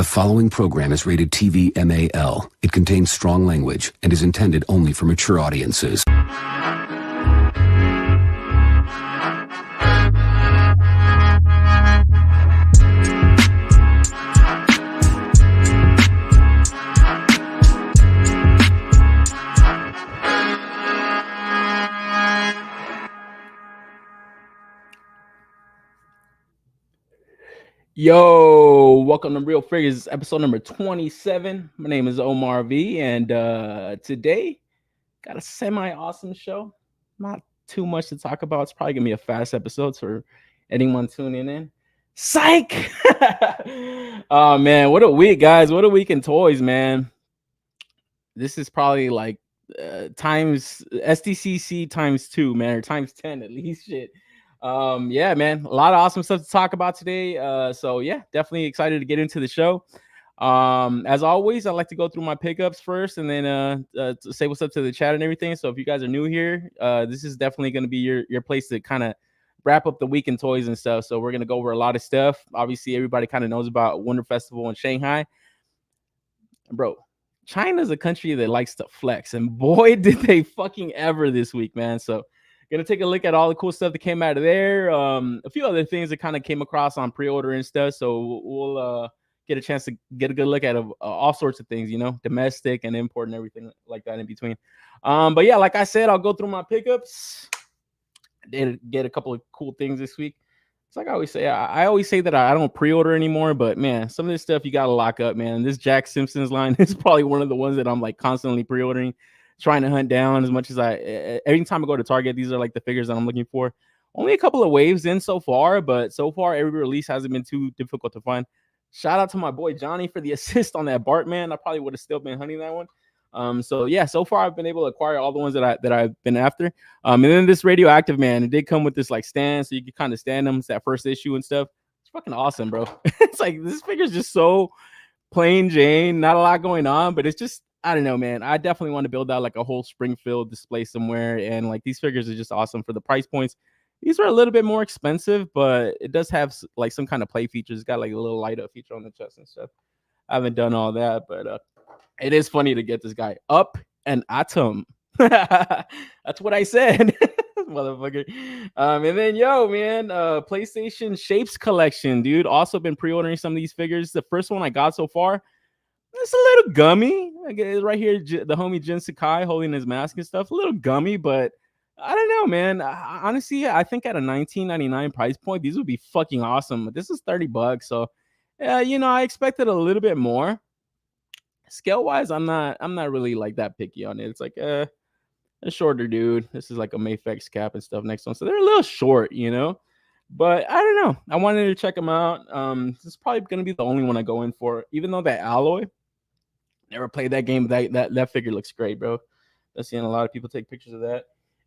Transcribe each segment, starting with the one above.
The following program is rated TV MAL. It contains strong language and is intended only for mature audiences. Yo, welcome to Real Figures, episode number 27. My name is Omar V, and today got a semi-awesome show. Not too much to talk about. It's probably gonna be a fast episode for anyone tuning in. Psych! Oh man, what a week, guys! What a week in toys, man. This is probably like times SDCC times 2, man, or times 10 at least. Shit. Yeah, man, a lot of awesome stuff to talk about today. So yeah, definitely excited to get into the show. As always, I like to go through my pickups first and then to say what's up to the chat and everything. So if you guys are new here, this is definitely going to be your place to kind of wrap up the week in toys and stuff. So we're going to go over a lot of stuff. Obviously, everybody kind of knows about Winter Festival in Shanghai. Bro, China's a country that likes to flex, and boy, did they fucking ever this week, man. So gonna take a look at all the cool stuff that came out of there. A few other things that kind of came across on pre-order and stuff. So we'll get a chance to get a good look at all sorts of things, you know, domestic and import and everything like that in between. But yeah, like I said, I'll go through my pickups. I did get a couple of cool things this week. It's like I always say, I always say that I don't pre-order anymore, but man, some of this stuff you gotta lock up, man. This Jack Simpsons line is probably one of the ones that I'm like constantly pre-ordering, trying to hunt down as much as every time I go to Target, these are like the figures that I'm looking for. Only a couple of waves in so far, but so far every release hasn't been too difficult to find. Shout out to my boy Johnny for the assist on that Bartman. I probably would have still been hunting that one. So yeah, so far I've been able to acquire all the ones that I've been after. And then this Radioactive Man, it did come with this like stand, so you can kind of stand them. It's that first issue and stuff. It's fucking awesome, bro. It's like this figure's just so plain Jane, not a lot going on, but it's just, I don't know, man. I definitely want to build out like a whole Springfield display somewhere, and like these figures are just awesome for the price points. These are a little bit more expensive, but it does have like some kind of play features. It's got like a little light up feature on the chest and stuff. I haven't done all that, but it is funny to get this guy up and atom. That's what I said, motherfucker. And then yo, man, PlayStation Shapes collection, dude. Also been pre-ordering some of these figures. The first one I got so far, it's a little gummy. I guess right here, the homie Jin Sakai holding his mask and stuff. A little gummy, but I don't know, man. Honestly, I think at a $19.99 price point, these would be fucking awesome. This is $30, so you know, I expected a little bit more. Scale wise, I'm not really like that picky on it. It's like a shorter dude. This is like a Mayfex cap and stuff next one, so they're a little short, you know. But I don't know. I wanted to check them out. This is probably gonna be the only one I go in for, even though that alloy. Never played that game. That figure looks great, bro. I've seen a lot of people take pictures of that.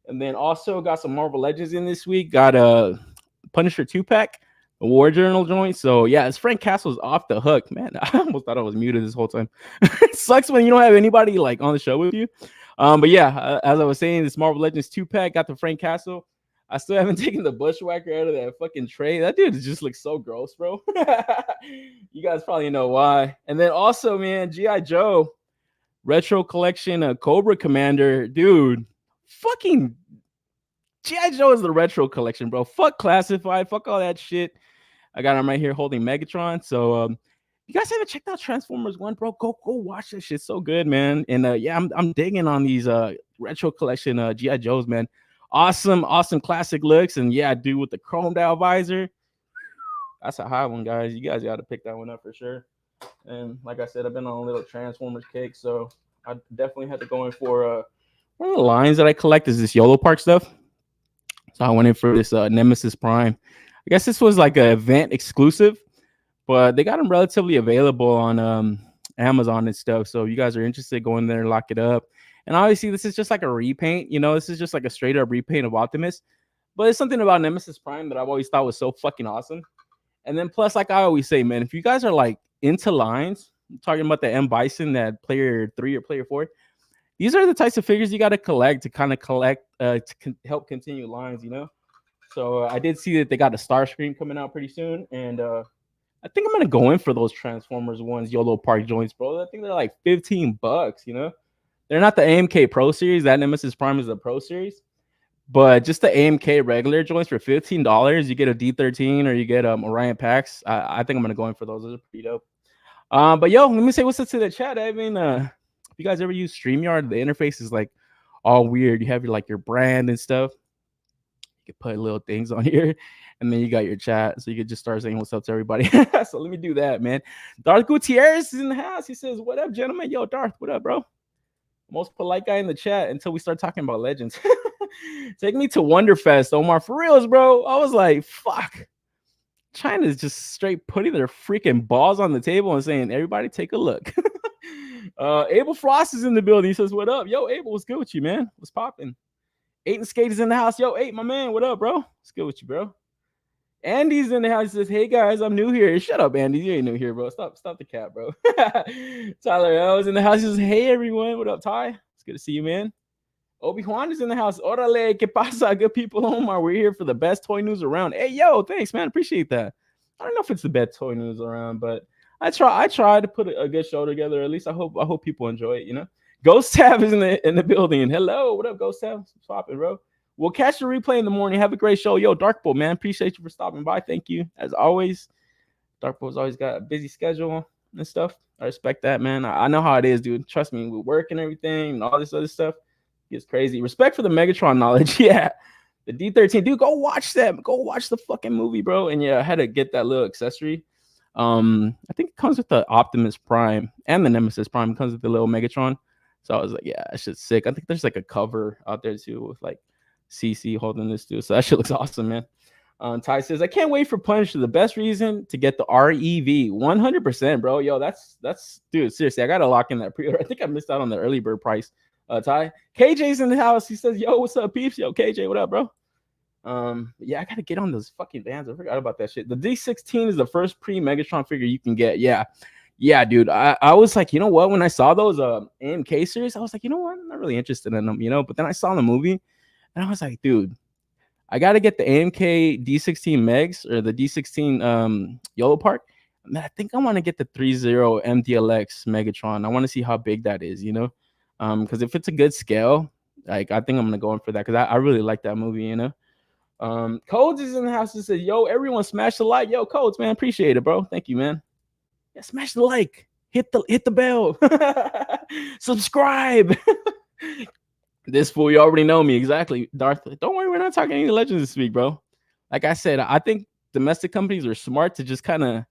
And then also got some Marvel Legends in this week. Got a Punisher 2-pack, a War Journal joint. So yeah, it's Frank Castle's off the hook, man. I almost thought I was muted this whole time. It sucks when you don't have anybody like on the show with you. But yeah, as I was saying, this Marvel Legends 2-pack got the Frank Castle. I still haven't taken the Bushwhacker out of that fucking tray. That dude just looks so gross, bro. You guys probably know why. And then also, man, G.I. Joe retro collection, Cobra Commander, dude. Fucking G.I. Joe is the retro collection, bro. Fuck classified, fuck all that shit. I got him right here holding Megatron. So you guys haven't checked out Transformers 1, bro? Go watch that shit. So good, man. And yeah, I'm digging on these retro collection G.I. Joes, man. Awesome classic looks. And yeah, dude with the chromed out visor. That's a high one, guys. You guys got to pick that one up for sure. And like I said, I've been on a little Transformers kick, so I definitely had to go in for one of the lines that I collect is this YOLO Park stuff. So I went in for this Nemesis Prime. I guess this was like an event exclusive, but they got them relatively available on Amazon and stuff. So if you guys are interested, go in there and lock it up. And obviously, this is just like a repaint. You know, this is just like a straight up repaint of Optimus. But it's something about Nemesis Prime that I've always thought was so fucking awesome. And then plus, like I always say, man, if you guys are like into lines, I'm talking about the M Bison, that player 3 or player 4, these are the types of figures you got to collect to help continue lines, you know. So I did see that they got a Starscream coming out pretty soon, and I think I'm gonna go in for those Transformers ones, YOLO Park joints, bro. I think they're like $15. You know, they're not the AMK Pro Series. That Nemesis Prime is the Pro Series, but just the AMK regular joints for $15. You get a D13 or you get Orion packs. I think I'm gonna go in for those. Those are pretty dope. But yo, let me say what's up to the chat. I mean, if you guys ever use StreamYard, the interface is like all weird. You have your brand and stuff. You can put little things on here, and then you got your chat, so you could just start saying what's up to everybody. So let me do that, man. Darth Gutierrez is in the house. He says, "What up, gentlemen? Yo, Darth, what up, bro? Most polite guy in the chat until we start talking about legends." Take me to Wonderfest, Omar. For reals, bro. I was like, fuck. China's just straight putting their freaking balls on the table and saying, everybody take a look. Abel Frost is in the building. He says, what up? Yo, Abel, what's good with you, man? What's popping? Eight and Skate is in the house. Yo, Eight, my man, what up, bro? What's good with you, bro? Andy's in the house. He says, hey, guys, I'm new here. Shut up, Andy. You ain't new here, bro. Stop the cap, bro. Tyler L's in the house. He says, hey, everyone. What up, Ty? It's good to see you, man. Obi-Juan is in the house. Orale, que pasa? Good people, Omar. We're here for the best toy news around. Hey, yo, thanks, man. Appreciate that. I don't know if it's the best toy news around, but I try to put a good show together. At least I hope people enjoy it, you know. Ghost Tab is in the building. Hello, what up, Ghost Tab? What's popping, bro? We'll catch the replay in the morning. Have a great show. Yo, Darkbull, man. Appreciate you for stopping by. Thank you. As always. Darkbull's always got a busy schedule and stuff. I respect that, man. I know how it is, dude. Trust me, with work and everything and all this other stuff. It's crazy. Respect for the Megatron knowledge. Yeah. The D13. Dude, go watch that. Go watch the fucking movie, bro. And yeah, I had to get that little accessory. I think it comes with the Optimus Prime and the Nemesis Prime. It comes with the little Megatron. So I was like, yeah, that shit's sick. I think there's like a cover out there too with like CC holding this too. So that shit looks awesome, man. Ty says, I can't wait for Punisher. The best reason to get the REV. 100%, bro. Yo, that's dude, seriously, I gotta lock in that pre-order. I think I missed out on the early bird price. Ty KJ's in the house. He says, yo, what's up, peeps? Yo, KJ, what up, bro? Yeah, I gotta get on those fucking vans. I forgot about that shit. The D16 is the first pre-Megatron figure you can get. Yeah, dude. I was like, you know what? When I saw those AMK series, I was like, you know what? I'm not really interested in them, you know. But then I saw the movie, and I was like, dude, I gotta get the AMK D16 Megs or the D16 YOLO Park. Man, I think I want to get the 3.0 MDLX Megatron. I want to see how big that is, you know. Because if it's a good scale, like I think I'm gonna go in for that because I really like that movie, you know. Codes is in the house and says, yo, everyone smash the like. Yo, Codes, man, appreciate it, bro. Thank you, man. Yeah, smash the like, hit the bell, subscribe. This fool, you already know me. Exactly, Darth. Don't worry, we're not talking any legends this week, bro. Like I said, I think domestic companies are smart to just kind of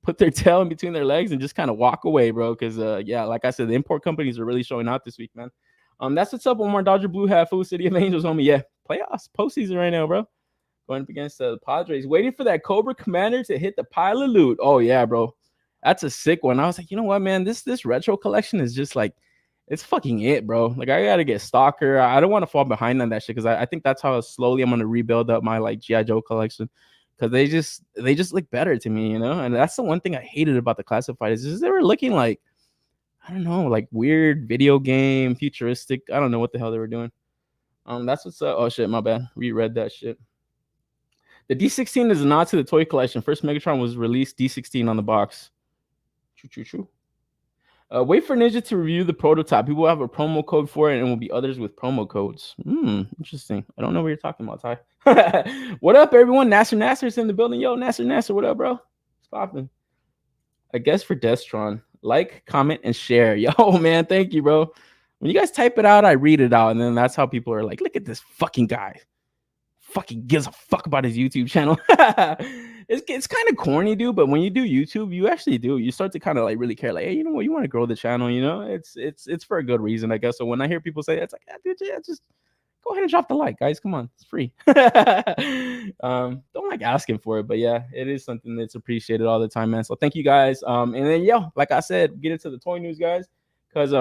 put their tail in between their legs and just kind of walk away, bro. Because yeah, like I said, the import companies are really showing out this week, man. That's what's up, Omar Dodger Blue Hat, Food City of Angels, homie. Yeah, playoffs, postseason right now, bro. Going up against the Padres, waiting for that Cobra Commander to hit the pile of loot. Oh yeah, bro, that's a sick one. I was like, you know what, man, this retro collection is just like, it's fucking it, bro. Like I gotta get Stalker. I don't want to fall behind on that shit because I think that's how slowly I'm gonna rebuild up my like GI Joe collection. Because they just look better to me, you know. And that's the one thing I hated about the classified is they were looking like, I don't know, like weird video game, futuristic. I don't know what the hell they were doing. That's what's up. Oh shit, my bad. Reread that shit. The D16 is a nod to the toy collection. First Megatron was released D16 on the box. True. Wait for Ninja to review the prototype. He will have a promo code for it, and will be others with promo codes. Interesting. I don't know what you're talking about, Ty. What up, everyone? Nasser's in the building. Yo, Nasser, what up, bro? It's popping. I guess for Destron. Like, comment, and share. Yo, man, thank you, bro. When you guys type it out, I read it out, and then that's how people are like, look at this fucking guy. Fucking gives a fuck about his YouTube channel. It's kind of corny, dude, but when you do YouTube, you actually do. You start to kind of like really care, like, hey, you know what, you want to grow the channel, you know? It's for a good reason, I guess. So when I hear people say that, it's like, yeah, dude, yeah, just go ahead and drop the like, guys. Come on, it's free. Don't like asking for it, but yeah, it is something that's appreciated all the time, man. So thank you guys. And then like I said, get into the toy news, guys, because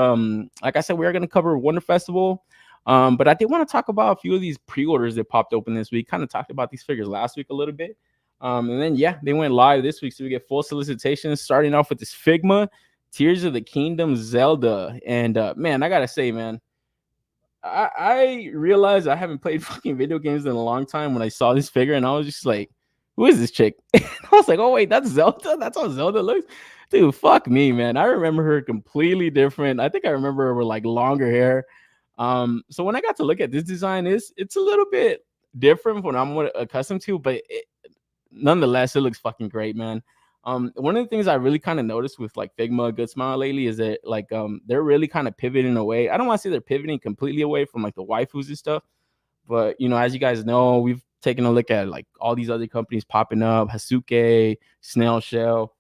like I said, we are gonna cover Wonder Festival. But I did want to talk about a few of these pre-orders that popped open this week. Kind of talked about these figures last week a little bit. And then, yeah, they went live this week. So we get full solicitations, starting off with this Figma Tears of the Kingdom Zelda. And, man, I got to say, man, I realized I haven't played fucking video games in a long time when I saw this figure. And I was just like, who is this chick? I was like, oh wait, that's Zelda. That's how Zelda looks. Dude, fuck me, man. I remember her completely different. I think I remember her with like longer hair. So when I got to look at this design, it's a little bit different from what I'm accustomed to, but nonetheless, it looks fucking great, man. One of the things I really kind of noticed with like Figma Good Smile lately is that like they're really kind of pivoting away. I don't want to say they're pivoting completely away from like the waifus and stuff, but you know, as you guys know, we've taken a look at like all these other companies popping up, Hasuke, Snail Shell,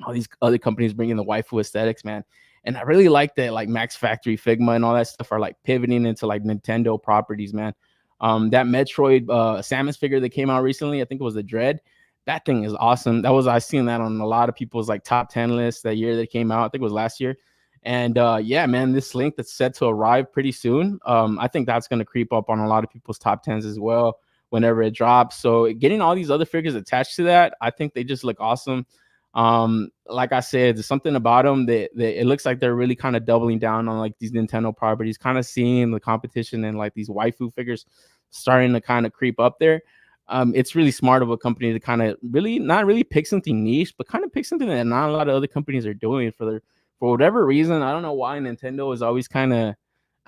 all these other companies bringing the waifu aesthetics, man. And I really like that, like Max Factory, Figma, and all that stuff are like pivoting into like Nintendo properties, man. That Metroid Samus figure that came out recently, I think it was the Dread. That thing is awesome. I seen that on a lot of people's like top 10 lists that year that it came out. I think it was last year. And yeah, man, this Link that's set to arrive pretty soon. I think that's gonna creep up on a lot of people's top 10s as well whenever it drops. So getting all these other figures attached to that, I think they just look awesome. Like I said, there's something about them that it looks like they're really kind of doubling down on like these Nintendo properties, kind of seeing the competition and like these waifu figures starting to kind of creep up there. It's really smart of a company to kind of really not really pick something niche, but kind of pick something that not a lot of other companies are doing for whatever reason. I don't know why Nintendo is always kind of,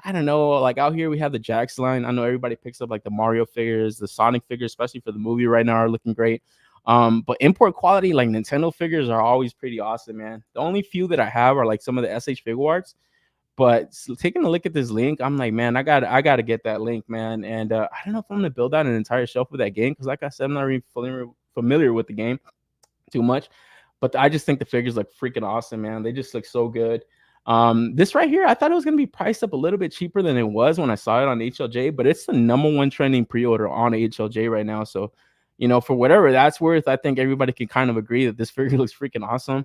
I don't know, like out here we have the Jax line. I know everybody picks up like the Mario figures, the Sonic figures, especially for the movie right now, are looking great. But import quality, like Nintendo figures, are always pretty awesome, man. The only few that I have are like some of the SH Figuarts. But taking a look at this Link, I'm like, man, I gotta get that Link, man. And I don't know if I'm gonna build out an entire shelf with that game because, like I said, I'm not really familiar with the game too much. But I just think the figures look freaking awesome, man. They just look so good. This right here, I thought it was gonna be priced up a little bit cheaper than it was when I saw it on HLJ, but it's the #1 trending pre-order on HLJ right now. So, you know, for whatever that's worth, I think everybody can kind of agree that this figure looks freaking awesome.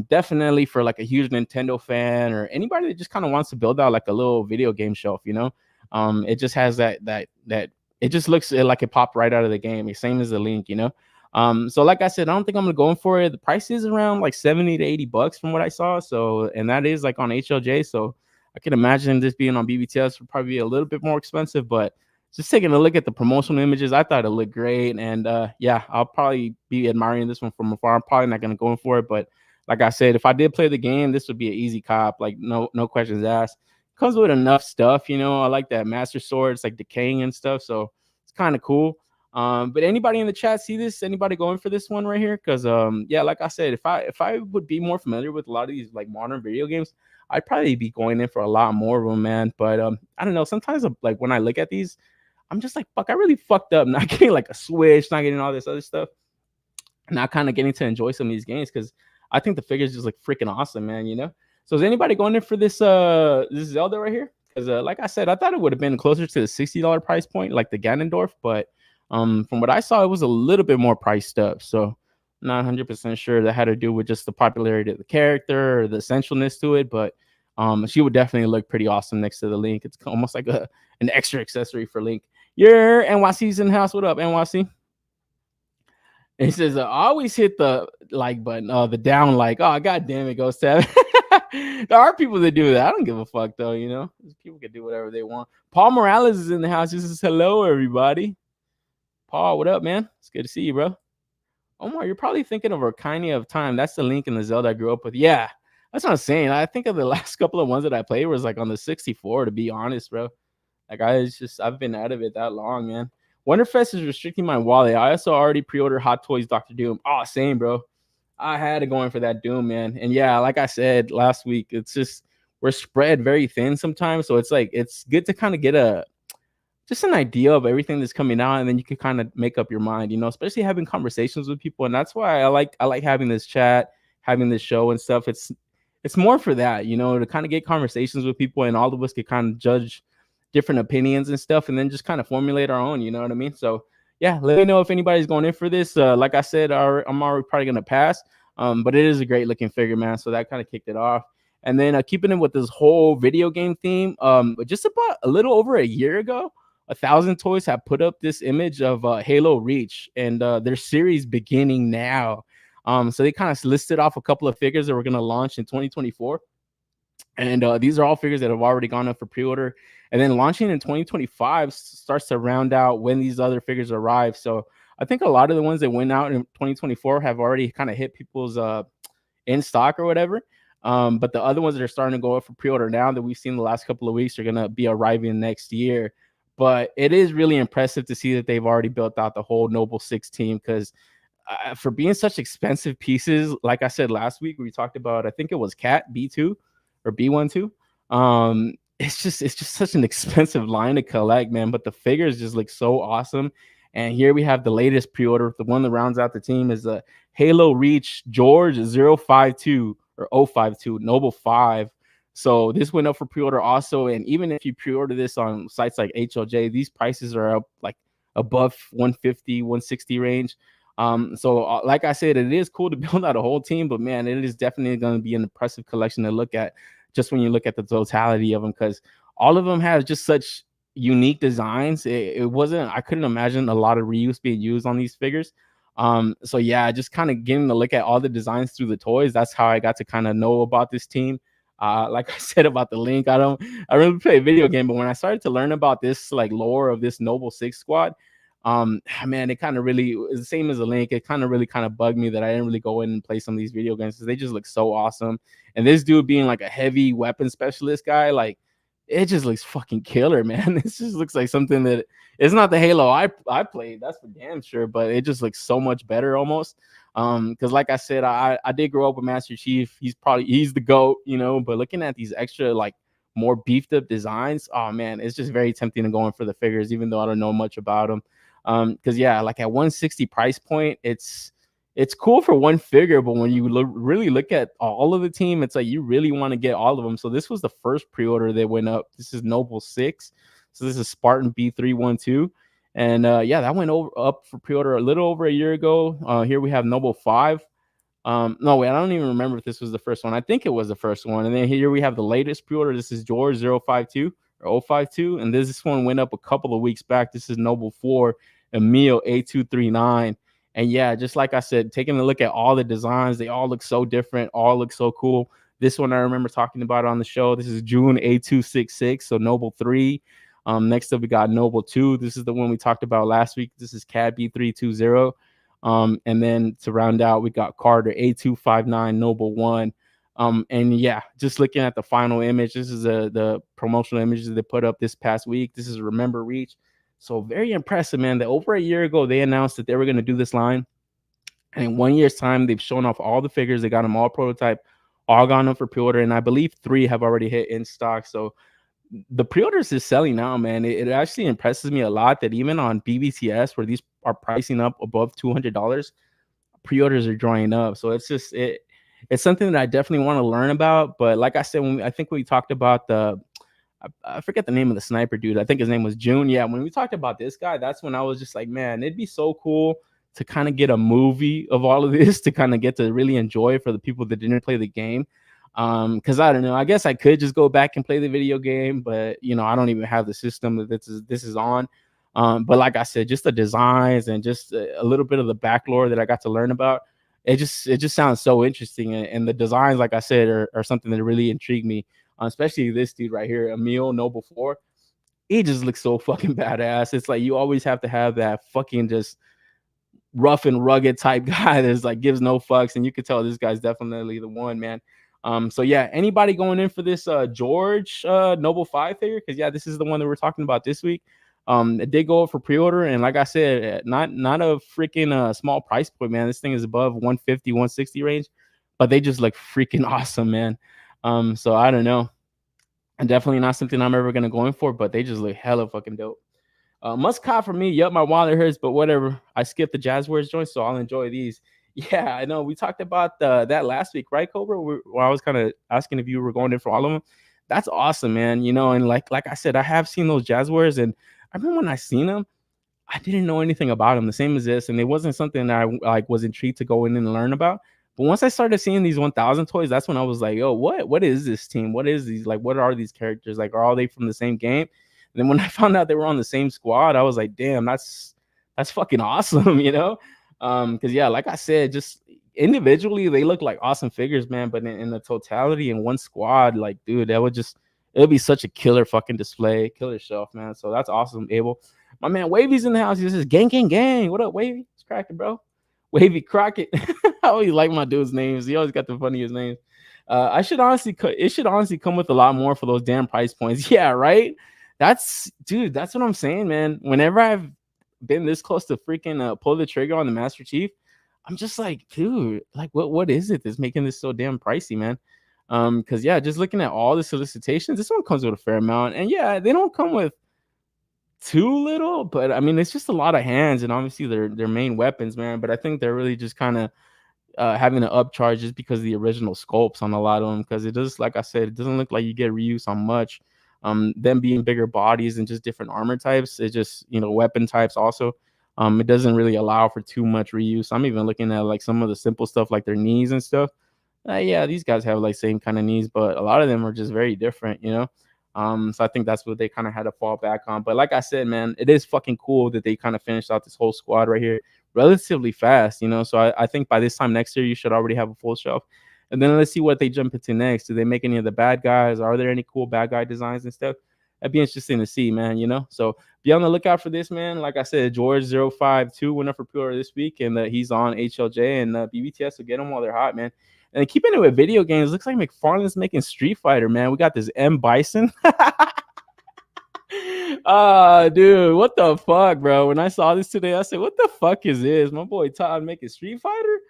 Definitely for like a huge Nintendo fan or anybody that just kind of wants to build out like a little video game shelf, you know. It just has that it just looks like it popped right out of the game, same as the Link, you know. So like I said, I don't think I'm gonna go in for it. The price is around like 70 to 80 bucks from what I saw. So, and that is like on HLJ. So I can imagine this being on BBTS would probably be a little bit more expensive, but just taking a look at the promotional images, I thought it looked great. And yeah, I'll probably be admiring this one from afar. I'm probably not gonna go in for it, but like I said, if I did play the game, this would be an easy cop, like no questions asked. Comes with enough stuff, you know. I like that Master Sword, it's like decaying and stuff, so it's kind of cool. But anybody in the chat see this? Anybody going for this one right here? Because yeah, like I said, if I would be more familiar with a lot of these like modern video games, I'd probably be going in for a lot more of them, man. But I don't know. Sometimes like when I look at these, I'm just like, fuck, I really fucked up not getting like a Switch, not getting all this other stuff, not kind of getting to enjoy some of these games because I think the figures just look freaking awesome, man. You know. So is anybody going in for this this Zelda right here? Because like I said, I thought it would have been closer to the $60 price point, like the Ganondorf, but from what I saw, it was a little bit more priced up. So not 100% sure that had to do with just the popularity of the character or the essentialness to it, but she would definitely look pretty awesome next to the Link. It's almost like an extra accessory for Link. Your NYC's in the house. What up, NYC? And he says, I always hit the like button, the down like. Oh, god damn it, Ghost Tab. There are people that do that. I don't give a fuck though, you know. People can do whatever they want. Paul Morales is in the house. He says, hello, everybody. Paul, what up, man? It's good to see you, bro. Omar, you're probably thinking of Ocarina of Time. That's the Link in the Zelda I grew up with. Yeah, that's what I'm saying. I think of the last couple of ones that I played was like on the 64, to be honest, bro. Like I've been out of it that long, man. Wonderfest is restricting my wallet. I also already pre-ordered Hot Toys Dr. Doom. Oh, same, bro. I had to go in for that Doom, man. And yeah, like I said last week, it's just we're spread very thin sometimes. So it's like it's good to kind of get just an idea of everything that's coming out, and then you can kind of make up your mind, you know, especially having conversations with people. And that's why I like having this chat, having this show and stuff. It's more for that, you know, to kind of get conversations with people, and all of us can kind of judge different opinions and stuff, and then just kind of formulate our own, you know what I mean? So yeah, let me know if anybody's going in for this. Like I said, I'm already probably gonna pass, but it is a great looking figure, man. So that kind of kicked it off. And then keeping it with this whole video game theme, just about a little over a year ago, 1,000 Toys have put up this image of Halo Reach, and their series beginning now. So they kind of listed off a couple of figures that were going to launch in 2024. And these are all figures that have already gone up for pre-order. And then launching in 2025 starts to round out when these other figures arrive. So I think a lot of the ones that went out in 2024 have already kind of hit people's in stock or whatever. But the other ones that are starting to go up for pre-order now that we've seen the last couple of weeks are gonna be arriving next year. But it is really impressive to see that they've already built out the whole Noble 6 team, because for being such expensive pieces, like I said last week, we talked about, I think it was Cat B2 or B12. It's just such an expensive line to collect, man. But the figures just look so awesome. And here we have the latest pre-order. The one that rounds out the team is a Halo Reach George 052 or 052 Noble 5. So this went up for pre-order also. And even if you pre-order this on sites like HLJ, these prices are up like above 150, 160 range. So like I said, it is cool to build out a whole team, but man, it is definitely going to be an impressive collection to look at just when you look at the totality of them, because all of them have just such unique designs. It wasn't, I couldn't imagine a lot of reuse being used on these figures. So yeah, just kind of getting to look at all the designs through the toys. That's how I got to kind of know about this team. Like I said about the link, I really play a video game, but when I started to learn about this like lore of this Noble 6 squad, man, it kind of really is the same as the link. It kind of really kind of bugged me that I didn't really go in and play some of these video games because they just look so awesome. And this dude being like a heavy weapon specialist guy, like it just looks fucking killer, man. This just looks like something that it's not the Halo I played, that's for damn sure, but it just looks so much better almost. Because like I said, I did grow up with Master Chief. He's the GOAT, you know. But looking at these extra like more beefed up designs, oh man, it's just very tempting to go in for the figures, even though I don't know much about them. Because yeah, like at 160 price point, it's cool for one figure, but when you really look at all of the team, it's like you really want to get all of them. So this was the first pre-order that went up. This is Noble 6. So this is Spartan B312. And yeah, that went up for pre-order a little over a year ago. Here we have Noble 5. No, wait, I don't even remember if this was the first one. I think it was the first one. And then here we have the latest pre-order. This is George 052 or 052. And this one went up a couple of weeks back. This is Noble 4, Emil A239. And yeah, just like I said, taking a look at all the designs, they all look so different, all look so cool. This one I remember talking about on the show. This is June A266, so Noble 3. Next up, we got Noble 2. This is the one we talked about last week. This is Cad B320. And then to round out, we got Carter A259 Noble 1. And yeah, just looking at the final image, this is the promotional images they put up this past week. This is Remember Reach. So very impressive, man. That over a year ago, they announced that they were going to do this line. And in 1 year's time, they've shown off all the figures. They got them all prototype, all gone up for pre-order. And I believe 3 have already hit in stock. So the pre-orders is selling now, man. It actually impresses me a lot that even on BBTS, where these are pricing up above $200, pre-orders are drawing up. So it's just it's something that I definitely want to learn about. But like I said, I think we talked about I forget the name of the sniper dude. I think his name was June. Yeah, when we talked about this guy, that's when I was just like, man, it'd be so cool to kind of get a movie of all of this to kind of get to really enjoy it for the people that didn't play the game. Because I don't know, I guess I could just go back and play the video game, but you know, I don't even have the system that this is on. But like I said, just the designs and just a little bit of the back lore that I got to learn about, it just sounds so interesting. And the designs, like I said, are something that really intrigued me. Especially this dude right here, Emil Noble 4. He just looks so fucking badass. It's like you always have to have that fucking just rough and rugged type guy that's like gives no fucks, and you can tell this guy's definitely the one, man. So yeah, anybody going in for this George Noble 5 figure? Because yeah, this is the one that we're talking about this week. It did go up for pre-order, and like I said, not a freaking small price point, man. This thing is above 150, 160 range, but they just look freaking awesome, man. So I don't know. And definitely not something I'm ever gonna go in for, but they just look hella fucking dope. Must cop for me. Yep, my wallet hurts, but whatever. I skipped the Jazzwares joint, so I'll enjoy these. Yeah, I know. We talked about that last week, right, Cobra? Where I was kind of asking if you were going in for all of them. That's awesome, man. You know, and like I said, I have seen those Jazzwares, and I remember when I seen them, I didn't know anything about them. The same as this, and it wasn't something that I like was intrigued to go in and learn about. But once I started seeing these 1000 toys, that's when I was like, yo, what is this team? What is these? Like, what are these characters? Like, are all they from the same game? And then when I found out they were on the same squad, I was like, damn, that's fucking awesome, you know? Because yeah, like I said, just individually, they look like awesome figures, man. But in the totality in one squad, like, dude, it'll be such a killer fucking display, killer shelf, man. So that's awesome, Abel. My man Wavy's in the house. He says, gang, gang, gang. What up, Wavy? It's cracking, bro. Wavy Crockett. I always like my dude's names. He always got the funniest names. It should honestly come with a lot more for those damn price points. Yeah, right. That's what I'm saying, man. Whenever I've been this close to freaking pull the trigger on the Master Chief, I'm just like, dude, like what is it that's making this so damn pricey, man? Because yeah, just looking at all the solicitations, this one comes with a fair amount, and yeah, they don't come with too little, but I mean, it's just a lot of hands, and obviously their main weapons, man. But I think they're really just kind of having an upcharge just because of the original sculpts on a lot of them, because it does, like I said, it doesn't look like you get reuse on much. Them being bigger bodies and just different armor types, it just, weapon types also. It doesn't really allow for too much reuse. I'm even looking at like some of the simple stuff like their knees and stuff. Yeah, these guys have like same kind of knees, but a lot of them are just very different. So I think that's what they kind of had to fall back on. But like I said, man, it is fucking cool that they kind of finished out this whole squad right here relatively fast. So I think by this time next year, you should already have a full shelf. And then let's see what they jump into next. Do they make any of the bad guys? Are there any cool bad guy designs and stuff? That'd be interesting to see, man. So be on the lookout for this, man. Like I said, George052 went up for pre-order this week, and he's on HLJ, and BBTS will get them while they're hot, man. And keeping it with video games, looks like McFarlane's making Street Fighter, man. We got this M. Bison. Dude, what the fuck, bro? When I saw this today, I said, what the fuck is this? My boy Todd making Street Fighter?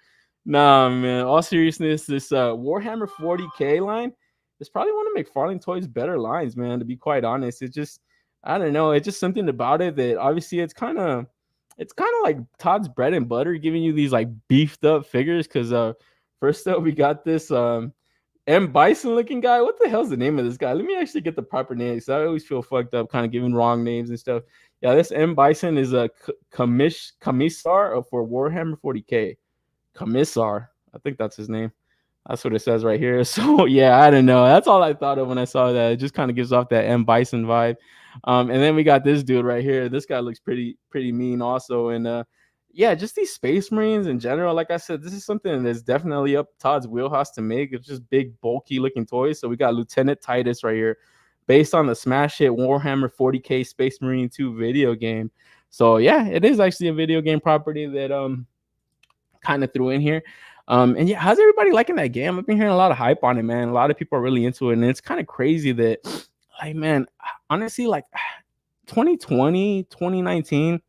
Nah, man. All seriousness, this Warhammer 40K line is probably one of McFarlane Toys' better lines, man, to be quite honest. It just, I don't know. It's just something about it that obviously it's kind of like Todd's bread and butter, giving you these like beefed up figures. Because first up, we got this M. Bison looking guy. What the hell's the name of this guy? Let me actually get the proper name. So I always feel fucked up kind of giving wrong names and stuff. Yeah, this M. Bison is a commissar for Warhammer 40K. Commissar. I think that's his name. That's what it says right here. So yeah, I don't know. That's all I thought of when I saw that. It just kind of gives off that M. Bison vibe. And then we got this dude right here. This guy looks pretty mean also. And yeah, just these Space Marines in general. Like I said, this is something that's definitely up Todd's wheelhouse to make. It's just big, bulky looking toys. So we got Lieutenant Titus right here, based on the smash hit Warhammer 40K Space Marine 2 video game. So yeah, it is actually a video game property that kind of threw in here. And yeah, how's everybody liking that game? I've been hearing a lot of hype on it, man. A lot of people are really into it, and it's kind of crazy that, like, man, honestly, like 2020, 2019,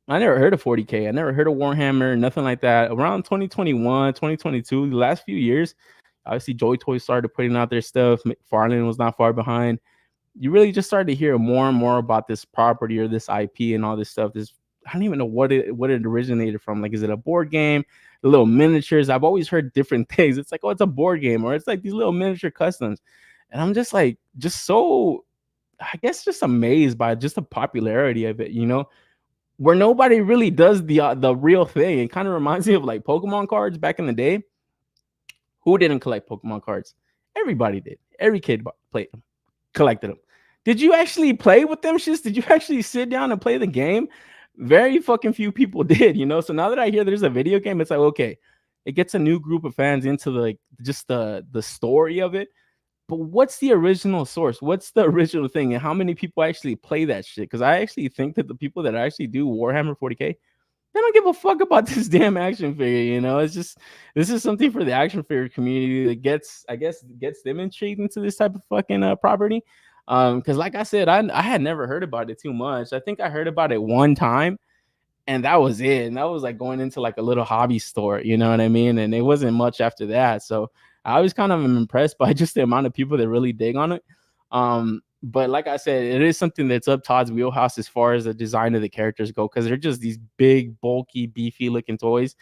I never heard of 40K. I never heard of Warhammer, nothing like that. Around 2021, 2022, the last few years, obviously Joy Toys started putting out their stuff. McFarlane was not far behind. You really just started to hear more and more about this property or this IP and all this stuff. I don't even know what it originated from. Like, is it a board game? The little miniatures. I've always heard different things. It's like, oh, it's a board game, or it's like these little miniature customs. And I'm just like, so, I guess, just amazed by just the popularity of it, where nobody really does the real thing. It kind of reminds me of like Pokemon cards back in the day. Who didn't collect Pokemon cards? Everybody did. Every kid played them, collected them. Did you actually play with them shits? Did you actually sit down and play the game? Very fucking few people did, So now that I hear there's a video game, it's like, okay, it gets a new group of fans into the story of it. But what's the original source? What's the original thing? And how many people actually play that shit? Because I actually think that the people that actually do Warhammer 40K, they don't give a fuck about this damn action figure, It's just, this is something for the action figure community that gets them intrigued into this type of fucking property. Because like I said, I had never heard about it too much. I think I heard about it one time, and that was it. And that was like going into like a little hobby store, you know what I mean? And it wasn't much after that. So I was kind of impressed by just the amount of people that really dig on it. But like I said, it is something that's up Todd's wheelhouse as far as the design of the characters go, because they're just these big, bulky, beefy looking toys.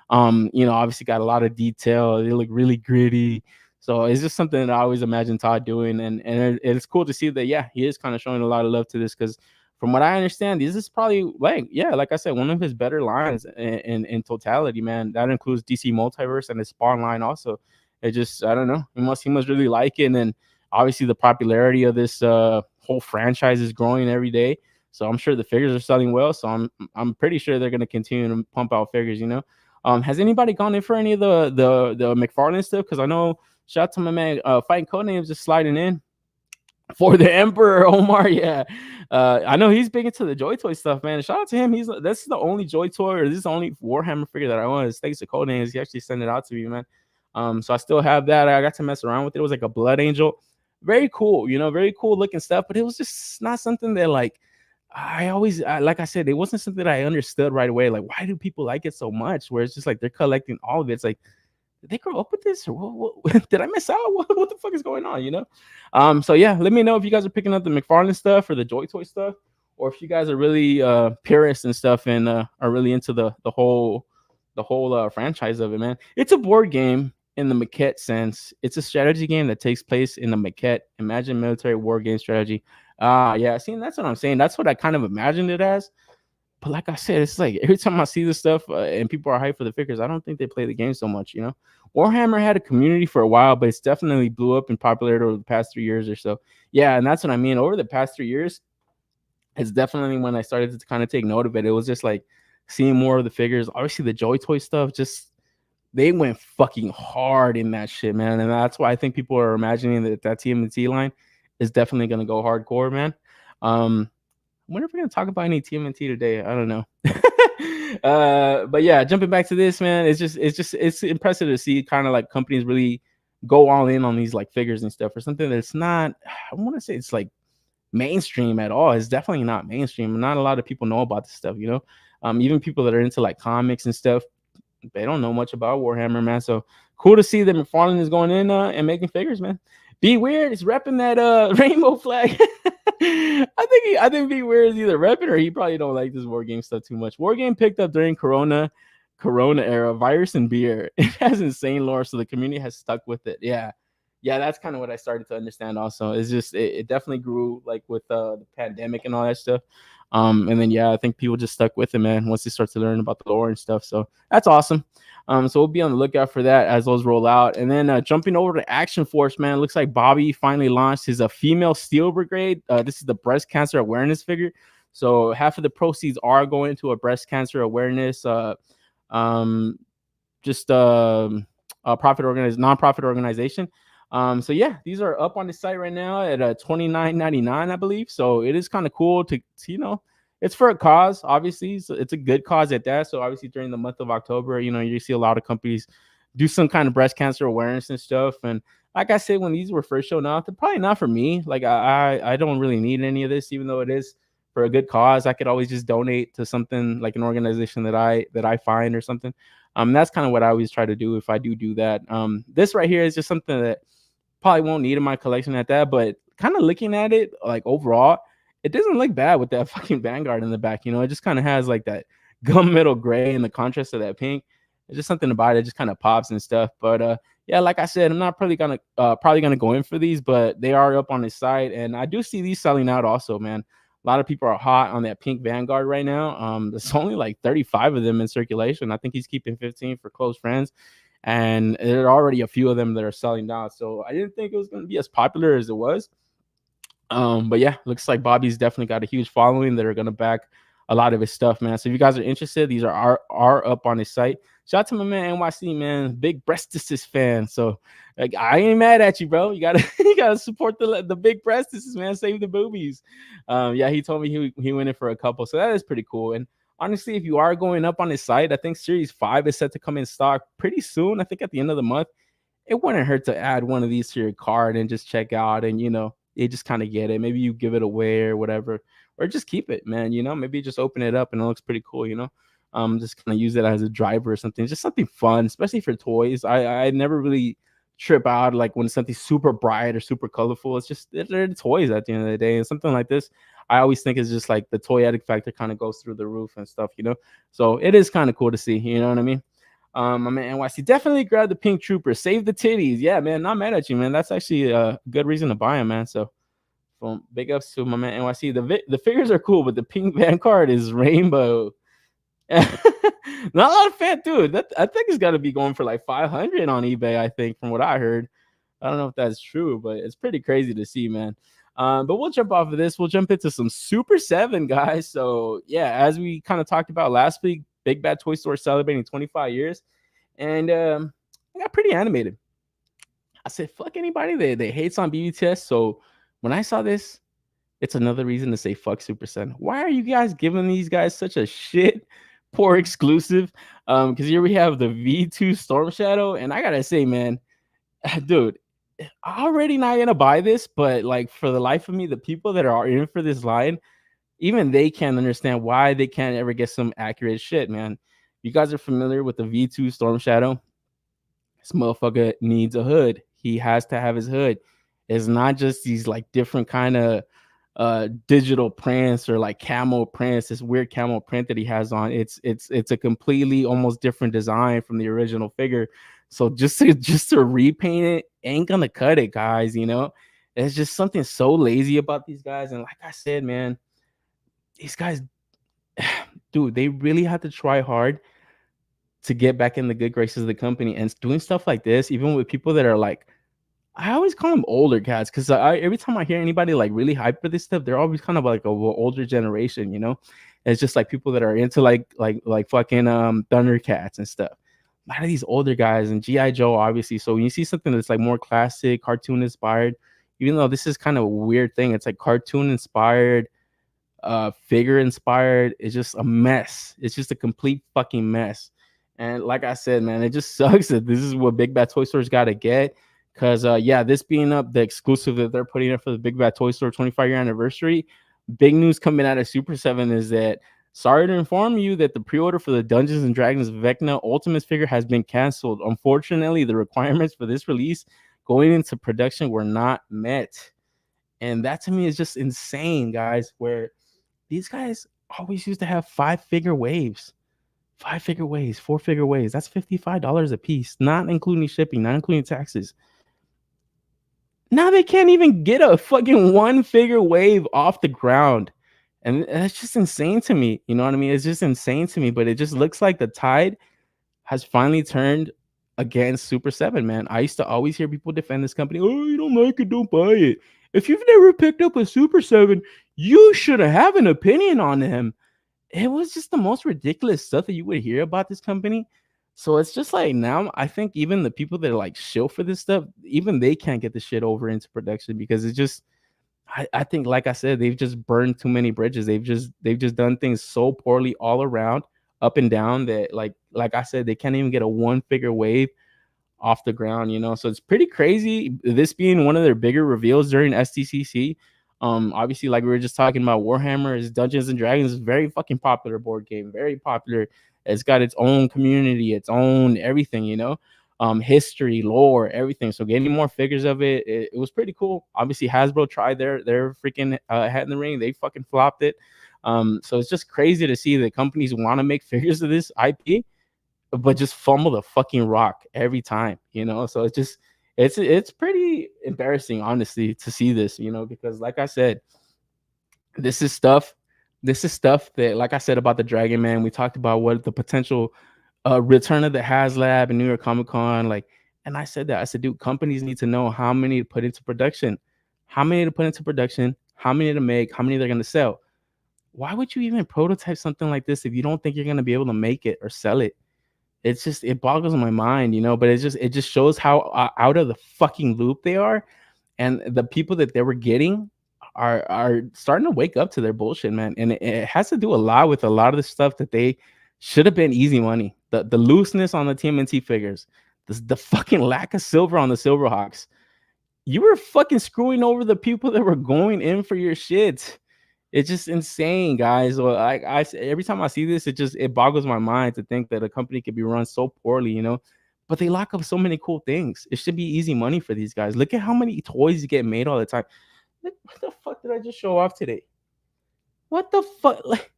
Obviously got a lot of detail. They look really gritty. So it's just something that I always imagine Todd doing. And it's cool to see that, yeah, he is kind of showing a lot of love to this, because from what I understand, this is probably, like I said, one of his better lines in totality, man. That includes DC Multiverse and his Spawn line also. It just, I don't know. He must really like it. And then obviously the popularity of this whole franchise is growing every day. So I'm sure the figures are selling well. So I'm pretty sure they're going to continue to pump out figures, Has anybody gone in for any of the McFarlane stuff? Because I know, shout out to my man, Fighting Codenames just sliding in. For the Emperor, Omar, yeah. I know he's big into the Joy Toy stuff, man. Shout out to him. That's the only Joy Toy, or this is the only Warhammer figure that I want. It's thanks to Codenames. He actually sent it out to me, man. So I still have that. I got to mess around with it. It was like a Blood Angel. Very cool, very cool looking stuff, but it was just not something that like like I said, it wasn't something that I understood right away. Like, why do people like it so much? Where it's just like they're collecting all of it. It's like, did they grow up with this, or what did I miss out? What the fuck is going on? So yeah, let me know if you guys are picking up the McFarlane stuff or the Joy Toy stuff, or if you guys are really purists and stuff and are really into the whole franchise of it, man. It's a board game in the maquette sense. It's a strategy game that takes place in the maquette. Imagine military war game strategy. Yeah, see, that's what I'm saying. That's what I kind of imagined it as. But like I said, it's like every time I see this stuff and people are hyped for the figures, I don't think they play the game so much. Warhammer had a community for a while, but it's definitely blew up in popularity over the past 3 years or so. Yeah, and that's what I mean. Over the past 3 years, it's definitely when I started to kind of take note of it. It was just like seeing more of the figures. Obviously, the Joy Toy stuff, just they went fucking hard in that shit, man. And that's why I think people are imagining that TMNT line is definitely going to go hardcore, man. I wonder if we're gonna talk about any TMNT today. I don't know. But yeah, jumping back to this, man, it's impressive to see kind of like companies really go all in on these like figures and stuff, or something that's not, I want to say it's like mainstream at all. It's definitely not mainstream. Not a lot of people know about this stuff. Even people that are into like comics and stuff, they don't know much about Warhammer, man. So cool to see that McFarlane is going in and making figures, man. Be Weird is repping that rainbow flag. I think Be Weird is either repping or he probably don't like this war game stuff too much. War game picked up during Corona era, virus and beer. It has insane lore, so the community has stuck with it. Yeah, that's kind of what I started to understand. Also, it's just it definitely grew like with the pandemic and all that stuff. And then I think people just stuck with it, man, once they start to learn about the lore and stuff. So that's awesome. So we'll be on the lookout for that as those roll out. And then jumping over to Action Force, man, looks like Bobby finally launched his female Steel Brigade. This is the breast cancer awareness figure. So half of the proceeds are going to a breast cancer awareness, just a nonprofit organization. So yeah, these are up on the site right now at $29.99, I believe. So it is kind of cool to it's for a cause, obviously. So it's a good cause at that. So obviously during the month of October, you see a lot of companies do some kind of breast cancer awareness and stuff. And like I said, when these were first shown out, they're probably not for me. Like I don't really need any of this, even though it is for a good cause. I could always just donate to something like an organization that I find or something. That's kind of what I always try to do if I do that. This right here is just something that probably won't need in my collection at that, but kind of looking at it like overall, it doesn't look bad with that fucking Vanguard in the back. It just kind of has like that gunmetal gray and the contrast of that pink. It's just something about it just kind of pops and stuff. But yeah, like I said, I'm not probably gonna go in for these, but they are up on the site, and I do see these selling out also, man. A lot of people are hot on that pink Vanguard right now. There's only like 35 of them in circulation. I think he's keeping 15 for close friends, and there are already a few of them that are selling out. So I didn't think it was going to be as popular as it was. But yeah, looks like Bobby's definitely got a huge following that are going to back a lot of his stuff, man. So if you guys are interested, these are up on his site. Shout out to my man NYC, man, big breastises fan. So like, I ain't mad at you, bro. You gotta support the big breastises, man. Save the boobies. Yeah, he told me he went in for a couple, so that is pretty cool. And honestly, if you are going up on his site, I think Series 5 is set to come in stock pretty soon. I think at the end of the month. It wouldn't hurt to add one of these to your cart and just check out, and you just kind of get it. Maybe you give it away or whatever, or just keep it, man. Maybe just open it up and it looks pretty cool. Just kind of use it as a driver or something, just something fun, especially for toys. I never really trip out like when something's super bright or super colorful. It's just they're toys at the end of the day, and something like this, I always think is just like the toy addict factor kind of goes through the roof and stuff. So it is kind of cool to see. You know what I mean? My man NYC definitely grab the pink trooper, save the titties. Yeah, man, not mad at you, man. That's actually a good reason to buy him, man. So, big ups to my man NYC. The figures are cool, but the pink Vanguard is rainbow. Not a lot of fan, dude. I think it's got to be going for like 500 on eBay. I think from what I heard. I don't know if that's true, but it's pretty crazy to see, man. But we'll jump off of this. We'll jump into some Super 7, guys. So yeah, as we kind of talked about last week, Big Bad Toy Store celebrating 25 years. And I got pretty animated. I said, fuck anybody that hates on BBTS. So When I saw this, it's another reason to say fuck Super 7. Why are you guys giving these guys such a shit poor exclusive? Because here we have the V2 Storm Shadow, and I gotta say, man, dude, I'm already not gonna buy this, but like for the life of me, the people that are in for this line, even they can't understand why they can't ever get some accurate shit, man. You guys are familiar with the V2 Storm Shadow? This motherfucker needs a hood. He has to have his hood. It's not just these like different kind of digital prints or like camo prints, this weird camo print that he has on. It's a completely almost different design from the original figure. So just to repaint it ain't gonna cut it, guys. You know, it's just something so lazy about these guys. And like I said, man, these guys, dude, they really have to try hard to get back in the good graces of the company. And doing stuff like this, even with people that are like, I always call them older cats, because every time I hear anybody like really hype for this stuff, they're always kind of like a older generation, you know. It's just like people that are into like fucking Thundercats and stuff. A lot of these older guys and GI Joe, obviously. So when you see something that's like more classic, cartoon inspired, even though this is kind of a weird thing, it's like cartoon inspired, figure inspired. It's just a mess. It's just a complete fucking mess. And like I said, man, it just sucks that this is what Big Bad Toy Store's got to get. Because yeah, this being up the exclusive that they're putting up for the Big Bad Toy Store 25-year anniversary, big news coming out of Super 7 is that, sorry to inform you that the pre-order for the Dungeons and Dragons Vecna Ultimates figure has been canceled. Unfortunately, the requirements for this release going into production were not met. And that to me is just insane, guys, where these guys always used to have 5-figure waves. 5-figure waves, 4-figure waves. That's $55 a piece, not including shipping, not including taxes. Now they can't even get a fucking 1-figure wave off the ground. And that's just insane to me. You know what I mean? It's just insane to me. But it just looks like the tide has finally turned against Super 7, man. I used to always hear people defend this company. Oh, you don't like it, don't buy it. If you've never picked up a Super 7, you should have an opinion on them. It was just the most ridiculous stuff that you would hear about this company. So it's just like now I think even the people that are like shill for this stuff, even they can't get the shit over into production, because it's just I think, like I said, they've just burned too many bridges. They've just done things so poorly all around, up and down, that like I said, they can't even get a 1-figure wave off the ground, you know. So it's pretty crazy, this being one of their bigger reveals during STCC. Obviously, like we were just talking about, Warhammer is Dungeons and Dragons is very fucking popular board game, very popular. It's got its own community, its own everything, you know. History, lore, everything. So getting more figures of it was pretty cool. Obviously, Hasbro tried their freaking hat in the ring. They fucking flopped it. So it's just crazy to see that companies want to make figures of this IP, but just fumble the fucking rock every time, you know. So it's pretty embarrassing, honestly, to see this, you know, because like I said, this is stuff that, like I said about the Dragon Man, we talked about what the potential return of the HasLab and New York Comic Con, like, and I said that, I said, dude, companies need to know how many to put into production, how many to make, how many they're going to sell. Why would you even prototype something like this if you don't think you're going to be able to make it or sell it? It's just, it boggles my mind, you know. But it just shows how out of the fucking loop they are, and the people that they were getting are starting to wake up to their bullshit, man. And it has to do a lot with a lot of the stuff that they should have been easy money. The looseness on the TMNT figures, the fucking lack of silver on the Silverhawks. You were fucking screwing over the people that were going in for your shit. It's just insane, guys. Well, I every time I see this, it boggles my mind to think that a company could be run so poorly, you know. But they lock up so many cool things. It should be easy money for these guys. Look at how many toys get made all the time. What the fuck did I just show off today? What the fuck? Like,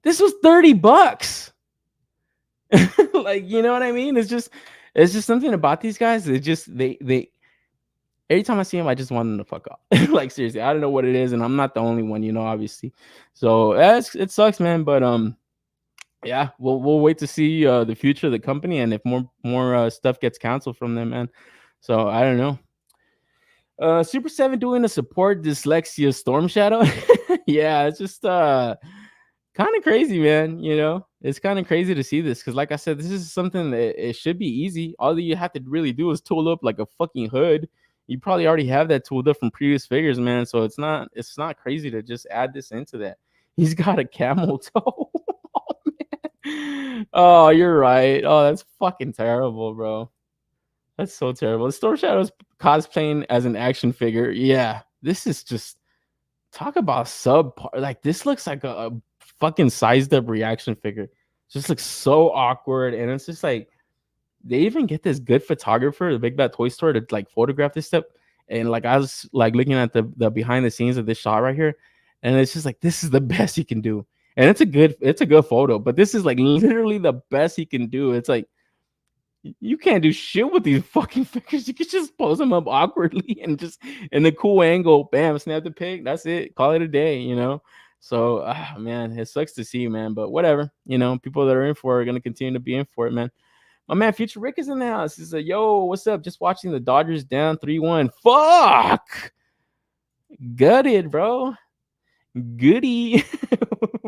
this was $30. Like, you know what I mean? It's just something about these guys. It just they every time I see them, I just want them to fuck up. Like, seriously, I don't know what it is, and I'm not the only one, you know, obviously. So it sucks, man. But yeah, we'll wait to see the future of the company, and if more stuff gets canceled from them, man. So I don't know. Super 7 doing a support dyslexia Storm Shadow. Yeah, it's just kind of crazy, man. You know, it's kind of crazy to see this, because like I said, this is something that it should be easy. All that you have to really do is tool up like a fucking hood, you probably already have that tooled up from previous figures, man. So it's not crazy to just add this into that. He's got a camel toe. Oh, man. Oh, you're right. Oh, that's fucking terrible, bro. That's so terrible. Storm Shadow's cosplaying as an action figure. Yeah, this is just talk about subpar. Like this looks like a fucking sized up reaction figure. Just looks so awkward, and it's just like they even get this good photographer, the Big Bad Toy Store, to like photograph this stuff. And like I was like looking at the behind the scenes of this shot right here, and it's just like this is the best he can do. And it's a good photo, but this is like literally the best he can do. It's like you can't do shit with these fucking figures. You can just pose them up awkwardly and just in a cool angle, bam, snap the pic. That's it. Call it a day, you know. So, man, it sucks to see, man. But whatever, you know, people that are in for it are gonna continue to be in for it, man. My man, Future Rick is in the house. He said, "Yo, what's up? Just watching the Dodgers down 3-1. Fuck, gutted, bro. Goody."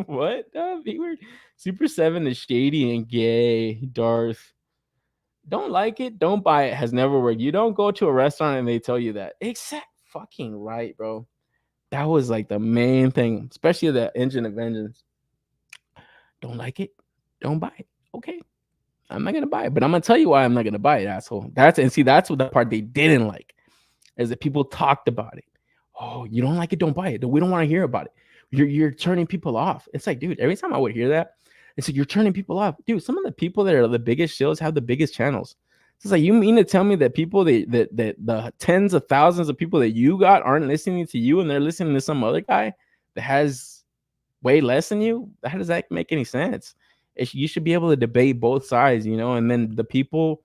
What? Be weird. Super 7 is shady and gay. Darth. Don't like it, don't buy it has never worked. You don't go to a restaurant and they tell you that. Exact fucking right, bro. That was like the main thing, especially the Engine of Vengeance. Don't like it, don't buy it. Okay, I'm not gonna buy it, but I'm gonna tell you why I'm not gonna buy it, asshole. That's what the part they didn't like is that people talked about it. Oh, you don't like it, don't buy it. We don't want to hear about it. You're turning people off. It's like, dude, every time I would hear that, it's like you're turning people off. Dude, some of the people that are the biggest shows have the biggest channels. It's like, you mean to tell me that people that the tens of thousands of people that you got aren't listening to you and they're listening to some other guy that has way less than you? How does that make any sense? You should be able to debate both sides, you know, and then the people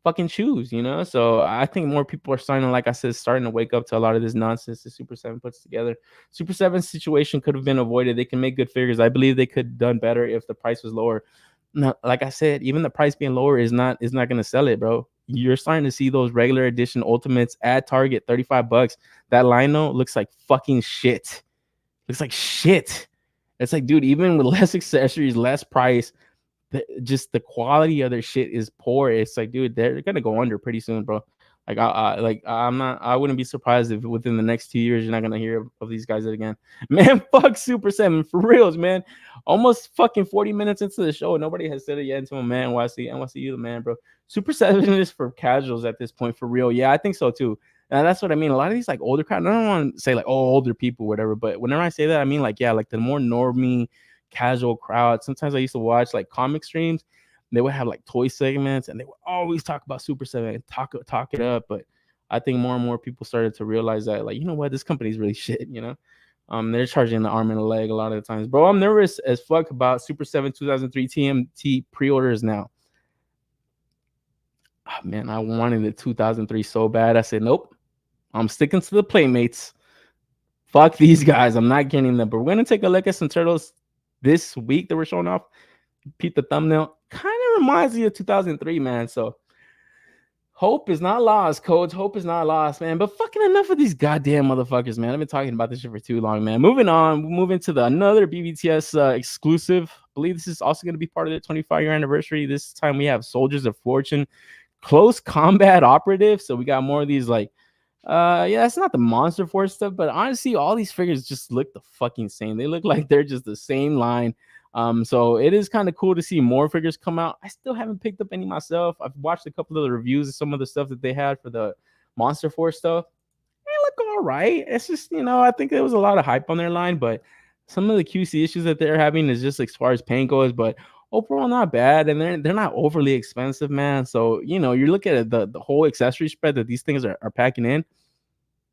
fucking choose, you know. So I think more people are starting, like I said, starting to wake up to a lot of this nonsense that Super 7 puts together. Super 7's situation could have been avoided. They can make good figures. I believe they could have done better if the price was lower. Now, like I said, even the price being lower is not going to sell it, bro. You're starting to see those regular edition ultimates at Target, $35. That Lino looks like fucking shit. Looks like shit. It's like, dude, even with less accessories, less price, just the quality of their shit is poor. It's like, dude, they're gonna go under pretty soon, bro. Like, I wouldn't be surprised if within the next 2 years you're not gonna hear of these guys again. Man, fuck Super 7 for reals, man. Almost fucking 40 minutes into the show, nobody has said it yet until man. NYC, you the man, bro. Super 7 is for casuals at this point, for real. Yeah, I think so too. And that's what I mean. A lot of these like older crowd, I don't want to say like, oh, older people, whatever. But whenever I say that, I mean like, yeah, like the more normie, casual crowd. Sometimes I used to watch like comic streams. They would have like toy segments, and they would always talk about Super 7 and talk it up. But I think more and more people started to realize that, like, you know what, this company's really shit. You know, they're charging the arm and a leg a lot of the times, bro. I'm nervous as fuck about Super 7 2003 TMT pre-orders now. Oh, man, I wanted the 2003 so bad. I said, nope, I'm sticking to the Playmates. Fuck these guys. I'm not getting them. But we're gonna take a look at some turtles this week that we're showing off. Peep the thumbnail. Kind of reminds me of 2003, man. So hope is not lost, coach. Hope is not lost, man. But fucking enough of these goddamn motherfuckers, man. I've been talking about this shit for too long, man. Moving on. We're moving to another BBTS exclusive. I believe this is also going to be part of the 25-year anniversary. This time we have Soldiers of Fortune, Close Combat Operative. So we got more of these like, yeah, it's not the Monster Force stuff, but honestly, all these figures just look the fucking same. They look like they're just the same line. So it is kind of cool to see more figures come out. I still haven't picked up any myself. I've watched a couple of the reviews of some of the stuff that they had for the Monster Force stuff. They look all right. It's just, you know, I think there was a lot of hype on their line, but some of the QC issues that they're having is just as far as paint goes, but overall not bad, and they're not overly expensive, man. So, you know, you're looking at the whole accessory spread that these things are packing in.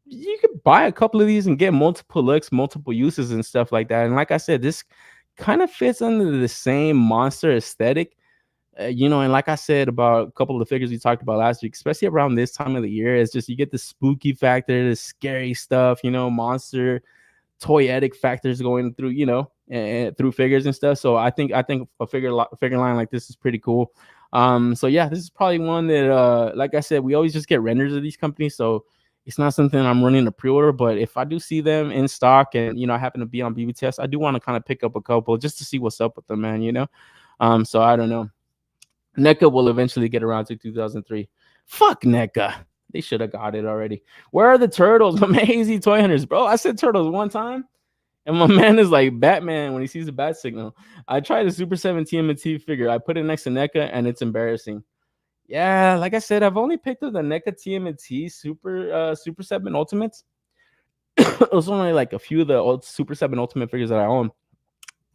You could buy a couple of these and get multiple looks, multiple uses and stuff like that. And like I said, this kind of fits under the same monster aesthetic, you know. And like I said about a couple of the figures we talked about last week, especially around this time of the year, it's just you get the spooky factor, the scary stuff, you know, monster toyetic factors going through, you know, through figures and stuff. So I think a figure line like this is pretty cool. So yeah, this is probably one that, like I said, we always just get renders of these companies, so it's not something I'm running a pre-order. But if I do see them in stock and, you know, I happen to be on BBTS, I do want to kind of pick up a couple just to see what's up with them, man, you know. So I don't know. NECA will eventually get around to 2003. Fuck NECA. They should have got it already. Where are the turtles? My man, Easy Toy Hunters, bro. I said turtles one time, and my man is like Batman when he sees a bat signal. I tried a Super 7 TMNT figure. I put it next to NECA, and it's embarrassing. Yeah, like I said, I've only picked up the NECA TMNT Super 7 Ultimates. It was only like a few of the old Super 7 Ultimate figures that I own.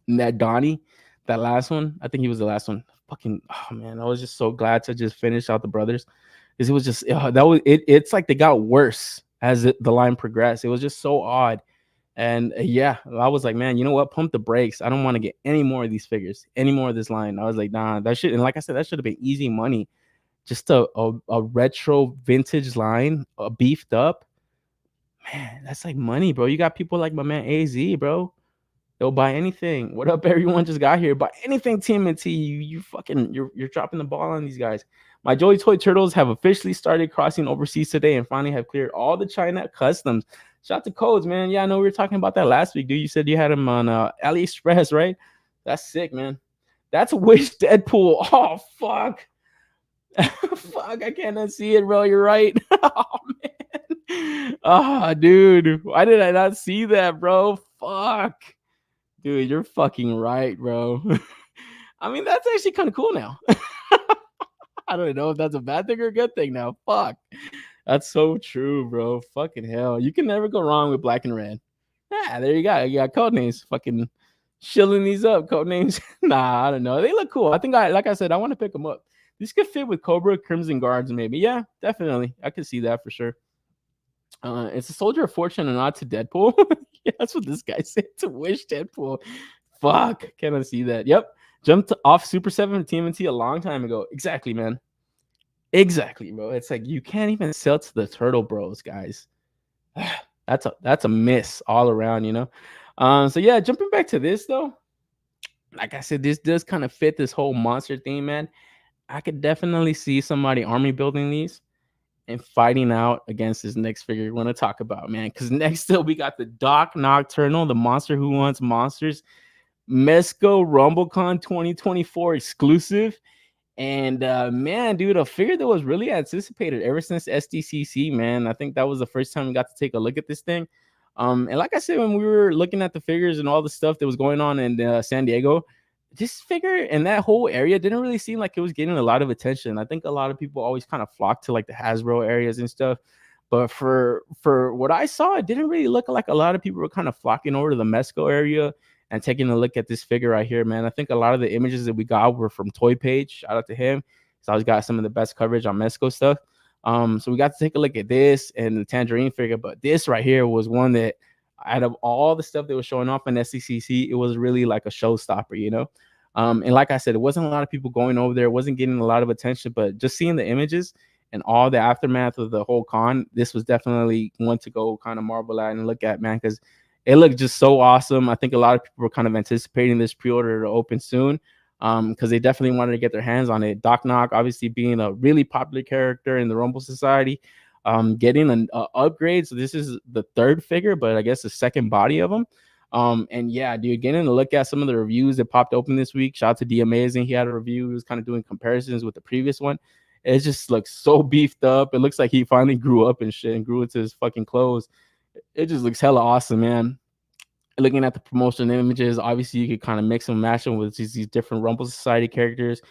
And that Donnie, that last one, I think he was the last one. Fucking, oh man, I was just so glad to just finish out the brothers. Because it was just, that was it. It's like they got worse as the line progressed. It was just so odd. And yeah, I was like, man, you know what? Pump the brakes. I don't want to get any more of these figures, any more of this line. I was like, nah, that should, and like I said, that should have been easy money. Just a retro vintage line, beefed up. Man, that's like money, bro. You got people like my man AZ, bro. They'll buy anything. What up, everyone? Just got here. Buy anything, TMNT. You're dropping the ball on these guys. My Jolly Toy Turtles have officially started crossing overseas today and finally have cleared all the China customs. Shout out to Codes, man. Yeah, I know we were talking about that last week, dude. You said you had them on AliExpress, right? That's sick, man. That's Wish Deadpool. Oh, fuck. Fuck, I cannot see it, bro. You're right. Oh, man. Oh, dude. Why did I not see that, bro? Fuck. Dude, you're fucking right, bro. I mean, that's actually kind of cool now. I don't know if that's a bad thing or a good thing now. Fuck. That's so true, bro. Fucking hell. You can never go wrong with black and red. Yeah, there you go. You got code names. Fucking shilling these up. Code names. Nah, I don't know. They look cool. I think like I said, I want to pick them up. These could fit with Cobra, Crimson Guards, maybe. Yeah, definitely. I could see that for sure. It's a Soldier of Fortune and not to Deadpool. Yeah, that's what this guy said, to Wish Deadpool. Fuck, can I see that? Yep, jumped off Super 7 TMNT a long time ago. Exactly, man. Exactly, bro. It's like you can't even sell to the Turtle Bros, guys. That's a miss all around, you know. So yeah, jumping back to this though, like I said, this does kind of fit this whole monster theme, man. I could definitely see somebody army building these and fighting out against this next figure we want to talk about, man. Because next still we got the Doc Nocturnal, the monster who wants monsters, Mezco RumbleCon 2024 exclusive. And man, dude, a figure that was really anticipated ever since SDCC, man. I think that was the first time we got to take a look at this thing. And like I said, when we were looking at the figures and all the stuff that was going on in San Diego, this figure and that whole area didn't really seem like it was getting a lot of attention. I think a lot of people always kind of flocked to like the Hasbro areas and stuff. But for what I saw, it didn't really look like a lot of people were kind of flocking over to the Mezco area and taking a look at this figure right here, man. I think a lot of the images that we got were from Toy Page. Shout out to him. He's always got some of the best coverage on Mezco stuff. So we got to take a look at this and the Tangerine figure. But this right here was one that out of all the stuff that was showing off in SCCC, it was really like a showstopper, you know? And like I said, it wasn't a lot of people going over there. It wasn't getting a lot of attention, but just seeing the images and all the aftermath of the whole con, this was definitely one to go kind of marvel at and look at, man, because it looked just so awesome. I think a lot of people were kind of anticipating this pre-order to open soon because they definitely wanted to get their hands on it. Doc Nock, obviously being a really popular character in the Rumble Society, getting an upgrade. So this is the third figure, but I guess the second body of him. And yeah, dude, getting a look at some of the reviews that popped open this week. Shout out to D Amazing. He had a review. He was kind of doing comparisons with the previous one. It just looks so beefed up. It looks like he finally grew up and shit and grew into his fucking clothes. It just looks hella awesome, man. Looking at the promotional images, obviously you could kind of mix and match them with these different Rumble Society characters.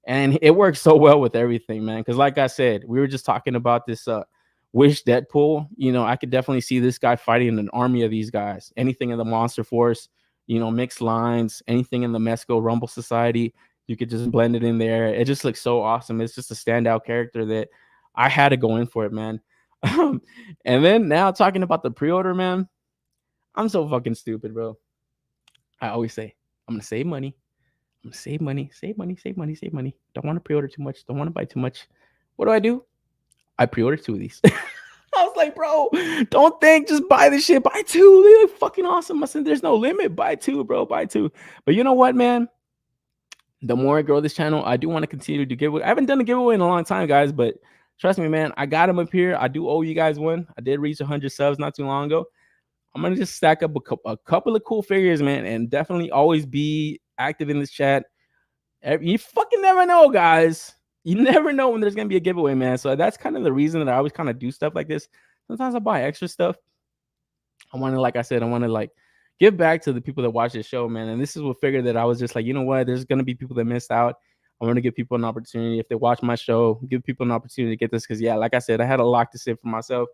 And it works so well with everything, man. Because like I said, we were just talking about this Wish Deadpool. You know, I could definitely see this guy fighting an army of these guys. Anything in the Monster Force, you know, mixed lines, anything in the Mezco Rumble Society, you could just blend it in there. It just looks so awesome. It's just a standout character that I had to go in for it, man. And then now talking about the pre-order, man, I'm so fucking stupid, bro. I always say, I'm going to save money. I'm going to save money, save money, save money, save money. Don't want to pre-order too much. Don't want to buy too much. What do? I pre-ordered 2 of these. I was like, bro, don't think, just buy this shit. Buy 2. They look fucking awesome. I said, there's no limit. Buy 2, bro. Buy 2. But you know what, man? The more I grow this channel, I do want to continue to give away. I haven't done a giveaway in a long time, guys, but trust me, man, I got them up here. I do owe you guys one. I did reach 100 subs not too long ago. I'm going to just stack up a couple of cool figures, man, and definitely always be active in this chat. You fucking never know, guys. you never know when there's gonna be a giveaway, man. So that's kind of the reason that I always kind of do stuff like this. Sometimes I buy extra stuff. I want to, like I said, I want to like give back to the people that watch this show, man. And this is what figured that I was just like, you know what? There's gonna be people that missed out. I want to give people an opportunity if they watch my show, give people an opportunity to get this because yeah, like I said, I had a lot to say for myself.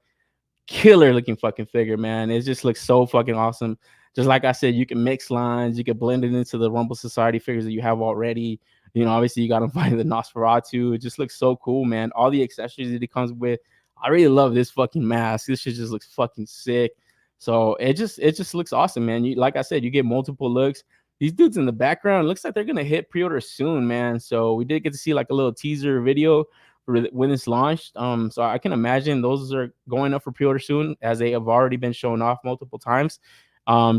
Killer looking fucking figure, man. It just looks so fucking awesome. Just like I said, you can mix lines, you can blend it into the Rumble Society figures that you have already. You know, obviously you got to find the Nosferatu. It just looks so cool, man. All the accessories that it comes with. I really love this fucking mask. This shit just looks fucking sick. So it just looks awesome, man. You like I said, you get multiple looks. These dudes in the background looks like they're gonna hit pre-order soon, man. So we did get to see like a little teaser video when it's launched. So I can imagine those are going up for pre-order soon, as they have already been shown off multiple times,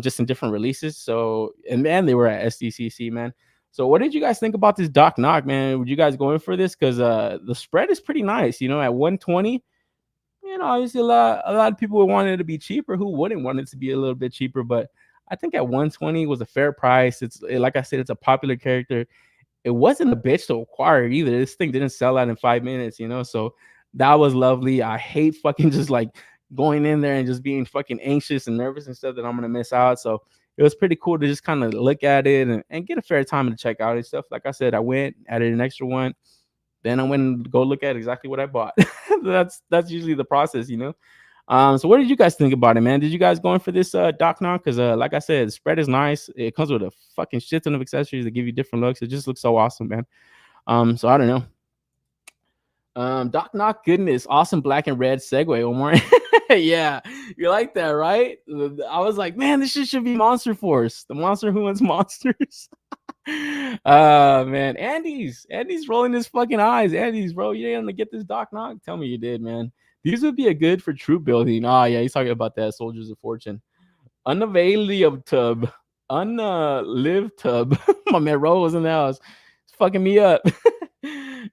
just in different releases. So and man, they were at SDCC, man. So what did you guys think about this Doc Knock, man? Would you guys go in for this? Because the spread is pretty nice, you know, at 120. You know, obviously a lot of people would want it to be cheaper. Who wouldn't want it to be a little bit cheaper? But I think at 120 was a fair price. Like I said, it's a popular character. It wasn't a bitch to acquire either. This thing didn't sell out in 5 minutes, you know. So that was lovely. I hate fucking just like going in there and just being fucking anxious and nervous and stuff that I'm gonna miss out. So it was pretty cool to just kind of look at it and get a fair time to check out and stuff. Like I said, I went, added an extra one. Then I went and go look at exactly what I bought. That's usually the process, you know. So what did you guys think about it, man? Did you guys go in for this Doc now? Because like I said, the spread is nice. It comes with a fucking shit ton of accessories that give you different looks. It just looks so awesome, man. So I don't know. Doc Knock, goodness, awesome black and red segue, Omar. Yeah, you like that, right? I was like, man, this shit should be Monster Force, the monster who wants monsters. Man, Andy's rolling his fucking eyes. Andy's, bro, you didn't get this Doc Knock? Tell me you did, man. These would be a good for troop building. Oh yeah, he's talking about that Soldiers of Fortune. Unavailable tub. Unlive tub. My man Ro was in the house. It's fucking me up.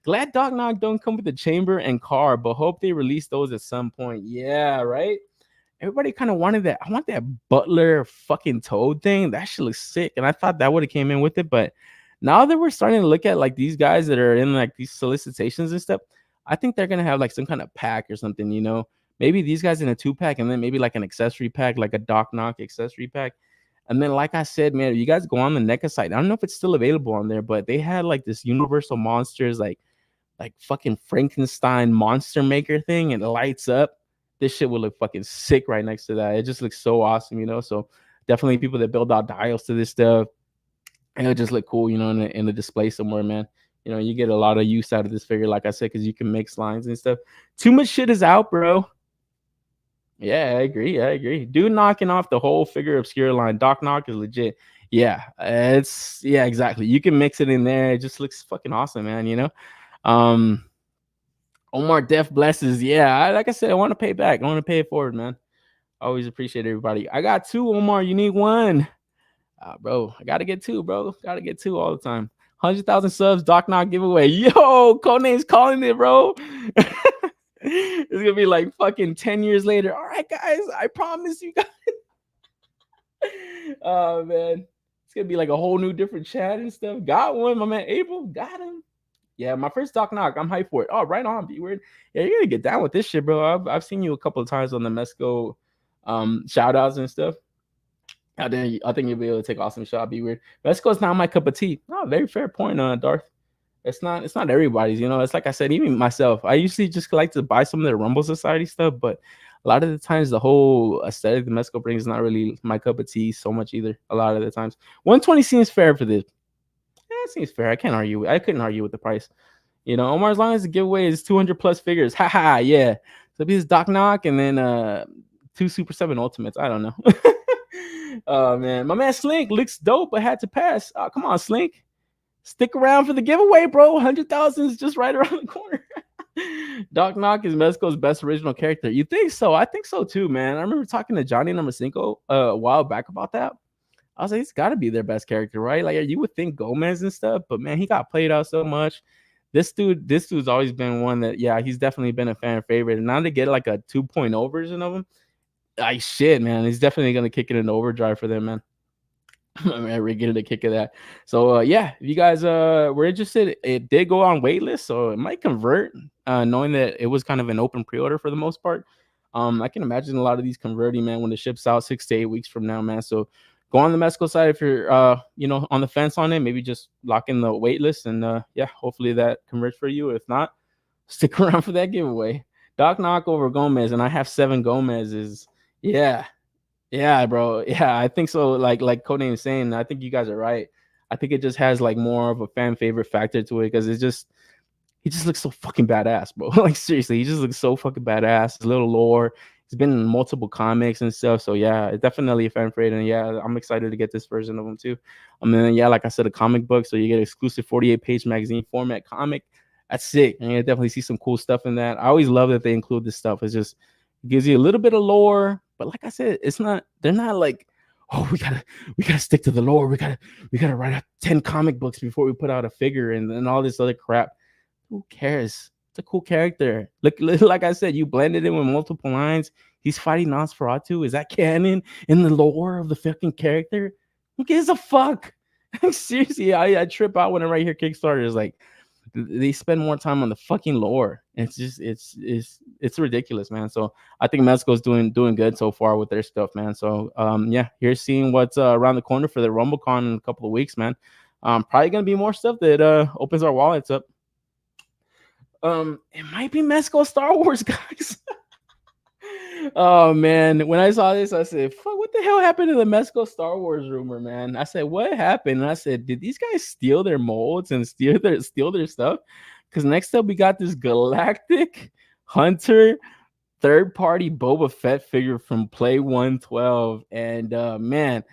Glad Doc Knock don't come with the chamber and car, but hope they release those at some point. Yeah, right. Everybody kind of wanted that. I want that Butler fucking Toad thing. That shit looks sick. And I thought that would have came in with it. But now that we're starting to look at like these guys that are in like these solicitations and stuff, I think they're gonna have like some kind of pack or something, you know. Maybe these guys in a 2-pack and then maybe like an accessory pack, like a Doc Knock accessory pack. And then, like I said, man, you guys go on the NECA site. I don't know if it's still available on there, but they had like this Universal Monsters, like fucking Frankenstein monster maker thing, and it lights up. This shit would look fucking sick right next to that. It just looks so awesome, you know. So definitely people that build out dials to this stuff, and it'll just look cool, you know, in the display somewhere, man. You know, you get a lot of use out of this figure, like I said, because you can mix lines and stuff. Too much shit is out, bro. Yeah, I agree. Dude knocking off the whole figure obscure line. Doc Knock is legit. Yeah, exactly. You can mix it in there. It just looks fucking awesome, man, you know. Omar Def blesses. Yeah, like I said, I want to pay back. I want to pay it forward, man. I always appreciate everybody. I got 2, Omar. You need 1. Bro, I gotta get 2, bro. Gotta get 2 all the time. 100,000 subs, Doc Knock giveaway. Yo, Codename's calling it, bro. It's gonna be like fucking 10 years later. All right, guys, I promise you guys. Oh man, it's gonna be like a whole new different chat and stuff. Got one, my man April got him. Yeah, my first Doc Knock. I'm hyped for it. Oh, right on, B-word. Yeah, you're gonna get down with this shit, bro. I've seen you a couple of times on the Mezco shout outs and stuff. I think you'll be able to take awesome shot, B-word. Mezco's not my cup of tea. Oh, very fair point, Darth. It's not everybody's, you know. It's like I said, even myself, I usually just like to buy some of the Rumble Society stuff, but a lot of the times the whole aesthetic the Mezco brings is not really my cup of tea so much either. A lot of the times 120 seems fair for this. Yeah, it seems fair. I couldn't argue with the price, you know. Omar, as long as the giveaway is 200 plus figures, haha, yeah. So be this Doc Knock and then 2 Super 7 Ultimates. I don't know. Oh man, my man Slink looks dope, but had to pass. Oh, come on, Slink. Stick around for the giveaway, bro. 100,000 is just right around the corner. Doc Knock is Mezco's best original character. You think so? I think so too, man. I remember talking to Johnny Number 5 a while back about that. I was like, it's got to be their best character, right? Like you would think Gomez and stuff, but man, he got played out so much. This dude's always been one that, yeah, he's definitely been a fan favorite. And now to get like a 2.0 version of him, like shit, man, he's definitely gonna kick it into overdrive for them, man. I mean, I really get a kick of that. So yeah, if you guys were interested, it did go on waitlist, so it might convert. Knowing that it was kind of an open pre-order for the most part. I can imagine a lot of these converting, man, when it ships out 6 to 8 weeks from now, man. So go on the Mezco side if you're on the fence on it. Maybe just lock in the waitlist, and yeah, hopefully that converts for you. If not, stick around for that giveaway. Doc Knock over Gomez, and I have 7 Gomez's. Yeah, yeah, bro. Yeah, I think so. Like Codename is saying, I think you guys are right. I think it just has like more of a fan favorite factor to it because he just looks so fucking badass, bro. Like seriously, he just looks so fucking badass. His little lore. He's been in multiple comics and stuff. So yeah, it's definitely a fan favorite. And yeah, I'm excited to get this version of him too. I mean, yeah, like I said, a comic book, so you get exclusive 48-page magazine format comic. That's sick. And you definitely see some cool stuff in that. I always love that they include this stuff. It's just it gives you a little bit of lore, but like I said, they're not like, oh, we gotta stick to the lore. We gotta write out 10 comic books before we put out a figure and all this other crap. Who cares? It's a cool character. Look, like I said, you blended in with multiple lines. He's fighting Nosferatu. Is that canon in the lore of the fucking character? Who gives a fuck? Seriously, I trip out when I hear Kickstarter is like they spend more time on the fucking lore. It's just it's ridiculous, man. So I think Mezco's doing good so far with their stuff, man. So yeah, here's seeing what's around the corner for the RumbleCon in a couple of weeks, man. Probably gonna be more stuff that opens our wallets up. It might be Mezco Star Wars, guys. Oh man, when I saw this, I said, "Fuck! What the hell happened to the Mezco Star Wars rumor, man?" I said, "What happened?" And I said, "Did these guys steal their molds and steal their stuff?" Because next up, we got this Galactic Hunter third-party Boba Fett figure from Play 112, and man,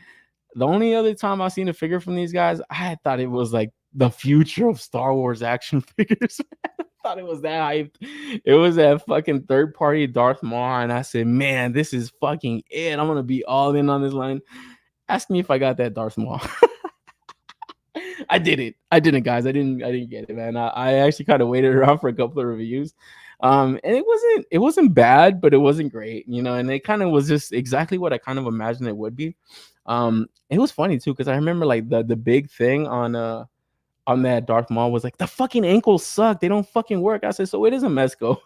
the only other time I've seen a figure from these guys, I thought it was like the future of Star Wars action figures. I thought it was that hyped. It was that fucking third party Darth Maul, and I said, man, this is fucking it. I'm gonna be all in on this line. Ask me if I got that Darth Maul. I didn't, guys. I didn't get it, man. I actually kind of waited around for a couple of reviews. And it wasn't bad, but it wasn't great, and it kind of was just exactly what I kind of imagined it would be. It was funny too, because I remember like the big thing on that Darth Maul was like, the fucking ankles suck, they don't fucking work. I said, so it is a Mezco.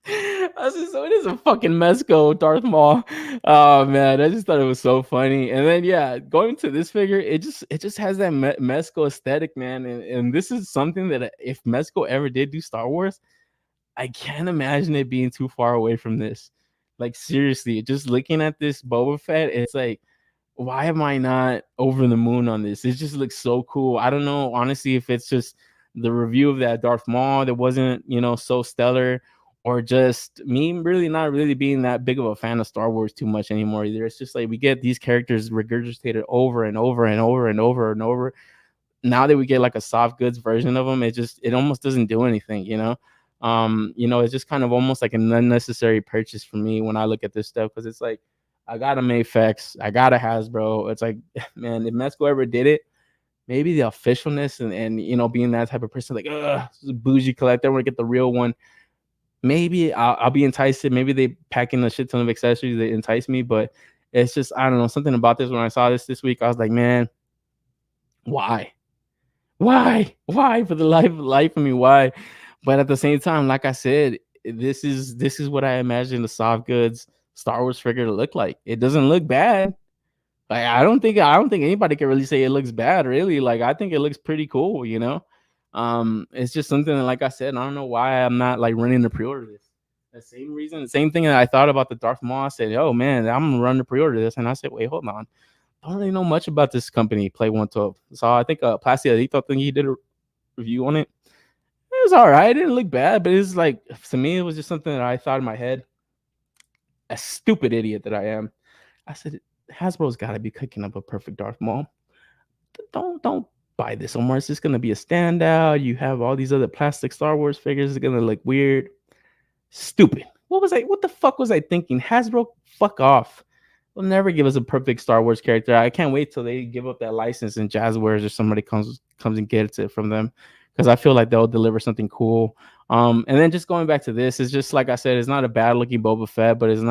I said, so it is a fucking Mezco Darth Maul. Oh man, I just thought it was so funny. And then yeah, going to this figure, it just has that Mezco aesthetic, man. And this is something that if Mezco ever did do Star Wars, I can't imagine it being too far away from this. Like seriously, just looking at this Boba Fett, it's like, why am I not over the moon on this? It just looks so cool. I don't know, honestly, if it's just the review of that Darth Maul that wasn't, so stellar, or just me really not really being that big of a fan of Star Wars too much anymore either. It's just like we get these characters regurgitated over and over and over and over and over. Now that we get like a soft goods version of them, it almost doesn't do anything, it's just kind of almost like an unnecessary purchase for me when I look at this stuff, because it's like I got a Mayfex, I got a Hasbro. It's like, man, if Mezco ever did it, maybe the officialness and being that type of person, like, bougie collector, I want to get the real one. Maybe I'll be enticed. Maybe they pack in a shit ton of accessories that entice me, but it's just, I don't know, something about this. When I saw this week, I was like, man, why for the life of me, why? But at the same time, like I said, this is what I imagine the soft goods Star Wars figure to look like. It doesn't look bad. Like I don't think anybody can really say it looks bad, really. Like I think it looks pretty cool, It's just something that, like I said, I don't know why I'm not like running to pre-order this. The same thing that I thought about the Darth Maul. I said, oh man, I'm gonna run to pre-order this, and I said, wait, hold on. I don't really know much about this company, Play 112. So I think Placiadito, I think he did a review on it. It was all right. It didn't look bad, but it's like, to me, it was just something that I thought in my head. A stupid idiot that I am. I said, Hasbro's got to be cooking up a perfect Darth Maul. Don't buy this, Omar. It's just gonna be a standout. You have all these other plastic Star Wars figures. It's gonna look weird. Stupid. What the fuck was I thinking? Hasbro, fuck off. They'll never give us a perfect Star Wars character. I can't wait till they give up that license and Jazzwares or somebody comes and gets it from them, because I feel like they'll deliver something cool. And then just going back to this, it's just like I said, it's not a bad looking Boba Fett, but it's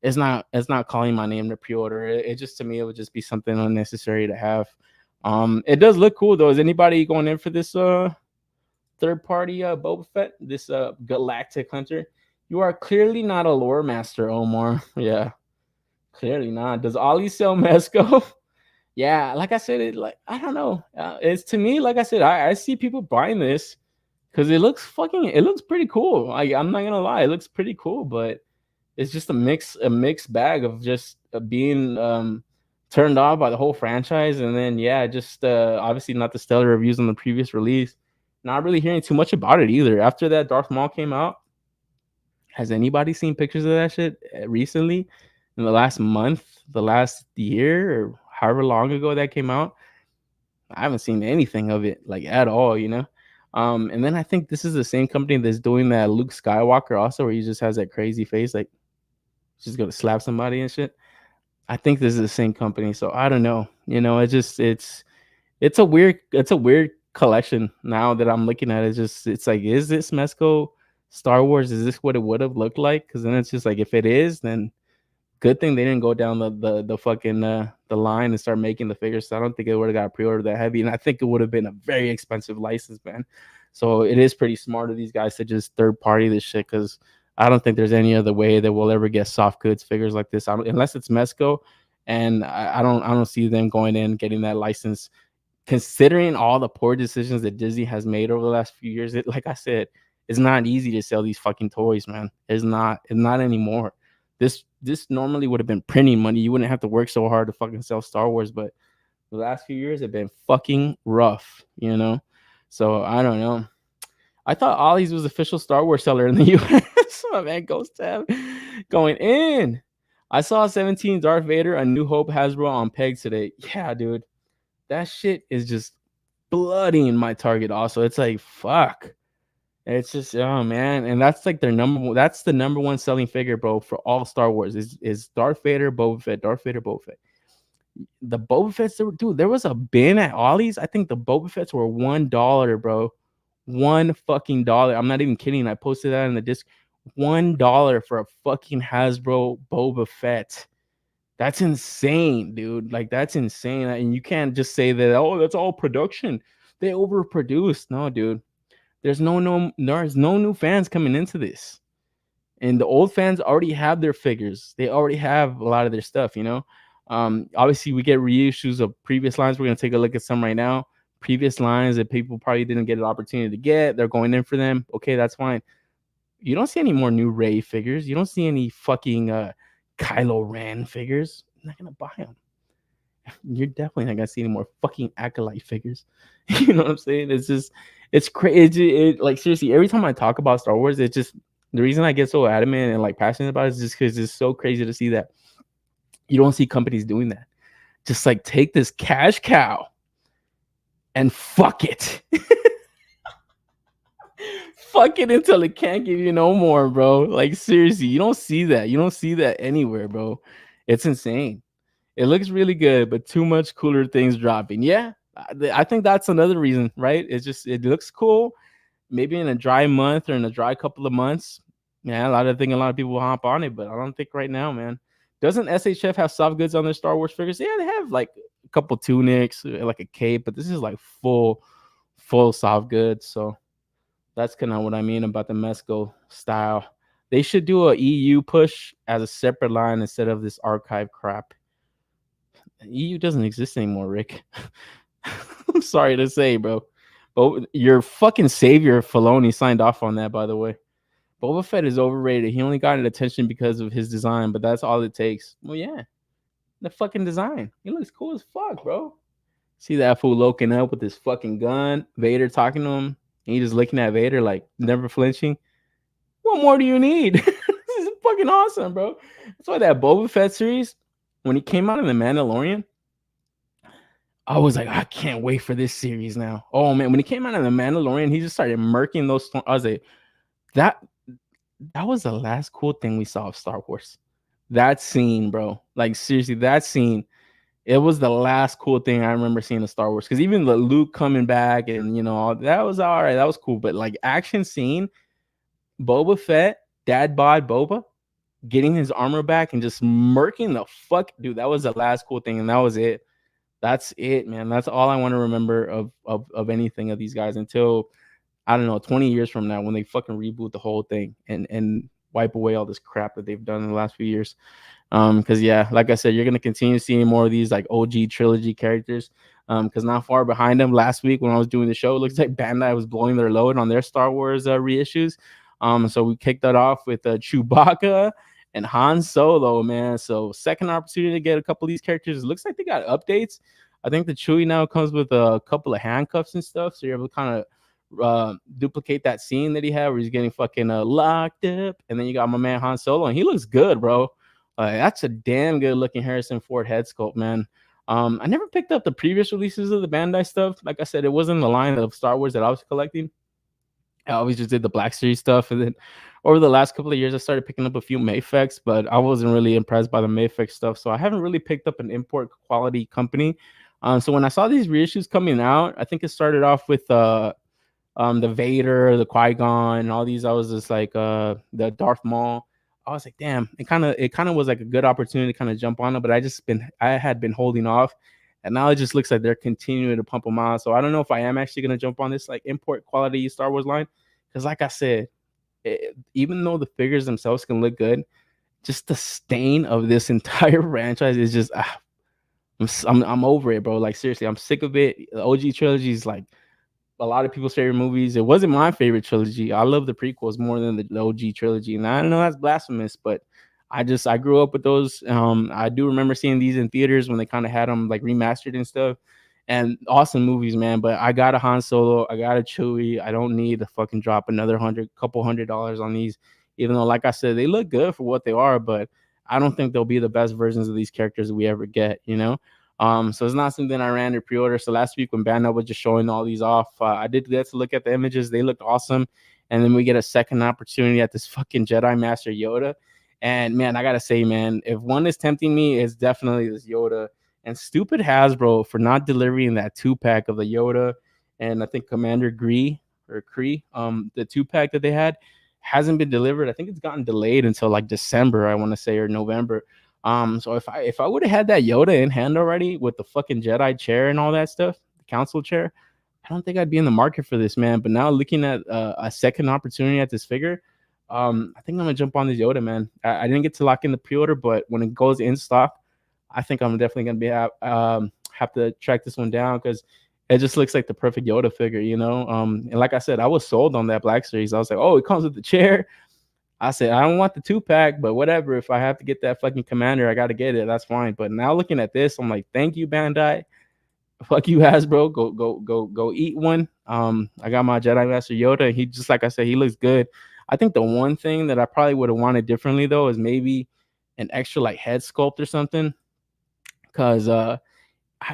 it's not calling my name to pre-order. It just, to me, it would just be something unnecessary to have. It does look cool though. Is anybody going in for this third party Boba Fett, this Galactic Hunter? You are clearly not a lore master, Omar. Yeah, clearly not. Does Ollie sell Mezco? Yeah, like I said, I don't know. It's, to me, like I said, I see people buying this because it looks pretty cool. I'm not gonna lie, it looks pretty cool, but it's just a mixed bag of just being turned off by the whole franchise, and then just obviously not the stellar reviews on the previous release. Not really hearing too much about it either. After that Darth Maul came out, has anybody seen pictures of that shit recently? In the last month, the last year, or however long ago that came out? I haven't seen anything of it, like, at all, you know? And then I think this is the same company that's doing that Luke Skywalker also, where he just has that crazy face, like he's gonna slap somebody and shit. I think this is the same company, so I don't know. You know, it's a weird collection now that I'm looking at. It's like, is this Mezco Star Wars? Is this what it would have looked like? Because then it's just like, if it is, then good thing they didn't go down the fucking the line and start making the figures. So I don't think it would have got pre-ordered that heavy, and I think it would have been a very expensive license, man. So it is pretty smart of these guys to just third party this shit, because I don't think there's any other way that we'll ever get soft goods figures like this, unless it's Mezco, and I don't see them going in getting that license. Considering all the poor decisions that Disney has made over the last few years, like I said, it's not easy to sell these fucking toys, man. It's not anymore. This normally would have been printing money. You wouldn't have to work so hard to fucking sell Star Wars, but the last few years have been fucking rough, you know? So I don't know. I thought Ollie's was official Star Wars seller in the US. My man Ghost Tab going in. I saw 17 Darth Vader, A New Hope Hasbro on Peg today. Yeah, dude. That shit is just bloodying my Target also. It's like, fuck. It's just, oh man. And that's like that's the number one selling figure, bro, for all Star Wars is Darth Vader, Boba Fett, Darth Vader, Boba Fett. The Boba Fetts, dude, there was a bin at Ollie's. I think the Boba Fetts were $1, bro. $1 I'm not even kidding. I posted that in the disc. $1 for a fucking Hasbro Boba Fett. That's insane, dude. Like, that's insane. And you can't just say that, oh, that's all production. They overproduced. No, dude. There's no new fans coming into this. And the old fans already have their figures. They already have a lot of their stuff, you know? Obviously, we get reissues of previous lines. We're going to take a look at some right now. Previous lines that people probably didn't get an opportunity to get. They're going in for them. Okay, that's fine. You don't see any more new Rey figures. You don't see any fucking Kylo Ren figures. I'm not going to buy them. You're definitely not going to see any more fucking Acolyte figures. You know what I'm saying? It's crazy. Like, seriously, every time I talk about Star Wars, it's just, the reason I get so adamant and like passionate about it is just because it's so crazy to see that you don't see companies doing that. Just like, take this cash cow and fuck it. Fuck it until it can't give you no more, bro. Like, seriously, you don't see that. You don't see that anywhere, bro. It's insane. It looks really good, but too much cooler things dropping. Yeah, I think that's another reason, right? It's just, it looks cool. Maybe in a dry month or in a dry couple of months, yeah, a lot of people will hop on it, but I don't think right now, man. Doesn't SHF have soft goods on their Star Wars figures? Yeah, they have like a couple tunics, like a cape, but this is like full soft goods. So that's kind of what I mean about the Mezco style. They should do a EU push as a separate line instead of this archive crap. EU doesn't exist anymore, Rick. I'm sorry to say, bro. But your fucking savior Filoni signed off on that, by the way. Boba Fett is overrated. He only got attention because of his design, but that's all it takes. Well, yeah. The fucking design. He looks cool as fuck, bro. See that fool looking up with his fucking gun. Vader talking to him. And he just looking at Vader like, never flinching. What more do you need? This is fucking awesome, bro. That's why that Boba Fett series, when he came out in The Mandalorian, I was like, I can't wait for this series now. Oh, man. When he came out in The Mandalorian, he just started murking those. I was like, that was the last cool thing we saw of Star Wars. That scene, bro. Like, seriously, that scene. It was the last cool thing I remember seeing in Star Wars. Because even the Luke coming back and, you know, that was all right. That was cool. But, like, action scene, Boba Fett, Dad bod Boba. getting his armor back and just murking the fuck, dude. That was the last cool thing, and that was it. That's it, man. That's all I want to remember of anything of these guys until, I don't know, 20 years from now when they fucking reboot the whole thing and wipe away all this crap that they've done in the last few years. Because yeah, like I said, you're gonna continue seeing more of these like OG trilogy characters. Because not far behind them, last week when I was doing the show, it looks like Bandai was blowing their load on their Star Wars reissues. So we kicked that off with Chewbacca and Han Solo, man. So second opportunity to get a couple of these characters. It looks like they got updates. I think the Chewie now comes with a couple of handcuffs and stuff, so you're able to kind of duplicate that scene that he had where he's getting fucking locked up. And then you got my man Han Solo, and he looks good, bro. That's a damn good looking Harrison Ford head sculpt, man. I never picked up the previous releases of the Bandai stuff. Like I said, it wasn't the line of Star Wars that I was collecting. I always just did the Black Series stuff, and then over the last couple of years, I started picking up a few Mayfex, but I wasn't really impressed by the Mayfex stuff, so I haven't really picked up an import quality company. So when I saw these reissues coming out, I think it started off with the Vader, the Qui-Gon, and all these. I was just like the Darth Maul. I was like, damn, it kind of was like a good opportunity to kind of jump on it, but I had been holding off, and now it just looks like they're continuing to pump them out. So I don't know if I am actually gonna jump on this like import quality Star Wars line, because like I said, even though the figures themselves can look good, just the stain of this entire franchise is just I'm over it, bro. Like seriously, I'm sick of it. The OG trilogy is like a lot of people's favorite movies. It wasn't my favorite trilogy. I love the prequels more than the OG trilogy. And I don't know, that's blasphemous, but I grew up with those. I do remember seeing these in theaters when they kind of had them like remastered and stuff. And awesome movies, man. But I got a Han Solo, I got a Chewie. I don't need to fucking drop another couple $100 on these, even though, like I said, they look good for what they are. But I don't think they'll be the best versions of these characters that we ever get, you know? So it's not something I ran to pre-order. So last week when Bandai was just showing all these off, I did get to look at the images. They looked awesome. And then we get a second opportunity at this fucking Jedi Master Yoda. And man, I gotta say, man, if one is tempting me, it's definitely this Yoda. And stupid Hasbro for not delivering that 2-pack of the Yoda and I think Commander Gree or Kree, the 2-pack that they had hasn't been delivered. I think it's gotten delayed until like December, I want to say, or November. So if I would have had that Yoda in hand already with the fucking Jedi chair and all that stuff, the council chair, I don't think I'd be in the market for this, man. But now looking at a second opportunity at this figure, I think I'm gonna jump on this Yoda, man. I didn't get to lock in the pre-order, but when it goes in stock, I think I'm definitely gonna have to track this one down because it just looks like the perfect Yoda figure, you know. And like I said, I was sold on that Black Series. I was like, oh, it comes with the chair. I said, I don't want the 2-pack, but whatever. If I have to get that fucking Commander, I got to get it. That's fine. But now looking at this, I'm like, thank you, Bandai. Fuck you, Hasbro. Go eat one. I got my Jedi Master Yoda. He just, like I said, he looks good. I think the one thing that I probably would have wanted differently though is maybe an extra like head sculpt or something. Cause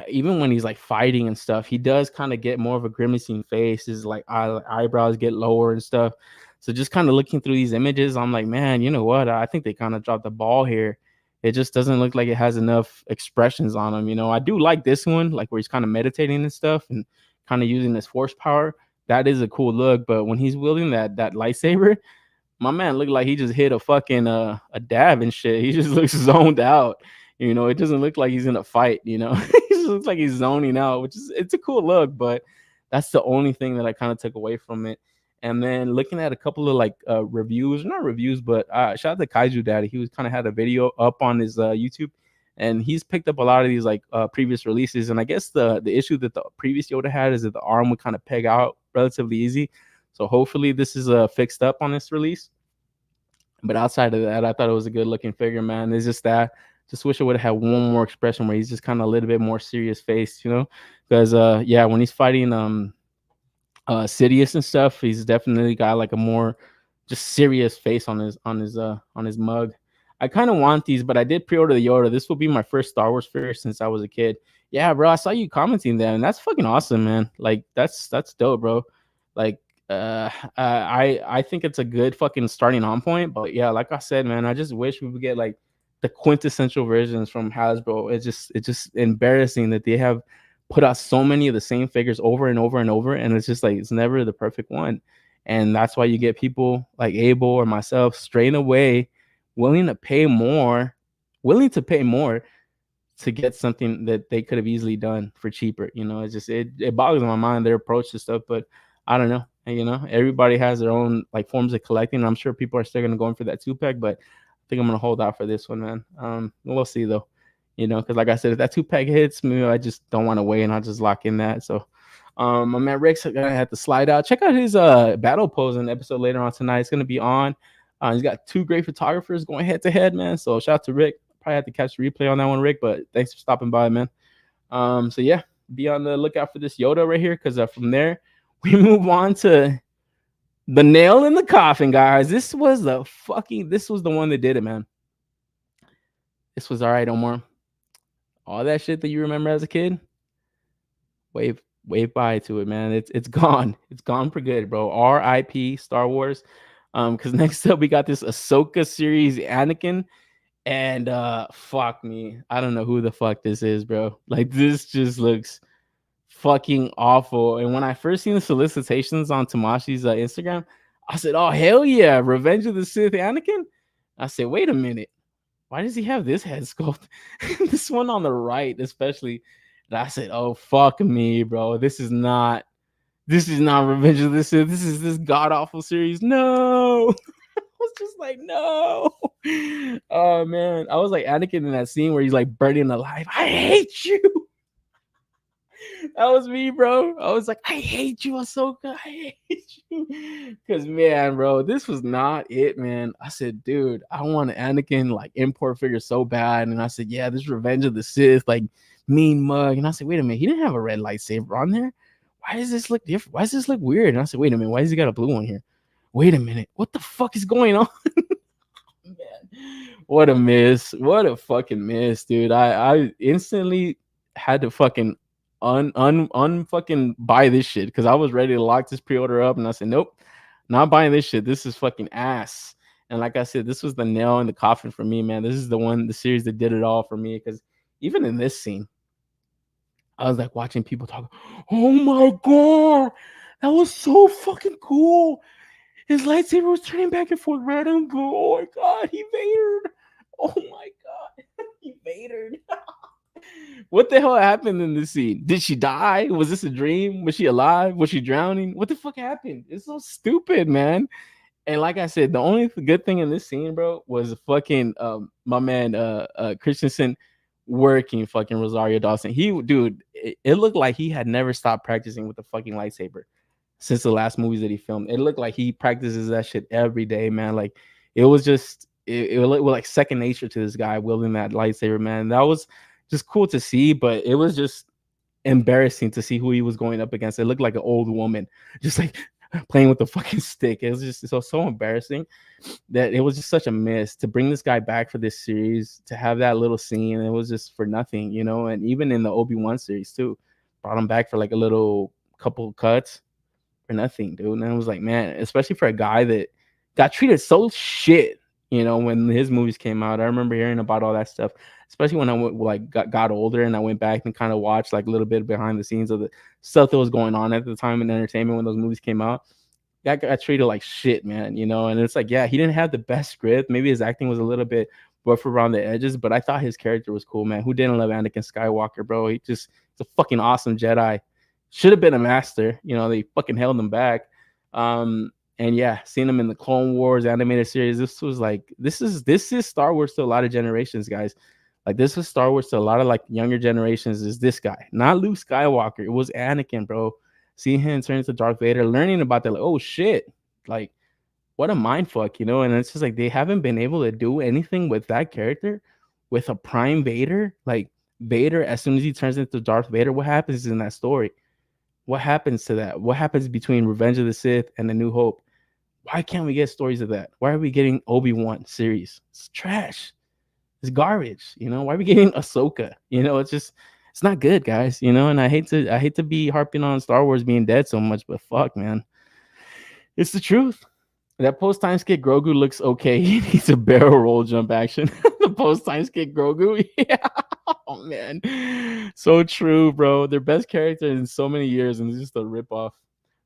even when he's like fighting and stuff, he does kind of get more of a grimacing face. His like eyebrows get lower and stuff. So just kind of looking through these images, I'm like, man, you know what? I think they kind of dropped the ball here. It just doesn't look like it has enough expressions on him. You know, I do like this one, like where he's kind of meditating and stuff and kind of using his force power. That is a cool look. But when he's wielding that lightsaber, my man looked like he just hit a fucking a dab and shit. He just looks zoned out. You know, it doesn't look like he's in a fight, you know. He just looks like he's zoning out, which is, it's a cool look, but that's the only thing that I kind of took away from it. And then looking at a couple of like reviews, not reviews, but shout out to Kaiju Daddy. He was kind of had a video up on his YouTube, and he's picked up a lot of these like previous releases. And I guess the issue that the previous Yoda had is that the arm would kind of peg out relatively easy. So hopefully this is fixed up on this release. But outside of that, I thought it was a good looking figure, man. It's just that just wish I would have had one more expression where he's just kind of a little bit more serious face, you know? Because yeah, when he's fighting Sidious and stuff, he's definitely got like a more just serious face on his mug. I kind of want these, but I did pre-order the Yoda. This will be my first Star Wars figure since I was a kid. Yeah, bro, I saw you commenting that, and that's fucking awesome, man. Like that's dope, bro. Like I think it's a good fucking starting on point. But yeah, like I said, man, I just wish we would get like the quintessential versions from Hasbro. It's just embarrassing that they have put out so many of the same figures over and over and over, and it's just like it's never the perfect one. And that's why you get people like Abel or myself straying away willing to pay more, to get something that they could have easily done for cheaper. It's just it boggles my mind their approach to stuff, but I don't know. Everybody has their own like forms of collecting. I'm sure people are still gonna go in for that 2-pack, but I think I'm gonna hold out for this one, man. We'll see though. Because like I said, if that 2-pack hits, maybe I just don't want to wait and I'll just lock in that. So my man Rick's gonna have to slide out. Check out his battle posing episode later on tonight. It's gonna be on. He's got 2 great photographers going head to head, man. So shout out to Rick. Probably have to catch the replay on that one, Rick. But thanks for stopping by, man. So yeah, be on the lookout for this Yoda right here, because from there we move on to the nail in the coffin, guys. This was the one that did it, man. This was all right, Omar. All that shit that you remember as a kid, wave by to it, man. It's gone. It's gone for good, bro. R.I.P. Star Wars. Because next up we got this Ahsoka series, Anakin. And fuck me, I don't know who the fuck this is, bro. Like, this just looks fucking awful. And when I first seen the solicitations on Tamashi's Instagram, I said, oh hell yeah, Revenge of the Sith Anakin. I said, wait a minute, why does he have this head sculpt? This one on the right especially. And I said, oh fuck me, bro, this is not Revenge of the Sith. This is this god awful series. No. Was just like, no. Oh man, I was like Anakin in that scene where he's like burning alive. I hate you. That was me, bro. I was like, I hate you, Ahsoka. I hate you. Because man, bro, this was not it, man. I said, dude, I want an Anakin like import figure so bad. And I said, yeah, this Revenge of the Sith, like mean mug. And I said, wait a minute, he didn't have a red lightsaber on there. Why does this look different? Why does this look weird? And I said, wait a minute, why has he got a blue one here? Wait a minute, what the fuck is going on? Man, what a miss. What a fucking miss, dude. I instantly had to fucking fucking buy this shit, because I was ready to lock this pre-order up, and I said, nope, not buying this shit. This is fucking ass. And like I said, this was the nail in the coffin for me, man. This is the series that did it all for me, because even in this scene, I was like watching people talk, oh my god, that was so fucking cool. His lightsaber was turning back and forth, red and blue. Oh my god, he Vadered. Oh my god, he Vadered. What the hell happened in this scene? Did she die? Was this a dream? Was she alive? Was she drowning? What the fuck happened? It's so stupid, man. And like I said, the only good thing in this scene, bro, was fucking my man Christensen working fucking Rosario Dawson. It looked like he had never stopped practicing with the fucking lightsaber since the last movies that he filmed. It looked like he practices that shit every day, man. Like, it was just it was like second nature to this guy wielding that lightsaber, man. That was just cool to see, but it was just embarrassing to see who he was going up against. It looked like an old woman, just like playing with the fucking stick. It was just so embarrassing that it was just such a miss to bring this guy back for this series, to have that little scene. It was just for nothing, and even in the Obi-Wan series too, brought him back for like a little couple cuts for nothing, dude. And I was like, man, especially for a guy that got treated so shit, when his movies came out. I remember hearing about all that stuff, especially when I got older and I went back and kind of watched like a little bit behind the scenes of the stuff that was going on at the time in entertainment when those movies came out. That got treated like shit, man, and it's like, yeah, he didn't have the best script. Maybe his acting was a little bit rough around the edges, but I thought his character was cool, man. Who didn't love Anakin Skywalker, bro? He's a fucking awesome Jedi. Should have been a master. They fucking held him back. And yeah, seeing him in the Clone Wars animated series, this is Star Wars to a lot of generations, guys. Like, this was Star Wars to a lot of like younger generations. Is this guy, not Luke Skywalker? It was Anakin, bro. Seeing him turn into Darth Vader, learning about that, like, oh shit, like, what a mind fuck, And it's just like they haven't been able to do anything with that character, with a prime Vader. Like, Vader, as soon as he turns into Darth Vader, what happens in that story? What happens to that? What happens between Revenge of the Sith and A New Hope? Why can't we get stories of that? Why are we getting Obi-Wan series? It's trash. It's garbage. Why are we getting Ahsoka? It's not good, guys. And I hate to be harping on Star Wars being dead so much, but fuck, man, it's the truth. That post-time skip Grogu looks okay. He needs a barrel roll jump action. The post-time skip Grogu, yeah. Oh man, so true, bro. Their best character in so many years, and it's just a ripoff.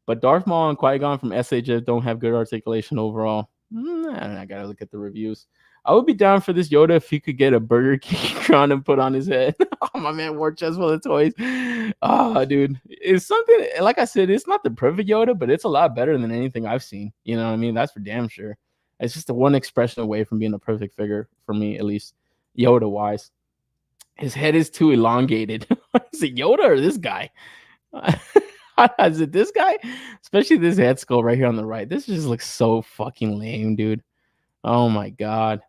But Darth Maul and Qui-Gon from SHF don't have good articulation overall. I gotta look at the reviews. I would be down for this Yoda if he could get a Burger King crown and put on his head. Oh, my man, war chest full of toys. Oh, dude, it's something. Like I said, it's not the perfect Yoda, but it's a lot better than anything I've seen. You know what I mean? That's for damn sure. It's just the one expression away from being a perfect figure for me, at least Yoda wise. His head is too elongated. Is it Yoda or this guy? Is it this guy? Especially this head skull right here on the right. This just looks so fucking lame, dude. Oh my god.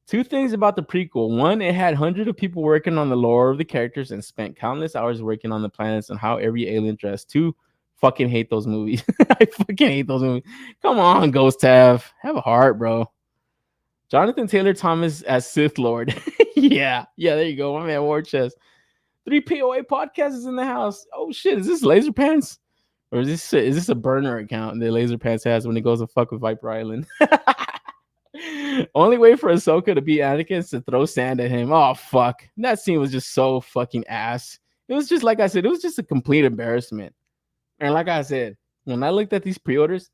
Two things about the prequel. One, it had hundreds of people working on the lore of the characters and spent countless hours working on the planets and how every alien dressed. Two, fucking hate those movies. I fucking hate those movies. Come on, Ghost Tav. Have a heart, bro. Jonathan Taylor Thomas as Sith Lord. Yeah, there you go. My man, War Chest. 3POA podcast is in the house. Oh shit, is this Laser Pants? Or is this a burner account that Laser Pants has when he goes to fuck with Viper Island? Only way for Ahsoka to beat Anakin is to throw sand at him. Oh fuck. That scene was just so fucking ass. It was just like I said, it was just a complete embarrassment. And like I said, when I looked at these pre-orders,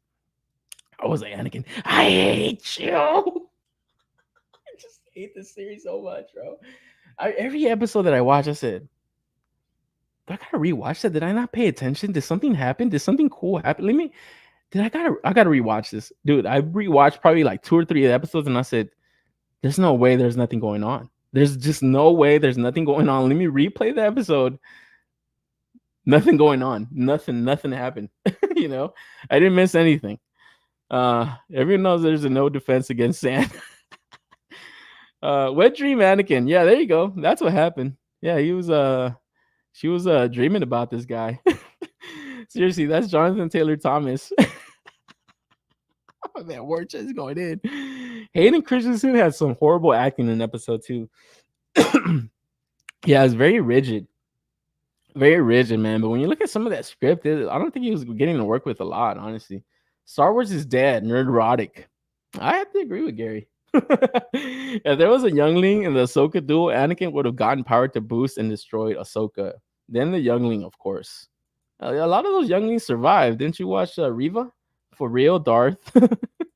I was like, Anakin, I hate you. I just hate this series so much, bro. Every episode that I watch, I said, do I gotta rewatch that? Did I not pay attention? Did something happen? Did something cool happen? I gotta rewatch this. Dude, I rewatched probably like 2 or 3 episodes and I said, there's no way there's nothing going on. There's just no way there's nothing going on. Let me replay the episode. Nothing going on. Nothing happened. You know, I didn't miss anything. Everyone knows there's a no defense against sand. Wet dream Anakin. Yeah, there you go. That's what happened. Yeah, she was dreaming about this guy. Seriously, that's Jonathan Taylor Thomas. Oh, man, War Chest is going in. Hayden Christensen had some horrible acting in episode 2. Yeah, it's very rigid. Very rigid, man. But when you look at some of that script, I don't think he was getting to work with a lot, honestly. Star Wars is dead, nerd-erotic. I have to agree with Gary. If there was a youngling in the Ahsoka duel, Anakin would have gotten power to boost and destroyed Ahsoka. Then the youngling, of course. A lot of those younglings survived. Didn't you watch Reva? For real, Darth.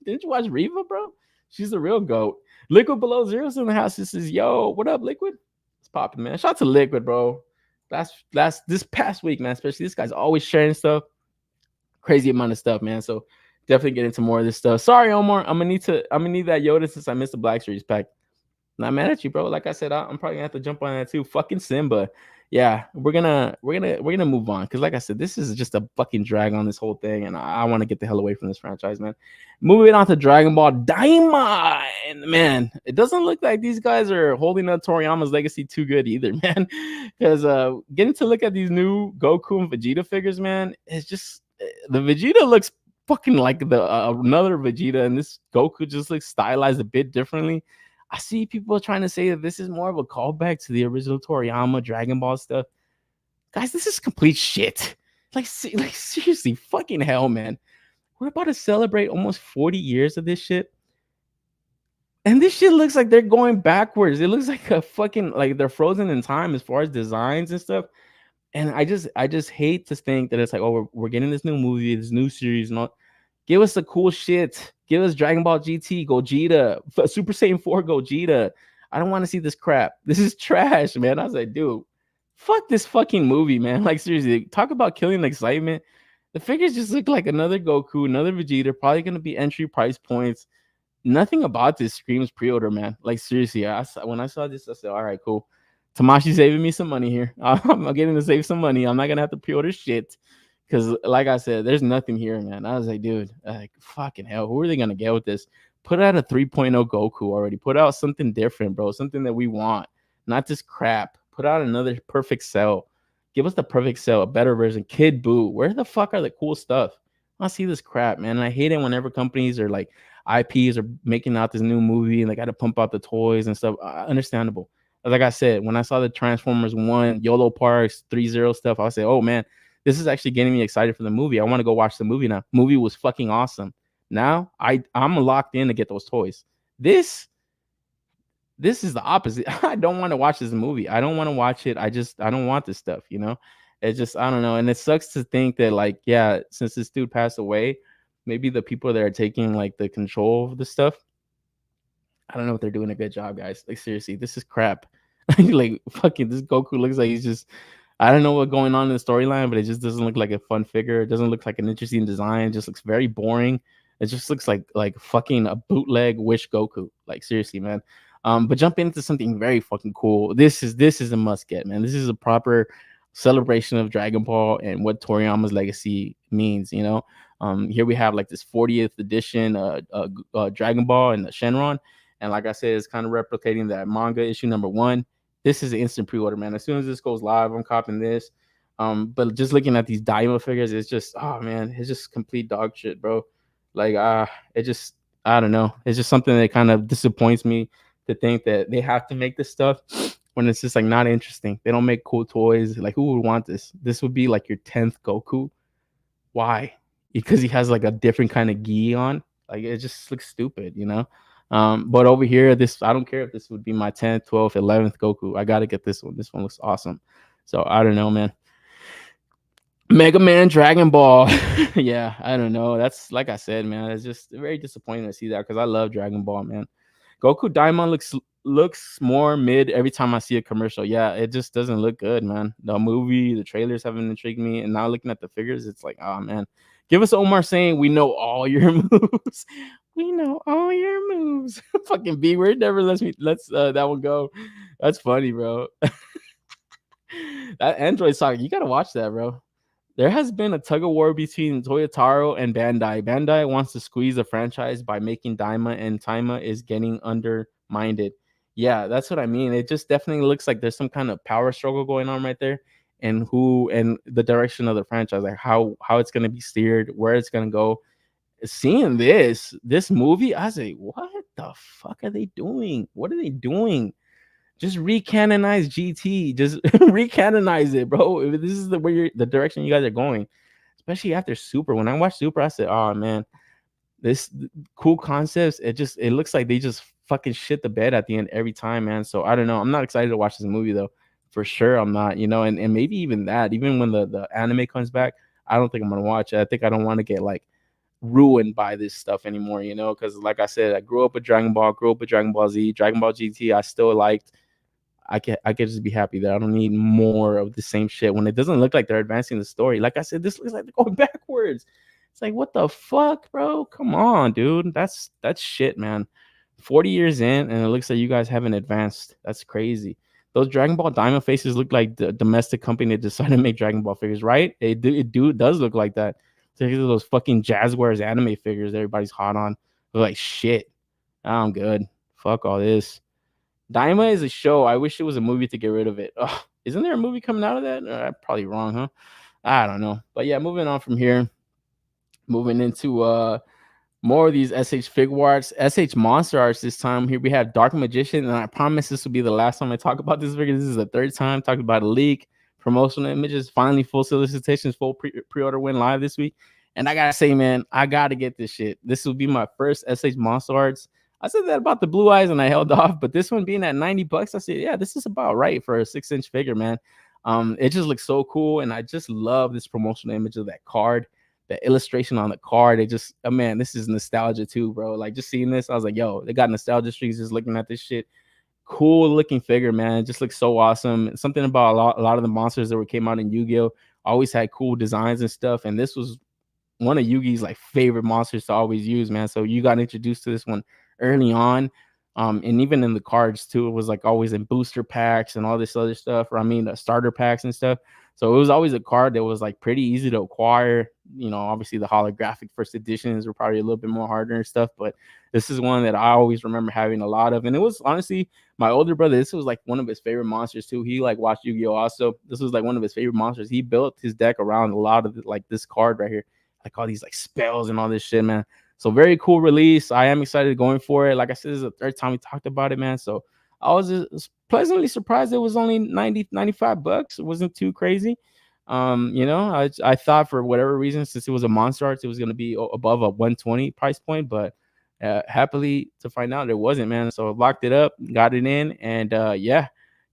Didn't you watch Reva, bro? She's the real GOAT. Liquid Below Zero's in the house. This is, yo, what up, Liquid? It's popping, man. Shout out to Liquid, bro. Last this past week, man, especially this guy's always sharing stuff. Crazy amount of stuff, man. So definitely get into more of this stuff. Sorry, Omar. I'm gonna need that Yoda since I missed the Black Series pack. Not mad at you, bro. Like I said, I'm probably gonna have to jump on that too. Fucking Simba. Yeah, we're gonna move on because, like I said, this is just a fucking drag on this whole thing, and I want to get the hell away from this franchise, man. Moving on to Dragon Ball Daima, man. It doesn't look like these guys are holding up Toriyama's legacy too good either, man. Because getting to look at these new Goku and Vegeta figures, man, it's just the Vegeta looks fucking like the another Vegeta, and this Goku just looks stylized a bit differently. I see people trying to say that this is more of a callback to the original Toriyama Dragon Ball stuff. Guys, this is complete shit. Like seriously, fucking hell, man. We're about to celebrate almost 40 years of this shit. And this shit looks like they're going backwards. It looks like a fucking, like they're frozen in time as far as designs and stuff. And I just hate to think that it's like, oh, we're getting this new movie, this new series, and all. Give us the cool shit. Give us Dragon Ball GT, Gogeta, Super Saiyan 4 Gogeta. I don't want to see this crap. This is trash, man. I was like, dude, fuck this fucking movie, man. Like, seriously, talk about killing the excitement. The figures just look like another Goku, another Vegeta, probably going to be entry price points. Nothing about this screams pre-order, man. Like, seriously, when I saw this, I said, all right, cool. Tamashi saving me some money here. I'm getting to save some money. I'm not going to have to pre-order shit. Because, like I said, there's nothing here, man. I was like, dude, like, fucking hell, who are they going to get with this? Put out a 3.0 Goku already. Put out something different, bro. Something that we want. Not this crap. Put out another perfect Cell. Give us the perfect Cell, a better version. Kid Buu. Where the fuck are the cool stuff? I see this crap, man. And I hate it whenever companies are like, IPs are making out this new movie and they got to pump out the toys and stuff. Understandable. Like I said, when I saw the Transformers 1, YOLO Parks, 3.0 stuff, I said, oh, man. This is actually getting me excited for the movie. I want to go watch the movie now. Movie was fucking awesome. Now I'm locked in to get those toys. This is the opposite. I don't want to watch this movie. I don't want to watch it. I don't want this stuff, you know? It's just, I don't know. And it sucks to think that, like, yeah, since this dude passed away, maybe the people that are taking like the control of the stuff I don't know if they're doing a good job, guys. Like seriously, this is crap. Like fucking this Goku looks like he's just I don't know what's going on in the storyline, but it just doesn't look like a fun figure. It doesn't look like an interesting design. It just looks very boring. It just looks like fucking a bootleg Wish Goku. Like seriously, man. But jumping into something very fucking cool. This is a must get, man. This is a proper celebration of Dragon Ball and what Toriyama's legacy means. Here we have like this 40th edition Dragon Ball and the Shenron, and like I said, it's kind of replicating that manga issue number 1. This is an instant pre-order, man. As soon as this goes live, I'm copying this. But just looking at these Daima figures, it's just, oh man, it's just complete dog shit, bro. Like, it just, I don't know. It's just something that kind of disappoints me to think that they have to make this stuff when it's just like not interesting. They don't make cool toys. Like, who would want this? This would be like your 10th Goku. Why? Because he has like a different kind of gi on. Like, it just looks stupid, But over here, this I don't care if this would be my 10th, 12th, 11th Goku. I gotta get this one. This one looks awesome. So I don't know, man. Mega Man Dragon Ball. Yeah, I don't know. That's like I said, man. It's just very disappointing to see that because I love Dragon Ball, man. Goku Daimon looks more mid every time I see a commercial. Yeah, it just doesn't look good, man. The movie, the trailers haven't intrigued me, and now looking at the figures, it's like, oh man. Give us Omar saying we know all your moves. We know all your moves. Fucking B word never lets that one go. That's funny, bro. That Android song, you gotta watch that, bro. There has been a tug of war between Toyotaro and Bandai. Bandai wants to squeeze the franchise by making Daima, and Taima is getting undermined. Yeah, that's what I mean. It just definitely looks like there's some kind of power struggle going on right there, and the direction of the franchise, like how it's gonna be steered, where it's gonna go. Seeing this movie, I say, what the fuck are they doing? What are they doing? Just recanonize GT. Just recanonize it, bro. If this is the direction you guys are going, especially after Super. When I watched Super, I said, "Oh man, this cool concepts." It looks like they just fucking shit the bed at the end every time, man. So I don't know. I'm not excited to watch this movie though. For sure, I'm not. And maybe even that. Even when the anime comes back, I don't think I'm gonna watch it. I think I don't want to get like ruined by this stuff anymore. Because like I said, I grew up with Dragon Ball, grew up with Dragon Ball Z, Dragon Ball GT. I still liked. I can just be happy that I don't need more of the same shit when it doesn't look like they're advancing the story. Like I said, this looks like they're going backwards. It's like, what the fuck, bro? Come on, dude. That's shit, man. 40 years in, and it looks like you guys haven't advanced. That's crazy. Those Dragon Ball Diamond faces look like the domestic company that decided to make Dragon Ball figures, right? It does look like that. Those fucking Jazzwares anime figures everybody's hot on. They're like, shit. I'm good. Fuck all this. Daima is a show. I wish it was a movie to get rid of it. Ugh, isn't there a movie coming out of that? I'm probably wrong, huh? I don't know. But yeah, moving on from here. Moving into more of these SH Figure Arts, SH Monster Arts this time. Here we have Dark Magician, and I promise this will be the last time I talk about this figure. This is the third time talking about a leak, promotional images, finally full solicitations, full pre-order went live this week. And I gotta say, man, I gotta get this shit. This will be my first SH Monster Arts. I said that about the Blue Eyes and I held off, but this one being at $90, I said, yeah, this is about right for a 6-inch figure, man. It just looks so cool, and I just love this promotional image of that card, the illustration on the card. It just, oh man, this is nostalgia too, bro. Like just seeing this, I was like, yo, they got nostalgia streaks just looking at this shit. Cool looking figure, man. It just looks so awesome. Something about a lot of the monsters that came out in Yu-Gi-Oh! Always had cool designs and stuff, and this was one of Yugi's like favorite monsters to always use, man. So you got introduced to this one early on, and even in the cards too, it was like always in booster packs and all this other stuff, or I mean starter packs and stuff. So it was always a card that was like pretty easy to acquire. Obviously the holographic first editions were probably a little bit more harder and stuff, but this is one that I always remember having a lot of. And it was honestly my older brother, this was like one of his favorite monsters too. He like watched Yu-Gi-Oh! Also, this was like one of his favorite monsters. He built his deck around a lot of like this card right here, like all these like spells and all this shit, man. So very cool release. I am excited going for it. Like I said, this is the third time we talked about it, man. So I was pleasantly surprised it was only $95. It wasn't too crazy. I thought for whatever reason, since it was a Monster Arts, it was going to be above a 120 price point, but happily to find out it wasn't, man. So locked it up, got it in, and yeah,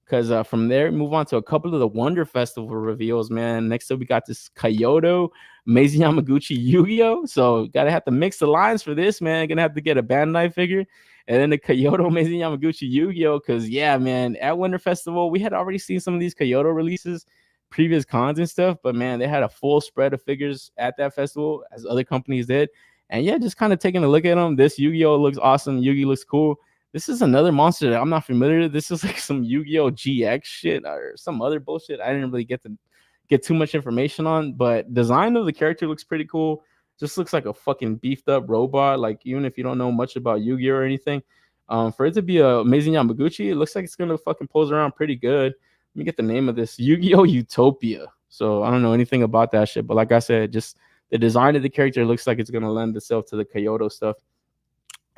because from there move on to a couple of the Wonder Festival reveals, man. Next up we got this Kyoto Maisie Yamaguchi Yu-Gi-Oh. So gotta have to mix the lines for this, man. Gonna have to get a Bandai figure and then the Kyoto Maisie Yamaguchi Yu-Gi-Oh. Because yeah, man, at Winter Festival we had already seen some of these Kyoto releases, previous cons and stuff, but man, they had a full spread of figures at that festival as other companies did. And yeah, just kind of taking a look at them. This Yu-Gi-Oh looks awesome. Yugi looks cool. This is another monster that I'm not familiar with. This is like some Yu-Gi-Oh GX shit or some other bullshit I didn't really get too much information on, but design of the character looks pretty cool. Just looks like a fucking beefed up robot. Like even if you don't know much about Yu-Gi-Oh or anything, for it to be a amazing Yamaguchi, it looks like it's gonna fucking pose around pretty good. Let me get the name of this. Yu-Gi-Oh Utopia. So I don't know anything about that shit, but like I said, just the design of the character looks like it's gonna lend itself to the Kyoto stuff.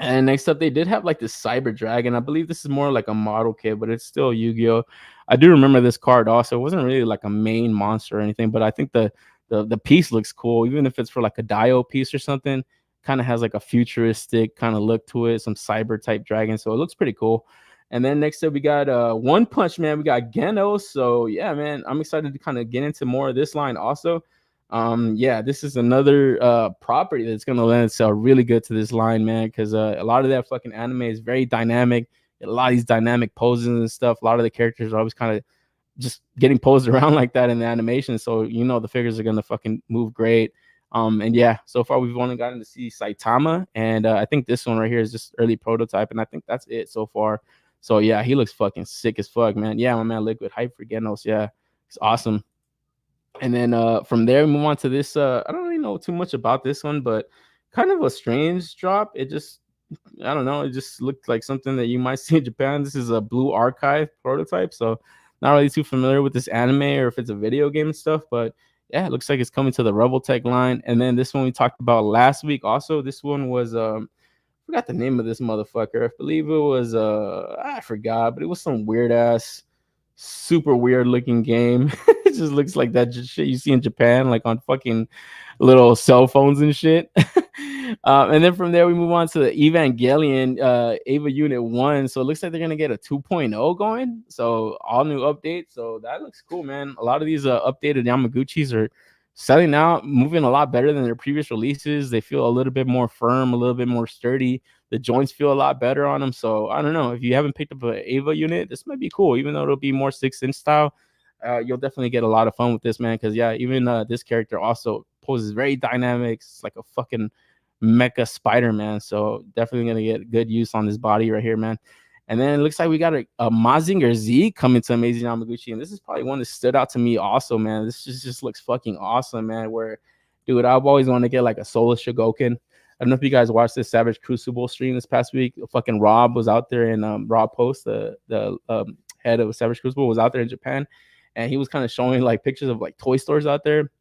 And next up, they did have like this Cyber Dragon. I believe this is more like a model kit, but it's still Yu-Gi-Oh. I do remember this card also. It wasn't really like a main monster or anything, but I think the piece looks cool, even if it's for like a Dio piece or something. Kind of has like a futuristic kind of look to it, some cyber type dragon. So it looks pretty cool. And then next up, we got One Punch Man. We got Genos. So yeah, man, I'm excited to kind of get into more of this line also. Yeah, this is another property that's gonna lend itself really good to this line, man, because a lot of that fucking anime is very dynamic. A lot of these dynamic poses and stuff. A lot of the characters are always kind of just getting posed around like that in the animation, so you know the figures are gonna fucking move great. And yeah, so far we've only gotten to see Saitama, and I think this one right here is just early prototype, and I think that's it so far. So yeah, he looks fucking sick as fuck, man. Yeah, my man Liquid hype for Genos. Yeah, it's awesome. And then from there, we move on to this. I don't really know too much about this one, but kind of a strange drop. It just, I don't know, it just looked like something that you might see in Japan. This is a Blue Archive prototype, so not really too familiar with this anime or if it's a video game and stuff, but yeah, it looks like it's coming to the Rebel Tech line. And then this one we talked about last week. Also, this one was forgot the name of this motherfucker. I believe it was I forgot, but it was some weird ass, super weird looking game. It just looks like that just shit you see in Japan, like on fucking little cell phones and shit. And then from there we move on to the Evangelion Ava Unit 1. So it looks like they're gonna get a 2.0 going. So all new updates. So that looks cool, man. A lot of these updated Yamaguchis are selling out, moving a lot better than their previous releases. They feel a little bit more firm, a little bit more sturdy. The joints feel a lot better on them. So I don't know, if you haven't picked up an Ava unit, this might be cool, even though it'll be more 6-inch style. You'll definitely get a lot of fun with this, man, because yeah, even this character also poses very dynamic. It's like a fucking mecha Spider-Man, so definitely gonna get good use on this body right here, man. And then it looks like we got a Mazinger Z coming to Amazing Yamaguchi, and this is probably one that stood out to me also, man. This just looks fucking awesome, man. Where, dude, I've always wanted to get like a Solar Shogoken. I don't know if you guys watched this Savage Crucible stream this past week. Fucking Rob was out there in Rob Post, the head of Savage Crucible, was out there in Japan, and he was kind of showing like pictures of like toy stores out there.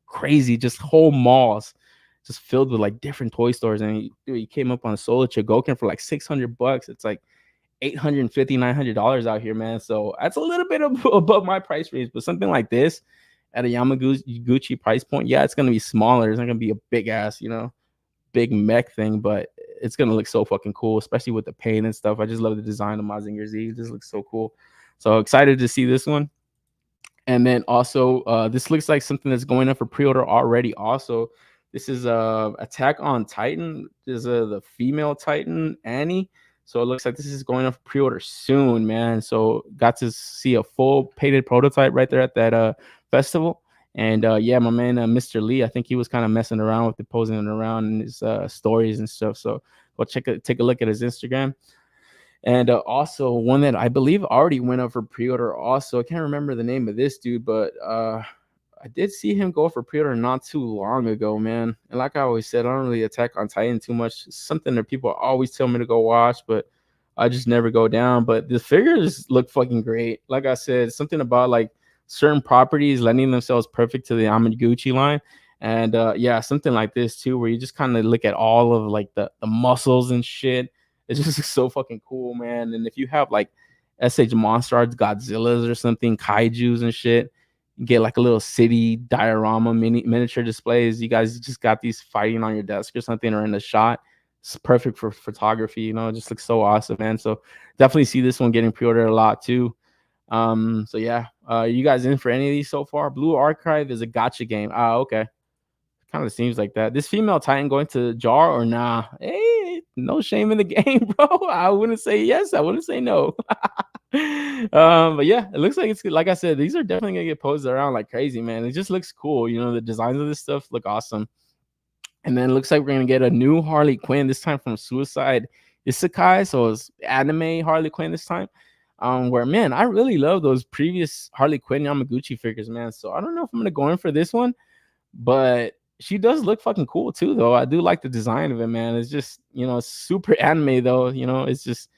Crazy, just whole malls just filled with like different toy stores. And he came up on a Solar Chogokin for like $600. It's like $850-$900 out here, man. So that's a little bit above my price range, but something like this at a Yamaguchi price point, yeah, it's gonna be smaller. It's not gonna be a big ass, big mech thing, but it's gonna look so fucking cool, especially with the paint and stuff. I just love the design of Mazinger Z. It just looks so cool. So excited to see this one. And then also, this looks like something that's going up for pre-order already. Also, this is Attack on Titan. This is the female Titan, Annie. So it looks like this is going up for pre-order soon, man. So got to see a full painted prototype right there at that festival. And yeah, my man, Mr. Lee, I think he was kind of messing around with it, posing it around in his stories and stuff. So go take a look at his Instagram. And also one that I believe already went up for pre-order. Also, I can't remember the name of this dude, but I did see him go for pre-order not too long ago, man. And like I always said, I don't really Attack on Titan too much. It's something that people always tell me to go watch, but I just never go down. But the figures look fucking great. Like I said, something about like certain properties lending themselves perfect to the Yamaguchi line. And yeah, something like this too, where you just kind of look at all of like the muscles and shit. It just looks so fucking cool, man. And if you have like SH Monster Arts Godzillas or something, kaijus and shit, you get like a little city diorama miniature displays. You guys just got these fighting on your desk or something or in a shot. It's perfect for photography, it just looks so awesome, man. So definitely see this one getting pre-ordered a lot too. So yeah, you guys in for any of these so far? Blue Archive is a gotcha game. Ah, okay. Kind of seems like that. This female Titan going to jar or nah? Hey, no shame in the game, bro. I wouldn't say yes. I wouldn't say no. But yeah, it looks like it's like I said, these are definitely gonna get posted around like crazy, man. It just looks cool. You know, the designs of this stuff look awesome. And then it looks like we're gonna get a new Harley Quinn, this time from Suicide Isekai. So it's anime Harley Quinn this time. Where man, I really love those previous Harley Quinn Yamaguchi figures, man. So I don't know if I'm gonna go in for this one, but she does look fucking cool too, though. I do like the design of it, man. It's just, you know, it's super anime though. You know, it's just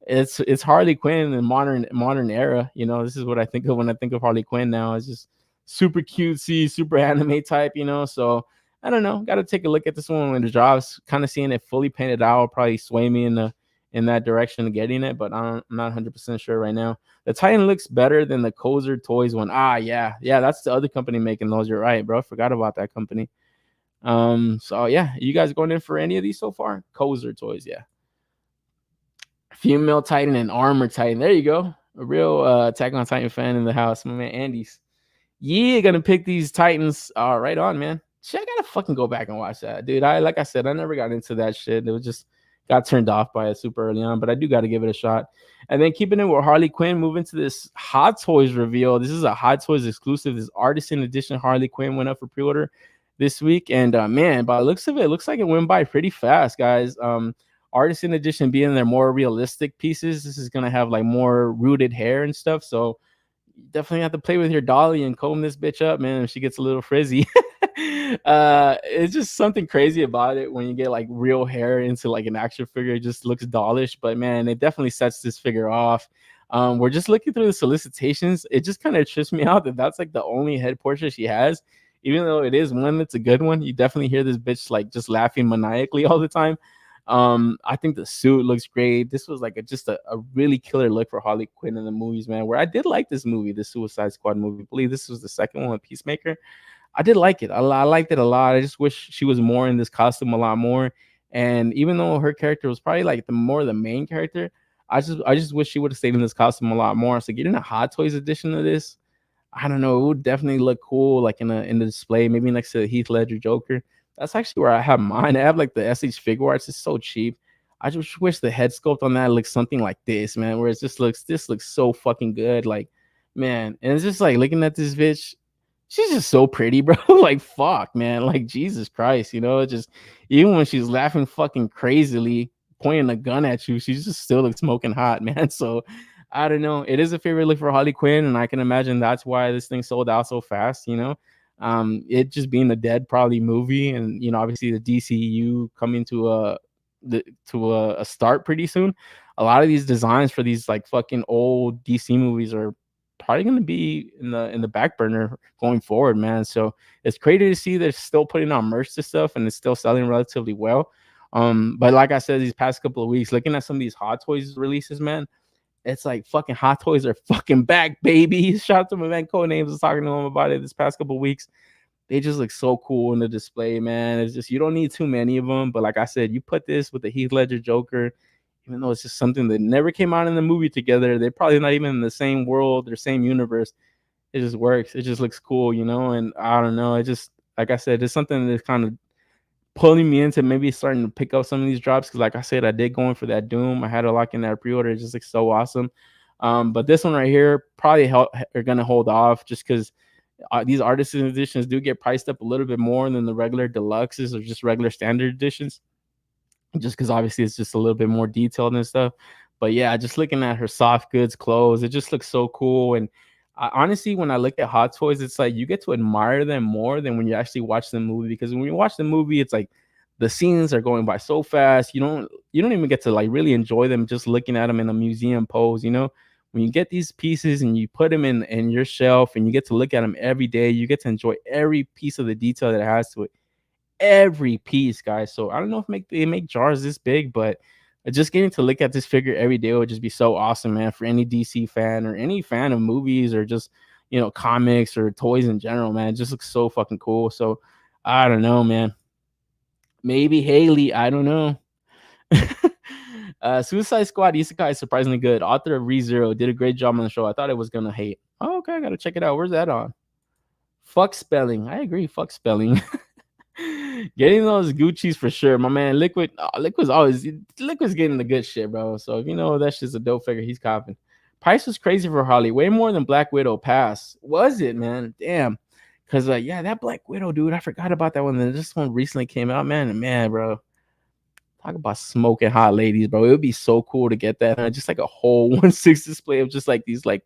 it's Harley Quinn in modern era. You know, this is what I think of when I think of Harley Quinn now. It's just super cutesy, super anime type, you know. So I don't know. Got to take a look at this one when it drops. Kind of seeing it fully painted out will probably sway me in that direction of getting it, but I'm not 100% sure right now. The Titan looks better than the Kozer Toys one. Ah, yeah, that's the other company making those. You're right, bro. I forgot about that company. So yeah, you guys going in for any of these so far? Kozer Toys, yeah. Female Titan and Armor Titan. There you go. A real Attack on Titan fan in the house, my man Andy's. Yeah, gonna pick these Titans. Right on, man. Shit, I gotta fucking go back and watch that, dude. Like I said, I never got into that shit. It was just got turned off by it super early on, but I do got to give it a shot. And then keeping it with Harley Quinn, moving to this Hot Toys reveal. This is a Hot Toys exclusive. This Artisan Edition Harley Quinn went up for pre-order this week, and man, by the looks of it, looks like it went by pretty fast, guys. Artisan Edition being their more realistic pieces. This is gonna have like more rooted hair and stuff, so definitely have to play with your dolly and comb this bitch up, man, if she gets a little frizzy. It's just something crazy about it when you get like real hair into like an action figure. It just looks dollish, but man, it definitely sets this figure off. We're just looking through the solicitations. It just kind of trips me out that that's like the only head portrait she has, even though it is one that's a good one. You definitely hear this bitch like just laughing maniacally all the time. I think the suit looks great. This was like just a really killer look for Harley Quinn in the movies, man. Where I did like this movie, the Suicide Squad movie. I believe this was the second one with Peacemaker. I did like it. I liked it a lot. I just wish she was more in this costume a lot more. And even though her character was probably like the main character, I just wish she would have stayed in this costume a lot more. So getting a Hot Toys edition of this, I don't know, it would definitely look cool, like in the display, maybe next to the Heath Ledger Joker. That's actually where I have mine. I have like the SH Figure Arts. It's so cheap. I just wish the head sculpt on that looks something like this, man. Where it just looks, this looks so fucking good, like, man. And it's just like looking at this bitch. She's just so pretty, bro. Like, fuck, man. Like, Jesus Christ, you know. Just even when she's laughing fucking crazily, pointing a gun at you, she's just still like smoking hot, man. So I don't know. It is a favorite look for Harley Quinn, and I can imagine that's why this thing sold out so fast, you know. It just being the dead probably movie, and you know, obviously the DCU coming to a start pretty soon. A lot of these designs for these like fucking old DC movies are probably going to be in the back burner going forward, man. So it's crazy to see they're still putting on merch to stuff and it's still selling relatively well. But like I said, these past couple of weeks, looking at some of these Hot Toys releases, man, it's like fucking Hot Toys are fucking back, baby. Shout out to my man Codenames. I was talking to him about it this past couple of weeks. They just look so cool in the display, man. It's just, you don't need too many of them. But like I said, you put this with the Heath Ledger Joker, even though it's just something that never came out in the movie together. They're probably not even in the same world or same universe. It just works. It just looks cool, you know? And I don't know. It just, like I said, it's something that's kind of pulling me into maybe starting to pick up some of these drops. Cause like I said, I did go in for that Doom. I had to lock in that pre-order. It just looks so awesome. But this one right here probably are going to hold off just because these artisan editions do get priced up a little bit more than the regular deluxes or just regular standard editions, just because obviously it's just a little bit more detailed and stuff. But yeah, just looking at her soft goods clothes, it just looks so cool. And honestly, when I look at Hot Toys, it's like you get to admire them more than when you actually watch the movie, because when you watch the movie, it's like the scenes are going by so fast. You don't even get to like really enjoy them just looking at them in a museum pose, you know. When you get these pieces and you put them in your shelf and you get to look at them every day, you get to enjoy every piece of the detail that it has to it. Every piece, guys. So I don't know if they make jars this big, but just getting to look at this figure every day would just be so awesome, man, for any DC fan or any fan of movies or just, you know, comics or toys in general, man. It just looks so fucking cool. So I don't know, man. Maybe Haley, I don't know. Suicide Squad Isekai is surprisingly good. Author of ReZero did a great job on the show. I thought it was gonna hate. Oh, okay, I gotta check it out. Where's that on? Fuck spelling. I agree. Fuck spelling. Getting those Gucci's for sure. My man, Liquid's getting the good shit, bro. So if you know that's just a dope figure, he's copping. Price was crazy for Harley. Way more than Black Widow pass. Was it, man? Damn. Cause yeah, that Black Widow, dude. I forgot about that one. This one recently came out, man. And man, bro. Talk about smoking hot ladies, bro. It would be so cool to get that. Just like a whole 1/6 display of just like these like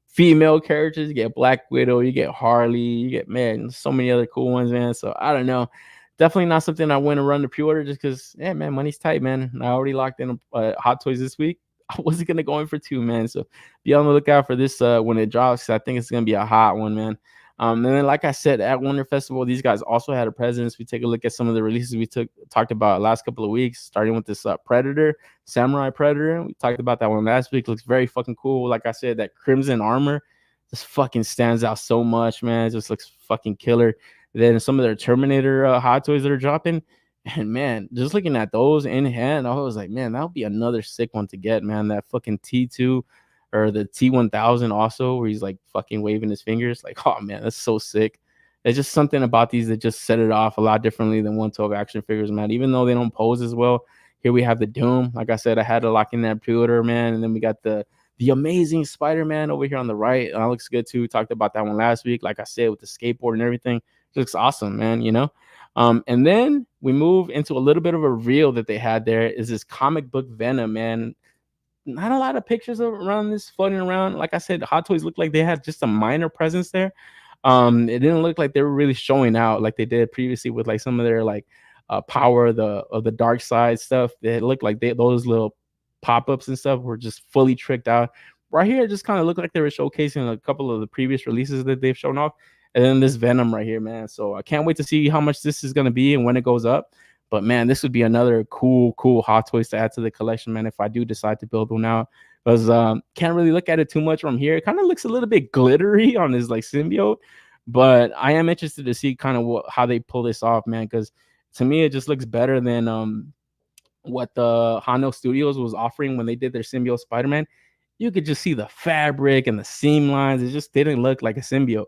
female characters. You get Black Widow, you get Harley, you get, man, so many other cool ones, man. So I don't know. Definitely not something I want to run to pre-order just because, yeah, man, money's tight, man. I already locked in Hot Toys this week. I wasn't gonna go in for 2, man. So be on the lookout for this when it drops. I think it's gonna be a hot one, man. And then, like I said, at Wonder Festival, these guys also had a presence. We take a look at some of the releases we talked about last couple of weeks, starting with this Predator, Samurai Predator. We talked about that one last week. Looks very fucking cool. Like I said, that crimson armor just fucking stands out so much, man. It just looks fucking killer. Then some of their Terminator Hot Toys that are dropping. And, man, just looking at those in hand, I was like, man, that would be another sick one to get, man. That fucking T2 or the T1000 also, where he's like fucking waving his fingers. Like, oh, man, that's so sick. There's just something about these that just set it off a lot differently than 112 action figures, man. Even though they don't pose as well. Here we have the Doom. Like I said, I had to lock in that pre-order, man. And then we got the Amazing Spider-Man over here on the right. That looks good, too. We talked about that one last week. Like I said, with the skateboard and everything. It looks awesome, man, you know? And then we move into a little bit of a reel that they had there. Is this comic book Venom, man. Not a lot of pictures around this floating around. Like I said, Hot Toys looked like they had just a minor presence there. It didn't look like they were really showing out like they did previously with like some of their like power of the dark side stuff. It looked like those little pop-ups and stuff were just fully tricked out. Right here, it just kind of looked like they were showcasing a couple of the previous releases that they've shown off. And then this Venom right here, man. So I can't wait to see how much this is going to be and when it goes up. But, man, this would be another cool Hot Toys to add to the collection, man, if I do decide to build one out. Because can't really look at it too much from here. It kind of looks a little bit glittery on his, like, symbiote. But I am interested to see kind of how they pull this off, man. Because to me, it just looks better than what the Hano Studios was offering when they did their symbiote Spider-Man. You could just see the fabric and the seam lines. It just didn't look like a symbiote.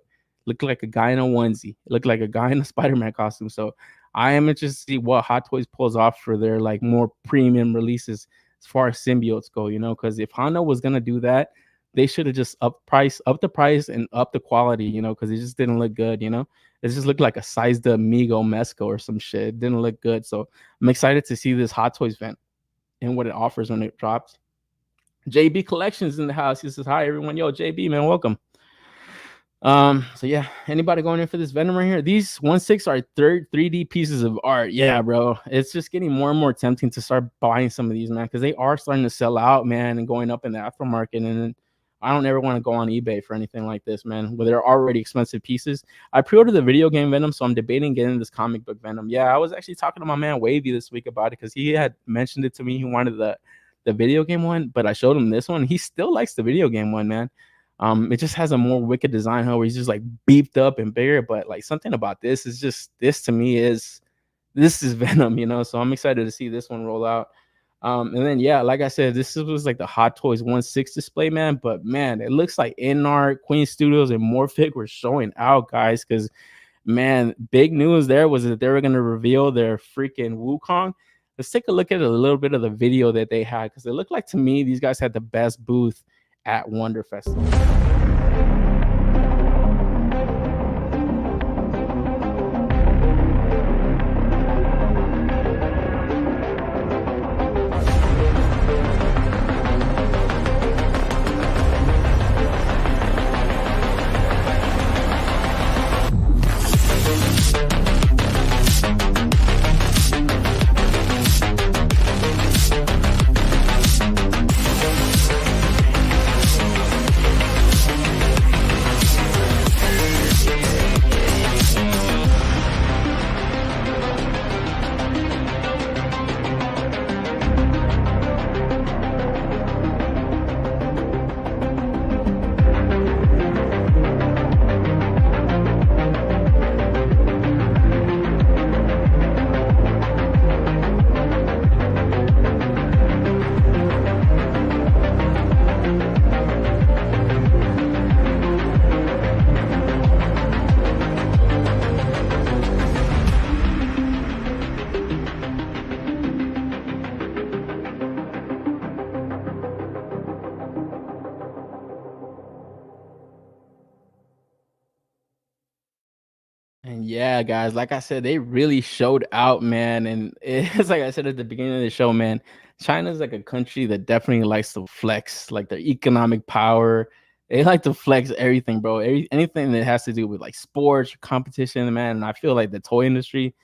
Looked like a guy in a onesie. It looked like a guy in a Spider-Man costume. So I am interested to see what Hot Toys pulls off for their like more premium releases as far as symbiotes go, you know, because if Hano was gonna do that, they should have just up the price and up the quality, you know, because it just didn't look good, you know. It just looked like a sized amigo Mezco or some shit. It didn't look good. So I'm excited to see this Hot Toys event and what it offers when it drops. JB Collections in the house. He says, hi everyone. Yo, JB, man, welcome. So yeah, anybody going in for this Venom right here? These 1/6 are 3D pieces of art. Yeah, bro. It's just getting more and more tempting to start buying some of these, man, because they are starting to sell out, man, and going up in the aftermarket. And I don't ever want to go on eBay for anything like this, man, where they're already expensive pieces. I pre-ordered the video game Venom, so I'm debating getting this comic book Venom. Yeah, I was actually talking to my man Wavy this week about it because he had mentioned it to me. He wanted the video game one, but I showed him this one. He still likes the video game one, man. It just has a more wicked design, where he's just like beefed up and bigger, but like something about this is just, this to me is Venom, you know. So I'm excited to see this one roll out. And then yeah, like I said, this was like the Hot Toys 1/6 display, man. But man, it looks like Inart, Queen Studios, and Morfig were showing out, guys, because man, big news there was that they were gonna reveal their freaking Wukong. Let's take a look at a little bit of the video that they had, because it looked like to me these guys had the best booth at Wonder Festival. And yeah, guys, like I said, they really showed out, man. And it's like I said at the beginning of the show, man. China's like a country that definitely likes to flex, like their economic power. They like to flex everything, bro. Anything that has to do with like sports, competition, man. And I feel like the toy industry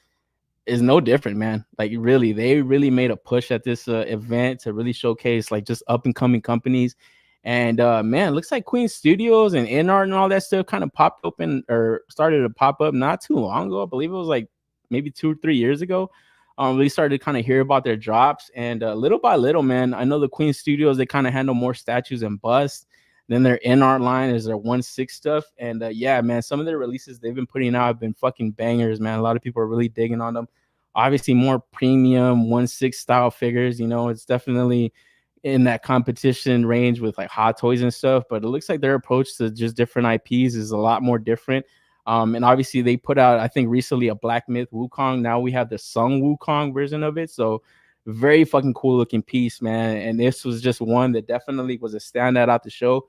is no different, man. Like really, they really made a push at this event to really showcase like just up and coming companies. And man, looks like Queen Studios and InArt and all that stuff kind of popped open or started to pop up not too long ago. I believe it was like maybe 2 or 3 years ago. We started to kind of hear about their drops, and little by little, man. I know the Queen Studios, they kind of handle more statues and busts. Then their InArt line is their 1/6 stuff, and yeah, man, some of their releases they've been putting out have been fucking bangers, man. A lot of people are really digging on them. Obviously, more premium 1/6 style figures. You know, it's definitely in that competition range with like Hot Toys and stuff. But it looks like their approach to just different IPs is a lot more different. And obviously, they put out, I think, recently a Black Myth Wukong. Now we have the Sung Wukong version of it. So very fucking cool looking piece, man. And this was just one that definitely was a standout out the show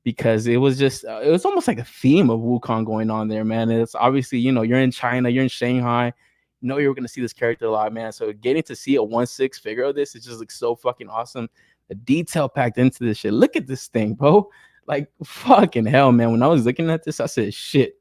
because it was just it was almost like a theme of Wukong going on there, man. And it's obviously, you know, you're in China, you're in Shanghai, you know you're gonna see this character a lot, man. So getting to see a 1/6 figure of this, it just looks so fucking awesome. The detail packed into this shit. Look at this thing, bro. Like fucking hell, man. When I was looking at this, I said, shit.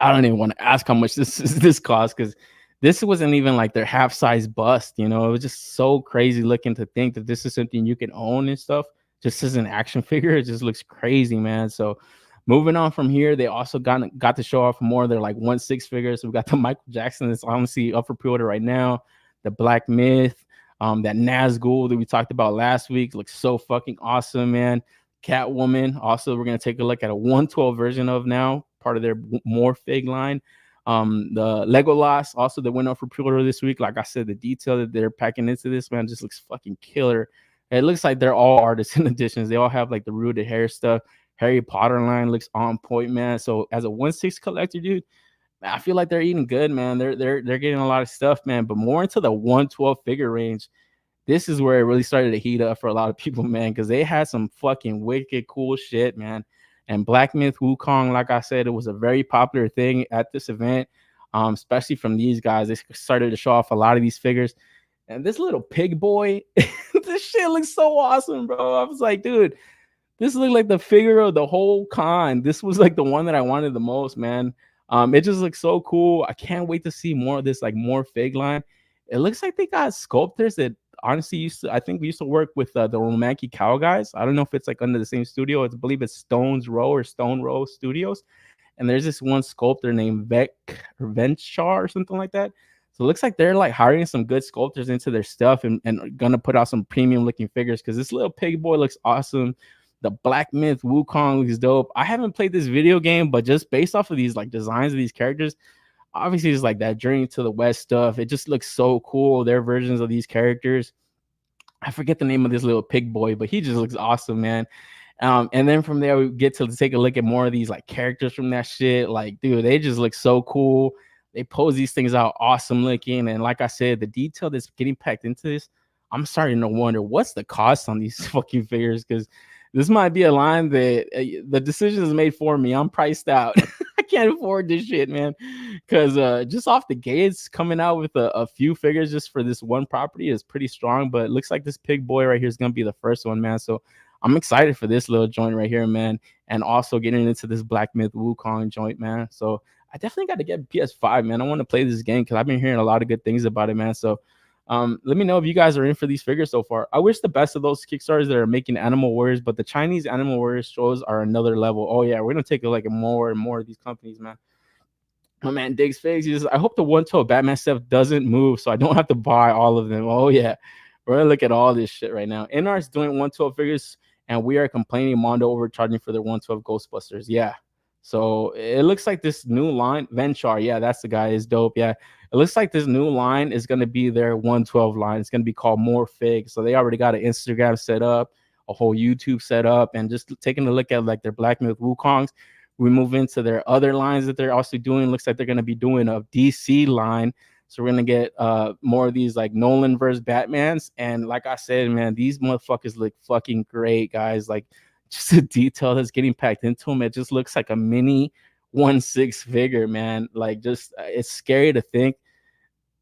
I don't even want to ask how much this cost because this wasn't even like their half size bust. You know, it was just so crazy looking to think that this is something you can own and stuff. Just as an action figure, it just looks crazy, man. So moving on from here, they also got to show off more of their like 1/6 figures. So we got the Michael Jackson that's honestly up for pre-order right now. The Black Myth, that Nazgul that we talked about last week looks so fucking awesome, man. Catwoman. Also, we're gonna take a look at a 1/12 version of now, part of their MORFIG line. The Legolas, also that went up for pre-order this week. Like I said, the detail that they're packing into this, man, just looks fucking killer. It looks like they're all artisan editions. They all have like the rooted hair stuff. Harry Potter line looks on point, man. So as a 1/6 collector, dude, I feel like they're eating good, man. They're getting a lot of stuff, man. But more into the 1/12 figure range, this is where it really started to heat up for a lot of people, man, because they had some fucking wicked cool shit, man. And Black Myth Wukong, like I said, it was a very popular thing at this event, especially from these guys. They started to show off a lot of these figures. And this little pig boy, this shit looks so awesome, bro. I was like, dude, this looked like the figure of the whole con. This was like the one that I wanted the most, man. It just looks so cool. I can't wait to see more of this, like more fig line. It looks like they got sculptors that honestly I think we used to work with the Romanki Cow guys. I don't know if it's like under the same studio. I believe it's Stone's Row or Stone Row Studios. And there's this one sculptor named Vec or Venchar or something like that. So it looks like they're like hiring some good sculptors into their stuff and gonna put out some premium looking figures because this little pig boy looks awesome. The Black Myth Wukong looks dope. I haven't played this video game, but just based off of these like designs of these characters, obviously it's like that Journey to the West stuff. It just looks so cool. Their versions of these characters. I forget the name of this little pig boy, but he just looks awesome, man. And then from there, we get to take a look at more of these like characters from that shit. Like, dude, they just look so cool. They pose these things out awesome looking. And like I said, the detail that's getting packed into this, I'm starting to wonder what's the cost on these fucking figures because this might be a line that the decision is made for me. I'm priced out. I can't afford this shit, man. Because just off the gates, coming out with a few figures just for this one property is pretty strong. But it looks like this pig boy right here is going to be the first one, man. So I'm excited for this little joint right here, man. And also getting into this Black Myth Wukong joint, man. So I definitely got to get PS5, man. I want to play this game because I've been hearing a lot of good things about it, man. So let me know if you guys are in for these figures so far. I wish the best of those Kickstarters that are making Animal Warriors, but the Chinese Animal Warriors shows are another level. Oh yeah, we're gonna take like more and more of these companies, man. My man Diggs Figs, I hope the 1/12 Batman stuff doesn't move so I don't have to buy all of them. Oh yeah, we're gonna look at all this shit right now. NR's doing 1/12 figures, and we are complaining Mondo overcharging for their 1/12 Ghostbusters. Yeah. So it looks like this new line, Venchar, yeah, that's the guy, is dope. Yeah, it looks like this new line is going to be their 1/12 line. It's going to be called More Fig. So they already got an Instagram set up, a whole YouTube set up, and just taking a look at like their Black Myth Wukongs. We move into their other lines that they're also doing. Looks like they're going to be doing a DC line. So we're going to get more of these like Nolan versus Batmans. And like I said, man, these motherfuckers look fucking great, guys. Like, just the detail that's getting packed into them. It just looks like a mini 1/6 figure, man. Like, just it's scary to think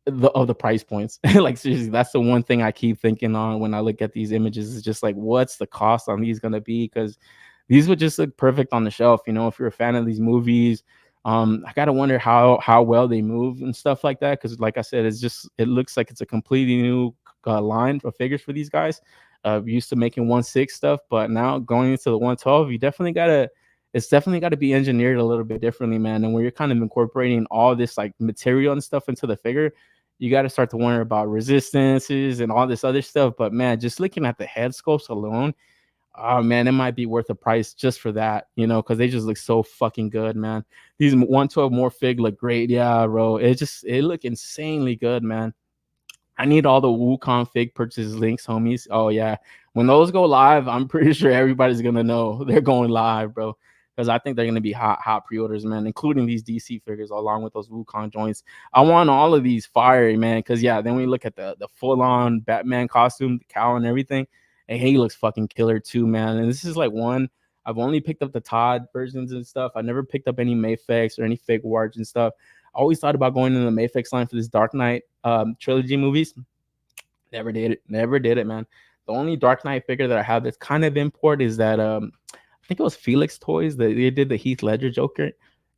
of the price points. Like, seriously, that's the one thing I keep thinking on when I look at these images. Is just like, what's the cost on these gonna be? Because these would just look perfect on the shelf. If you're a fan of these movies, I gotta wonder how well they move and stuff like that. Because, like I said, it looks like it's a completely new line of figures for these guys. Used to making 1/6 stuff, but now going into the 112, it's definitely got to be engineered a little bit differently, man. And when you're kind of incorporating all this like material and stuff into the figure, you got to start to wonder about resistances and all this other stuff. But man, just looking at the head sculpts alone, oh man, it might be worth the price just for that, because they just look so fucking good, man. These 112 MORFIG look great. Yeah, bro. It look insanely good, man. I need all the Wukong fig purchase links, homies. Oh yeah, when those go live, I'm pretty sure everybody's gonna know they're going live, bro. Because I think they're gonna be hot pre-orders, man, including these DC figures along with those Wukong joints. I want all of these fire, man. Because yeah, then we look at the full-on Batman costume, the cowl, and everything, and he looks fucking killer too, man. And this is like one I've only picked up the Todd versions and stuff. I never picked up any Mayfix or any fake wards and stuff. I always thought about going in the Mayfix line for this Dark Knight trilogy movies. Never did it. Never did it, man. The only Dark Knight figure that I have that's kind of import is that I think it was Felix Toys that they did the Heath Ledger Joker.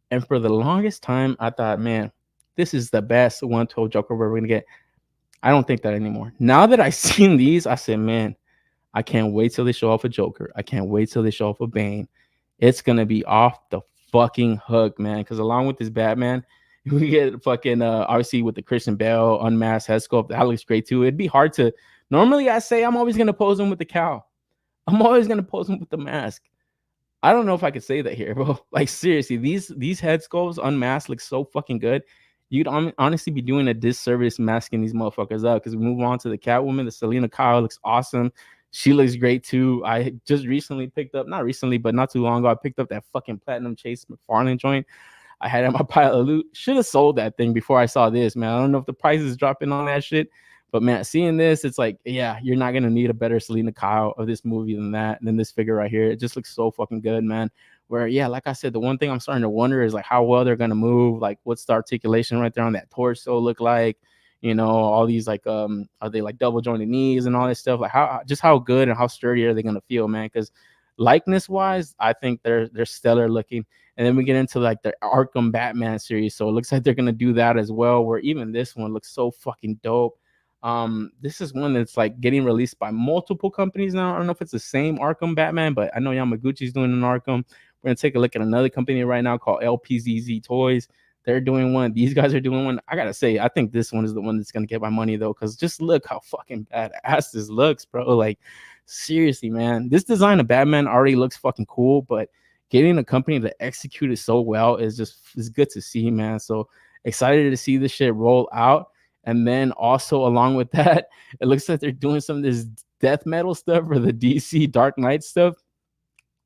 And for the longest time, I thought, man, this is the best 112 Joker we're gonna get. I don't think that anymore. Now that I've seen these, I said, man, I can't wait till they show off a Joker. I can't wait till they show off a Bane. It's gonna be off the fucking hook, man. Because along with this Batman, we get fucking obviously with the Christian Bale unmasked head sculpt. That looks great too. It'd be hard to normally I say I'm always gonna pose him with the cowl. I'm always gonna pose him with the mask. I don't know if I could say that here, bro. Like seriously, these head sculpts unmasked look so fucking good. You'd honestly be doing a disservice masking these motherfuckers up. Because we move on to the Catwoman. The Selena Kyle looks awesome. She looks great too. I just recently picked up, not recently, but not too long ago, I picked up that fucking Platinum Chase McFarlane joint. I had it in my pile of loot. Should have sold that thing before I saw this, man. I don't know if the price is dropping on that shit, but man, seeing this, it's like, yeah, you're not gonna need a better Selena Kyle of this movie than this figure right here. It just looks so fucking good, man. Where yeah, like I said, the one thing I'm starting to wonder is like how well they're gonna move. Like, what's the articulation right there on that torso look like? All these like are they like double jointed knees and all this stuff? Like how good and how sturdy are they gonna feel, man? Because likeness wise, I think they're stellar looking. And then we get into like the Arkham Batman series. So it looks like they're going to do that as well, where even this one looks so fucking dope. This is one that's like getting released by multiple companies now. I don't know if it's the same Arkham Batman, but I know Yamaguchi's doing an Arkham. We're going to take a look at another company right now called LPZZ Toys. They're doing one. These guys are doing one. I got to say, I think this one is the one that's going to get my money, though, because just look how fucking badass this looks, bro. Like, seriously, man. This design of Batman already looks fucking cool, but getting a company to execute it so well is good to see, man. So excited to see this shit roll out. And then also along with that, it looks like they're doing some of this death metal stuff for the DC Dark Knight stuff.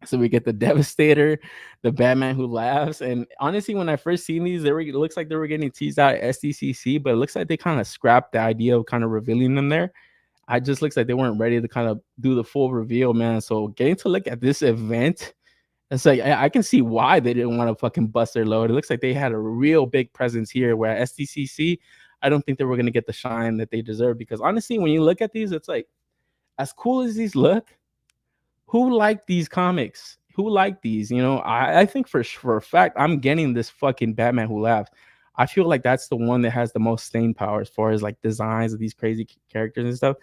So we get the Devastator, the Batman Who Laughs. And honestly, when I first seen these, it looks like they were getting teased out at SDCC, but it looks like they kind of scrapped the idea of kind of revealing them there. I just looks like they weren't ready to kind of do the full reveal, man. So getting to look at this event, it's like I can see why they didn't want to fucking bust their load. It looks like they had a real big presence here, where at SDCC, I don't think they were going to get the shine that they deserve. Because honestly, when you look at these, it's like, as cool as these look, who liked these comics? Who liked these? I think for a fact, I'm getting this fucking Batman Who Laughs. I feel like that's the one that has the most staying power as far as like designs of these crazy characters and stuff.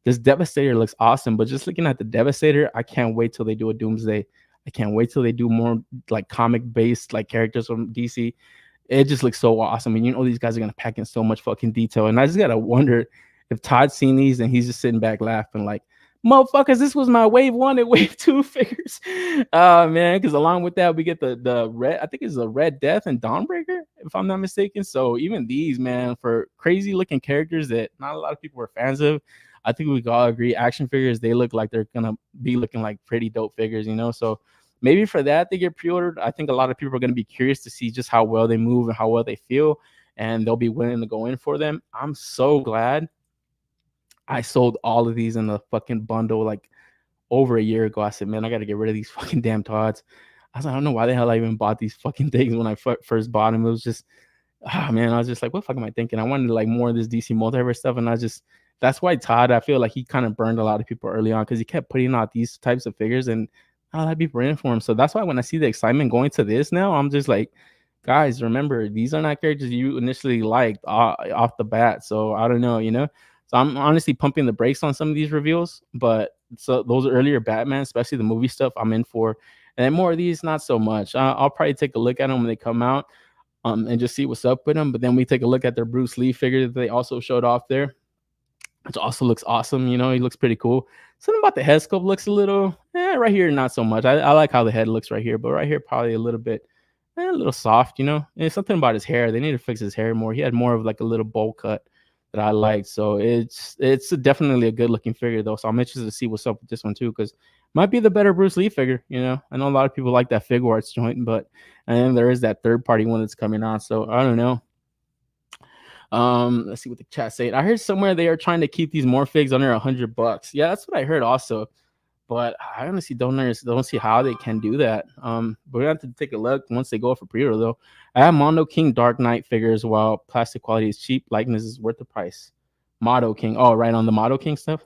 This Devastator looks awesome, but just looking at the Devastator, I can't wait till they do a Doomsday. I can't wait till they do more like comic-based like characters from DC. It just looks so awesome. And these guys are gonna pack in so much fucking detail. And I just gotta wonder if Todd's seen these and he's just sitting back laughing like, motherfuckers, this was my wave 1 and wave 2 figures. Man, because along with that, we get the red, I think it's the Red Death and Dawnbreaker, if I'm not mistaken. So even these, man, for crazy looking characters that not a lot of people are fans of, I think we can all agree action figures, they look like they're gonna be looking like pretty dope figures, so maybe for that they get pre-ordered. I think a lot of people are going to be curious to see just how well they move and how well they feel, and they'll be willing to go in for them. I'm so glad I sold all of these in the fucking bundle like over a year ago. I said, man, I got to get rid of these fucking damn Todds. I was like, I don't know why the hell I even bought these fucking things when I first bought them. It was just, man, I was just like, what the fuck am I thinking? I wanted like more of this DC multiverse stuff, and that's why Todd, I feel like he kind of burned a lot of people early on because he kept putting out these types of figures, and a lot of people in for him. So that's why when I see the excitement going to this now, I'm just like, guys, remember, these are not characters you initially liked off the bat. So I don't know, So I'm honestly pumping the brakes on some of these reveals, but so those earlier Batman, especially the movie stuff, I'm in for. And then more of these, not so much. I'll probably take a look at them when they come out, and just see what's up with them. But then we take a look at their Bruce Lee figure that they also showed off there, which also looks awesome. He looks pretty cool. Something about the head sculpt looks a little, right here, not so much. I like how the head looks right here, but right here, probably a little bit, a little soft, And it's something about his hair. They need to fix his hair more. He had more of like a little bowl cut that I liked. So it's definitely a good looking figure though. So I'm interested to see what's up with this one too, because might be the better Bruce Lee figure. I know a lot of people like that Figma Arts joint, but and then there is that third party one that's coming out. So I don't know. Let's see what the chat say. I heard somewhere they are trying to keep these MORFIGs under $100. Yeah, that's what I heard also. But I honestly don't see how they can do that. But we have to take a look once they go for pre-order though. I have Mondo King Dark Knight figures. While plastic quality is cheap, likeness is worth the price. Motto King. Oh, right, on the Motto King stuff.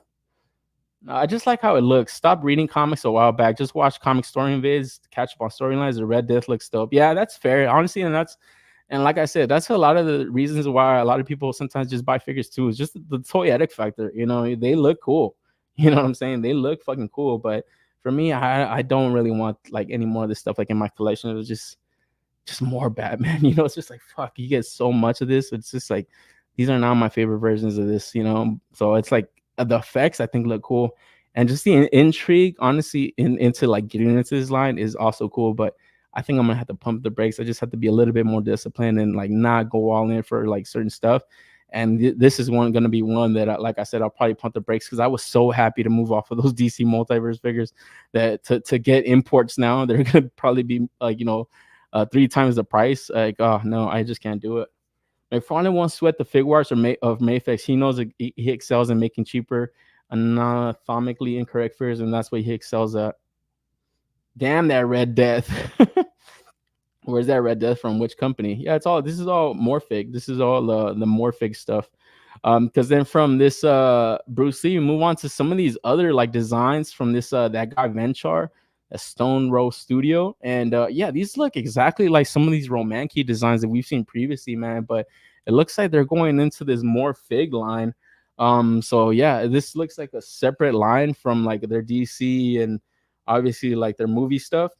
I just like how it looks. Stop reading comics a while back. Just watch comic story vids to catch up on storylines. The Red Death looks dope. Yeah, that's fair. Honestly, and like I said, that's a lot of the reasons why a lot of people sometimes just buy figures too. It's just the toyetic factor. They look cool. You know what I'm saying? They look fucking cool. But for me, I don't really want like any more of this stuff like in my collection. It was just more Batman. It's just like, fuck, you get so much of this. It's just like, these are not my favorite versions of this. So it's like the effects I think look cool, and just the intrigue, honestly, into like getting into this line is also cool. But I think I'm gonna have to pump the brakes. I just have to be a little bit more disciplined and like not go all in for like certain stuff. And this is gonna be one that, like I said, I'll probably pump the brakes because I was so happy to move off of those DC multiverse figures that to get imports now, they're gonna probably be like 3 times the price. Like, oh no, I just can't do it. McFarlane won't sweat the Figma of Mayfix. He knows that he excels in making cheaper, anatomically incorrect figures, and that's what he excels at. Damn that Red Death. Where's that Red Death from? Which company? Yeah, this is all MORFIG. This is all the MORFIG stuff. Because then from this Bruce Lee, we move on to some of these other like designs from this that guy Venchar, a Stone Row Studio. And yeah, these look exactly like some of these Romanki designs that we've seen previously, man. But it looks like they're going into this MORFIG line. So yeah, this looks like a separate line from like their DC and obviously like their movie stuff,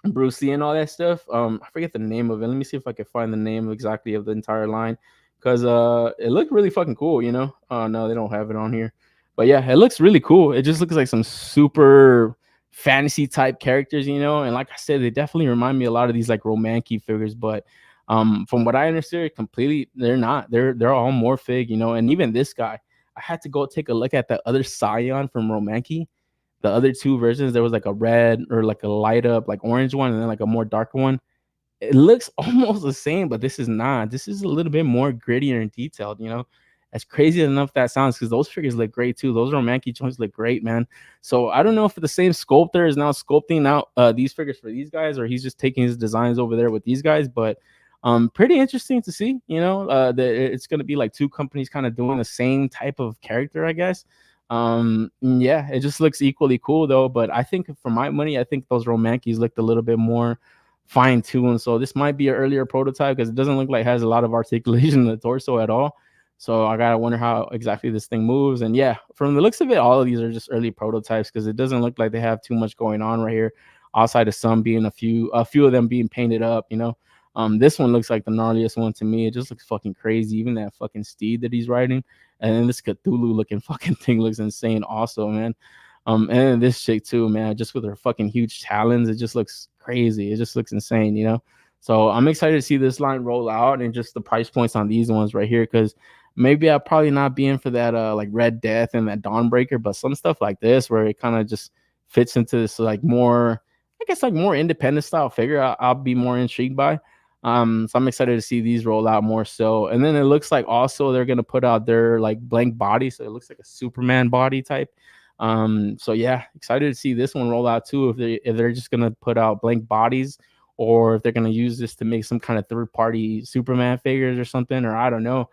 Bruce Lee and all that stuff. I forget the name of it. Let me see if I can find the name exactly of the entire line, because it looked really fucking cool. Oh no, they don't have it on here, but yeah, it looks really cool. It just looks like some super fantasy type characters, and like I said, they definitely remind me a lot of these like Romanki figures. But from what I understood, completely they're not. They're all MORFIG, and even this guy, I had to go take a look at the other Scion from Romanki. The other two versions, there was like a red or like a light up like orange one, and then like a more darker one. It looks almost the same, but this is not. This is a little bit more grittier and detailed. As crazy enough that sounds, because those figures look great too. Those Romanki joints look great, man. So I don't know if the same sculptor is now sculpting out these figures for these guys, or he's just taking his designs over there with these guys. But pretty interesting to see. That it's going to be like two companies kind of doing the same type of character, I guess. Yeah, it just looks equally cool though. But I think for my money, I think those Romankis looked a little bit more fine-tuned. So this might be an earlier prototype, because it doesn't look like it has a lot of articulation in the torso at all. So I gotta wonder how exactly this thing moves. And yeah, from the looks of it, all of these are just early prototypes, because it doesn't look like they have too much going on right here, outside of some being a few of them being painted up. This one looks like the gnarliest one to me. It just looks fucking crazy. Even that fucking steed that he's riding, and then this Cthulhu looking fucking thing looks insane also, man. And then this chick too, man, just with her fucking huge talons, it just looks crazy. It just looks insane. So I'm excited to see this line roll out, and just the price points on these ones right here, because maybe I'll probably not be in for that like Red Death and that Dawnbreaker, but some stuff like this where it kind of just fits into this like more, I guess, like more independent style figure, I'll be more intrigued by. So I'm excited to see these roll out more so. And then it looks like also they're gonna put out their like blank body, so it looks like a Superman body type. So yeah, excited to see this one roll out too. If they're just gonna put out blank bodies, or if they're gonna use this to make some kind of third party Superman figures or something, or I don't know.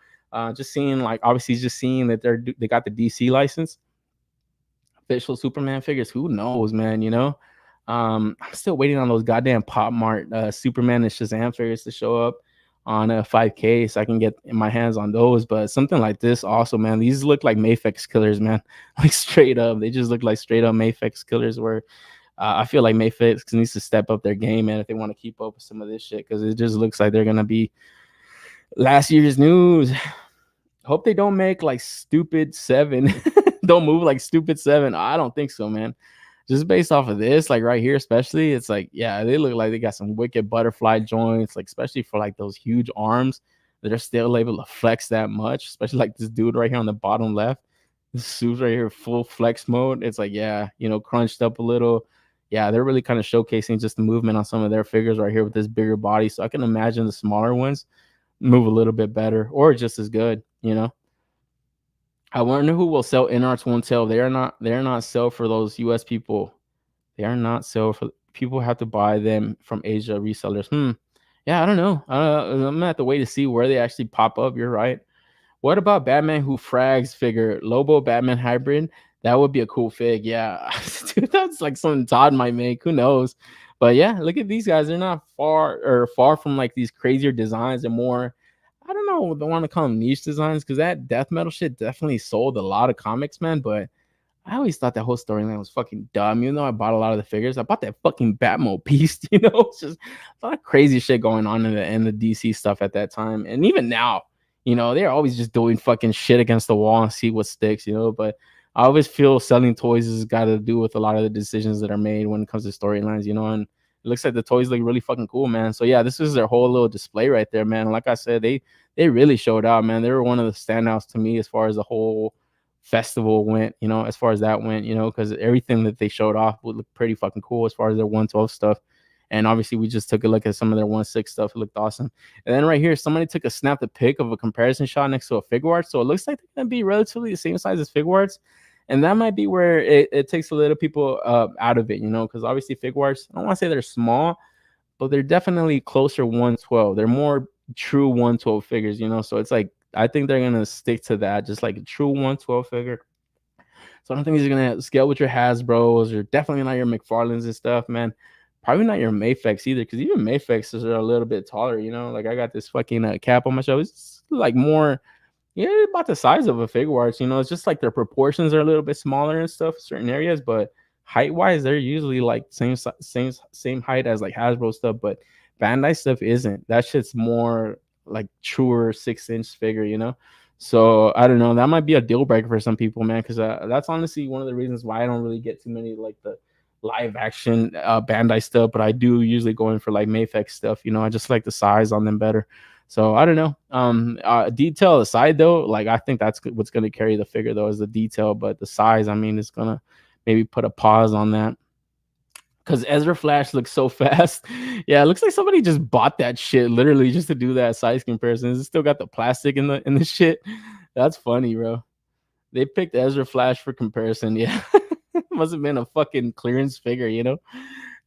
Just seeing, like, obviously just seeing that they got the DC license, official Superman figures. Who knows, man? I'm still waiting on those goddamn Pop Mart Superman and Shazam figures to show up on a 5K so I can get my hands on those. But something like this, also, man, these look like Mafex killers, man. Like, straight up, they just look like straight up Mafex killers. Where I feel like Mafex needs to step up their game, man, if they want to keep up with some of this shit, because it just looks like they're gonna be last year's news. Hope they don't make like Stupid 7. Don't move like Stupid 7. I don't think so, man. Just based off of this, like right here, especially, it's like, yeah, they look like they got some wicked butterfly joints, like, especially for like those huge arms that are still able to flex that much, especially like this dude right here on the bottom left. This suit's right here, full flex mode. It's like, yeah, crunched up a little. Yeah, they're really kind of showcasing just the movement on some of their figures right here with this bigger body. So I can imagine the smaller ones move a little bit better or just as good. I wonder who will sell InArts One Tail. They're not sell for those US people. They are not sell for people have to buy them from Asia resellers. Yeah, I don't know. I'm gonna have to wait to see where they actually pop up. You're right. What about Batman Who Frags figure? Lobo Batman hybrid? That would be a cool fig. Yeah. Dude, that's like something Todd might make. Who knows? But yeah, look at these guys. They're not far from like these crazier designs and more. I don't know. Don't want to call them niche designs, because that death metal shit definitely sold a lot of comics, man. But I always thought that whole storyline was fucking dumb. Even though I bought a lot of the figures, I bought that fucking Batmobile beast. It's just a lot of crazy shit going on in the DC stuff at that time, and even now. They're always just doing fucking shit against the wall and see what sticks. But I always feel selling toys has got to do with a lot of the decisions that are made when it comes to storylines. And it looks like the toys look really fucking cool, man. So yeah, this is their whole little display right there, man. Like I said, they really showed out, man. They were one of the standouts to me as far as the whole festival went, as far as that went, because everything that they showed off would look pretty fucking cool as far as their 112 stuff. And obviously, we just took a look at some of their 1/6 stuff. It looked awesome. And then right here, somebody took a snap the pic of a comparison shot next to a Figma. So it looks like they're going to be relatively the same size as Figma. And that might be where it takes a little people out of it, because obviously Figma, I don't want to say they're small, but they're definitely closer 112. They're more true 112 figures, So it's like, I think they're going to stick to that, just like a true 112 figure. So I don't think he's going to scale with your Hasbros, or definitely not your McFarlanes and stuff, man. Probably not your Mafex either, because even Mafexes are a little bit taller, Like, I got this fucking cap on my show. It's like more, about the size of a Figma. It's just like their proportions are a little bit smaller and stuff, certain areas, but height-wise, they're usually like same height as like Hasbro stuff. But Bandai stuff isn't. That shit's more like truer 6-inch figure. So I don't know. That might be a deal breaker for some people, man, because that's honestly one of the reasons why I don't really get too many like the live action Bandai stuff, but I do usually go in for like Mafex stuff. I just like the size on them better. So I don't know. Detail aside though, like I think that's what's going to carry the figure though, is the detail. But the size, I mean, it's gonna maybe put a pause on that, because Ezra Flash looks so fast. Yeah, it looks like somebody just bought that shit literally just to do that size comparison. It's still got the plastic in the shit. That's funny, bro. They picked Ezra Flash for comparison. Yeah. Must have been a fucking clearance figure,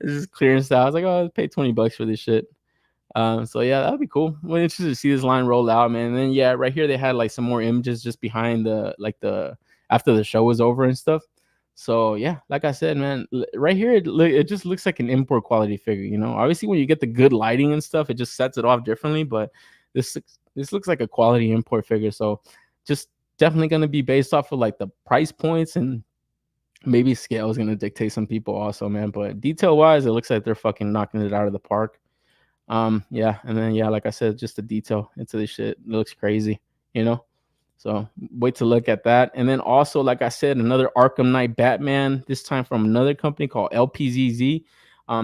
This is clearance style. I was like, oh, I'll pay $20 for this shit. So yeah, that'd be cool. We're interested to see this line roll out, man. And then yeah, right here they had like some more images just behind the after the show was over and stuff. So yeah, like I said, man, right here it just looks like an import quality figure. Obviously when you get the good lighting and stuff, it just sets it off differently. But this looks like a quality import figure. So just definitely gonna be based off of like the price points, and maybe scale is going to dictate some people also, man. But detail wise, it looks like they're fucking knocking it out of the park. Yeah. And then, yeah, like I said, just the detail into this shit, it looks crazy, So wait to look at that. And then also, like I said, another Arkham Knight Batman, this time from another company called LPZZ.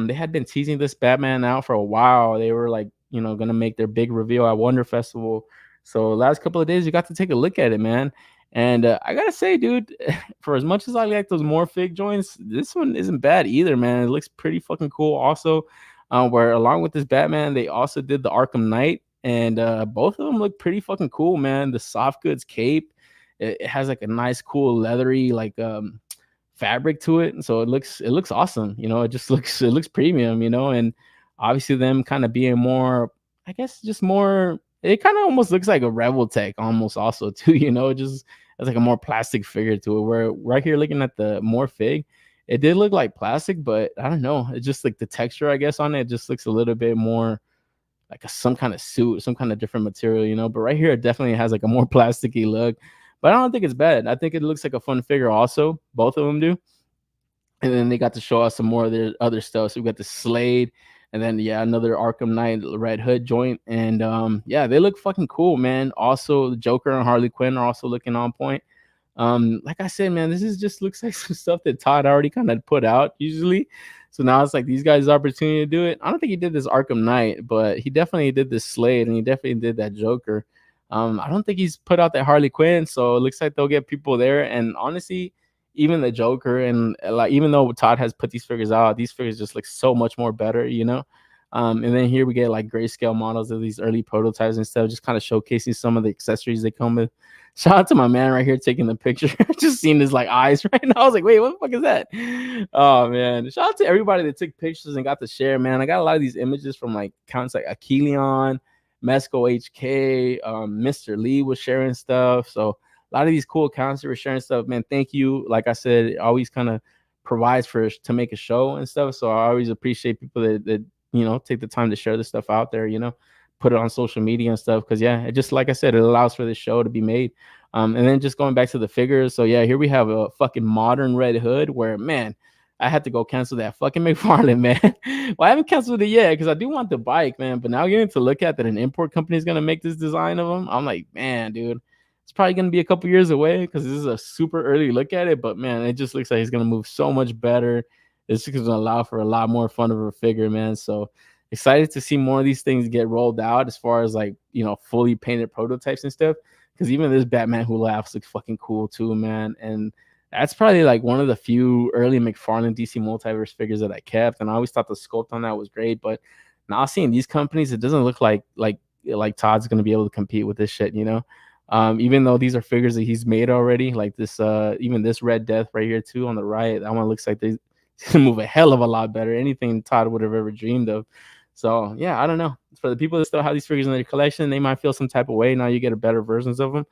They had been teasing this Batman out for a while. They were like, going to make their big reveal at Wonder Festival. So last couple of days, you got to take a look at it, man. And I gotta say, dude, for as much as I like those MORFIG joints, this one isn't bad either, man. It looks pretty fucking cool. Also, where along with this Batman, they also did the Arkham Knight, and both of them look pretty fucking cool, man. The soft goods cape, it has like a nice, cool, leathery, like fabric to it, and so it looks awesome. It looks premium. And obviously them kind of being more, I guess, just more. It kind of almost looks like a Rebel Tech, almost also too. It just has like a more plastic figure to it. Where right here, looking at the MORFIG, it did look like plastic, but I don't know. It's just like the texture, I guess, on it just looks a little bit more like some kind of suit, some kind of different material. But right here, it definitely has like a more plasticky look. But I don't think it's bad. I think it looks like a fun figure also. Both of them do. And then they got to show us some more of their other stuff. So we got the Slade, and then another Arkham Knight Red Hood joint. And they look fucking cool, man. Also, the Joker and Harley Quinn are also looking on point. Like I said, man, this is just looks like some stuff that Todd already kind of put out usually. So now it's like these guys' opportunity to do it. I don't think he did this Arkham Knight, but he definitely did this Slade, and he definitely did that Joker. I don't think he's put out that Harley Quinn, so it looks like they'll get people there. And honestly, even the Joker, and like, even though Todd has put these figures out, these figures just look so much more better. And then here we get like grayscale models of these early prototypes and stuff, just kind of showcasing some of the accessories they come with. Shout out to my man right here taking the picture. Just seeing his like eyes right now. I was like, wait, what the fuck is that? Oh man. Shout out to everybody that took pictures and got to share, man. I got a lot of these images from like accounts like Achilleon, Mezco HK, Mr. Lee was sharing stuff. So a lot of these cool accounts that were sharing stuff, man. Thank you. Like I said, it always kind of provides to make a show and stuff. So I always appreciate people that take the time to share this stuff out there, put it on social media and stuff. Cause it just, like I said, it allows for this show to be made. And then just going back to the figures. So here we have a fucking modern Red Hood where, man, I had to go cancel that fucking McFarlane, man. Well, I haven't canceled it yet because I do want the bike, man. But now getting to look at that an import company is going to make this design of them, I'm like, man, dude, it's probably going to be a couple years away because this is a super early look at it. But, man, it just looks like he's going to move so much better. It's going to allow for a lot more fun of a figure, man. So excited to see more of these things get rolled out as far as like, fully painted prototypes and stuff. Because even this Batman Who Laughs looks fucking cool too, man. And that's probably like one of the few early McFarlane DC Multiverse figures that I kept. And I always thought the sculpt on that was great. But now seeing these companies, it doesn't look like Todd's going to be able to compete with this shit, even though these are figures that he's made already, like this, even this Red Death right here too on the right. That one looks like they move a hell of a lot better. Anything Todd would have ever dreamed of. So I don't know. For the people that still have these figures in their collection, they might feel some type of way. Now you get a better versions of them,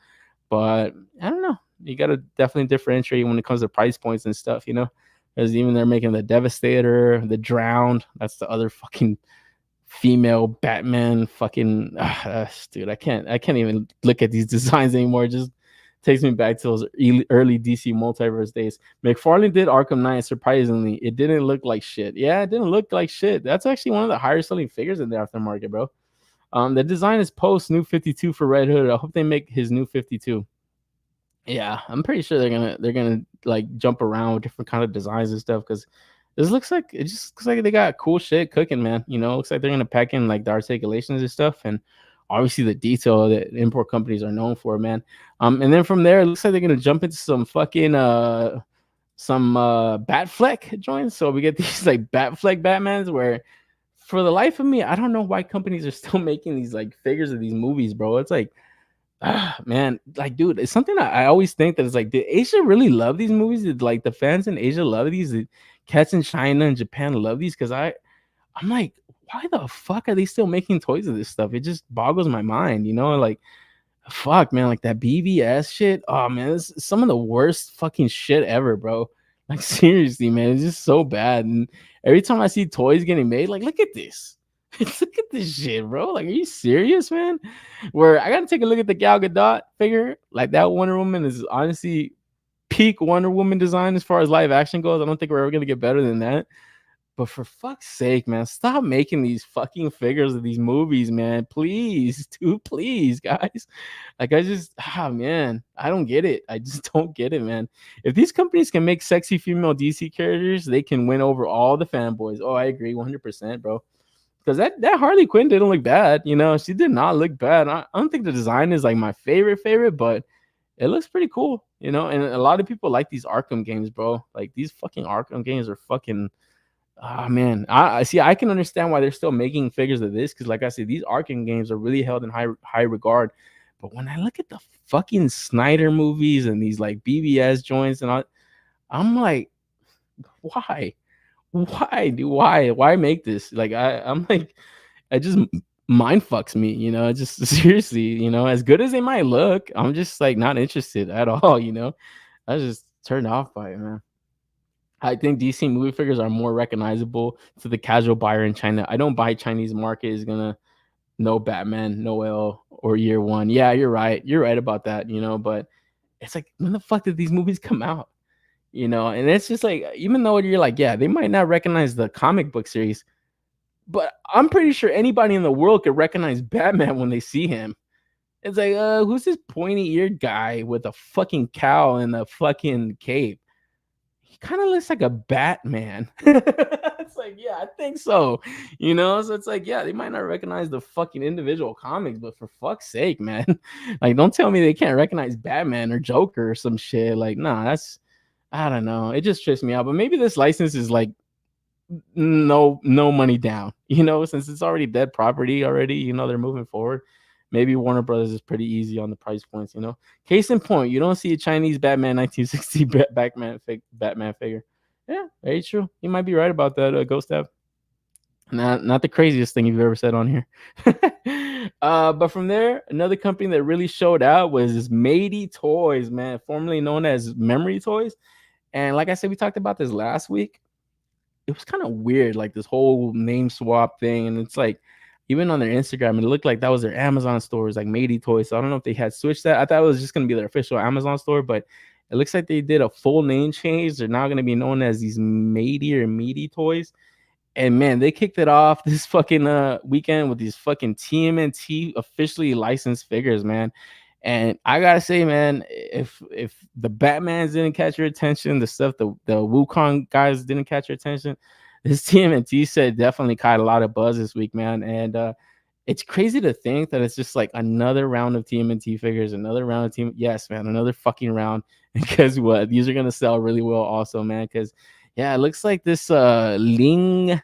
but I don't know. You got to definitely differentiate when it comes to price points and stuff, because even they're making the Devastator, the Drowned. That's the other fucking female Batman. Fucking dude, I can't even look at these designs anymore. It just takes me back to those early DC Multiverse days. McFarlane did Arkham Knight. Surprisingly, it didn't look like shit. Yeah, it didn't look like shit. That's actually one of the higher selling figures in the aftermarket, bro. The design is post New 52 for Red Hood. I hope they make his New 52. Yeah, I'm pretty sure they're gonna like jump around with different kind of designs and stuff because it just looks like they got cool shit cooking, man. Looks like they're gonna pack in like the articulations and stuff, and obviously the detail that import companies are known for, man. And then from there, it looks like they're gonna jump into some fucking Batfleck joints. So we get these like Batfleck Batmans where, for the life of me, I don't know why companies are still making these like figures of these movies, bro. It's like, man, like, dude, it's something that I always think that it's like, did Asia really love these movies? Did like the fans in Asia love these? Did cats in China and Japan love these? Because I'm like, why the fuck are they still making toys of this stuff? It just boggles my mind, like, fuck, man, like that BVS shit. Oh man, it's some of the worst fucking shit ever, bro. Like, seriously, man, it's just so bad. And every time I see toys getting made, like, look at this. Look at this shit, bro. Like, are you serious, man? Where I gotta take a look at the Gal Gadot figure. Like, that Wonder Woman is honestly peak Wonder Woman design as far as live action goes. I don't think we're ever gonna get better than that. But for fuck's sake, man, stop making these fucking figures of these movies, man. Please, dude, please, guys. Like, man, I don't get it. I just don't get it, man. If these companies can make sexy female DC characters, they can win over all the fanboys. Oh, I agree 100%, bro. Because that Harley Quinn didn't look bad. She did not look bad. I don't think the design is like my favorite, but it looks pretty cool, and a lot of people like these Arkham games, bro. Like, these fucking Arkham games are fucking, man. I see. I can understand why they're still making figures of this because, like I said, these Arkham games are really held in high regard. But when I look at the fucking Snyder movies and these like BBS joints and all, I'm like, why? Why make this? Like I'm like, it just mind fucks me, you know. It just seriously, you know, as good as they might look, I'm just like not interested at all, you know. I was just turned off by it, man. I think DC movie figures are more recognizable to the casual buyer in China. I don't buy Chinese market is gonna know Batman, Noel, or Year One. Yeah, you're right. You're right about that, you know, but it's like when the fuck did these movies come out? You know, and it's just like even though you're like, yeah, they might not recognize the comic book series, but I'm pretty sure anybody in the world could recognize Batman when they see him. It's like, who's this pointy eared guy with a fucking cowl and a fucking cape? He kind of looks like a Batman. It's like, yeah, I think so. You know, so it's like, yeah, they might not recognize the fucking individual comics, but for fuck's sake, man, like, don't tell me they can't recognize Batman or Joker or some shit. Like, nah, that's, I don't know. It just trips me out. But maybe this license is like no money down, you know, since it's already dead property already, you know, they're moving forward. Maybe Warner Brothers is pretty easy on the price points, you know. Case in point, you don't see a Chinese Batman 1960 Batman figure. Yeah, very true. You might be right about that, Ghost App. Not the craziest thing you've ever said on here. But from there, another company that really showed out was Matey Toys, man, formerly known as Memory Toys. And like I said, we talked about this last week. It was kind of weird, like this whole name swap thing. And it's like, even on their Instagram, it looked like that was their Amazon stores, like Matey Toys. So I don't know if they had switched that. I thought it was just going to be their official Amazon store, but it looks like they did a full name change. They're now going to be known as these Matey or Meaty Toys. And man, they kicked it off this fucking weekend with these fucking TMNT officially licensed figures, man. And I gotta say, man, if the Batmans didn't catch your attention, the stuff the Wukong guys didn't catch your attention, this TMNT set definitely caught a lot of buzz this week, man. And it's crazy to think that it's just like another round of TMNT figures, another round of team. Yes, man, another fucking round. And guess what? These are gonna sell really well, also, man. Because yeah, it looks like this Ling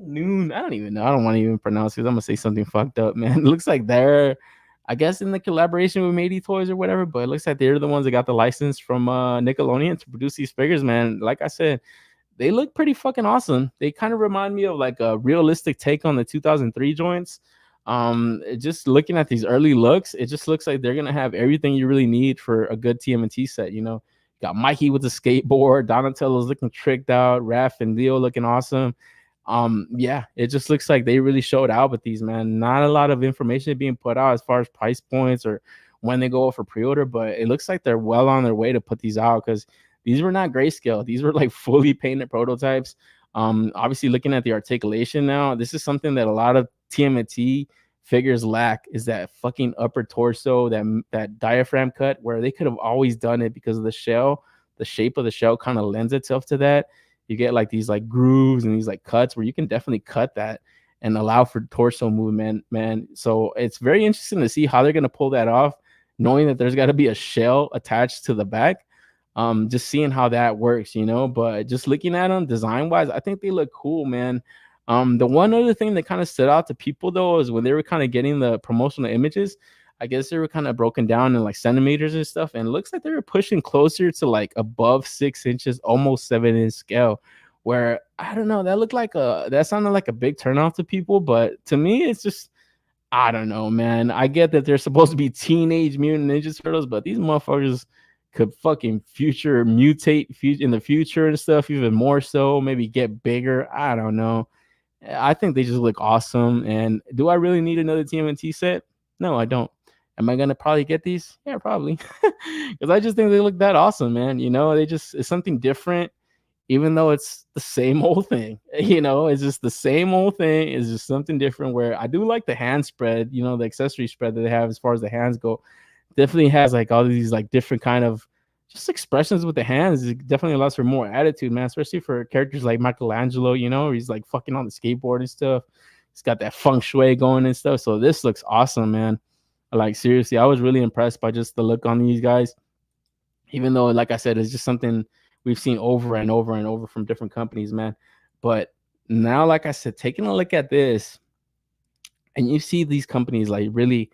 Noon. I don't even know. I don't want to even pronounce it. I'm gonna say something fucked up, man. It looks like they're, I guess, in the collaboration with Matey Toys or whatever, but it looks like they're the ones that got the license from Nickelodeon to produce these figures, man. Like I said, they look pretty fucking awesome. They kind of remind me of like a realistic take on the 2003 joints. Just looking at these early looks, it just looks like they're gonna have everything you really need for a good TMNT set. You know, got Mikey with the skateboard, Donatello's looking tricked out, Raph and Leo looking awesome. Yeah, it just looks like they really showed out with these, man. Not a lot of information being put out as far as price points or when they go for pre-order, but it looks like they're well on their way to put these out because these were not grayscale. These were like fully painted prototypes. Obviously looking at the articulation now, this is something that a lot of TMNT figures lack, is that fucking upper torso, that diaphragm cut, where they could have always done it because of the shell. The shape of the shell kind of lends itself to that. You get like these like grooves and these like cuts where you can definitely cut that and allow for torso movement, man. So it's very interesting to see how they're going to pull that off, knowing that there's got to be a shell attached to the back. Just seeing how that works, you know. But just looking at them design wise, I think they look cool, man. The one other thing that kind of stood out to people though is when they were kind of getting the promotional images, I guess they were kind of broken down in like centimeters and stuff, and it looks like they were pushing closer to like above 6 inches, almost 7-inch scale. Where I don't know, that sounded like a big turnoff to people, but to me, it's just, I don't know, man. I get that they're supposed to be Teenage Mutant Ninja Turtles, but these motherfuckers could fucking mutate in the future and stuff, even more so. Maybe get bigger. I don't know. I think they just look awesome. And do I really need another TMNT set? No, I don't. Am I gonna probably get these? Yeah, probably. Because I just think they look that awesome, man. You know, it's something different, even though it's the same old thing. You know, it's just the same old thing. It's just something different. Where I do like the hand spread, you know, the accessory spread that they have as far as the hands go. Definitely has like all these like different kind of just expressions with the hands. It definitely allows for more attitude, man, especially for characters like Michelangelo, you know, he's like fucking on the skateboard and stuff. He's got that feng shui going and stuff. So this looks awesome, man. Like seriously, I was really impressed by just the look on these guys. Even though, like I said, it's just something we've seen over and over and over from different companies, man. But now, like I said, taking a look at this, and you see these companies like really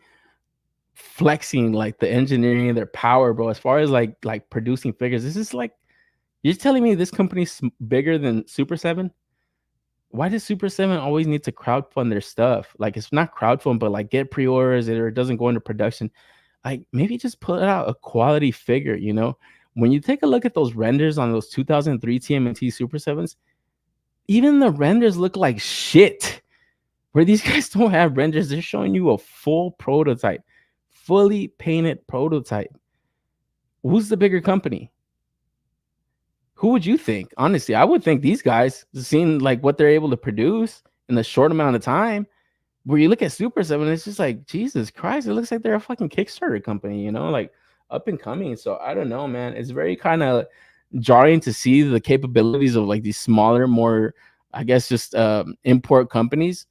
flexing like the engineering and their power, bro. As far as like producing figures, this is like You're telling me this company's bigger than Super 7? Why does Super 7 always need to crowdfund their stuff? Like, it's not crowdfund, but like get pre-orders or it doesn't go into production. Like, maybe just put out a quality figure, you know? When you take a look at those renders on those 2003 TMNT Super 7s, even the renders look like shit. Where these guys don't have renders, they're showing you a full prototype, fully painted prototype. Who's the bigger company? Who would you think? Honestly, I would think these guys, seeing like what they're able to produce in a short amount of time. Where you look at Super 7, it's just like, Jesus Christ, it looks like they're a fucking Kickstarter company, you know, like up and coming. So I don't know, man. It's very kind of jarring to see the capabilities of like these smaller, more, I guess, just import companies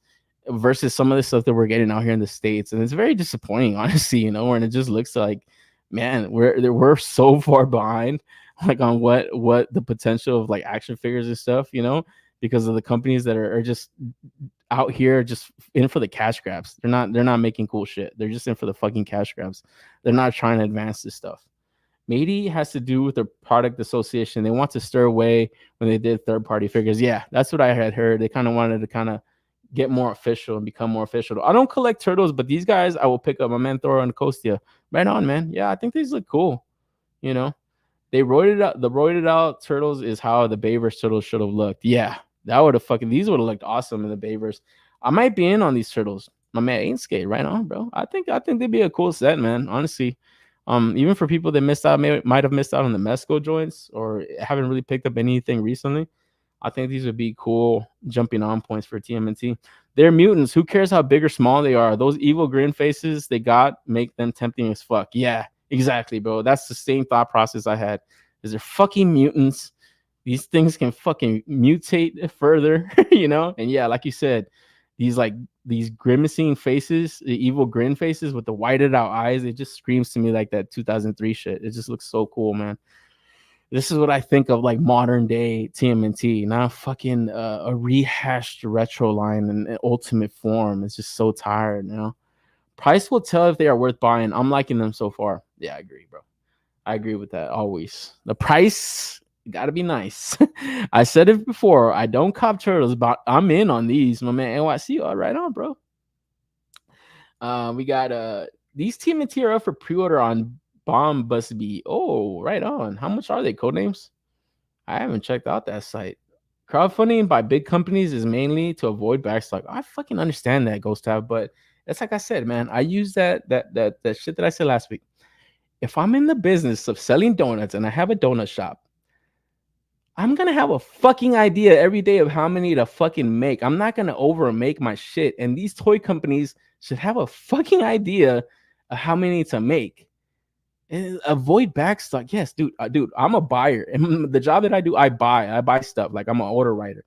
versus some of the stuff that we're getting out here in the States. And it's very disappointing, honestly, you know, and it just looks like, man, we're so far behind like on what the potential of like action figures and stuff, you know, because of the companies that are just out here just in for the cash grabs. They're not making cool shit. They're just in for the fucking cash grabs. They're not trying to advance this stuff. Maybe has to do with the product association. They want to stir away when they did third party figures. Yeah, that's what I had heard. They kind of wanted to kind of get more official and become more official. I don't collect turtles, but these guys I will pick up. My man Thor and Kostia. Right on, man. Yeah, I think these look cool. You know, they roided out the roided out turtles is how the Bayverse turtles should have looked. Yeah, that would have these would have looked awesome in the Bayverse. I might be in on these turtles. My man Ain't Skate, right on, bro. I think they'd be a cool set, man. Honestly. Even for people that missed out, might have missed out on the Mezco joints or haven't really picked up anything recently, I think these would be cool jumping on points for TMNT. They're mutants. Who cares how big or small they are? Those evil grin faces they got make them tempting as fuck. Yeah, exactly, bro. That's the same thought process I had. Is they're fucking mutants. These things can fucking mutate further, you know? And yeah, like you said, these grimacing faces, the evil grin faces with the whited out eyes, it just screams to me like that 2003 shit. It just looks so cool, man. This is what I think of like modern day TMNT, not fucking a rehashed retro line in ultimate form. It's just so tired, you know. Price will tell if they are worth buying. I'm liking them so far. Yeah, I agree, bro. I agree with that always. The price gotta be nice. I said it before. I don't cop turtles, but I'm in on these. My man NYC, all right on, bro. We got these TMNT are up for pre-order on Bomb Busby. Oh, right on. How much are they? Codenames? I haven't checked out that site. Crowdfunding by big companies is mainly to avoid backstock. I fucking understand that, Ghost Tab, but it's like I said, man. I use that shit that I said last week. If I'm in the business of selling donuts and I have a donut shop, I'm gonna have a fucking idea every day of how many to fucking make. I'm not gonna over make my shit. And these toy companies should have a fucking idea of how many to make. And avoid backstock. Yes, dude. I'm a buyer. And the job that I do, I buy stuff. Like I'm an order writer.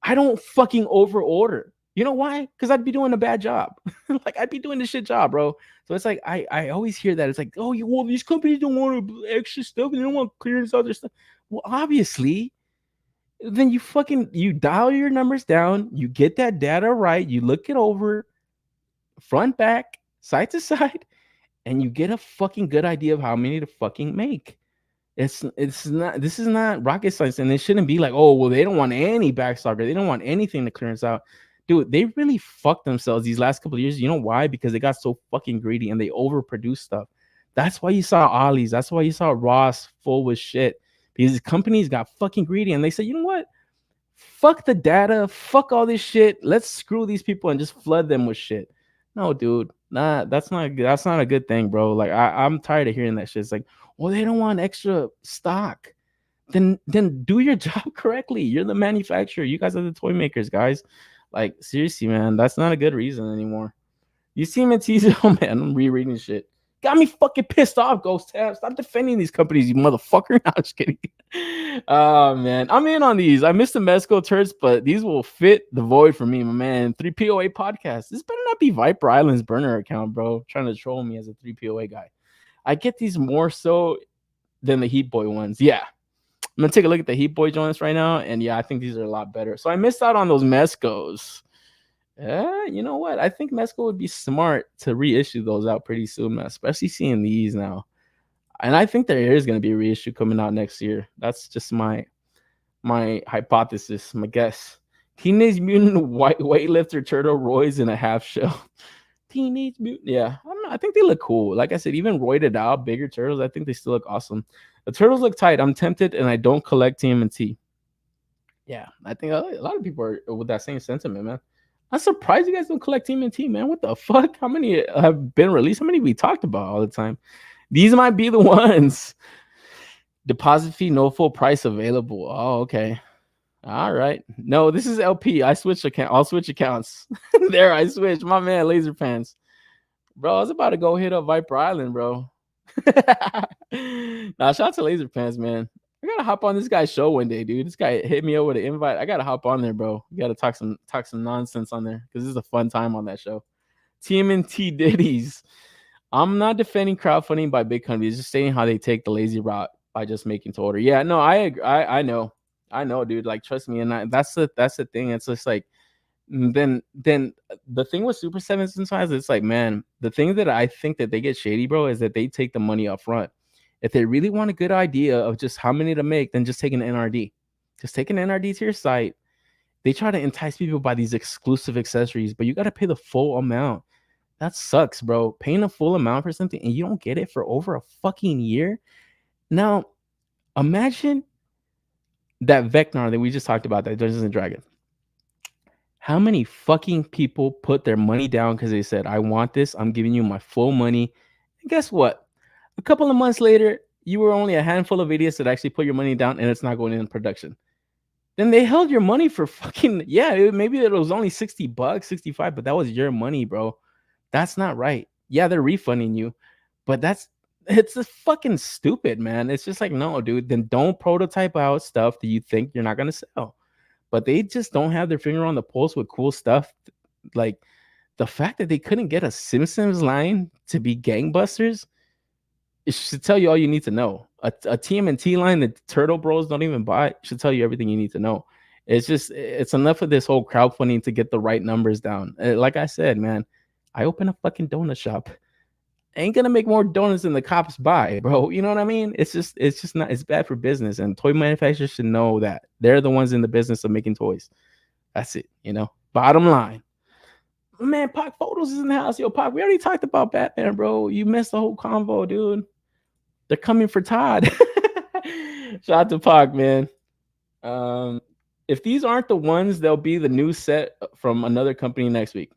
I don't fucking over order. You know why? Because I'd be doing a bad job. Like I'd be doing the shit job, bro. So it's like I always hear that. It's like, oh, well, these companies don't want extra stuff. They don't want clearance other stuff. Well, obviously, then you dial your numbers down. You get that data right. You look it over, front, back, side to side, and you get a fucking good idea of how many to fucking make. It's not, this is not rocket science, and it shouldn't be like, oh, well, they don't want any backstock, they don't want anything to clearance out. Dude, they really fucked themselves these last couple of years. You know why? Because they got so fucking greedy and they overproduced stuff. That's why you saw Ollie's. That's why you saw Ross full with shit. Because companies got fucking greedy and they said, you know what? Fuck the data, fuck all this shit. Let's screw these people and just flood them with shit. No, dude, that's not a good thing, bro. Like I'm tired of hearing that shit. It's like, well, they don't want extra stock. Then do your job correctly. You're the manufacturer. You guys are the toy makers, guys. Like seriously, man, that's not a good reason anymore. You see him in teaser. Oh man, I'm rereading shit. Got me fucking pissed off, Ghost Tab. Stop defending these companies, you motherfucker. No, I'm just kidding. Oh man, I'm in on these. I missed the Mezco turds, but these will fit the void for me, my man. 3POA podcast. This better not be Viper Island's burner account, bro. Trying to troll me as a 3POA guy. I get these more so than the Heat Boy ones. Yeah. I'm gonna take a look at the Heat Boy joints right now, and yeah, I think these are a lot better. So I missed out on those Mezcos. You know what? I think Mezco would be smart to reissue those out pretty soon, man. Especially seeing these now. And I think there is going to be a reissue coming out next year. That's just my hypothesis, my guess. Teenage Mutant Weightlifter Turtle Roy's in a half shell. Teenage Mutant, yeah, I don't know. I think they look cool. Like I said, even roided out, bigger turtles, I think they still look awesome. The turtles look tight. I'm tempted, and I don't collect TMNT. Yeah, I think a lot of people are with that same sentiment, man. I'm surprised you guys don't collect TMNT, man. What the fuck? How many have been released? How many we talked about all the time? These might be the ones. Deposit fee, no full price available. Oh, okay. All right. No, this is LP. I switched account. I'll switch accounts. There, I switched. My man, Laser Pants. Bro, I was about to go hit up Viper Island, bro. Nah, shout out to Laser Pants, man. I gotta hop on this guy's show one day, dude. This guy hit me up with an invite. I gotta hop on there, bro. We gotta talk some nonsense on there because this is a fun time on that show. TMNT Diddies. I'm not defending crowdfunding by big companies, just saying how they take the lazy route by just making to order. Yeah, no, I agree. I know, dude. Like, trust me, and that's the thing. It's just like then the thing with Super 7 sometimes it's like, man, the thing that I think that they get shady, bro, is that they take the money up front. If they really want a good idea of just how many to make, then just take an NRD. Just take an NRD to your site. They try to entice people by these exclusive accessories, but you got to pay the full amount. That sucks, bro. Paying a full amount for something and you don't get it for over a fucking year. Now, imagine that Vecnar that we just talked about, that Dungeons and Dragons. How many fucking people put their money down because they said, I want this, I'm giving you my full money. And guess what? A couple of months later, you were only a handful of idiots that actually put your money down and it's not going in production. Then they held your money for fucking, maybe it was only $60, 65, but that was your money, bro. That's not right. Yeah, they're refunding you, but it's just fucking stupid, man. It's just like, no, dude, then don't prototype out stuff that you think you're not going to sell. But they just don't have their finger on the pulse with cool stuff. Like the fact that they couldn't get a Simpsons line to be gangbusters, it should tell you all you need to know. A TMNT line that Turtle Bros don't even buy should tell you everything you need to know. It's enough of this whole crowdfunding to get the right numbers down. Like I said, man, I open a fucking donut shop. Ain't gonna make more donuts than the cops buy, bro. You know what I mean? It's just not. It's bad for business, and toy manufacturers should know that they're the ones in the business of making toys. That's it. Bottom line. Man, Pac Photos is in the house. Yo, Pac, we already talked about Batman, bro. You missed the whole convo, dude. They're coming for Todd. Shout out to Pac, man. If these aren't the ones, they'll be the new set from another company next week.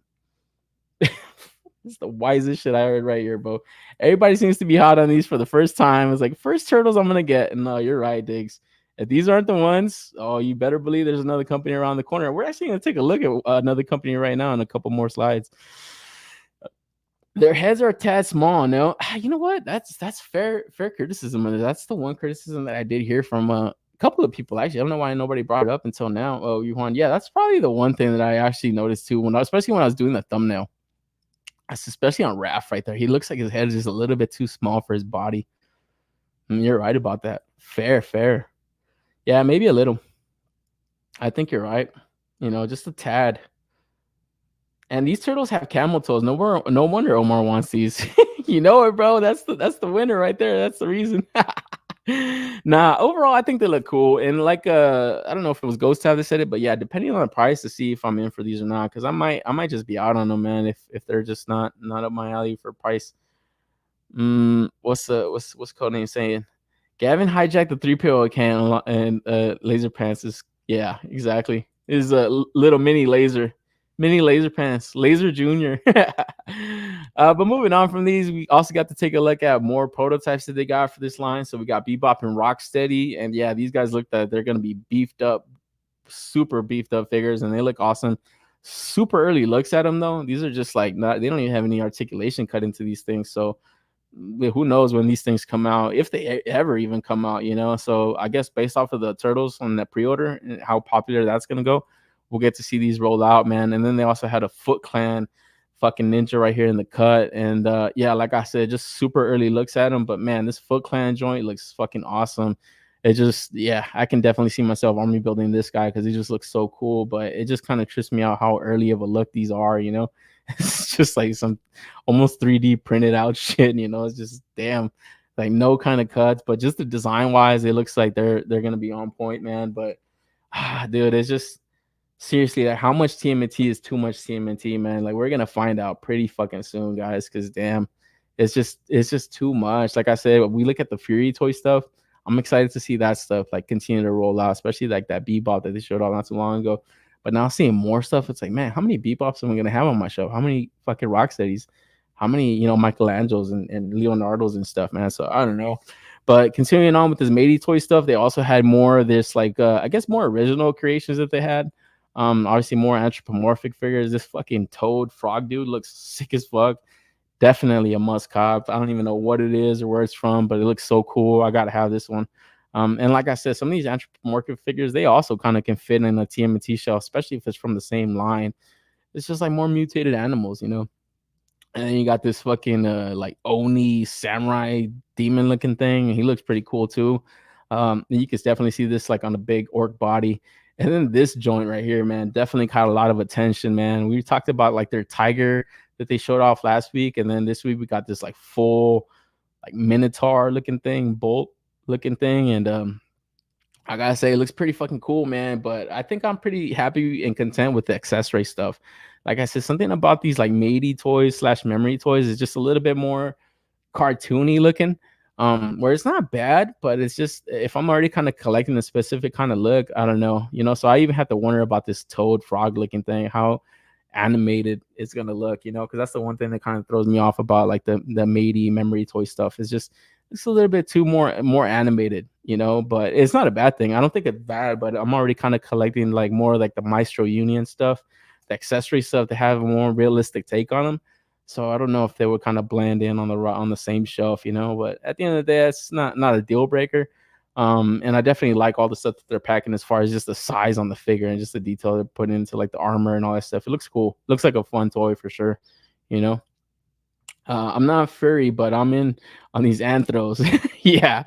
It's the wisest shit I heard right here, bro. Everybody seems to be hot on these for the first time. It's like, first turtles I'm gonna get. And no, you're right, Diggs. If these aren't the ones, oh, you better believe there's another company around the corner. We're actually gonna take a look at another company right now in a couple more slides. Their heads are a tad small. No, you know what? That's fair criticism. That's the one criticism that I did hear from a couple of people. Actually, I don't know why nobody brought it up until now. Oh, Yuhan, yeah, that's probably the one thing that I actually noticed too, especially when I was doing the thumbnail. Especially on Raph right there. He looks like his head is just a little bit too small for his body. And you're right about that. Fair. Yeah, maybe a little. I think you're right. Just a tad. And these turtles have camel toes. No wonder Omar wants these. You know it, bro. That's the winner right there. That's the reason. Nah, overall, I think they look cool. And like, I don't know if it was Ghost Tab that said it, but yeah, depending on the price to see if I'm in for these or not, because I might just be out on them, man. If they're just not up my alley for price. What's Codename saying? Gavin hijacked the 3PO account and Laser Pants is, yeah, exactly. Is a little mini Laser Pants, Laser Junior. But moving on from these, we also got to take a look at more prototypes that they got for this line. So we got Bebop and Rocksteady, and yeah, these guys look that they're gonna be beefed up, super beefed up figures, and they look awesome. Super early looks at them though. These are just like they don't even have any articulation cut into these things. So who knows when these things come out, if they ever even come out, So I guess based off of the turtles on that pre-order and how popular that's gonna go, we'll get to see these roll out, man. And then they also had a Foot Clan fucking ninja right here in the cut. And yeah, like I said, just super early looks at them. But man, this Foot Clan joint looks fucking awesome. It just, yeah, I can definitely see myself army building this guy because he just looks so cool. But it just kind of trips me out how early of a look these are, It's just like some almost 3D printed out shit, It's just, damn, like no kind of cuts, but just the design wise, it looks like they're gonna be on point, man. But dude, it's just seriously, like, how much TMNT is too much TMNT, man? Like, we're gonna find out pretty fucking soon, guys. Because damn, it's just too much. Like I said, we look at the Fury toy stuff. I'm excited to see that stuff like continue to roll out, especially like that Bebop that they showed off not too long ago. But now seeing more stuff, it's like, man, how many Bebops am I gonna have on my show? How many fucking Rocksteadies? How many, Michelangelos and Leonardos and stuff, man? So I don't know. But continuing on with this matey toy stuff, they also had more of this, like, I guess more original creations that they had. Obviously more anthropomorphic figures. This fucking toad frog dude looks sick as fuck. Definitely a must cop. I don't even know what it is or where it's from, but it looks so cool. I gotta have this one. And like I said, some of these anthropomorphic figures, they also kind of can fit in a TMNT shelf, especially if it's from the same line. It's just like more mutated animals, you know. And then you got this fucking like Oni samurai demon looking thing. He looks pretty cool too. You can definitely see this like on a big orc body. And then this joint right here, man, definitely caught a lot of attention, man. We talked about like their tiger that they showed off last week, and then this week we got this like full like minotaur looking thing, bolt looking thing, and I gotta say, it looks pretty fucking cool, man. But I think I'm pretty happy and content with the accessory stuff. Like I said, something about these like matey toys slash memory toys is just a little bit more cartoony looking. Where it's not bad, but it's just, if I'm already kind of collecting a specific kind of look, I don't know, So I even have to wonder about this toad frog looking thing, how animated it's gonna look, because that's the one thing that kind of throws me off about like the matey memory toy stuff. Is just it's a little bit too more animated, but it's not a bad thing. I don't think it's bad, but I'm already kind of collecting like more like the Maestro Union stuff, the accessory stuff to have a more realistic take on them. So I don't know if they would kind of blend in on the same shelf, But at the end of the day, it's not a deal breaker. And I definitely like all the stuff that they're packing as far as just the size on the figure and just the detail they're putting into like the armor and all that stuff. It looks cool. Looks like a fun toy for sure, I'm not furry, but I'm in on these anthros. Yeah.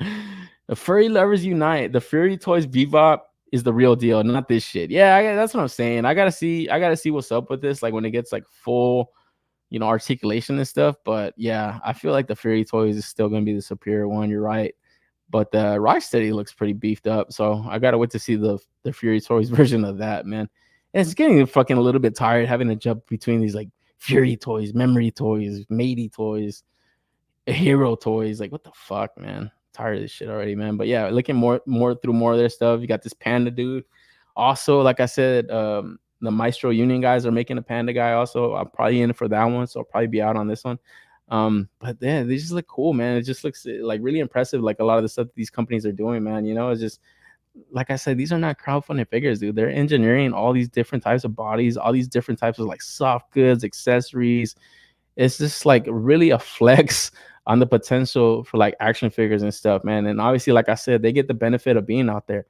The furry lovers unite. The Fury Toys Bebop is the real deal, not this shit. Yeah, that's what I'm saying. I gotta see what's up with this, like when it gets like full, articulation and stuff. But yeah, I feel like the Fury Toys is still gonna be the superior one. You're right. But the Rocksteady looks pretty beefed up. So I gotta wait to see the Fury Toys version of that, man. And it's getting fucking a little bit tired having to jump between these like Fury toys, memory toys, matey toys, hero toys. Like, what the fuck, man? Tired of this shit already, man. But yeah, looking more through more of their stuff. You got this panda dude. Also, like I said, the Maestro Union guys are making a panda guy. Also, I'm probably in for that one, so I'll probably be out on this one. But yeah, they just look cool, man. It just looks like really impressive. Like a lot of the stuff that these companies are doing, man. It's just, like I said, these are not crowdfunded figures, dude. They're engineering all these different types of bodies, all these different types of like soft goods, accessories. It's just like really a flex on the potential for like action figures and stuff, man. And obviously, like I said, they get the benefit of being out there.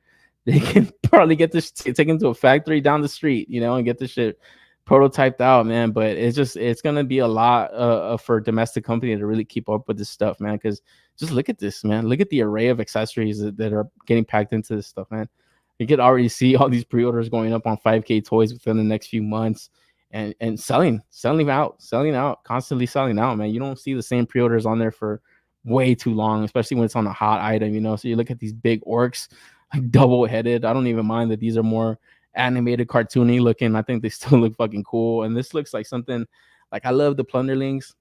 They can probably get this taken to a factory down the street, and get this shit prototyped out, man. But it's gonna be a lot for a domestic company to really keep up with this stuff, man. Because just look at this, man. Look at the array of accessories that are getting packed into this stuff, man. You could already see all these pre-orders going up on 5K toys within the next few months, and selling out, constantly selling out, man. You don't see the same pre-orders on there for way too long, especially when it's on a hot item, So you look at these big orcs, like double-headed. I don't even mind that these are more animated, cartoony looking. I think they still look fucking cool. And this looks like something like, I love the Plunderlings.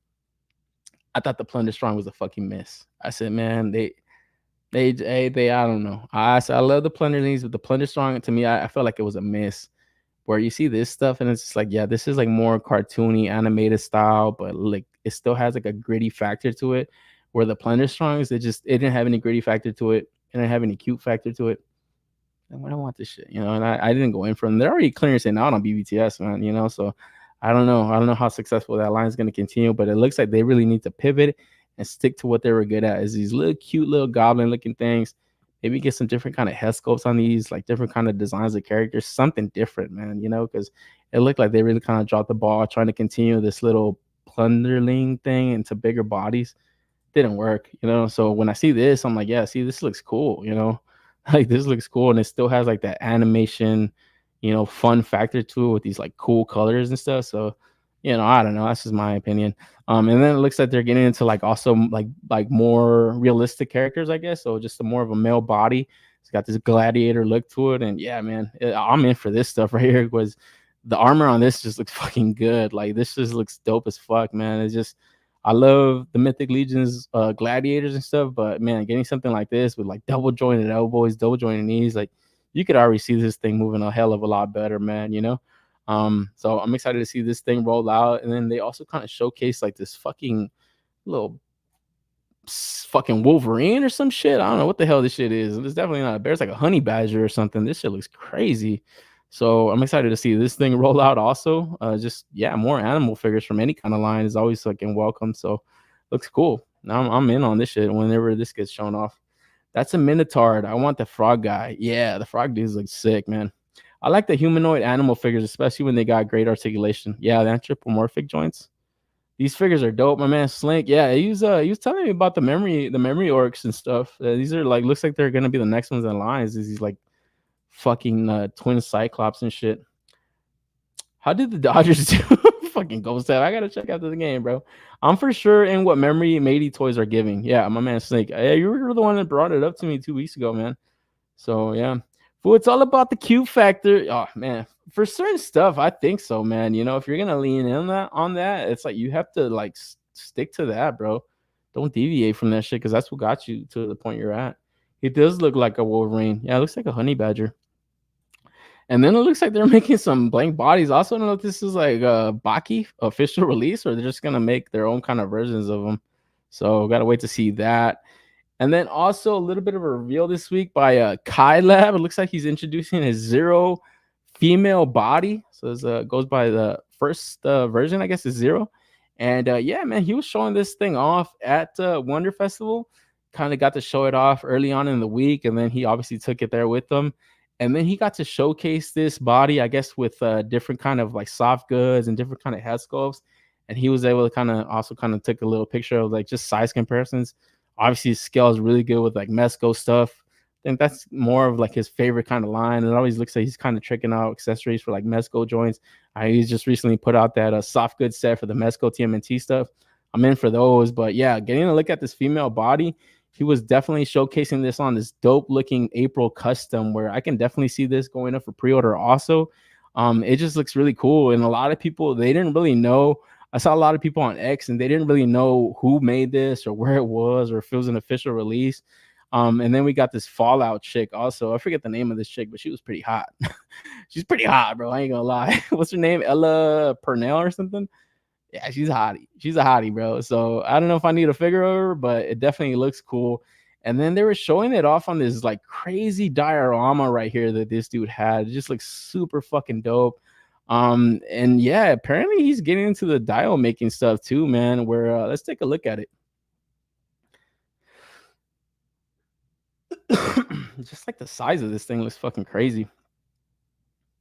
I thought the Plunderstrong was a fucking miss. I said, man, they I don't know. I love the Plunderlings, but the Plunderstrong, to me, I felt like it was a miss. Where you see this stuff and it's just like, yeah, this is like more cartoony, animated style, but like it still has like a gritty factor to it. Where the Plunderstrongs, it didn't have any gritty factor to it. It didn't have any cute factor to it. And I want this shit, and I didn't go in for them. They're already clearancing out on BBTS, man, so I don't know how successful that line is going to continue, but it looks like they really need to pivot and stick to what they were good at, is these little cute little goblin looking things. Maybe get some different kind of head sculpts on these, like different kind of designs of characters, something different, man, because it looked like they really kind of dropped the ball trying to continue this little plunderling thing into bigger bodies. Didn't work, so when I see this, I'm like, yeah, see, this looks cool, like this looks cool, and it still has like that animation, fun factor to it with these like cool colors and stuff. So I don't know. That's just my opinion. And then it looks like they're getting into like also like more realistic characters, I guess. So just a more of a male body. It's got this gladiator look to it, and yeah, man, I'm in for this stuff right here. Was the armor on this just looks fucking good. Like this just looks dope as fuck, man. It's just I love the Mythic Legions gladiators and stuff, but man, getting something like this with like double jointed elbows, double jointed knees, like you could already see this thing moving a hell of a lot better, man. So I'm excited to see this thing roll out. And then they also kind of showcase like this fucking little fucking Wolverine or some shit. I don't know what the hell this shit is. It's definitely not a bear. It's like a honey badger or something. This shit looks crazy. So I'm excited to see this thing roll out also. Just yeah, more animal figures from any kind of line is always fucking welcome. So looks cool. Now I'm in on this shit whenever this gets shown off. That's a Minotaur. I want the frog guy. Yeah, the frog dudes look sick, man. I like the humanoid animal figures, especially when they got great articulation. Yeah, the anthropomorphic joints. These figures are dope. My man Slink. Yeah, he was telling me about the memory orcs and stuff. These are like looks like they're gonna be the next ones in line. Is these like fucking twin cyclops and shit. How did the Dodgers do? Fucking Ghost Head. I gotta check after the game, bro. I'm for sure in what memory matey toys are giving. Yeah, my man Snake. Yeah, you were the one that brought it up to me 2 weeks ago, man. So yeah. Well, it's all about the Q factor. Oh man, for certain stuff, I think so, man. If you're gonna lean in on that, it's like you have to like stick to that, bro. Don't deviate from that shit because that's what got you to the point you're at. It does look like a Wolverine. Yeah, it looks like a honey badger. And then it looks like they're making some blank bodies. Also, I don't know if this is like a Baki official release or they're just gonna make their own kind of versions of them. So gotta wait to see that. And then also a little bit of a reveal this week by Kai Lab. It looks like he's introducing his Zero female body. So it goes by the first version, I guess, is Zero. And yeah, man, he was showing this thing off at Wonder Festival. Kind of got to show it off early on in the week, and then he obviously took it there with them. And then he got to showcase this body, I guess, with different kind of like soft goods and different kind of head sculpts. And he was able to kind of also kind of take a little picture of like just size comparisons. Obviously, his scale is really good with like Mezco stuff. I think that's more of like his favorite kind of line. It always looks like he's kind of tricking out accessories for like Mezco joints. He's just recently put out that soft goods set for the Mezco TMNT stuff. I'm in for those. But yeah, getting a look at this female body, he was definitely showcasing this on this dope looking April custom where I can definitely see this going up for pre-order also. It just looks really cool. And a lot of people, they didn't really know. I saw a lot of people on X and they didn't really know who made this or where it was or if it was an official release. And then we got this Fallout chick also. I forget the name of this chick, but she was pretty hot. She's pretty hot, bro. I ain't gonna lie. What's her name? Ella Purnell or something? Yeah, she's a hottie. She's a hottie, bro. So I don't know if I need a figure of her, but it definitely looks cool. And then they were showing it off on this like crazy diorama right here that this dude had. It just looks super fucking dope. And yeah, apparently he's getting into the dial making stuff too, man. Where let's take a look at it. Just like the size of this thing looks fucking crazy.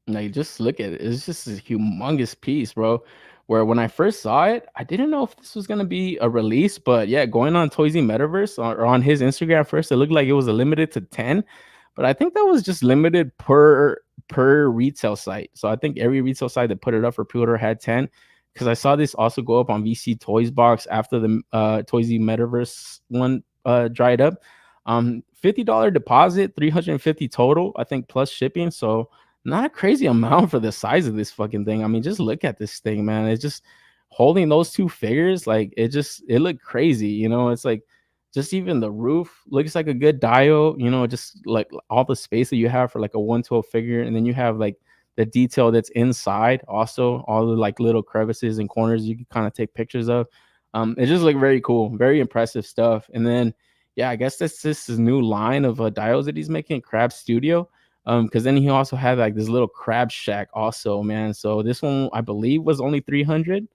Like, just look at it. It's just a humongous piece, bro. Where when I first saw it, I didn't know if this was gonna be a release, but yeah, going on Toysy Metaverse or on his Instagram first, it looked like it was a limited to 10, but I think that was just limited per retail site. So I think every retail site that put it up for pre-order had 10. Because I saw this also go up on VC Toys Box after the Toysy Metaverse one dried up. $50 deposit, 350 total, I think plus shipping. So not a crazy amount for the size of this fucking thing. I mean, just look at this thing, man. It's just holding those two figures, like it looked crazy. It's like just even the roof looks like a good dial, just like all the space that you have for like a 112 figure, and then you have like the detail that's inside, also all the like little crevices and corners you can kind of take pictures of. It just looked very cool, very impressive stuff. And then yeah, I guess that's just his new line of dials that he's making, Crab Studio. Because then he also had like this little crab shack also, man. So this one I believe was only 300,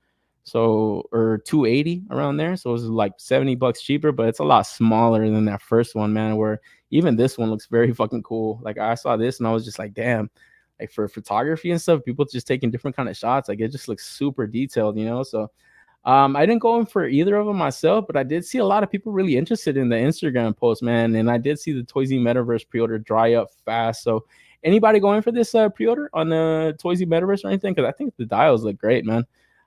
so or 280 around there. So it was like $70 cheaper, but it's a lot smaller than that first one, man. Where even this one looks very fucking cool. Like I saw this and I was just like, damn, like for photography and stuff, people just taking different kind of shots. Like it just looks super detailed, So I didn't go in for either of them myself, but I did see a lot of people really interested in the Instagram post, man. And I did see the Toysy Metaverse pre-order dry up fast. So anybody going for this pre-order on the Toysy Metaverse or anything? Because I think the dials look great, man.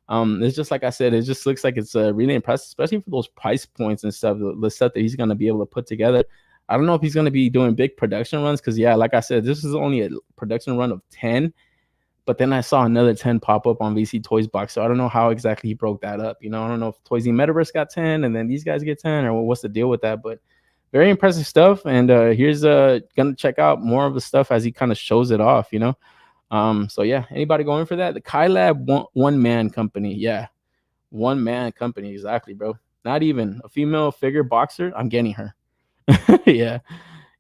It's just like I said, it just looks like it's really impressive, especially for those price points and stuff. The stuff that he's gonna be able to put together. I don't know if he's gonna be doing big production runs because yeah, like I said, this is only a production run of 10. But then I saw another 10 pop up on VC Toys box. So I don't know how exactly he broke that up. You know, I don't know if Toys in Metaverse got 10 and then these guys get 10 or what's the deal with that. But very impressive stuff. And here's gonna check out more of the stuff as he kind of shows it off, you know. So yeah, anybody going for that? The Kai Lab one man company. Yeah, one man company, exactly, bro. Not even a female figure boxer. I'm getting her. Yeah.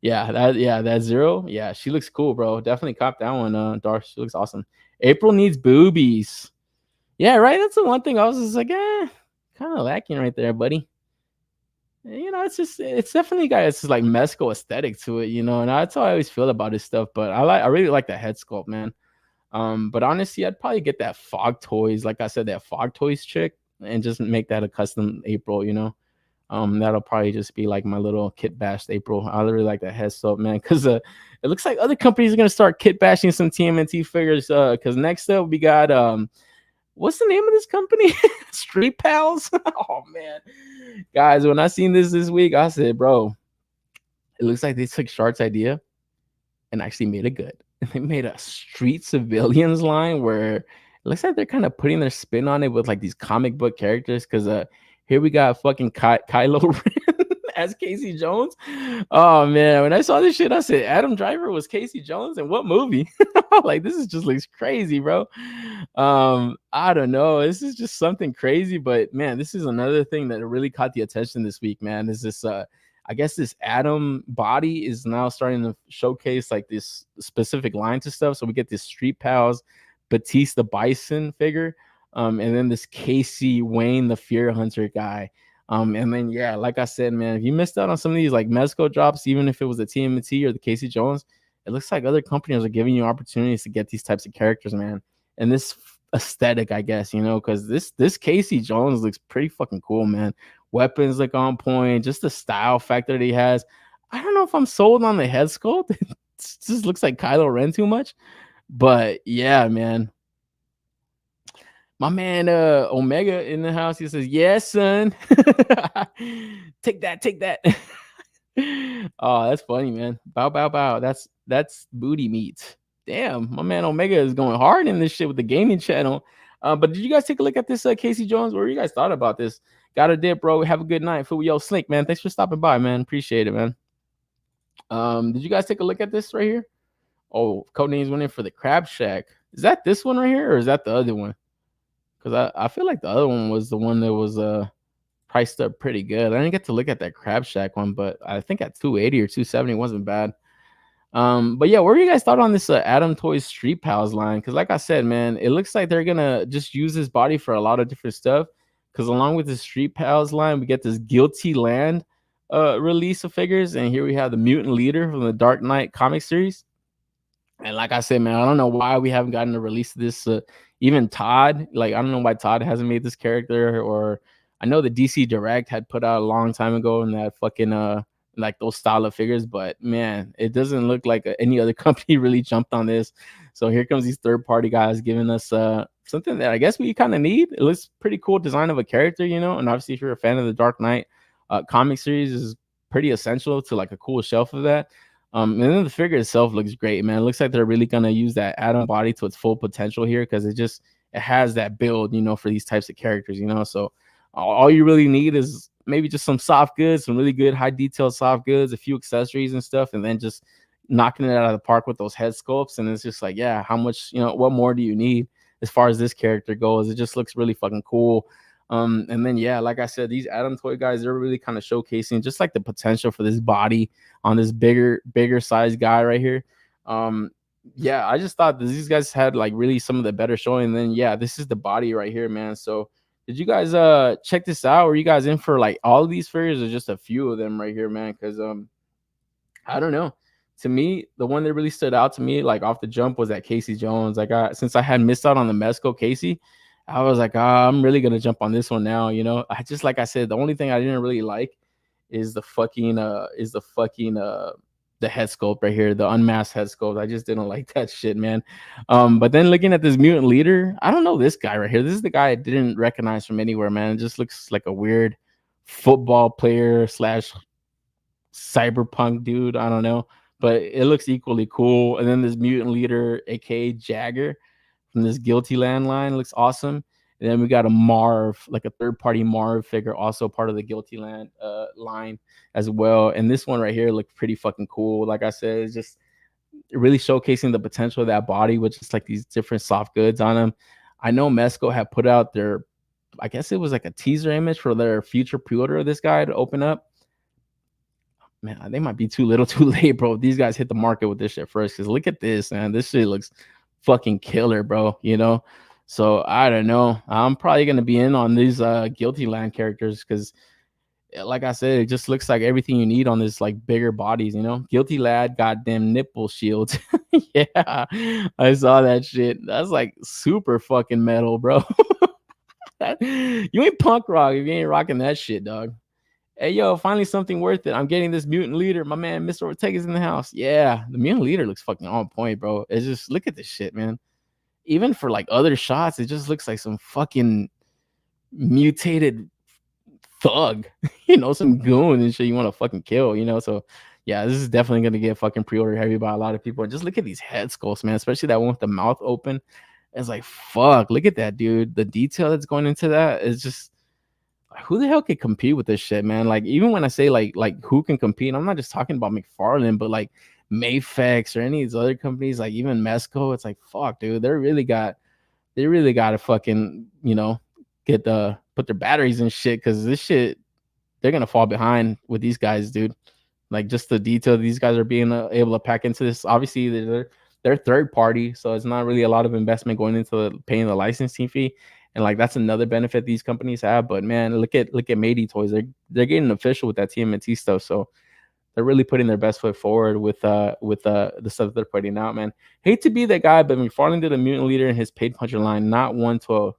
That zero. Yeah, she looks cool, bro. Definitely cop that one, Darth. She looks awesome. April needs boobies. Yeah, right. That's the one thing I was just like, kind of lacking right there, buddy. You know, it's definitely got it's like Mezco aesthetic to it, you know, and that's how I always feel about his stuff. But I really like the head sculpt, man. But honestly, I'd probably get that Fog Toys, like I said, that Fog Toys chick, and just make that a custom April, you know. That'll probably just be like my little kit bashed April. I really like that head sculpt, man, because it looks like other companies are gonna start kit bashing some TMNT figures. Because next up we got what's the name of this company? Street Pals. Oh man, guys, when I seen this week, I said, bro, it looks like they took Shark's idea and actually made it good. And they made a Street Civilians line where it looks like they're kind of putting their spin on it with like these comic book characters. Because here we got fucking Kylo Ren as Casey Jones. Oh man, when I saw this shit, I said Adam Driver was Casey Jones in what movie? Like this is just looks crazy, bro. I don't know. This is just something crazy, but man, this is another thing that really caught the attention this week, man. Is this I guess this Adam body is now starting to showcase like this specific line to stuff. So we get this Street Pals Batista Bison figure. And then this Casey Wayne, the Fear Hunter guy. And then, yeah, like I said, man, if you missed out on some of these like Mezco drops, even if it was the TMNT or the Casey Jones, it looks like other companies are giving you opportunities to get these types of characters, man. And this aesthetic, I guess, you know, because this Casey Jones looks pretty fucking cool, man. Weapons look on point, just the style factor that he has. I don't know if I'm sold on the head sculpt. It just looks like Kylo Ren too much. But yeah, man. My man Omega in the house, he says, yes, son. Take that. Oh, that's funny, man. Bow. That's booty meat. Damn, my man Omega is going hard in this shit with the gaming channel. But did you guys take a look at this Casey Jones? What you guys thought about this? Got a dip, bro. Have a good night. Fool, yo, Slink, man. Thanks for stopping by, man. Appreciate it, man. Did you guys take a look at this right here? Oh, Codenames went in for the Crab Shack. Is that this one right here, or is that the other one? Because I feel like the other one was the one that was priced up pretty good. I didn't get to look at that Crab Shack one, but I think at 280 or 270 wasn't bad. But yeah, what are you guys thought on this Adam Toys Street Pals line? Because like I said, man, it looks like they're gonna just use this body for a lot of different stuff. Because along with the Street Pals line, we get this Guilty Land release of figures, and here we have the Mutant Leader from the Dark Knight comic series. And like I said, man, I don't know why we haven't gotten a release of this. Even Todd, like I don't know why Todd hasn't made this character, or I know the DC Direct had put out a long time ago in that fucking like those style of figures, but man, it doesn't look like any other company really jumped on this. So here comes these third-party guys giving us something that I guess we kind of need. It looks pretty cool design of a character, you know, and obviously if you're a fan of the Dark Knight comic series, is pretty essential to like a cool shelf of that. And then the figure itself looks great, man. It looks like they're really gonna use that Adam body to its full potential here, because it has that build, you know, for these types of characters, you know. So all you really need is maybe just some soft goods, some really good high detail soft goods, a few accessories and stuff, and then just knocking it out of the park with those head sculpts. And it's just like, yeah, how much, you know, what more do you need as far as this character goes? It just looks really fucking cool. And then yeah, like I said, these Adam toy guys, they're really kind of showcasing just like the potential for this body on this bigger size guy right here. Yeah, I just thought that these guys had like really some of the better showing. And then yeah, this is the body right here, man. So did you guys check this out? Were you guys in for like all of these figures, or just a few of them right here, man? Because I don't know. To me, the one that really stood out to me, like off the jump, was that Casey Jones. Like since I had missed out on the Mezco Casey, I was like, I'm really gonna jump on this one now. You know, I just, like I said, the only thing I didn't really like is the fucking the head sculpt right here, the unmasked head sculpt. I just didn't like that shit, man. But then looking at this mutant leader, I don't know this guy right here. This is the guy I didn't recognize from anywhere, man. It just looks like a weird football player slash cyberpunk dude. I don't know, but it looks equally cool. And then this mutant leader, aka Jagger, from this Guilty Land line, looks awesome. And then we got a Marv, like a third-party Marv figure, also part of the Guilty Land line as well. And this one right here looked pretty fucking cool. Like I said, it's just really showcasing the potential of that body with just like these different soft goods on them. I know Mezco had put out their, I guess it was like a teaser image for their future pre-order of this guy to open up. Man, they might be too little too late, bro. These guys hit the market with this shit first, because look at this, man. This shit looks fucking killer, bro, you know? So I don't know. I'm probably gonna be in on these Guilty Land characters, because like I said, it just looks like everything you need on this like bigger bodies, you know? Guilty Lad, goddamn nipple shields. Yeah, I saw that shit. That's like super fucking metal, bro. You ain't punk rock if you ain't rocking that shit, dog. Hey, yo, finally something worth it. I'm getting this mutant leader. My man, Mr. Ortega's in the house. Yeah, the mutant leader looks fucking on point, bro. It's just, look at this shit, man. Even for like other shots, it just looks like some fucking mutated thug, you know, some goon and shit you want to fucking kill, you know? So, yeah, this is definitely going to get fucking pre-order heavy by a lot of people. And just look at these head sculpts, man, especially that one with the mouth open. It's like, fuck, look at that, dude. The detail that's going into that is just, who the hell could compete with this shit, man? Like, even when I say like who can compete, I'm not just talking about McFarlane, but like Mayfex or any of these other companies, like even Mezco. It's like, fuck, dude, they really got to fucking, you know, put their batteries in shit, because this shit, they're gonna fall behind with these guys, dude. Like, just the detail these guys are being able to pack into this. Obviously, they're third party, so it's not really a lot of investment going into paying the licensing fee. And like, that's another benefit these companies have. But man, look at Matey Toys. They're getting official with that TMNT stuff. So they're really putting their best foot forward with the stuff they're putting out, man. Hate to be that guy, but McFarlane did a mutant leader in his paid puncher line, not 112.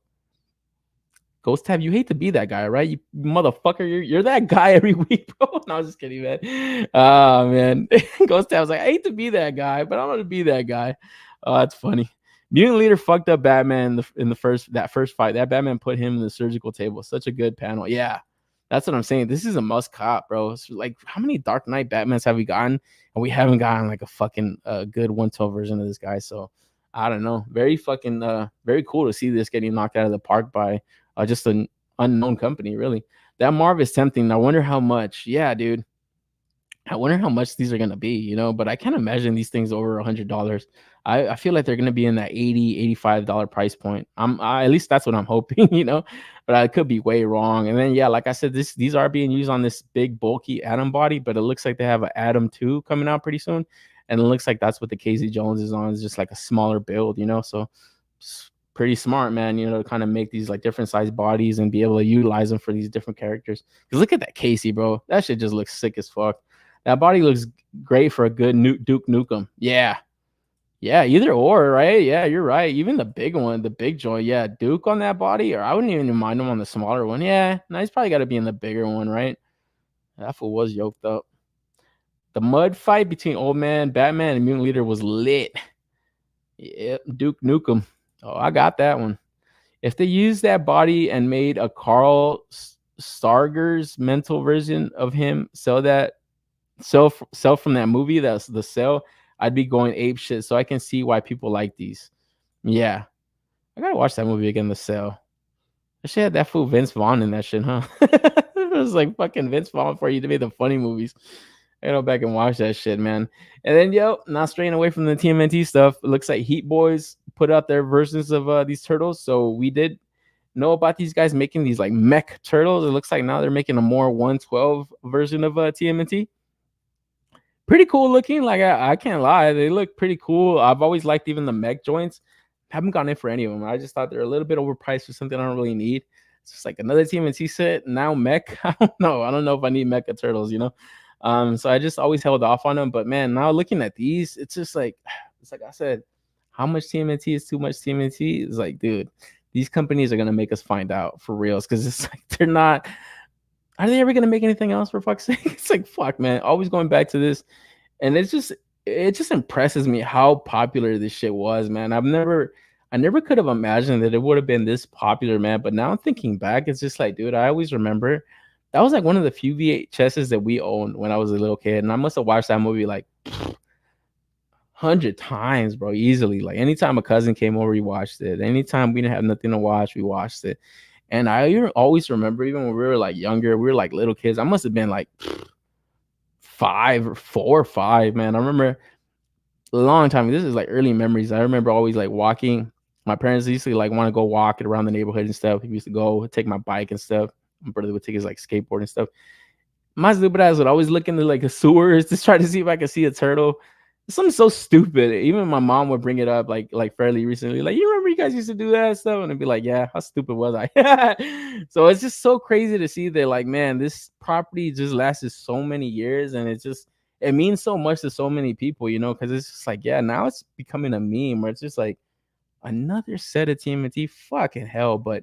Ghost Tab, you hate to be that guy, right? You motherfucker, you're that guy every week, bro. No, I was just kidding, man. Man. Ghost Tab was like, I hate to be that guy, but I'm gonna be that guy. Oh, that's funny. Mutant Leader fucked up Batman in the first fight. That Batman put him in the surgical table. Such a good panel. Yeah, that's what I'm saying. This is a must cop, bro. It's like, how many Dark Knight Batmans have we gotten? And we haven't gotten like a fucking good 112 version of this guy. So I don't know. Very fucking very cool to see this getting knocked out of the park by just an unknown company, really. That Marv is tempting. I wonder how much. Yeah, dude. I wonder how much these are going to be, you know, but I can't imagine these things over $100. I feel like they're going to be in that $80, $85 price point. At least that's what I'm hoping, you know, but I could be way wrong. And then, yeah, like I said, these are being used on this big bulky Atom body, but it looks like they have an Atom 2 coming out pretty soon. And it looks like that's what the KZ Jones is on. It's just like a smaller build, you know, so pretty smart, man, you know, to kind of make these like different size bodies and be able to utilize them for these different characters. Because look at that Casey, bro. That shit just looks sick as fuck. That body looks great for a good Duke Nukem. Yeah. Yeah, either or, right? Yeah, you're right. Even the big one, the big joint. Yeah, Duke on that body, or I wouldn't even mind him on the smaller one. Yeah, no, he's probably got to be in the bigger one, right? That fool was yoked up. The mud fight between Old Man, Batman, and Mutant Leader was lit. Yep, Duke Nukem. Oh, I got that one. If they used that body and made a Carl Starger's mental version of him, sell from that movie, that's the Cell, I'd be going ape shit. So I can see why people like these. Yeah, I gotta watch that movie again, The Cell. I should have that fool Vince Vaughn in that shit, huh? It was like fucking Vince Vaughn for you to make the funny movies. I gotta go back and watch that shit, man. And then, yo, not straying away from the TMNT stuff, it looks like Heat Boys put out their versions of these turtles. So we did know about these guys making these like mech turtles. It looks like now they're making a more 112 version of TMNT. Pretty cool looking. Like, I can't lie, they look pretty cool. I've always liked even the mech joints. Haven't gone in for any of them. I just thought they're a little bit overpriced for something I don't really need. It's just like another TMNT set, now mech. I don't know if I need mecha turtles, you know. So I just always held off on them. But man, now looking at these, it's just like, it's like I said, how much TMNT is too much TMNT? It's like, dude, these companies are gonna make us find out for reals, because it's like, they're not. Are they ever gonna make anything else, for fuck's sake? It's like, fuck, man. Always going back to this. And it just impresses me how popular this shit was, man. I never could have imagined that it would have been this popular, man. But now thinking back, it's just like, dude, I always remember that was like one of the few VHSs that we owned when I was a little kid, and I must have watched that movie like 100 times, bro, easily. Like anytime a cousin came over, we watched it. Anytime we didn't have nothing to watch, we watched it. And always remember, even when we were like younger, we were like little kids. I must have been like 4 or 5, man. I remember a long time. This is like early memories. I remember always like walking. My parents used to like want to go walk around the neighborhood and stuff. We used to go take my bike and stuff. My brother would take his like skateboard and stuff. My stupid ass would always look into like the sewers to try to see if I could see a turtle. Something so stupid. Even my mom would bring it up like fairly recently. Like, you remember you guys used to do that stuff? And I'd be like, yeah, how stupid was I? So it's just so crazy to see that, like, man, this property just lasted so many years, and it means so much to so many people, you know, because it's just like, yeah, now it's becoming a meme where it's just like another set of TMNT. Fucking hell. But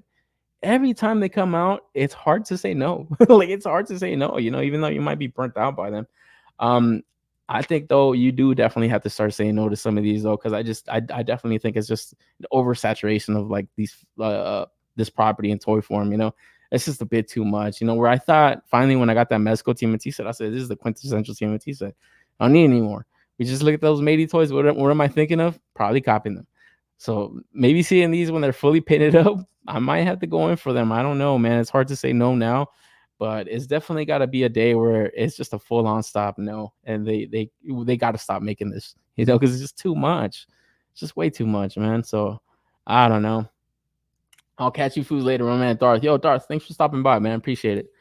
every time they come out, it's hard to say no. Like, it's hard to say no, you know, even though you might be burnt out by them. Um, I think though you do definitely have to start saying no to some of these though, because I definitely think it's just an oversaturation of like these this property in toy form. You know, it's just a bit too much. You know, where I thought finally when I got that Mezco TMNT set, I said this is the quintessential TMNT set. I don't need any more. We just look at those matey toys. What am I thinking of? Probably copying them. So maybe seeing these when they're fully painted up, I might have to go in for them. I don't know, man. It's hard to say no now, but it's definitely got to be a day where it's just a full on stop no, and they got to stop making this, you know, because it's just too much. It's just way too much, man. So I don't know. I'll catch you fools later, my man Darth. Yo, Darth, thanks for stopping by, man. Appreciate it.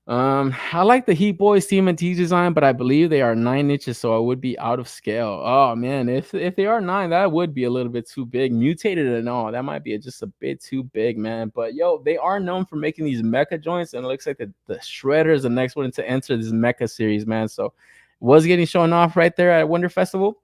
I like the Heat Boys TMNT design, but I believe they are 9 inches, so it would be out of scale. Oh man, if they are 9, that would be a little bit too big. Mutated and all, that might be just a bit too big, man. But yo, they are known for making these mecha joints, and it looks like the Shredder is the next one to enter this mecha series, man. So was getting shown off right there at Wonder Festival.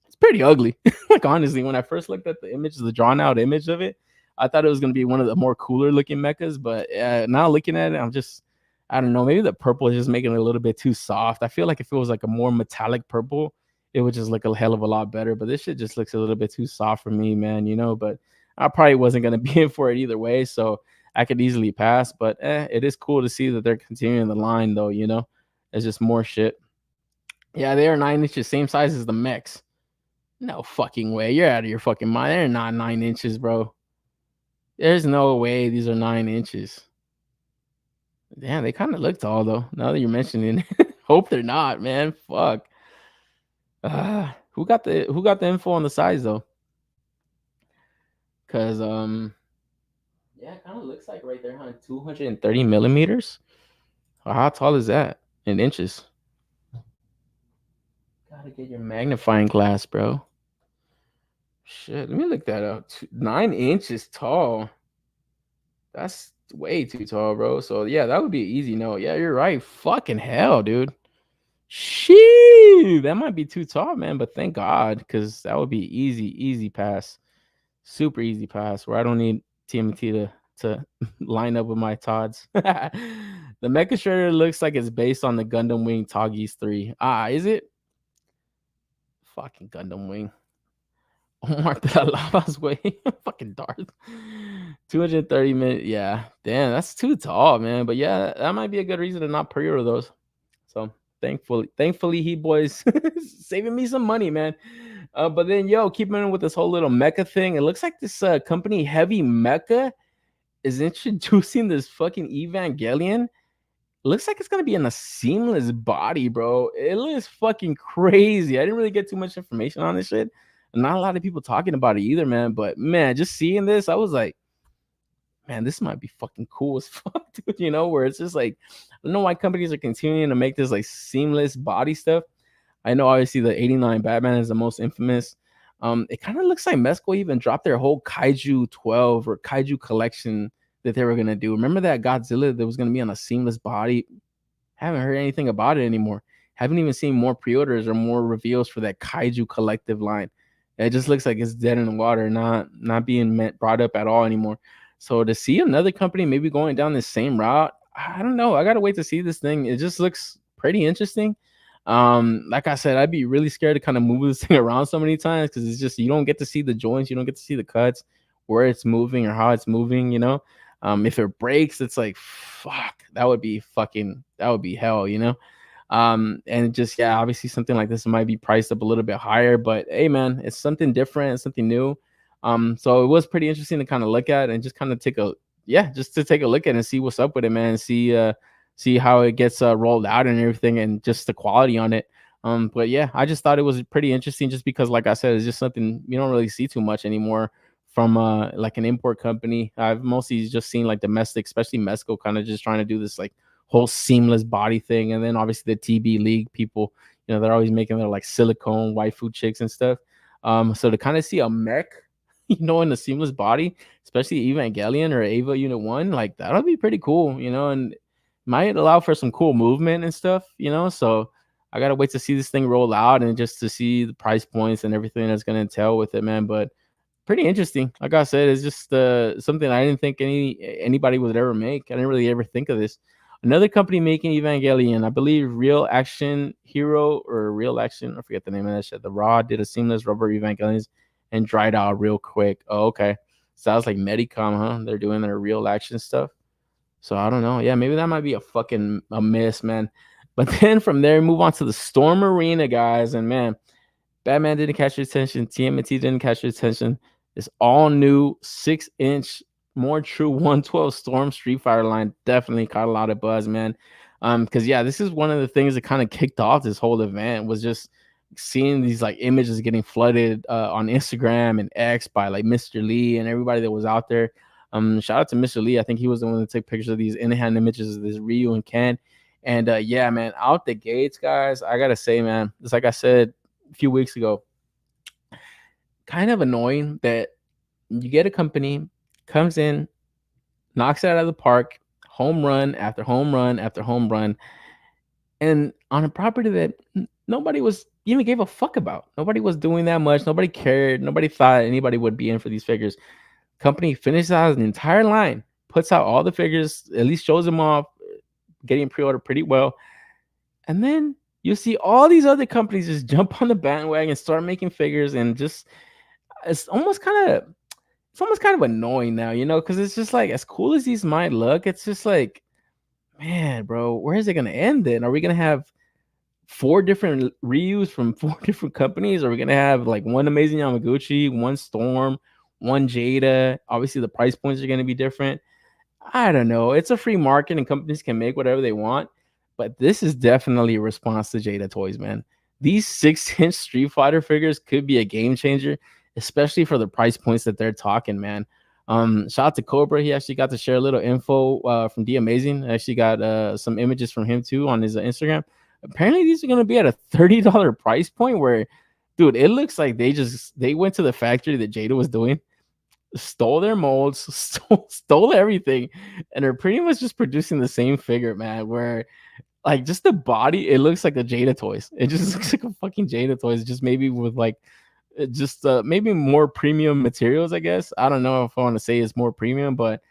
It's pretty ugly. Like honestly, when I first looked at the image, the drawn out image of it, I thought it was gonna be one of the more cooler looking mechas, but now looking at it, I don't know. Maybe the purple is just making it a little bit too soft. I feel like if it was like a more metallic purple, it would just look a hell of a lot better. But this shit just looks a little bit too soft for me, man. You know, but I probably wasn't gonna be in for it either way, so I could easily pass. But it is cool to see that they're continuing the line, though. You know, it's just more shit. Yeah, they are 9 inches, same size as the mechs. No fucking way. You're out of your fucking mind. They're not 9 inches, bro. There's no way these are 9 inches. Damn, they kind of look tall though. Now that you're mentioning it. Hope they're not, man. Fuck. Who got the info on the size though? Cause yeah, it kind of looks like right there, huh? 230 millimeters. How tall is that in inches? Gotta get your magnifying glass, bro. Shit, let me look that up. 9 inches tall. That's way too tall, bro. So yeah, that would be an easy no. Yeah, you're right. Fucking hell, dude. Shee, that might be too tall, man. But thank God, because that would be easy pass, super easy pass. Where I don't need TMT to line up with my Tods. The Mecha Shredder looks like it's based on the Gundam Wing Toggies 3. Is it? Fucking Gundam Wing. Omar de la Lava's way. Fucking Darth. 230 minutes. Yeah. Damn, that's too tall, man. But yeah, that might be a good reason to not pre-order those. So thankfully, Heat Boys saving me some money, man. But then, yo, keeping in with this whole little mecha thing, it looks like this company, Heavy Mecha, is introducing this fucking Evangelion. Looks like it's gonna be in a seamless body, bro. It looks fucking crazy. I didn't really get too much information on this shit. Not a lot of people talking about it either, man. But man, just seeing this, I was like, man, this might be fucking cool as fuck, dude. You know, where it's just like, I don't know why companies are continuing to make this like seamless body stuff. I know obviously the 89 Batman is the most infamous. It kind of looks like Mezco even dropped their whole Kaiju 12 or Kaiju collection that they were gonna do. Remember that Godzilla that was gonna be on a seamless body? Haven't heard anything about it anymore. Haven't even seen more pre-orders or more reveals for that Kaiju collective line. It just looks like it's dead in the water, not being brought up at all anymore. So to see another company maybe going down the same route, I don't know. I gotta wait to see this thing. It just looks pretty interesting. Like I said, I'd be really scared to kind of move this thing around so many times because it's just you don't get to see the joints, you don't get to see the cuts, where it's moving or how it's moving, you know. If it breaks, it's like fuck, that would be hell, you know. And just yeah, obviously something like this might be priced up a little bit higher, but hey man, it's something different, it's something new. So it was pretty interesting to kind of look at and just kind of just to take a look at and see what's up with it, man. See how it gets rolled out and everything, and just the quality on it. But yeah, I just thought it was pretty interesting, just because, like I said, it's just something you don't really see too much anymore from like an import company. I've mostly just seen like domestic, especially Mezco, kind of just trying to do this like whole seamless body thing, and then obviously the TB League people, you know, they're always making their like silicone waifu chicks and stuff. So to kind of see a mech, you know, in a seamless body, especially Evangelion or Ava Unit 1, like that'll be pretty cool, you know, and might allow for some cool movement and stuff, you know. So I gotta wait to see this thing roll out and just to see the price points and everything that's gonna entail with it, man. But pretty interesting. Like I said, it's just something I didn't think anybody would ever make. I didn't really ever think of this. Another company making Evangelion, I believe Real Action Hero or Real Action, I forget the name of that shit. The Raw did a seamless rubber Evangelions and dried out real quick. Oh, okay. Sounds like Medicom, huh? They're doing their Real Action stuff. So I don't know. Yeah, maybe that might be a miss, man. But then from there, move on to the Storm Arena, guys. And man, Batman didn't catch your attention. TMNT didn't catch your attention. This all new 6-inch, more true 112 Storm Street Fighter line definitely caught a lot of buzz, man. Because yeah, this is one of the things that kind of kicked off this whole event, was just seeing these like images getting flooded on Instagram and X by like Mr. Lee and everybody that was out there. Shout out to Mr. Lee. I think he was the one that took pictures of these in-hand images of this Ryu and Ken. And yeah, man, out the gates, guys, I gotta say, man, it's like I said a few weeks ago, kind of annoying that you get a company comes in, knocks it out of the park, home run after home run after home run, and on a property that nobody was even gave a fuck about. Nobody was doing that much. Nobody cared. Nobody thought anybody would be in for these figures. Company finishes out an entire line, puts out all the figures, at least shows them off, getting pre-ordered pretty well. And then you see all these other companies just jump on the bandwagon and start making figures, and just it's almost kind of annoying now, you know, because it's just like, as cool as these might look, it's just like, man, bro, where is it gonna end then? Are we gonna have 4 different Ryus from 4 different companies? Are we gonna have like one Amazing Yamaguchi, one Storm, one Jada? Obviously, the price points are gonna be different. I don't know. It's a free market and companies can make whatever they want, but this is definitely a response to Jada Toys, man. These 6-inch Street Fighter figures could be a game changer, especially for the price points that they're talking, man. Shout out to Cobra. He actually got to share a little info from D Amazing. I actually got some images from him too on his Instagram. Apparently, these are gonna be at a $30 price point. Where, dude, it looks like they went to the factory that Jada was doing, stole their molds, stole everything, and are pretty much just producing the same figure, man. Where like just the body, it looks like a Jada Toys. It just looks like a fucking Jada Toys, just maybe with like just maybe more premium materials, I guess. I don't know if I want to say it's more premium, but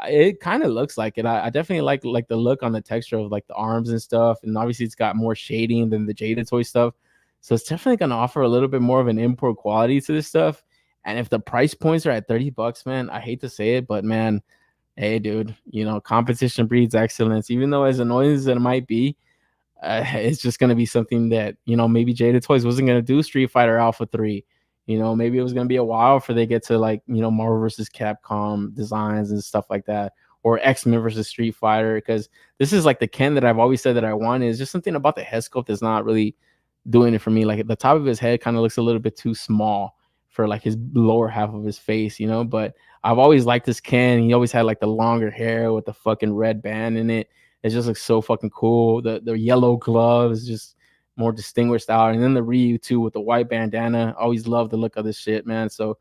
it kind of looks like it. I definitely like the look on the texture of like the arms and stuff, and obviously it's got more shading than the Jada Toy stuff, so it's definitely gonna offer a little bit more of an import quality to this stuff. And if the price points are at $30, man, I hate to say it, but man, hey, dude, you know, competition breeds excellence. Even though as annoying as it might be, it's just going to be something that, you know, maybe Jada Toys wasn't going to do Street Fighter Alpha 3. You know, maybe it was going to be a while for they get to like, you know, Marvel versus Capcom designs and stuff like that, or X-Men versus Street Fighter, because this is like the Ken that I've always said that I want. Is just something about the head sculpt that's not really doing it for me. Like the top of his head kind of looks a little bit too small for like his lower half of his face, you know. But I've always liked this Ken. He always had like the longer hair with the fucking red band in it. It just looks so fucking cool. The yellow gloves just more distinguished out. And then the Ryu too with the white bandana. Always love the look of this shit, man. So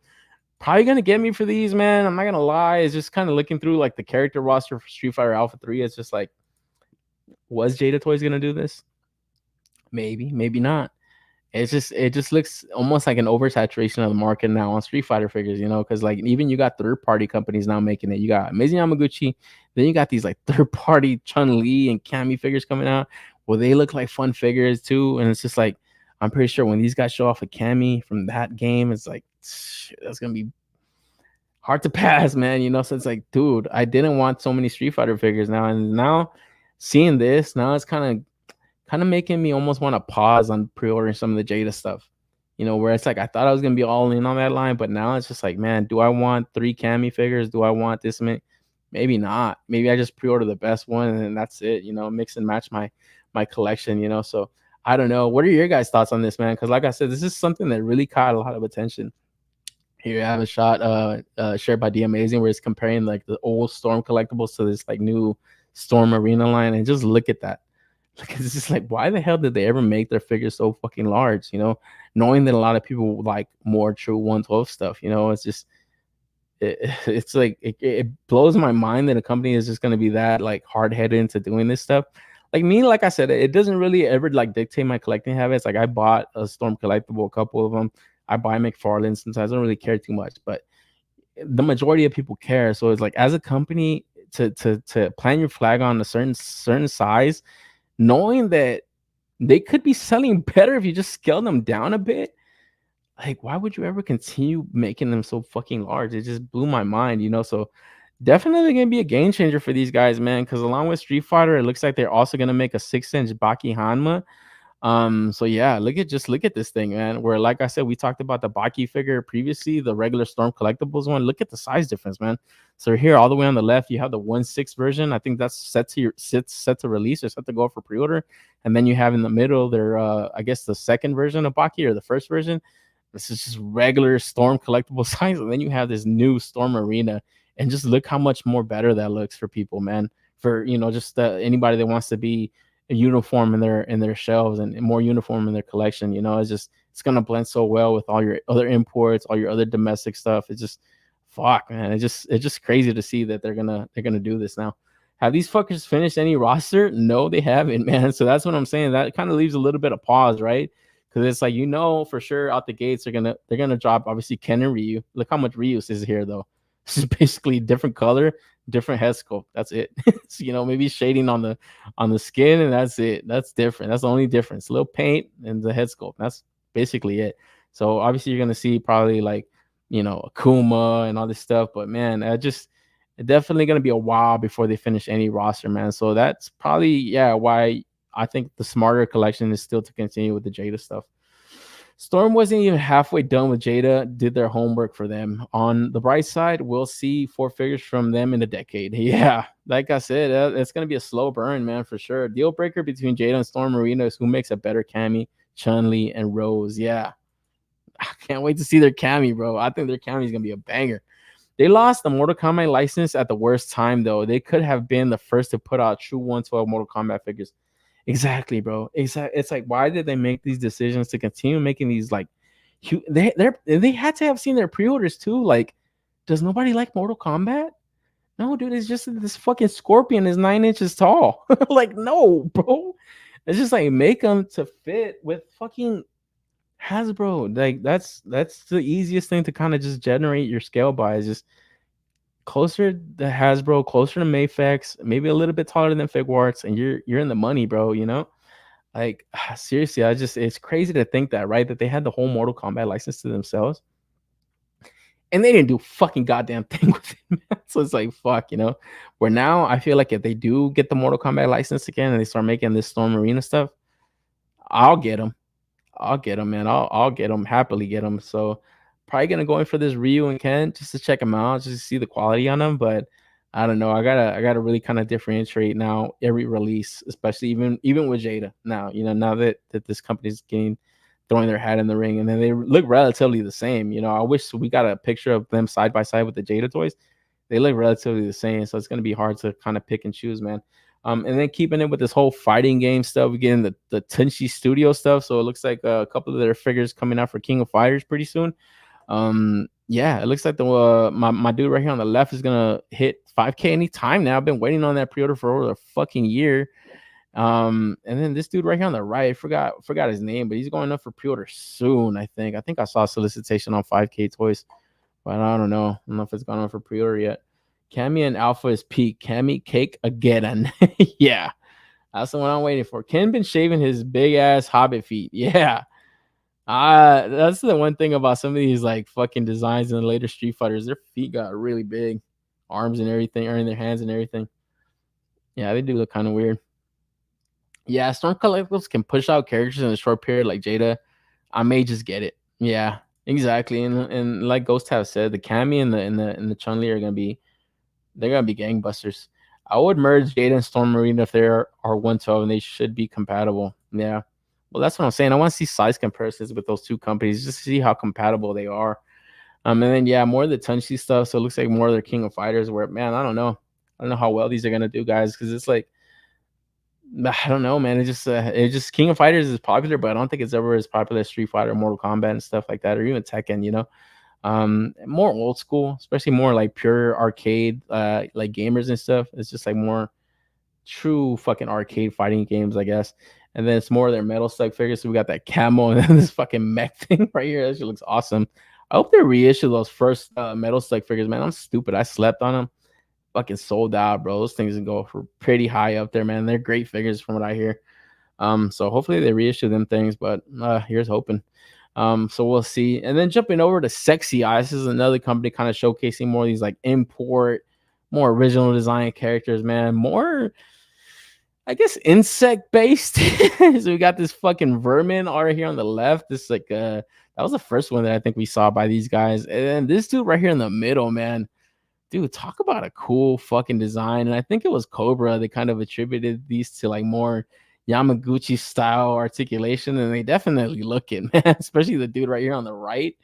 probably gonna get me for these, man. I'm not gonna lie. It's just kind of looking through like the character roster for Street Fighter Alpha 3. It's just like, was Jada Toys gonna do this? Maybe, maybe not. It just looks almost like an oversaturation of the market now on Street Fighter figures, you know, because like even you got third-party companies now making it. You got Amazing Yamaguchi, then you got these like third-party Chun-Li and Cammy figures coming out well, they look like fun figures too, and it's just like I'm pretty sure when these guys show off a Cammy from that game, it's like that's gonna be hard to pass, man. So it's like, dude, I didn't want so many Street Fighter figures now, and now seeing this, now it's kind of making me almost want to pause on pre-ordering some of the Jada stuff. Where it's like I thought I was gonna be all in on that line, but now it's just like, man, do I want 3 Cammy figures? Do I want this many? Maybe not. Maybe I just pre-order the best one and then that's it. Mix and match my collection. So I don't know. What are your guys' thoughts on this, man? Because like I said, this is something that really caught a lot of attention. Here I have a shot shared by D Amazing where it's comparing like the old Storm collectibles to this like new Storm Arena line, and just look at that. It's just like, why the hell did they ever make their figures so fucking large? Knowing that a lot of people like more true 112 stuff. It's just it's like it blows my mind that a company is just going to be that like hard-headed into doing this stuff. Like me, like I said, it doesn't really ever like dictate my collecting habits. Like I bought a Storm collectible, a couple of them. I buy McFarlane sometimes. I don't really care too much, but the majority of people care. So it's like, as a company, to plant your flag on a certain size, knowing that they could be selling better if you just scale them down a bit. Like, why would you ever continue making them so fucking large? It just blew my mind, So definitely gonna be a game changer for these guys, man. Because along with Street Fighter, it looks like they're also gonna make a 6-inch Baki Hanma. So yeah, look at this thing, man. Where, like I said, we talked about the Baki figure previously, the regular Storm collectibles one. Look at the size difference, man. So here, all the way on the left, you have the 1/6 version. I think that's set to release or set to go for pre-order. And then you have in the middle their I guess the second version of Baki, or the first version. This is just regular Storm collectible size. And then you have this new Storm Arena. And just look how much more better that looks for people, man. For just anybody that wants to be uniform in their shelves and more uniform in their collection. It's gonna blend so well with all your other imports, all your other domestic stuff. It's just fuck, man. It's just crazy to see that they're gonna do this now. Have these fuckers finished any roster? No, they haven't, man. So that's what I'm saying. That kind of leaves a little bit of pause, right? Because it's like, for sure out the gates they're gonna drop obviously Ken and Ryu. Look how much Ryu is here though. This is basically different color, different head sculpt. That's it. So, maybe shading on the skin, and that's it. That's different. That's the only difference. A little paint and the head sculpt. That's basically it. So obviously you're gonna see probably like Akuma and all this stuff. But man, it's definitely gonna be a while before they finish any roster, man. So that's probably why I think the smarter collection is still to continue with the Jada stuff. Storm wasn't even halfway done with Jada, did their homework for them. On the bright side, we'll see 4 figures from them in a decade. Yeah, like I said, it's going to be a slow burn, man, for sure. Deal breaker between Jada and Storm Marina is who makes a better Cammy, Chun-Li, and Rose. Yeah, I can't wait to see their Cammy, bro. I think their Cammy is going to be a banger. They lost the Mortal Kombat license at the worst time, though. They could have been the first to put out true 112 Mortal Kombat figures. Exactly, bro. It's like, why did they make these decisions to continue making these like they had to have seen their pre-orders too? Like, does nobody like Mortal Kombat? No, dude, it's just this fucking scorpion is 9 inches tall. Like, no, bro. It's just like, make them to fit with fucking Hasbro. Like, that's the easiest thing to kind of just generate your scale by, is just closer to Hasbro, closer to Mayfex, maybe a little bit taller than Figuarts, and you're in the money, bro. Like, seriously, it's crazy to think that, right? That they had the whole Mortal Kombat license to themselves, and they didn't do fucking goddamn thing with it. So it's like, fuck, Where now I feel like if they do get the Mortal Kombat license again and they start making this Storm Arena stuff, I'll get them, man. I'll get them, happily get them. So probably gonna go in for this Ryu and Ken just to check them out, just to see the quality on them. But I don't know. I gotta really kind of differentiate now every release, especially even with Jada. Now, now that this company's throwing their hat in the ring, and then they look relatively the same. I wish we got a picture of them side by side with the Jada toys. They look relatively the same, so it's gonna be hard to kind of pick and choose, man. And then keeping it with this whole fighting game stuff, we getting the Tenchi Studio stuff. So it looks like a couple of their figures coming out for King of Fighters pretty soon. Yeah, it looks like my dude right here on the left is gonna hit 5K anytime now. I've been waiting on that pre-order for over a fucking year. And then this dude right here on the right, forgot his name, but he's going up for pre-order soon. I think I saw a solicitation on 5K toys, but I don't know if it's gone on for pre-order yet. Cammy and Alpha is peak. Cammy cake again. Yeah, That's the one I'm waiting for. Ken been shaving his big ass hobbit feet. Yeah. That's the one thing about some of these like fucking designs in the later Street Fighters. Their feet got really big, arms and everything, or in their hands and everything. Yeah, they do look kind of weird. Yeah, Storm Collectibles can push out characters in a short period like Jada. I may just get it. Yeah, exactly. And like Ghost have said, the Cammy and the Chun-Li are they're gonna be gangbusters. I would merge Jada and Storm Marine if they are 112 and they should be compatible. Yeah. Well, that's what I'm saying. I want to see size comparisons with those two companies just to see how compatible they are. And then yeah, more of the Tunchi stuff. So it looks like more of their King of Fighters. Where man, I don't know how well these are gonna do, guys, because it's like I don't know, man. It just King of Fighters is popular, but I don't think it's ever as popular as Street Fighter, Mortal Kombat, and stuff like that, or even Tekken. More old school, especially more like pure arcade, like gamers and stuff. It's just like more true fucking arcade fighting games, I guess. And then it's more of their metal slug figures. So we got that camo and then this fucking mech thing right here. That shit looks awesome. I hope they reissue those first metal slug figures, man. I'm stupid. I slept on them. Fucking sold out, bro. Those things go for pretty high up there, man. They're great figures from what I hear. So hopefully they reissue them things, but here's hoping. So we'll see. And then jumping over to Sexy Eyes, this is another company kind of showcasing more of these like import, more original design characters, man. More, I guess, insect based. So we got this fucking vermin right here on the left. This like that was the first one that I think we saw by these guys. And then this dude right here in the middle, man. Dude, talk about a cool fucking design. And I think it was Cobra. They kind of attributed these to like more Yamaguchi style articulation, and they definitely look it, man. Especially the dude right here on the right.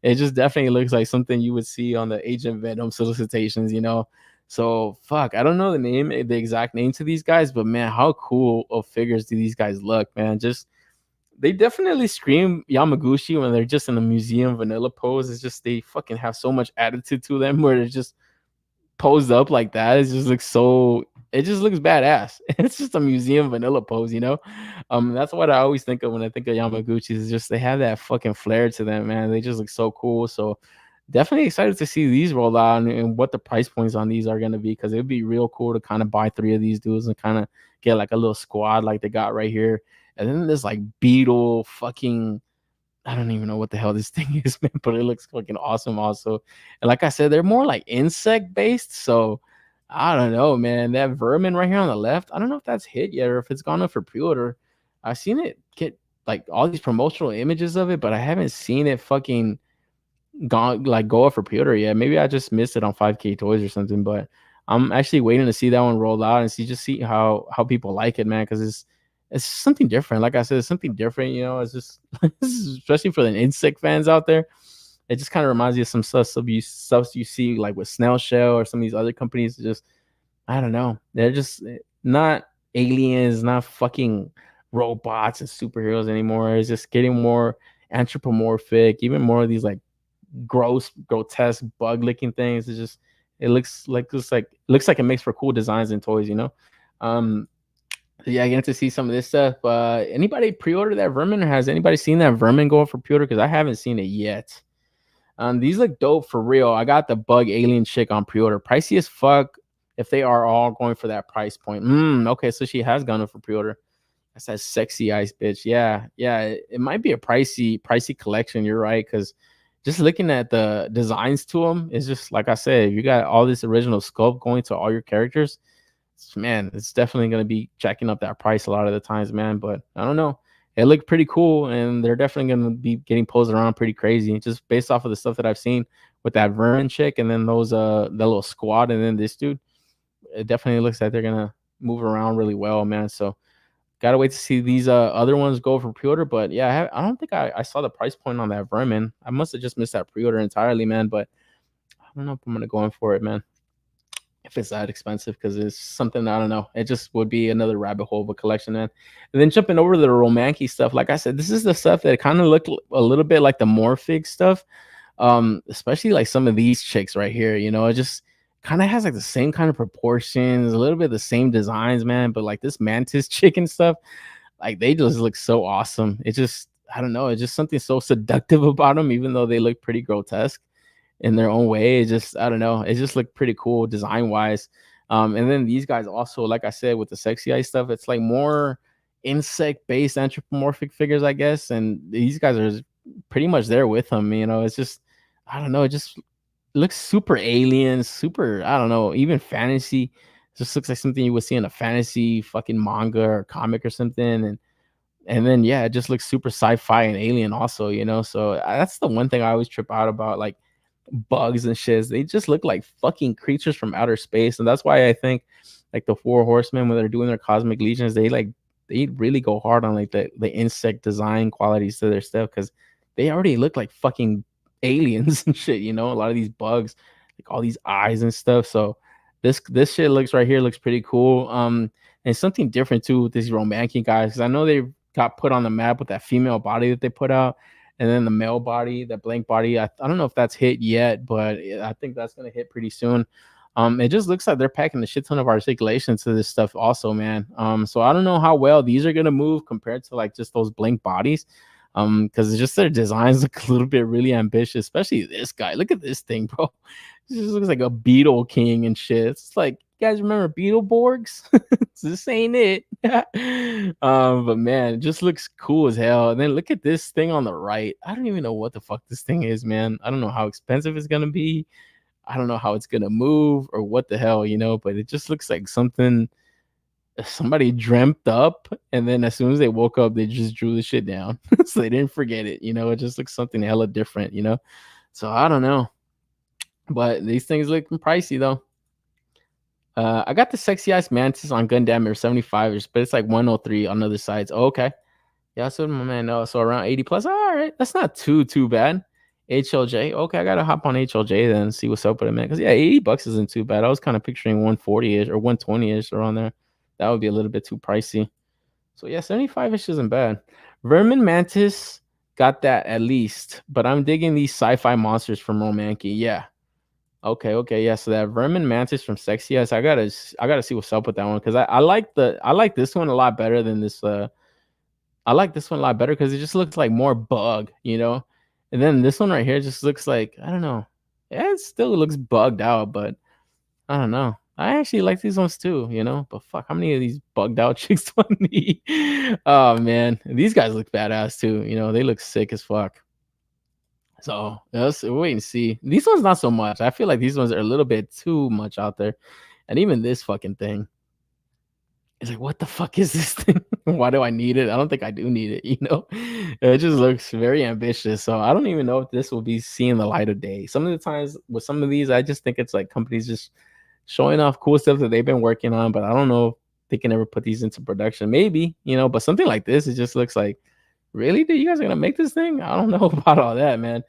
It just definitely looks like something you would see on the Agent Venom solicitations, So fuck, I don't know the exact name to these guys, but man, how cool of figures do these guys look, man? Just they definitely scream Yamaguchi when they're just in a museum vanilla pose. It's just they fucking have so much attitude to them where they're just posed up like that. It just looks badass. It's just a museum vanilla pose, That's what I always think of when I think of Yamaguchi, is just they have that fucking flair to them, man. They just look so cool. So definitely excited to see these roll out and what the price points on these are going to be, because it would be real cool to kind of buy 3 of these dudes and kind of get like a little squad like they got right here. And then this like beetle fucking, I don't even know what the hell this thing is, man, but it looks fucking awesome also. And like I said, they're more like insect based. So I don't know, man. That vermin right here on the left, I don't know if that's hit yet or if it's gone up for pre-order. I've seen it get like all these promotional images of it, but I haven't seen it fucking go up for pre-order yet. Maybe I just missed it on 5K Toys or something, but I'm actually waiting to see that one roll out and see how people like it, man, because it's something different. Like I said, it's something different, It's just especially for the insect fans out there. It just kind of reminds you of some stuff you see like with Snail Shell or some of these other companies. Just I don't know. They're just not aliens, not fucking robots and superheroes anymore. It's just getting more anthropomorphic, even more of these like gross, grotesque bug licking things. It looks like it makes for cool designs and toys, Yeah, getting to see some of this stuff. Anybody pre-order that vermin, or has anybody seen that vermin going for pre-order? Because I haven't seen it yet. These look dope for real. I got the bug alien chick on pre-order. Pricey as fuck if they are all going for that price point. Okay, so she has gone up for pre-order. That's that sexy ice bitch. Yeah. It might be a pricey collection. You're right, because just looking at the designs to them, it's just like I said, if you got all this original sculpt going to all your characters, man, it's definitely going to be jacking up that price a lot of the times, man. But I don't know. It looked pretty cool, and they're definitely going to be getting posed around pretty crazy, just based off of the stuff that I've seen with that Vermin chick, and then those the little squad, and then this dude. It definitely looks like they're gonna move around really well, man. So gotta wait to see these other ones go for pre-order. But yeah, I don't think I saw the price point on that Vermin. I must have just missed that pre-order entirely, man. But I don't know if I'm gonna go in for it, man, if it's that expensive, because it's something I don't know. It just would be another rabbit hole of a collection, man. And then jumping over to the Romanky stuff, like I said, this is the stuff that kind of looked a little bit like the Morphig stuff. Especially like some of these chicks right here, it just kind of has like the same kind of proportions, a little bit the same designs, man. But like this Mantis chick and stuff, like they just look so awesome. It just, I don't know, it's just something so seductive about them, even though they look pretty grotesque in their own way. It just, I don't know, it just looked pretty cool design wise. And then these guys also, like I said, with the sexy eye stuff, it's like more insect based anthropomorphic figures, I guess. And these guys are pretty much there with them. It's just, I don't know, it just looks super alien, super, I don't know, even fantasy. It just looks like something you would see in a fantasy fucking manga or comic or something. And then yeah, it just looks super sci-fi and alien also, So that's the one thing I always trip out about, like bugs and shit. They just look like fucking creatures from outer space, and that's why I think like the Four Horsemen, when they're doing their cosmic legions, they really go hard on like the insect design qualities to their stuff, because they already look like fucking aliens and shit. A lot of these bugs, like all these eyes and stuff. So this shit looks right here looks pretty cool. And something different too with these romantic guys, because I know they got put on the map with that female body that they put out, and then the male body, that blank body. I don't know if that's hit yet, but I think that's gonna hit pretty soon. It just looks like they're packing a shit ton of articulation to this stuff also, man. So I don't know how well these are gonna move compared to like just those blank bodies. Because it's just their designs look a little bit really ambitious, especially this guy. Look at this thing, bro. It just looks like a beetle king and shit. It's like, you guys remember Beetleborgs? This ain't it. But man, it just looks cool as hell. And then look at this thing on the right. I don't even know what the fuck this thing is, man. I don't know how expensive it's gonna be. I don't know how it's gonna move or what the hell, but it just looks like something somebody dreamt up, and then as soon as they woke up, they just drew the shit down. So they didn't forget it. It just looks something hella different. So I don't know, but these things look pricey though. I got the sexy ass mantis on Gundam or 75ers, but it's like 103 on other sides. Oh, okay. Yeah, that's what my man knows. So around 80 plus. All right. That's not too bad. HLJ. Okay, I gotta hop on HLJ then and see what's up with it, man. Because yeah, $80 isn't too bad. I was kind of picturing 140-ish or 120-ish around there. That would be a little bit too pricey. So yeah, 75-ish isn't bad. Vermin Mantis got that at least, but I'm digging these sci-fi monsters from Romanki. Yeah. Okay, yeah. So that Vermin Mantis from Sexy Eyes, I gotta see what's up with that one, because I like this one a lot better than this. I like this one a lot better because it just looks like more bug, And then this one right here just looks like, I don't know. Yeah, it still looks bugged out, but I don't know. I actually like these ones too, But fuck, how many of these bugged out chicks do I need? Oh man, these guys look badass too. They look sick as fuck. So let's wait and see. These ones not so much. I feel like these ones are a little bit too much out there, and even this fucking thing. It's like, what the fuck is this thing? Why do I need it? I don't think I do need it. It just looks very ambitious. So I don't even know if this will be seeing the light of day. Some of the times with some of these, I just think it's like companies just showing off cool stuff that they've been working on, but I don't know if they can ever put these into production. Maybe, but something like this, it just looks like, really? Dude, you guys are gonna make this thing? I don't know about all that, man.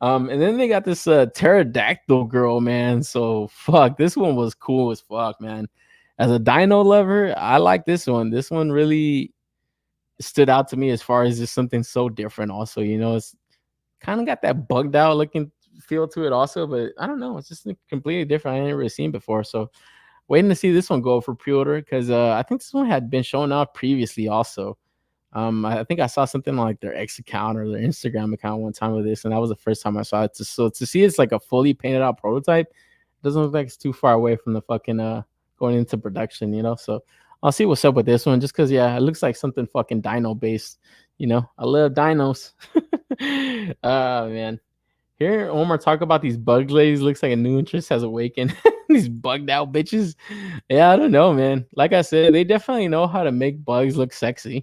And then they got this pterodactyl girl, man. So fuck, this one was cool as fuck, man. As a dino lover, I like this one. This one really stood out to me as far as just something so different. Also, it's kind of got that bugged out looking feel to it also, but I don't know, it's just completely different. I ain't never seen before. So waiting to see this one go for pre-order, because I think this one had been shown off previously also. I think I saw something like their X account or their Instagram account one time with this, and that was the first time I saw it. So to see it's like a fully painted out prototype, doesn't look like it's too far away from the fucking going into production, So I'll see what's up with this one, just because yeah, it looks like something fucking dino based. I love dinos. Oh man. Here Omar talk about these bug ladies. Looks like a new interest has awakened. These bugged out bitches. Yeah, I don't know, man. Like I said, they definitely know how to make bugs look sexy.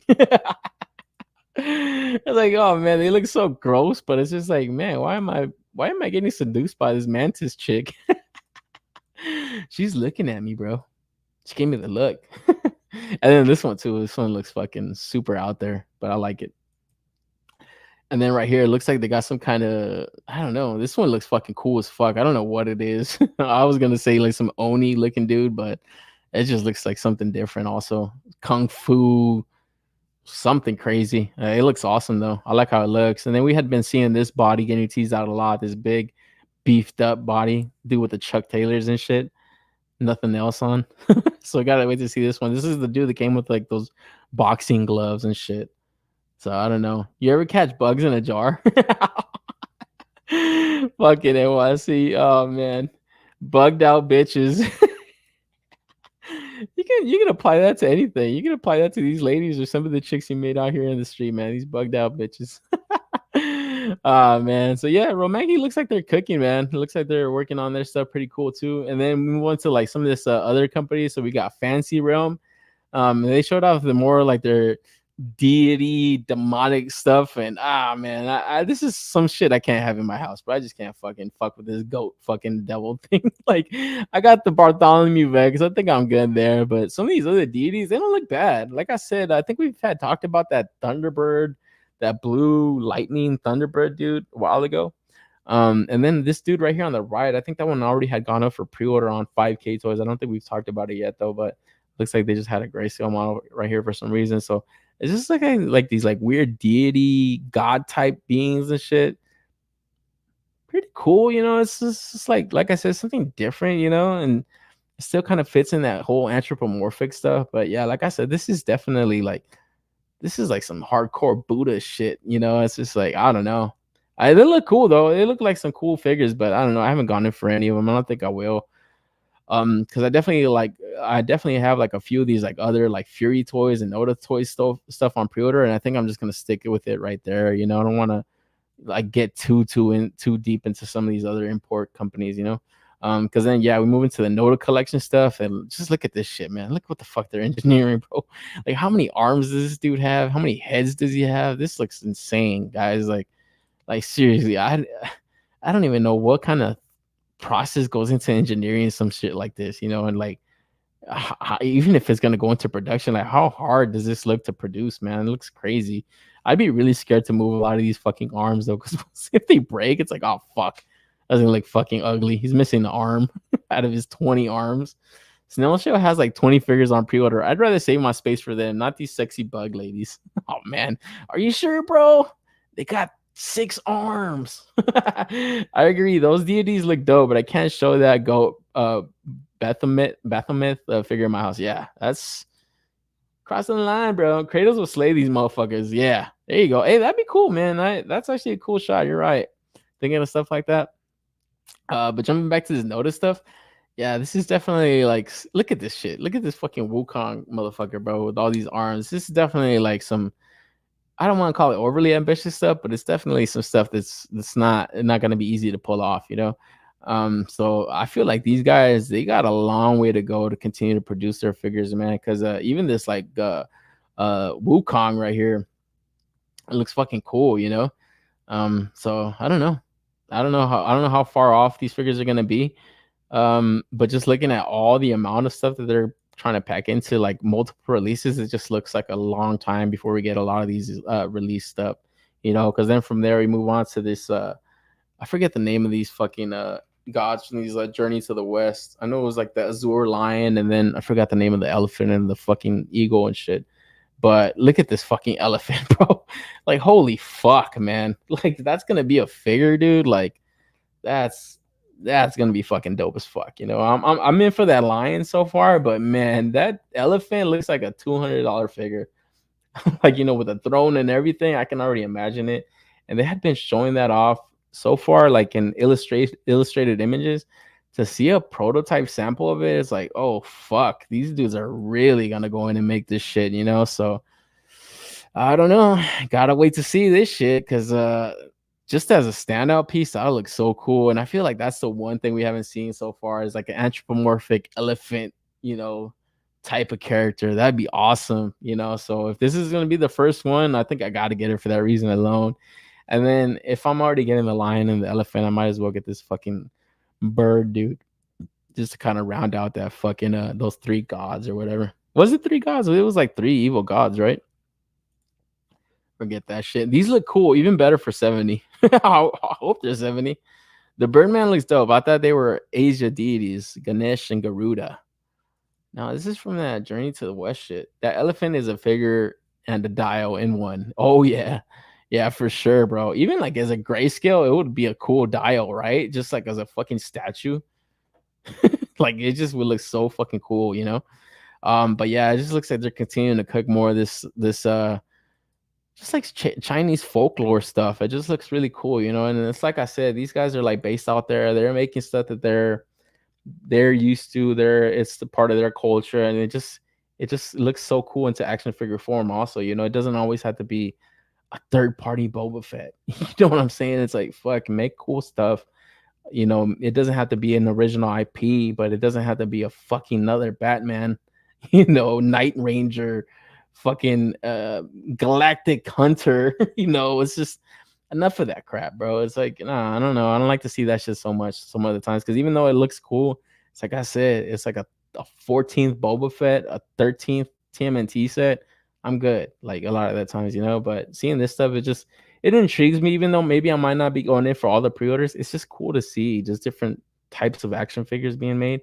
It's like, oh man, they look so gross, but it's just like, man, why am I getting seduced by this mantis chick? She's looking at me, bro. She gave me the look. And then this one too. This one looks fucking super out there, but I like it. And then right here, it looks like they got some kind of, I don't know. This one looks fucking cool as fuck. I don't know what it is. I was gonna say like some Oni looking dude, but it just looks like something different. Also, kung fu, something crazy. It looks awesome though. I like how it looks. And then we had been seeing this body getting teased out a lot. This big, beefed up body, dude with the Chuck Taylors and shit. Nothing else on. So I gotta wait to see this one. This is the dude that came with like those boxing gloves and shit. So I don't know. You ever catch bugs in a jar? Fucking NYC. Oh man. Bugged out bitches. You can apply that to anything. You can apply that to these ladies or some of the chicks you made out here in the street, man. These bugged out bitches. Man. So yeah, Romagi looks like they're cooking, man. It looks like they're working on their stuff pretty cool too. And then we move on to like some of this other companies. So we got Fancy Realm. They showed off the more like their deity demonic stuff, and man, this is some shit I can't have in my house, but I just can't fucking fuck with this goat fucking devil thing. Like, I got the Bartholomew Vex, I think I'm good there, but some of these other deities, they don't look bad. Like I said, I think we've had talked about that Thunderbird, that blue lightning Thunderbird dude a while ago. And then this dude right here on the right, I think that one already had gone up for pre-order on 5K Toys. I don't think we've talked about it yet though, but looks like they just had a grayscale model right here for some reason. So it's just like these like weird deity god type beings and shit. Pretty cool, you know. It's just like I said, something different, you know, and it still kind of fits in that whole anthropomorphic stuff. But yeah, like I said, this is definitely like some hardcore Buddha shit, you know. It's just like, I don't know. They look cool though. They look like some cool figures, but I don't know. I haven't gone in for any of them. I don't think I will. Because I definitely have like a few of these like other like Fury toys and Oda toy stuff on pre-order, and I think I'm just gonna stick it with it right there. You know, I don't want to like get too deep into some of these other import companies, you know. Because then we move into the Noda collection stuff, and just look at this shit, man. Look what the fuck they're engineering, bro. Like, how many arms does this dude have? How many heads does he have? This looks insane, guys. Like seriously, I don't even know what kind of process goes into engineering some shit like this, you know. And like, even if it's going to go into production, like, how hard does this look to produce, man? It looks crazy. I'd be really scared to move a lot of these fucking arms though, because if they break, it's like, oh fuck, that's gonna look fucking ugly. He's missing the arm out of his 20 arms. Snail Shell has like 20 figures on pre-order. I'd rather save my space for them, not these sexy bug ladies. Oh man, are you sure, bro? They got 6 arms. I agree. Those deities look dope, but I can't show that goat Baphomet figure in my house. Yeah, that's crossing the line, bro. Kratos will slay these motherfuckers. Yeah, there you go. Hey, that'd be cool, man. That's actually a cool shot. You're right. Thinking of stuff like that. But jumping back to this Notice stuff, yeah, this is definitely like, look at this shit. Look at this fucking Wukong motherfucker, bro, with all these arms. This is definitely like some, I don't want to call it overly ambitious stuff, but it's definitely some stuff that's not going to be easy to pull off, you know. So I feel like these guys, they got a long way to go to continue to produce their figures, man. Because even this like Wukong right here, it looks fucking cool, you know. So I don't know. I don't know how far off these figures are gonna be. But just looking at all the amount of stuff that they're trying to pack into like multiple releases, it just looks like a long time before we get a lot of these release stuff, you know. Because then from there we move on to this I forget the name of these fucking gods from these Journey to the West. I know it was like the Azure Lion, and then I forgot the name of the elephant and the fucking eagle and shit. But look at this fucking elephant, bro. Like, holy fuck, man. Like, that's gonna be a figure, dude. Like, that's gonna be fucking dope as fuck. You know, I'm in for that lion so far, but man, that elephant looks like a $200 figure. Like, you know, with a throne and everything. I can already imagine it. And they had been showing that off so far, like in illustrated images. To see a prototype sample of it, it's like, oh fuck, these dudes are really gonna go in and make this shit, you know. So I don't know, gotta wait to see this shit, because just as a standout piece, that looks so cool. And I feel like that's the one thing we haven't seen so far, is like an anthropomorphic elephant, you know, type of character. That'd be awesome, you know. So if this is gonna be the first one, I think I gotta get it for that reason alone. And then if I'm already getting the lion and the elephant, I might as well get this fucking bird dude, just to kind of round out that fucking those 3 gods or whatever. Was it 3 gods? It was like 3 evil gods, right? Forget that shit. These look cool, even better for 70. I hope they're 70. The Birdman looks dope. I thought they were Asia deities, Ganesh and Garuda. Now this is from that Journey to the West shit. That elephant is a figure and a dial in one. Oh yeah. Yeah, for sure, bro. Even like as a grayscale, it would be a cool dial, right? Just like as a fucking statue. Like, it just would look so fucking cool, you know. But yeah, it just looks like they're continuing to cook more of this just like Chinese folklore stuff. It just looks really cool, you know. And it's like I said, these guys are like based out there. They're making stuff that they're they're used to. It's the part of their culture, and it just looks so cool into action figure form. Also, it doesn't always have to be a third party Boba Fett. You know what I'm saying? It's like, fuck, make cool stuff. It doesn't have to be an original IP, but it doesn't have to be a fucking another Batman, Night Ranger, fucking Galactic Hunter. It's just enough of that crap, bro. It's like, nah, I don't know. I don't like to see that shit so much some other times, because even though it looks cool, it's like I said, it's like a 14th Boba Fett, a 13th TMNT set. I'm good, like a lot of the times, but seeing this stuff, it intrigues me, even though maybe I might not be going in for all the pre-orders. It's just cool to see just different types of action figures being made.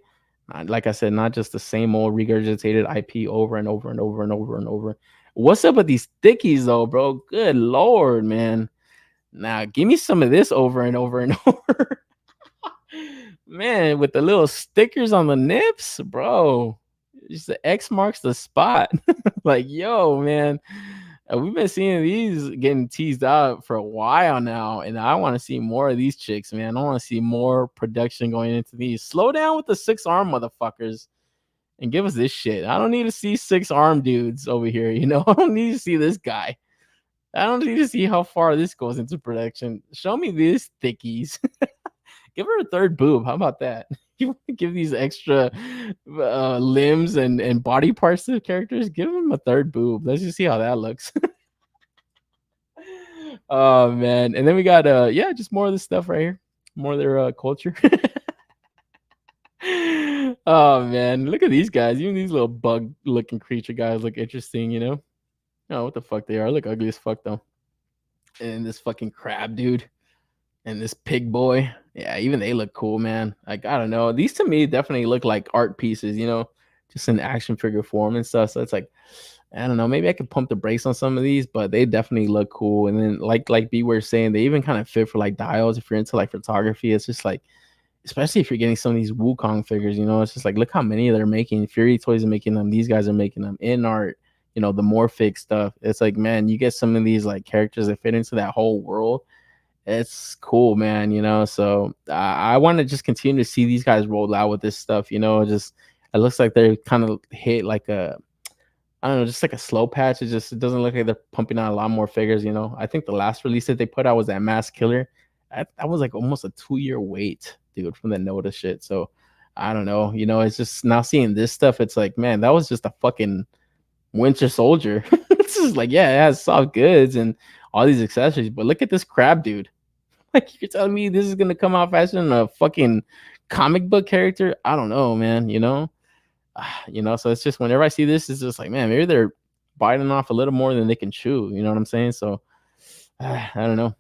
Like I said, not just the same old regurgitated IP over and over and over and over and over. What's up with these thickies though, bro? Good Lord, man. Now give me some of this over and over and over. Man, with the little stickers on the nips, bro. Just the X marks the spot. Like, yo, man. We've been seeing these getting teased out for a while now, and I want to see more of these chicks, man. I want to see more production going into these. Slow down with the 6-arm motherfuckers and give us this shit. I don't need to see 6-arm dudes over here, I don't need to see this guy. I don't need to see how far this goes into production. Show me these thickies. Give her a third boob. How about that? You want to give these extra limbs and body parts to the characters? Give them a third boob. Let's just see how that looks. Oh man. And then we got just more of this stuff right here. More of their culture. Oh man, look at these guys. Even these little bug looking creature guys look interesting, Oh, what the fuck they are. Look ugly as fuck though. And this fucking crab dude. And this pig boy. Yeah, even they look cool, man. Like, I don't know. These to me definitely look like art pieces, just in action figure form and stuff. So it's like, I don't know. Maybe I could pump the brakes on some of these, but they definitely look cool. And then like B was saying, they even kind of fit for like dials if you're into like photography. It's just like, especially if you're getting some of these Wukong figures, it's just like, look how many they're making. Fury Toys are making them. These guys are making them in art. The MORFIG stuff. It's like, man, you get some of these like characters that fit into that whole world. It's cool, man. So I want to just continue to see these guys roll out with this stuff. Just it looks like they're kind of hit like I don't know, just like a slow patch. It doesn't look like they're pumping out a lot more figures. I think the last release that they put out was that Mask Killer. That was like almost a 2-year wait, dude, from the Noda shit. So I don't know. It's just now seeing this stuff. It's like, man, that was just a fucking Winter Soldier. It's just like, yeah, it has soft goods and all these accessories, but look at this crab dude. Like, you're telling me this is gonna come out faster than a fucking comic book character? I don't know, man. So it's just whenever I see this, it's just like, man, maybe they're biting off a little more than they can chew. You know what I'm saying? So I don't know.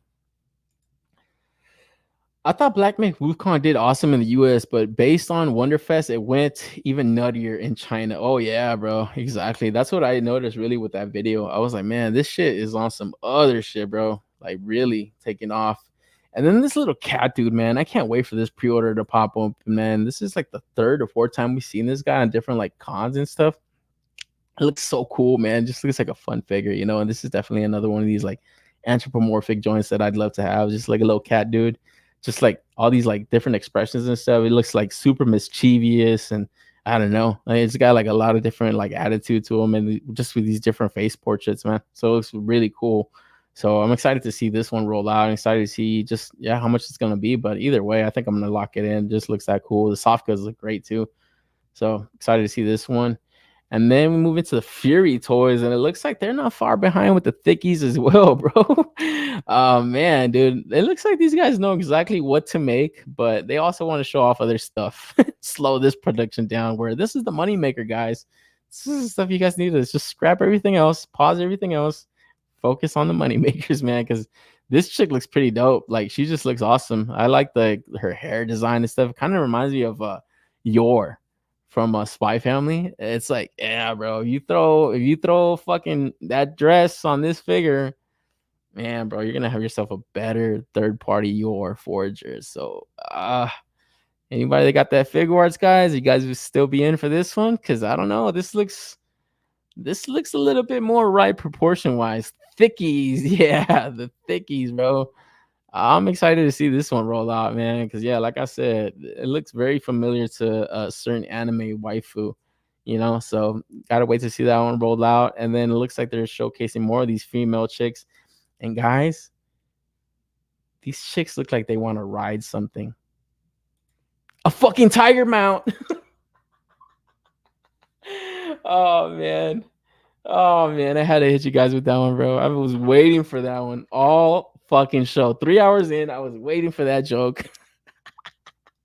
I thought Black Myth Wukong did awesome in the US, but based on Wonderfest, it went even nuttier in China. Oh yeah, bro. Exactly. That's what I noticed really with that video. I was like, man, this shit is on some other shit, bro. Like really taking off. And then this little cat dude, man, I can't wait for this pre-order to pop up, man. This is like the 3rd or 4th time we've seen this guy on different like cons and stuff. It looks so cool, man. Just looks like a fun figure, and this is definitely another one of these like anthropomorphic joints that I'd love to have. Just like a little cat dude. Just like all these like different expressions and stuff. It looks like super mischievous, and I don't know. It's got like a lot of different like attitude to him, and just with these different face portraits, man. So it looks really cool. So I'm excited to see this one roll out. I'm excited to see just how much it's gonna be. But either way, I think I'm gonna lock it in. Just looks that cool. The soft goods look great too. So excited to see this one. And then we move into the Fury toys, and it looks like they're not far behind with the thickies as well, bro. Oh man, dude, it looks like these guys know exactly what to make, but they also want to show off other stuff. Slow this production down. Where this is the moneymaker, guys. This is the stuff you guys need to just scrap everything else, pause everything else, focus on the moneymakers, man. Because this chick looks pretty dope. Like she just looks awesome. I like her hair design and stuff. It kind of reminds me of Yor from a Spy Family. It's like, yeah, bro, if you throw fucking that dress on this figure, man, bro, you're gonna have yourself a better third-party Yor forger. So anybody that got that Fig Arts, guys, you guys would still be in for this one? Because I don't know, this looks a little bit more right proportion wise. Thickies, yeah, the thickies, bro. I'm excited to see this one roll out, man. Because yeah, like I said, it looks very familiar to a certain anime waifu, you know. So gotta wait to see that one rolled out. And then it looks like they're showcasing more of these female chicks. And guys, these chicks look like they want to ride something. A fucking tiger mount. Oh man. Oh man, I had to hit you guys with that one, bro. I was waiting for that one all fucking show. 3 hours in, I was waiting for that joke.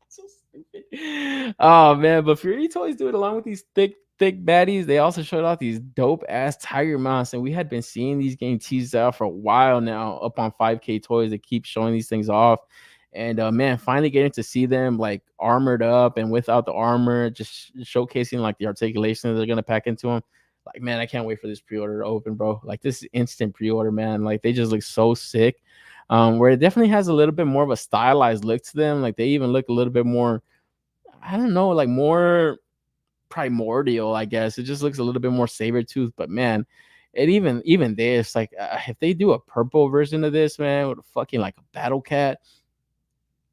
So stupid. Oh man, but Fury Toys do it along with these thick baddies. They also showed off these dope ass tiger mounts, and we had been seeing these getting teased out for a while now up on 5K Toys. They keep showing these things off. And man, finally getting to see them like armored up and without the armor, just showcasing like the articulation that they're gonna pack into them. Like, man, I can't wait for this pre-order to open, bro. Like, this is instant pre-order, man. Like, they just look so sick. Where it definitely has a little bit more of a stylized look to them. Like, they even look a little bit more, I don't know, like more primordial, I guess. It just looks a little bit more saber tooth. But man, it even this, like, if they do a purple version of this, man, with a fucking like a battle cat,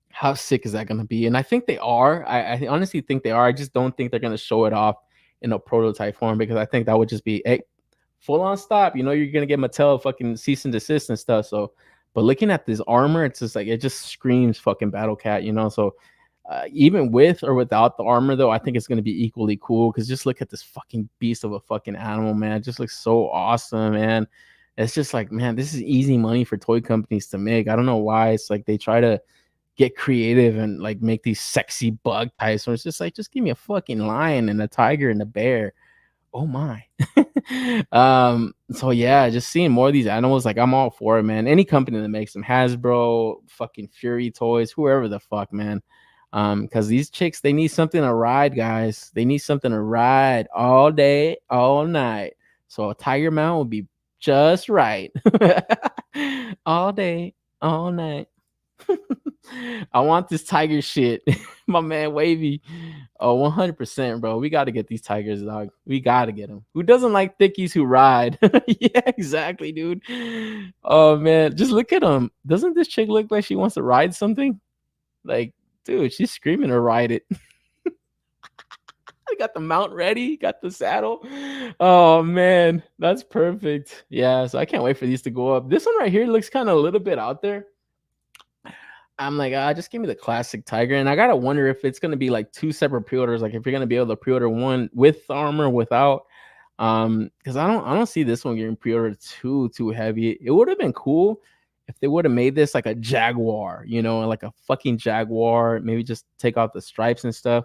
how sick is that gonna be? And I think they are. I honestly think they are. I just don't think they're gonna show it off in a prototype form, because I think that would just be, hey, full on stop. You know, you're gonna get Mattel fucking cease and desist and stuff. So, but looking at this armor, it's just like, it just screams fucking Battle Cat, you know. So even with or without the armor, though, I think it's gonna be equally cool, because just look at this fucking beast of a fucking animal, man. It just looks so awesome, man. It's just like, man, this is easy money for toy companies to make. I don't know why. It's like they try to get creative and like make these sexy bug types, where it's just like, just give me a fucking lion and a tiger and a bear. Oh my. So yeah, just seeing more of these animals, like, I'm all for it, man. Any company that makes them, Hasbro, fucking Fury Toys, whoever the fuck, man. Because these chicks, they need something to ride, guys. They need something to ride all day, all night. So a tiger mount would be just right. All day, all night. I want this tiger shit. My man Wavy. Oh, 100%, bro. We got to get these tigers, dog. We got to get them. Who doesn't like thickies who ride? Yeah, exactly, dude. Oh, man. Just look at them. Doesn't this chick look like she wants to ride something? Like, dude, she's screaming to ride it. I got the mount ready, got the saddle. Oh man, that's perfect. Yeah, so I can't wait for these to go up. This one right here looks kind of a little bit out there. I'm like, just give me the classic tiger. And I gotta wonder if it's gonna be like two separate pre-orders. Like, if you're gonna be able to pre-order one with armor, without. Because I don't see this one getting pre-ordered too heavy. It would have been cool if they would have made this like a jaguar, you know, like a fucking jaguar. Maybe just take out the stripes and stuff,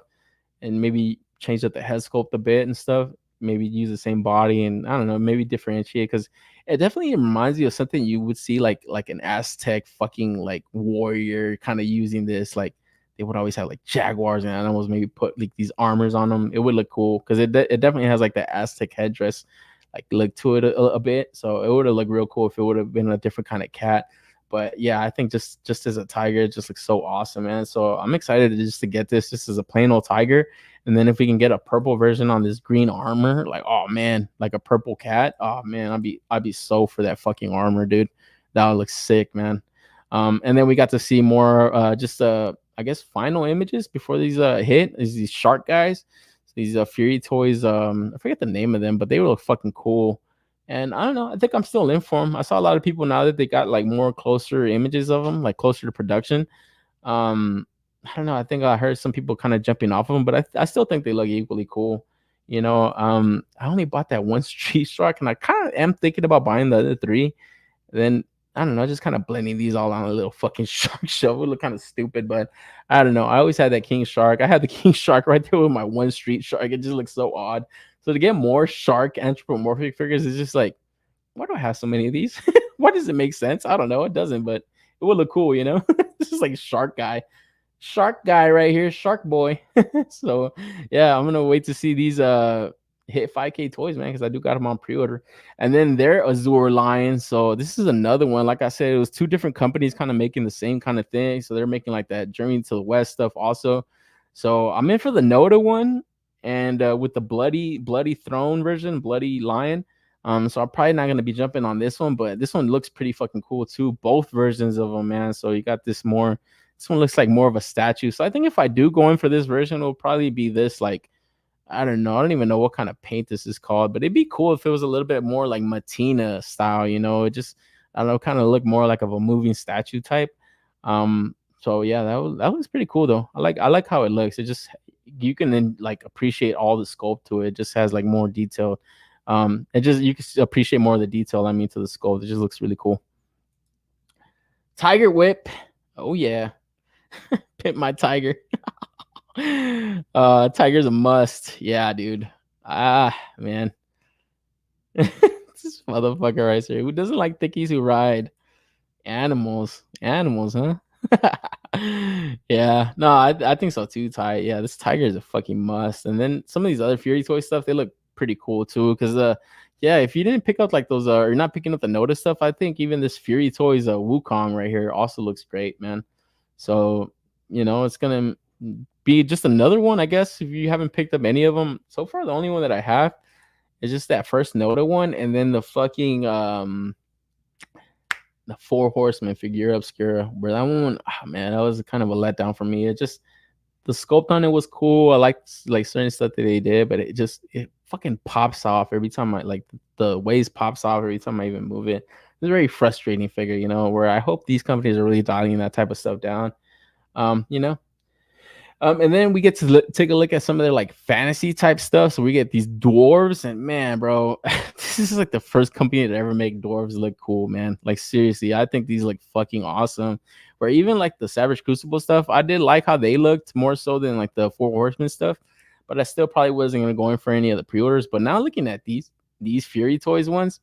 and maybe change up the head sculpt a bit and stuff. Maybe use the same body, and I don't know, maybe differentiate, because it definitely reminds you of something you would see like an Aztec fucking like warrior kind of using this. Like, they would always have like jaguars and animals, maybe put like these armors on them. It would look cool, because it definitely has like the Aztec headdress like look to it a bit. So it would have looked real cool if it would have been a different kind of cat. But yeah, I think just as a tiger, it just looks so awesome, man. So I'm excited to get this just as a plain old tiger. And then if we can get a purple version on this green armor, like, oh man, like a purple cat, oh man, I'd be so for that fucking armor, dude. That would look sick, man. And then we got to see more I guess final images before these hit is these shark guys. These Fury Toys, I forget the name of them, but they look fucking cool. And I don't know, I think I'm still in for them. I saw a lot of people now that they got like more closer images of them, like closer to production. I don't know. I think I heard some people kind of jumping off of them, but I still think they look equally cool. You know, I only bought that one Street Shark, and I kind of am thinking about buying the other three. Then I don't know, just kind of blending these all on a little fucking shark show. It look kind of stupid, but I don't know. I always had that King Shark. I had the King Shark right there with my one Street Shark. It just looks so odd. So to get more shark anthropomorphic figures is just like, why do I have so many of these? Why does it make sense? I don't know. It doesn't, but it would look cool, you know? This is like shark guy right here, shark boy. So yeah, I'm gonna wait to see these hit 5K Toys, man, because I do got them on pre-order. And then their Azure line. So this is another one. Like I said, it was two different companies kind of making the same kind of thing. So they're making like that Journey to the West stuff also. So I'm in for the Noda one, and with the bloody throne version, bloody lion. So I'm probably not gonna be jumping on this one, but this one looks pretty fucking cool too. Both versions of them, man. So you got this more. This one looks like more of a statue. So I think if I do go in for this version, it'll probably be this like I don't know. I don't even know what kind of paint this is called, but it'd be cool if it was a little bit more like Matina style. You know, it just I don't know, kind of look more like of a moving statue type. So yeah, that looks pretty cool though. I like how it looks. It just you can then like appreciate all the sculpt to it. It just has like more detail. It just you can appreciate more of the detail. I mean, to the sculpt, it just looks really cool. Tiger whip. Oh yeah, pimp my tiger. Tiger's a must. Yeah, dude. Ah, man. This motherfucker right here. Who doesn't like thickies who ride? Animals. Animals, huh? Yeah. No, I think so too, Ty. Yeah, this tiger is a fucking must. And then some of these other Fury Toy stuff, they look pretty cool too. Cause yeah, if you didn't pick up like those you're not picking up the Notice stuff, I think even this Fury Toys Wukong right here also looks great, man. So, it's gonna be just another one, I guess, if you haven't picked up any of them. So far, the only one that I have is just that first Noda one, and then the fucking the Four Horsemen Figure Obscura, where that one, man, that was kind of a letdown for me. It just the sculpt on it was cool. I liked like certain stuff that they did, but it fucking pops off every time I like the waist pops off every time I even move it. It's a very frustrating figure, where I hope these companies are really dialing that type of stuff down. You know, and then we get to take a look at some of their like fantasy type stuff. So we get these dwarves, and man, bro, this is like the first company to ever make dwarves look cool, man. Like seriously, I think these look fucking awesome. Where even like the Savage Crucible stuff, I did like how they looked more so than like the Four Horsemen stuff, but I still probably wasn't gonna go in for any of the pre-orders. But now looking at these Fury Toys ones,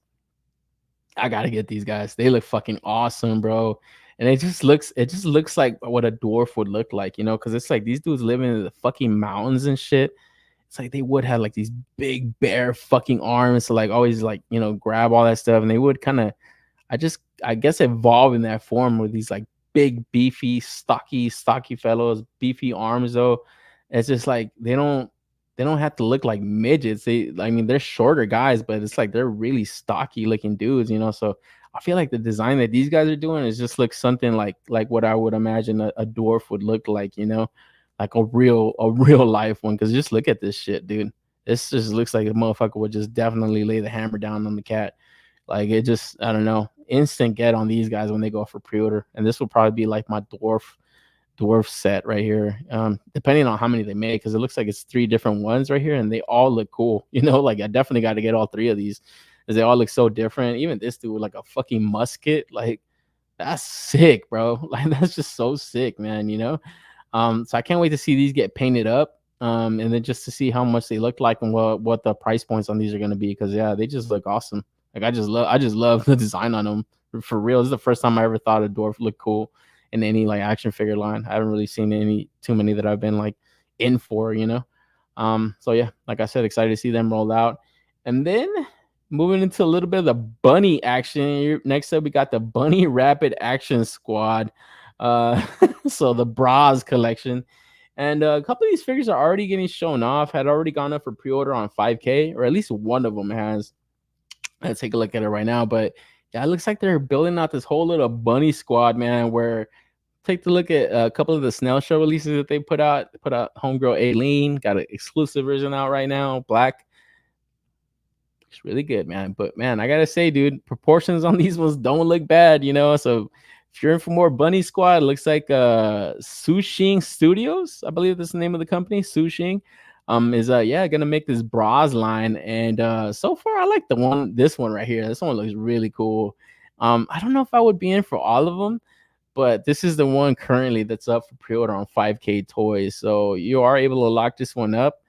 I gotta get these guys. They look fucking awesome, bro. And it just looks like what a dwarf would look like, because it's like these dudes living in the fucking mountains and shit. It's like they would have like these big bare fucking arms to like always like, grab all that stuff. And they would kind of I guess evolve in that form with these like big, beefy, stocky fellows, beefy arms though. It's just like they don't have to look like midgets. They're shorter guys, but it's like they're really stocky looking dudes, So I feel like the design that these guys are doing is just like something like what I would imagine a dwarf would look like, like a real life one. Because just look at this shit, dude. This just looks like a motherfucker would just definitely lay the hammer down on the cat. Like it just, I don't know, instant get on these guys when they go for pre-order. And this will probably be like my dwarf set right here, depending on how many they make, because it looks like it's 3 different ones right here and they all look cool. Like I definitely got to get all 3 of these because they all look so different. Even this dude with like a fucking musket, like that's sick, bro. Like that's just so sick, man. So I can't wait to see these get painted up, and then just to see how much they look like and what the price points on these are going to be, because yeah, they just look awesome. Like I just love the design on them for real. This is the first time I ever thought a dwarf looked cool in any like action figure line. I haven't really seen too many that I've been like in for, So yeah, like I said, excited to see them rolled out. And then moving into a little bit of the bunny action. Next up, we got the Bunny Rapid Action Squad. So the Bras collection. And a couple of these figures are already getting shown off, had already gone up for pre-order on 5K, or at least one of them has. Let's take a look at it right now. But yeah, it looks like they're building out this whole little bunny squad, man, where take a look at a couple of the Snail Show releases that they put out. They put out Homegirl Aileen, got an exclusive version out right now, black. Looks really good, man. But man, I gotta say, dude, proportions on these ones don't look bad, So if you're in for more bunny squad, it looks like Sushing Studios, I believe that's the name of the company, Sushing. Is gonna make this bras line, and so far I like this one right here. This one looks really cool. I don't know if I would be in for all of them, but this is the one currently that's up for pre-order on 5K Toys, so you are able to lock this one up.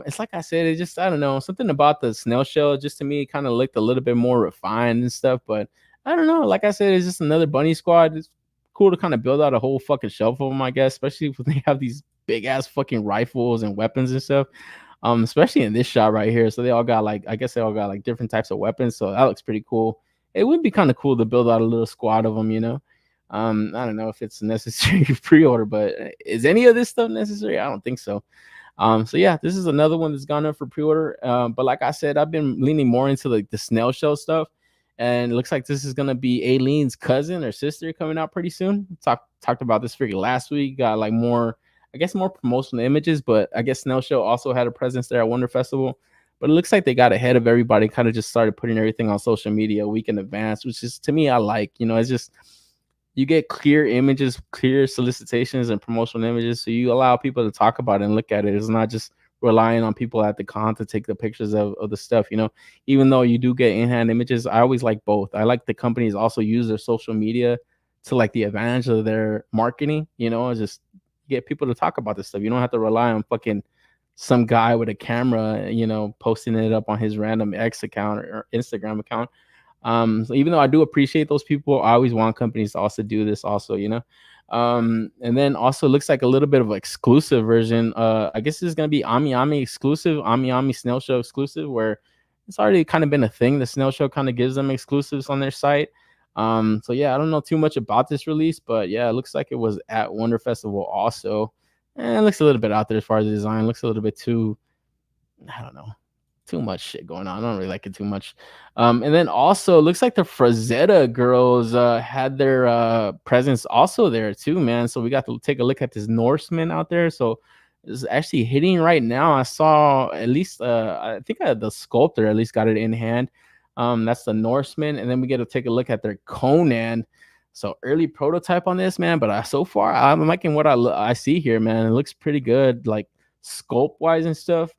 It's like I said, it just, I don't know, something about the snail shell just to me kind of looked a little bit more refined and stuff, but I don't know, like I said, it's just another bunny squad. It's cool to kind of build out a whole fucking shelf of them, I guess, especially when they have these big ass fucking rifles and weapons and stuff. Especially in this shot right here. So they all got like different types of weapons. So that looks pretty cool. It would be kind of cool to build out a little squad of them, I don't know if it's necessary pre-order, but is any of this stuff necessary? I don't think so. So yeah, this is another one that's gone up for pre-order. But like I said, I've been leaning more into like the snail shell stuff, and it looks like this is gonna be Aileen's cousin or sister coming out pretty soon. Talked about this figure last week. Got like more, I guess, more promotional images, but I guess Snail Shell also had a presence there at Wonder Festival. But it looks like they got ahead of everybody, kind of just started putting everything on social media a week in advance, which is to me, I like. It's just you get clear images, clear solicitations, and promotional images, so you allow people to talk about it and look at it. It's not just relying on people at the con to take the pictures of the stuff. Even though you do get in-hand images, I always like both. I like the companies also use their social media to like the advantage of their marketing. Just get people to talk about this stuff. You don't have to rely on fucking some guy with a camera, posting it up on his random X account or Instagram account. So even though I do appreciate those people, I always want companies to also do this also. And then also looks like a little bit of an exclusive version. I guess this is gonna be Ami exclusive, Ami Snail Show exclusive, where it's already kind of been a thing. The Snail Show kind of gives them exclusives on their site. So yeah, I don't know too much about this release, but yeah, it looks like it was at Wonder Festival also. And it looks a little bit out there as far as the design. Looks a little bit too, I don't know, too much shit going on. I don't really like it too much. And then also looks like the Frazetta girls had their presence also there too, man. So we got to take a look at this Norseman out there. So it's actually hitting right now. I saw at least I think the sculptor at least got it in hand. That's the Norseman, and then we get to take a look at their Conan. So early prototype on this, man. But so far I'm liking what I see here, man. It looks pretty good, like sculpt wise and stuff.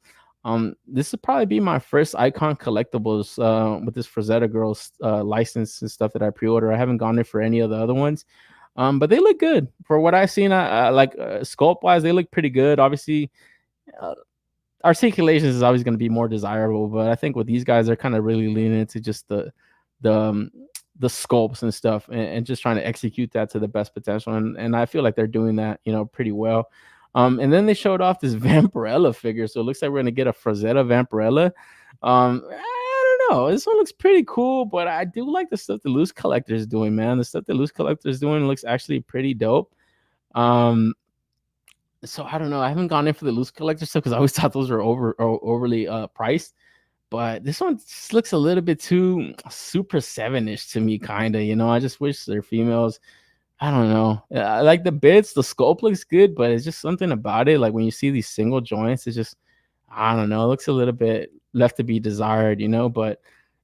This would probably be my first Icon collectibles with this Frazetta Girls license and stuff that I pre-order. I haven't gone there for any of the other ones, but they look good for what I've seen. I like sculpt wise, they look pretty good. Obviously, articulations is always going to be more desirable, but I think with these guys, they're kind of really leaning into just the um, the sculpts and stuff, and just trying to execute that to the best potential. And I feel like they're doing that, pretty well. And then they showed off this Vampirella figure. So it looks like we're gonna get a Frazetta Vampirella. I don't know. This one looks pretty cool, but I do like the stuff the Loose Collector is doing, man. The stuff the Loose Collector is doing looks actually pretty dope. So I don't know. I haven't gone in for the Loose Collector stuff because I always thought those were overly priced. But this one just looks a little bit too Super 7-ish to me, kind of. I just wish they're females. I don't know. I like the bits. The sculpt looks good, but it's just something about it. Like when you see these single joints, it's just, I don't know. It looks a little bit left to be desired, But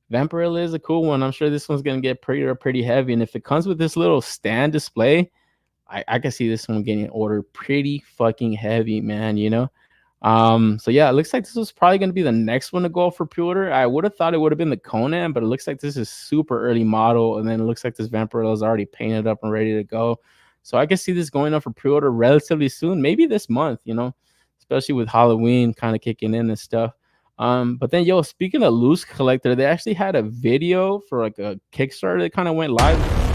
Vampirella is a cool one. I'm sure this one's gonna get pretty heavy. And if it comes with this little stand display, I can see this one getting ordered pretty fucking heavy, man. So yeah, it looks like this was probably going to be the next one to go for pre-order. I would have thought it would have been the Conan, but it looks like this is super early model, and then it looks like this Vampirella is already painted up and ready to go. So I can see this going up for pre-order relatively soon, maybe this month, especially with Halloween kind of kicking in and stuff. But then speaking of Loose Collector, they actually had a video for like a Kickstarter that kind of went live.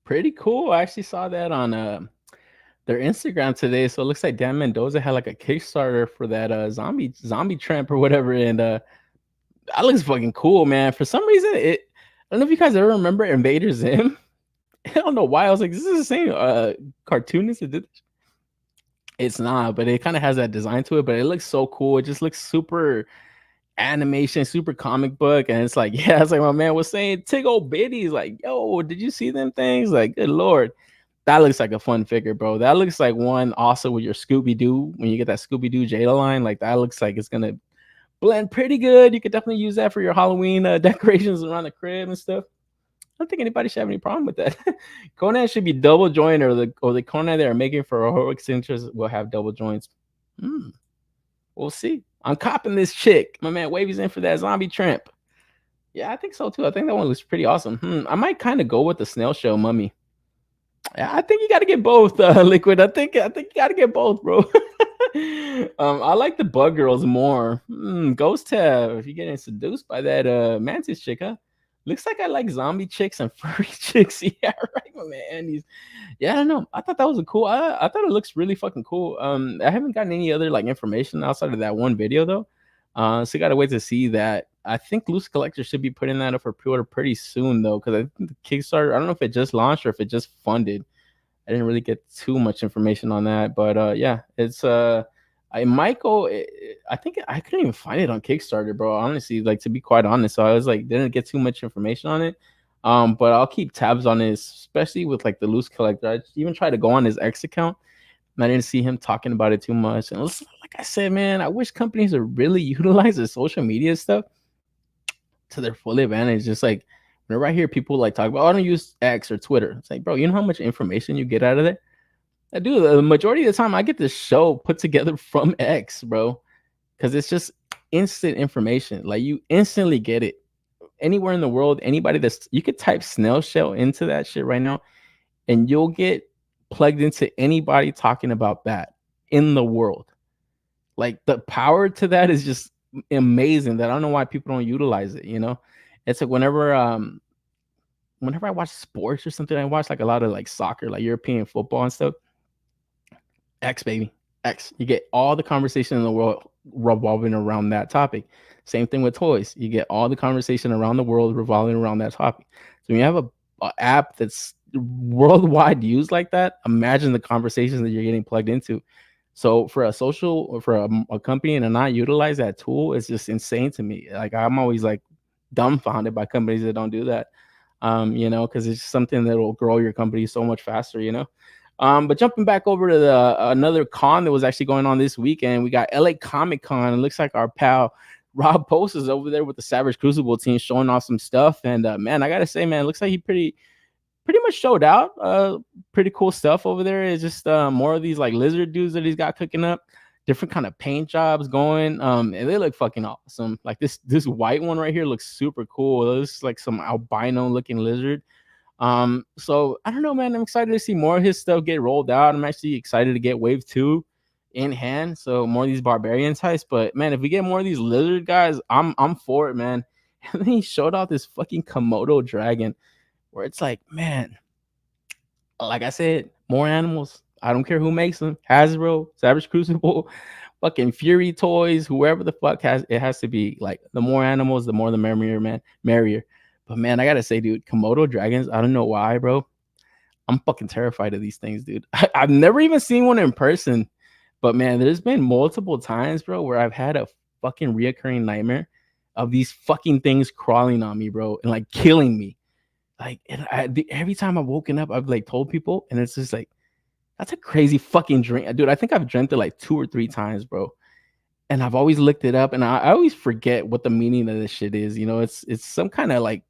Pretty cool. I actually saw that on their Instagram today. So it looks like Dan Mendoza had like a Kickstarter for that zombie tramp or whatever, and that looks fucking cool, man. For some reason, I don't know if you guys ever remember Invader Zim. I don't know why I was like, this is the same cartoonist that did this. It's not, but it kind of has that design to it. But it looks so cool. It just looks super animation, super comic book, and it's like, yeah, it's like my man was saying, Tig old biddies, like, yo, did you see them things? Like, good lord, that looks like a fun figure, bro. That looks like one also with your Scooby-Doo, when you get that Scooby-Doo Jada line, like that looks like it's gonna blend pretty good. You could definitely use that for your Halloween decorations around the crib and stuff. don't think anybody should have any problem with that. Conan should be double joint, or the Conan they are making for heroic signatures will have double joints. We'll see. I'm copping this chick. My man Wavy's in for that zombie tramp. Yeah, I think so too. I think that one looks pretty awesome. I might kind of go with the snail shell mummy. Yeah, I think you got to get both, Liquid. I think you got to get both, bro. I like the bug girls more. Ghost Tab, if you're getting seduced by that mantis chick, huh? Looks like I like zombie chicks and furry chicks. Yeah, right, my man. Yeah, I don't know. I thought that was a cool. I thought it looks really fucking cool. I haven't gotten any other like information outside of that one video though. So you gotta wait to see that. I think Loose Collector should be putting that up for pre-order pretty soon though, because I think the Kickstarter, I don't know if it just launched or if it just funded. I didn't really get too much information on that, but yeah, it's I might go. I think I couldn't even find it on Kickstarter, bro. Honestly, like to be quite honest, so I was like didn't get too much information on it. But I'll keep tabs on it, especially with like the Loose Collector. I even tried to go on his X account, and I didn't see him talking about it too much. And like I said, man, I wish companies would really utilize the social media stuff to their full advantage. Just like whenever I hear people like talk about, oh, I don't use X or Twitter, it's like, bro, you know how much information you get out of there? I do. The majority of the time, I get this show put together from X, bro, because it's just instant information. Like you instantly get it anywhere in the world. Anybody you could type snail shell into that shit right now, and you'll get plugged into anybody talking about that in the world. Like the power to that is just amazing. That I don't know why people don't utilize it. You know, it's like whenever I watch sports or something, I watch like a lot of like soccer, like European football and stuff. X, baby. X. You get all the conversation in the world revolving around that topic. Same thing with toys. You get all the conversation around the world revolving around that topic. So when you have a app that's worldwide used like that, imagine the conversations that you're getting plugged into. So for a company and to not utilize that tool, it's just insane to me. Like I'm always like dumbfounded by companies that don't do that. You know, because it's something that will grow your company so much faster, you know. But jumping back over to the another con that was actually going on this weekend, we got LA Comic Con. It looks like our pal Rob Post is over there with the Savage Crucible team showing off some stuff. And man, I gotta say, man, it looks like he pretty much showed out. Pretty cool stuff over there. It's just more of these like lizard dudes that he's got cooking up, different kind of paint jobs going. And they look fucking awesome. Like this white one right here looks super cool. This is like some albino looking lizard. So I don't know, man. I'm excited to see more of his stuff get rolled out. I'm actually excited to get Wave 2 in hand. So more of these barbarian types. But man, if we get more of these lizard guys, I'm for it, man. And then he showed off this fucking Komodo dragon, where it's like, man, like I said, more animals. I don't care who makes them. Hasbro, Savage Crucible, fucking Fury Toys, whoever the fuck has to be. Like the more animals, the more the merrier, man. Merrier. But man, I gotta say, dude, Komodo dragons, I don't know why, bro. I'm fucking terrified of these things, dude. I've never even seen one in person. But man, there's been multiple times, bro, where I've had a fucking reoccurring nightmare of these fucking things crawling on me, bro, and like killing me. Like, every time I've woken up, I've like told people, and it's just like, that's a crazy fucking dream. Dude, I think I've dreamt it like 2 or 3 times, bro. And I've always looked it up, and I always forget what the meaning of this shit is. You know, it's some kind of like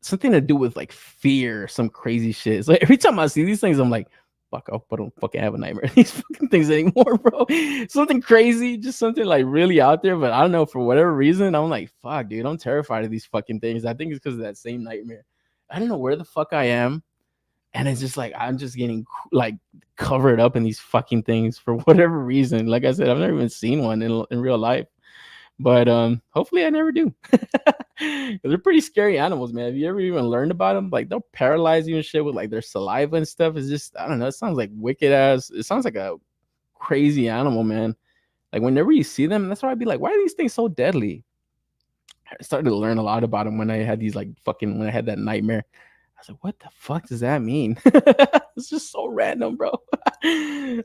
something to do with like fear, some crazy shit. So every time I see these things, I'm like, fuck, I don't fucking have a nightmare of these fucking things anymore, bro. Something crazy, just something like really out there. But I don't know, for whatever reason, I'm like, fuck, dude, I'm terrified of these fucking things. I think it's because of that same nightmare. I don't know where the fuck I am. And it's just like, I'm just getting like covered up in these fucking things for whatever reason. Like I said, I've never even seen one in real life. But hopefully I never do. They're pretty scary animals, man. Have you ever even learned about them? Like they'll paralyze you and shit with like their saliva and stuff. It's just, I don't know. It sounds like wicked ass. It sounds like a crazy animal, man. Like whenever you see them, that's why I'd be like, why are these things so deadly? I started to learn a lot about them when I had these like fucking, when I had that nightmare. I was like, what the fuck does that mean? It's just so random, bro.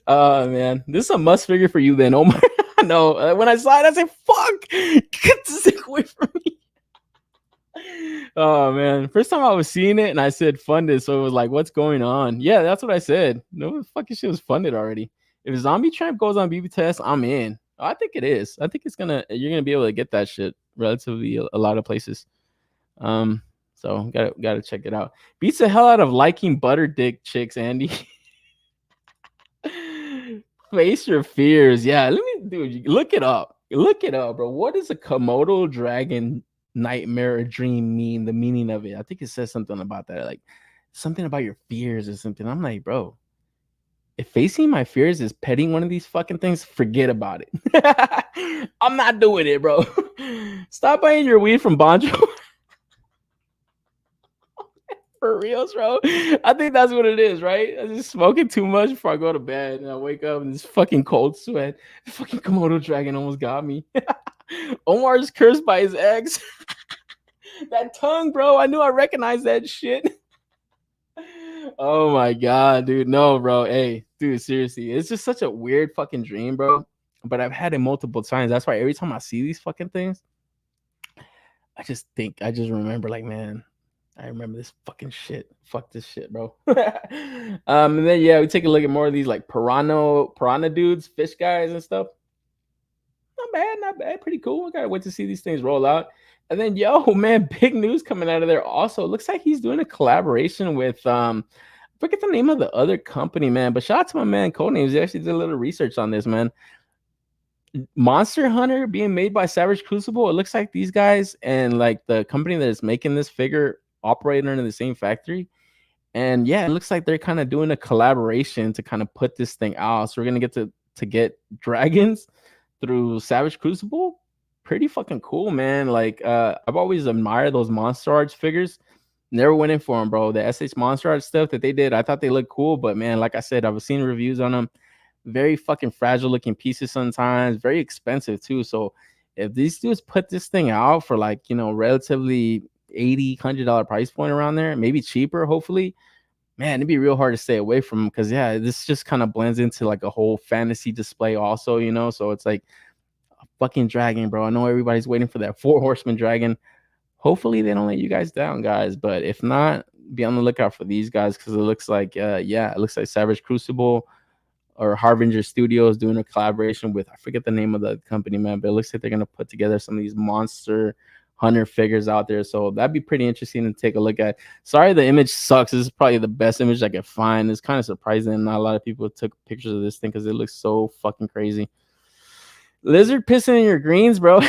Oh man, this is a must figure for you then. Oh my, no. When I saw it, I said, fuck, get this thing away from me. Oh man, first time I was seeing it and I said funded, so it was like, what's going on? Yeah, that's what I said. No fucking shit was funded already. If Zombie Tramp goes on BB test, I'm in. I think it is. I think you're gonna be able to get that shit relatively a lot of places. So So gotta check it out. Beats the hell out of liking butter dick chicks, Andy. Face your fears. Yeah, let me dude, look it up. Look it up, bro. What does a Komodo dragon nightmare or dream mean? The meaning of it. I think it says something about that, like something about your fears or something. I'm like, bro, if facing my fears is petting one of these fucking things, forget about it. I'm not doing it, bro. Stop buying your weed from Bonjo. For reals, bro. I think that's what it is, right? I'm just smoking too much before I go to bed, and I wake up in this fucking cold sweat. The fucking Komodo dragon almost got me. Omar's cursed by his ex. That tongue, bro. I knew I recognized that shit. Oh my god, dude. No, bro. Hey, dude, seriously. It's just such a weird fucking dream, bro. But I've had it multiple times. That's why every time I see these fucking things, I just remember, like, man, I remember this fucking shit. Fuck this shit, bro. And then yeah, we take a look at more of these like piranha dudes, fish guys and stuff. Not bad, pretty cool. I gotta wait to see these things roll out. And then yo, man, big news coming out of there. Also, it looks like he's doing a collaboration with I forget the name of the other company, man. But shout out to my man Codenames. He actually did a little research on this, man. Monster Hunter being made by Savage Crucible. It looks like these guys and like the company that is making this figure operating in the same factory. And yeah, it looks like they're kind of doing a collaboration to kind of put this thing out. So we're gonna get to get dragons through Savage Crucible. Pretty fucking cool, man. Like I've always admired those Monster Arts figures. Never went in for them, bro. The SH Monster Arts stuff that they did, I thought they looked cool, but man, like I said, I've seen reviews on them. Very fucking fragile looking pieces sometimes, very expensive too. So if these dudes put this thing out for like, you know, relatively $80-$100 price point around there, maybe cheaper, hopefully, man, it'd be real hard to stay away from them because yeah, this just kind of blends into like a whole fantasy display also, you know. So it's like a fucking dragon, bro. I know everybody's waiting for that 4 horseman dragon. Hopefully they don't let you guys down, guys. But if not, be on the lookout for these guys because it looks like it looks like Savage Crucible or Harbinger Studios doing a collaboration with, I forget the name of the company, man, but it looks like they're gonna put together some of these Monster Hunter figures out there. So that'd be pretty interesting to take a look at. Sorry, the image sucks. This is probably the best image I could find. It's kind of surprising not a lot of people took pictures of this thing because it looks so fucking crazy. Lizard pissing in your greens, bro.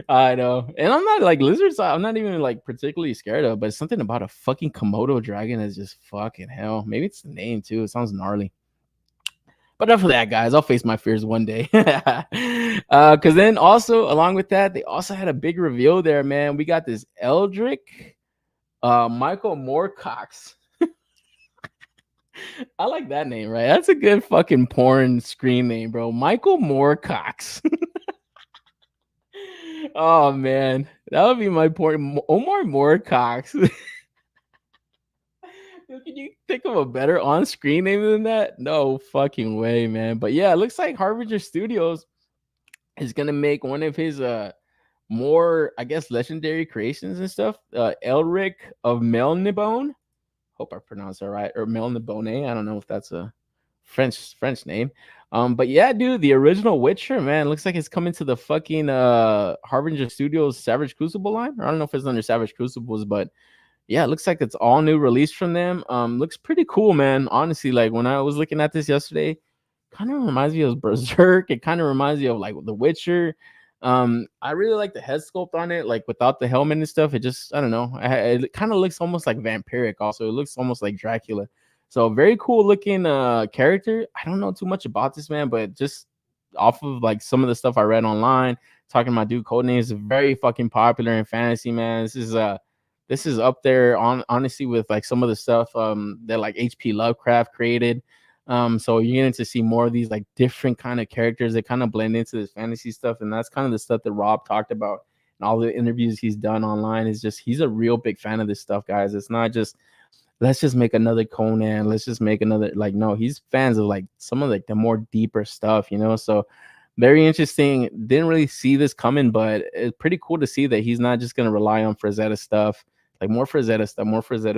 I know. And I'm not like lizards, I'm not even like particularly scared of, but something about a fucking Komodo dragon is just fucking hell. Maybe it's the name too. It sounds gnarly. But enough of that, guys. I'll face my fears one day. Because then also, along with that, they also had a big reveal there, man. We got this Eldrick Michael Moorcox. I like that name, right? That's a good fucking porn screen name, bro. Michael Moorcox. Oh man, that would be my porn. Omar Moorcox. Can you think of a better on-screen name than that? No fucking way, man. But yeah, it looks like Harbinger Studios is gonna make one of his more, I guess, legendary creations and stuff. Elric of Melnibone. Hope I pronounced that right. Or Melnibone. I don't know if that's a French name. But yeah, dude, the original Witcher, man, looks like it's coming to the fucking Harbinger Studios Savage Crucible line. Or I don't know if it's under Savage Crucibles, but yeah, it looks like it's all new release from them. Looks pretty cool, man. Honestly, like when I was looking at this yesterday, kind of reminds me of Berserk. It kind of reminds me of like The Witcher. I really like the head sculpt on it, like without the helmet and stuff. It just, I don't know. It kind of looks almost like vampiric. Also, it looks almost like Dracula. So very cool looking character. I don't know too much about this, man, but just off of like some of the stuff I read online, talking to my dude Codenames, is very fucking popular in fantasy, man. This is up there on honestly with like some of the stuff that like HP Lovecraft created. So you're getting to see more of these like different kind of characters that kind of blend into this fantasy stuff, and that's kind of the stuff that Rob talked about and all the interviews he's done online. Is just he's a real big fan of this stuff, guys. It's not just let's just make another Conan, let's just make another, like, no, he's fans of like some of like the more deeper stuff, you know. So very interesting. Didn't really see this coming, but it's pretty cool to see that he's not just going to rely on Frazetta stuff, like more Frazetta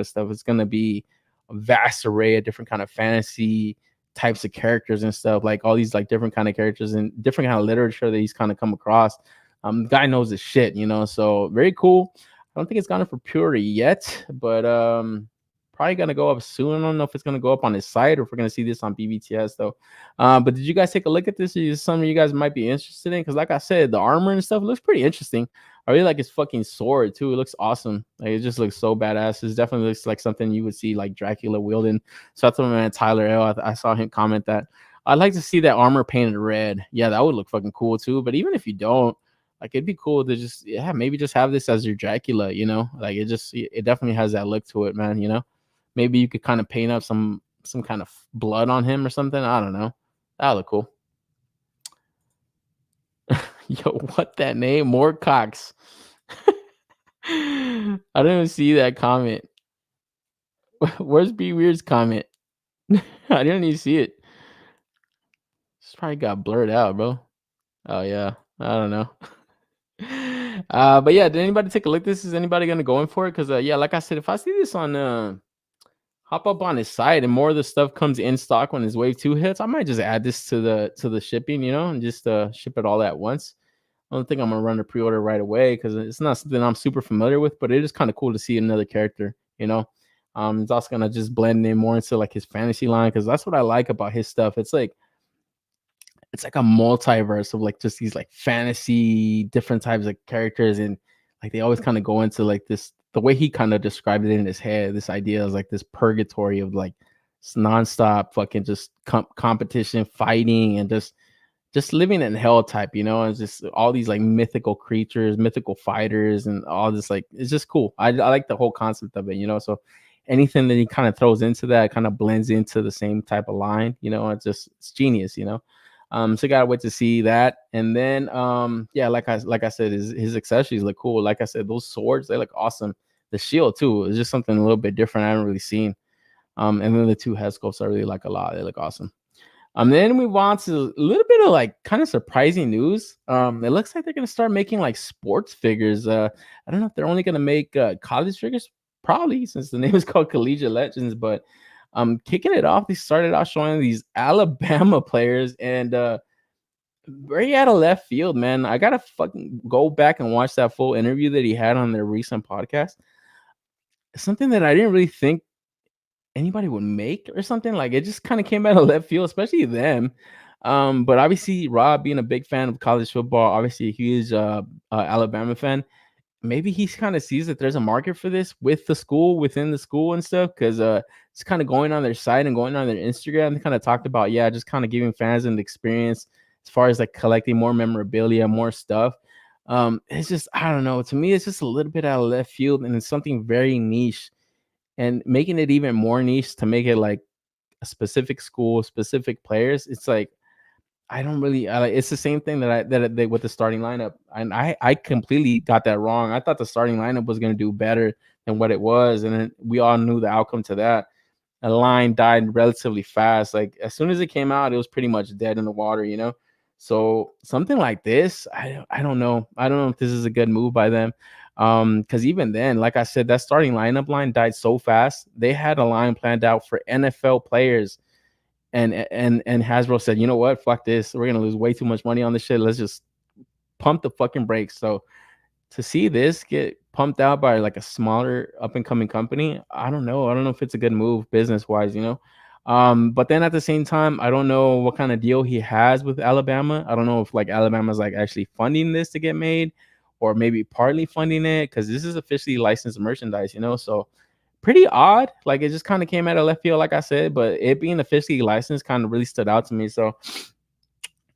stuff. It's going to be a vast array of different kind of fantasy types of characters and stuff, like all these like different kind of characters and different kind of literature that he's kind of come across. The guy knows his shit, you know. So very cool. I don't think it's gone for pre-order yet, but probably gonna go up soon. I don't know if it's gonna go up on his site or if we're gonna see this on BBTS though. But did you guys take a look at this? Is something you guys might be interested in? Because like I said, the armor and stuff looks pretty interesting. I really like his fucking sword too. It looks awesome. Like it just looks so badass. It definitely looks like something you would see like Dracula wielding. So that's my man Tyler L. I saw him comment that. I'd like to see that armor painted red. Yeah, that would look fucking cool too. But even if you don't, like it'd be cool to just maybe just have this as your Dracula, you know? Like it definitely has that look to it, man, you know? Maybe you could kind of paint up some kind of blood on him or something. I don't know. That'd look cool. Yo, what that name? More Cox. I didn't even see that comment. Where's B Weird's comment? I didn't even see it. It's probably got blurred out, bro. Oh yeah. I don't know. But yeah, did anybody take a look? This is anybody gonna go in for it? Because yeah, like I said, if I see this on hop up on his site and more of the stuff comes in stock when his wave 2 hits, I might just add this to the shipping, you know, and just ship it all at once. I don't think I'm gonna run a pre-order right away because it's not something I'm super familiar with, but it is kind of cool to see another character, you know. It's also gonna just blend in more into like his fantasy line because that's what I like about his stuff. It's like a multiverse of like just these like fantasy different types of characters, and like they always kind of go into like this, the way he kind of described it in his head, this idea is like this purgatory of like nonstop fucking just competition, fighting, and just living in hell type, you know. And just all these like mythical creatures, mythical fighters, and all this, like it's just cool. I like the whole concept of it, you know. So anything that he kind of throws into that kind of blends into the same type of line, you know. It's genius, you know. So gotta wait to see that. And then yeah, like I said, his accessories look cool. Like I said, those swords, they look awesome. The shield too is just something a little bit different I haven't really seen. And then the two head sculpts I really like a lot. They look awesome. Then we move on to a little bit of like kind of surprising news. It looks like they're gonna start making like sports figures. I don't know if they're only gonna make college figures, probably, since the name is called Collegiate Legends. But kicking it off, they started out showing these Alabama players, and very out of left field, man. I gotta fucking go back and watch that full interview that he had on their recent podcast. Something that I didn't really think anybody would make or something. Like it just kind of came out of left field, especially them. But obviously, Rob being a big fan of college football, obviously a huge Alabama fan, maybe he kind of sees that there's a market for this with the school, within the school and stuff. Because it's kind of going on their site and going on their Instagram. They kind of talked about, yeah, just kind of giving fans an experience as far as like collecting more memorabilia, more stuff. It's just, I don't know. To me, it's just a little bit out of left field, and it's something very niche. And making it even more niche to make it like a specific school, specific players, it's like I don't really. It's the same thing that they with the starting lineup, and I completely got that wrong. I thought the starting lineup was going to do better than what it was, and then we all knew the outcome to that. The line died relatively fast. Like as soon as it came out, it was pretty much dead in the water, you know. So something like this, I don't know. I don't know if this is a good move by them. Because even then, like I said, that starting lineup line died so fast. They had a line planned out for NFL players, and Hasbro said, you know what, fuck this. We're gonna lose way too much money on this shit. Let's just pump the fucking brakes. So to see this get pumped out by like a smaller up and coming company, I don't know. I don't know if it's a good move business wise, you know. But then at the same time, I don't know what kind of deal he has with Alabama. I don't know if like Alabama's like actually funding this to get made, or maybe partly funding it, because this is officially licensed merchandise, you know. So pretty odd. Like it just kind of came out of left field, like I said, but it being officially licensed kind of really stood out to me. So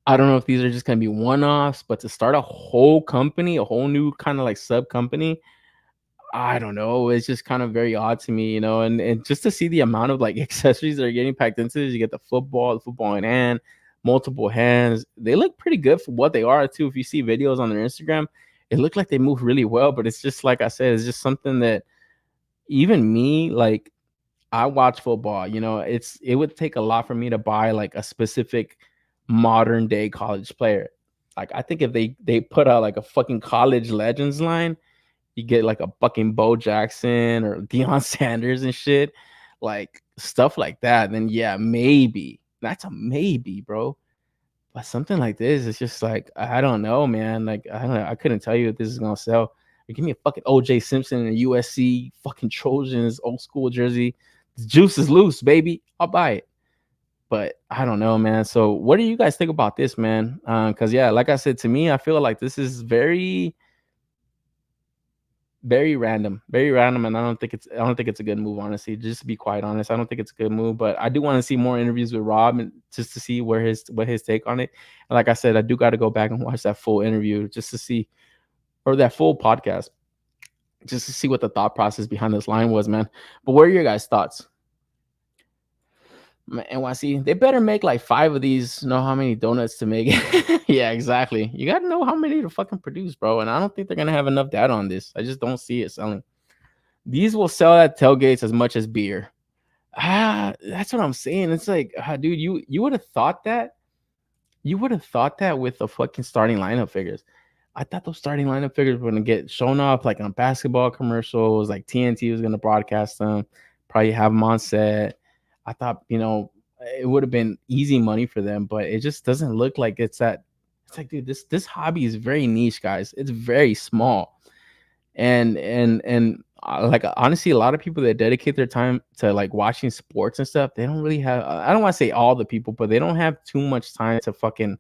I don't know if these are just gonna be one-offs, but to start a whole company, a whole new kind of like sub company, I don't know. It's just kind of very odd to me, you know, and just to see the amount of like accessories that are getting packed into this. You get the football in hand, multiple hands. They look pretty good for what they are too. If you see videos on their Instagram, it looked like they move really well. But it's just like I said, it's just something that even me, like I watch football, you know, it would take a lot for me to buy like a specific modern day college player. Like I think if they put out like a fucking college legends line, you get like a fucking Bo Jackson or Deion Sanders and shit, like stuff like that, then yeah, maybe. That's a maybe, bro. But something like this, it's just like I don't know, man. Like I don't know, I couldn't tell you if this is gonna sell. give me a fucking OJ Simpson and a USC fucking Trojans old school jersey. The juice is loose, baby. I'll buy it. But I don't know, man. So what do you guys think about this, man? Because yeah, like I said, to me, I feel like this is very, very random, and I don't think it's a good move, honestly. Just to be quite honest, I don't think it's a good move. But I do want to see more interviews with Rob and just to see what his take on it. And like I said, I do got to go back and watch that full interview just to see, or that full podcast, just to see what the thought process behind this line was, man. But what are your guys' thoughts? NYC, they better make like 5 of these. Know how many donuts to make. Yeah, exactly. You got to know how many to fucking produce, bro. And I don't think they're gonna have enough data on this. I just don't see it selling. These will sell at tailgates as much as beer. That's what I'm saying. It's like, dude, you would have thought that. You would have thought that with the fucking starting lineup figures. I thought those starting lineup figures were gonna get shown off like on basketball commercials. Like TNT was gonna broadcast them. Probably have them on set. I thought, it would have been easy money for them, but it just doesn't look like it's that. It's like, dude, this hobby is very niche, guys. It's very small, and like honestly, a lot of people that dedicate their time to like watching sports and stuff, they don't really have. I don't want to say all the people, but they don't have too much time to fucking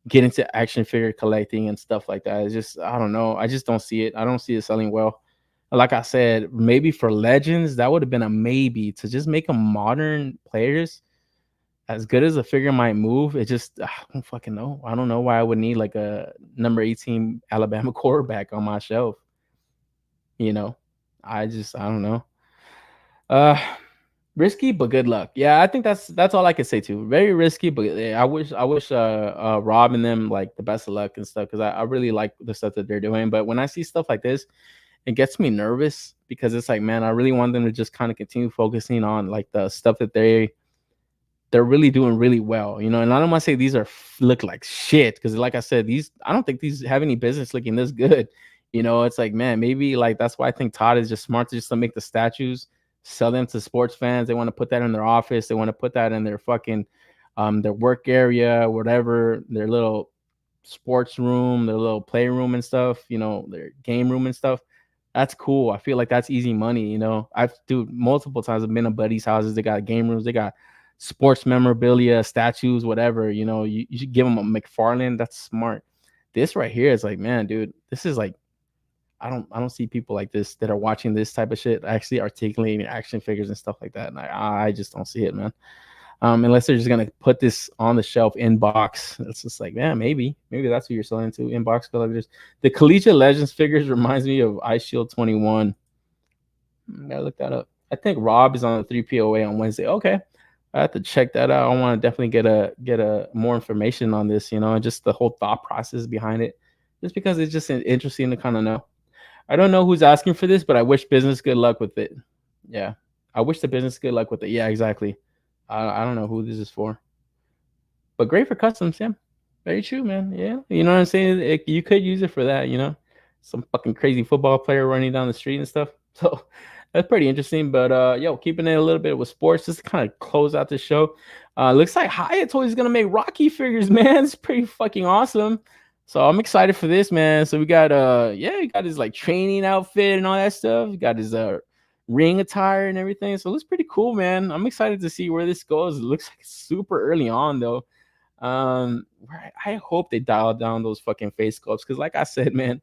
get into action figure collecting and stuff like that. It's just, I don't know. I just don't see it. I don't see it selling well. Like I said, maybe for Legends, that would have been a maybe to just make them modern players. As good as a figure might move, it just, I don't fucking know. I don't know why I would need like a number 18 Alabama quarterback on my shelf. I don't know. Risky, but good luck. Yeah, I think that's all I can say too. Very risky, but I wish Rob and them like the best of luck and stuff, because I really like the stuff that they're doing. But when I see stuff like this, it gets me nervous, because it's like, man, I really want them to just kind of continue focusing on like the stuff that they're really doing really well, and I don't want to say these look like shit, because like I said, I don't think these have any business looking this good. It's like, man, maybe like that's why I think Todd is just smart to just to make the statues, sell them to sports fans. They want to put that in their office, they want to put that in their fucking their work area, whatever, their little sports room, their little playroom and stuff, their game room and stuff. That's cool. I feel like that's easy money. Multiple times I've been to buddies' houses. They got game rooms. They got sports memorabilia, statues, whatever. You should give them a McFarlane. That's smart. This right here is like, man, dude, this is like, I don't see people like this that are watching this type of shit actually articulating action figures and stuff like that. And I just don't see it, man. Unless they're just gonna put this on the shelf in box. It's just like, man, maybe that's what you're selling to, in box collectors. The Collegiate Legends figures reminds me of Ice Shield 21. Gotta look that up. I think Rob is on the 3POA on Wednesday. Okay, I have to check that out. I want to definitely get a more information on this, and just the whole thought process behind it, just because it's just interesting to kind of know. I don't know who's asking for this, but I wish business good luck with it. Yeah, I wish the business good luck with it. Yeah, exactly. I don't know who this is for, but great for customs. Yeah, very true, man. Yeah, you know what I'm saying? You could use it for that. Some fucking crazy football player running down the street and stuff. So that's pretty interesting. But keeping it a little bit with sports, just to kind of close out the show. Looks like Hyatt Toys is gonna make Rocky figures, man. It's pretty fucking awesome. So I'm excited for this, man. So we got he got his like training outfit and all that stuff. He got his ring attire and everything. So it looks pretty cool, man. I'm excited to see where this goes. It looks like super early on though. I hope they dial down those fucking face sculpts, because like I said, man,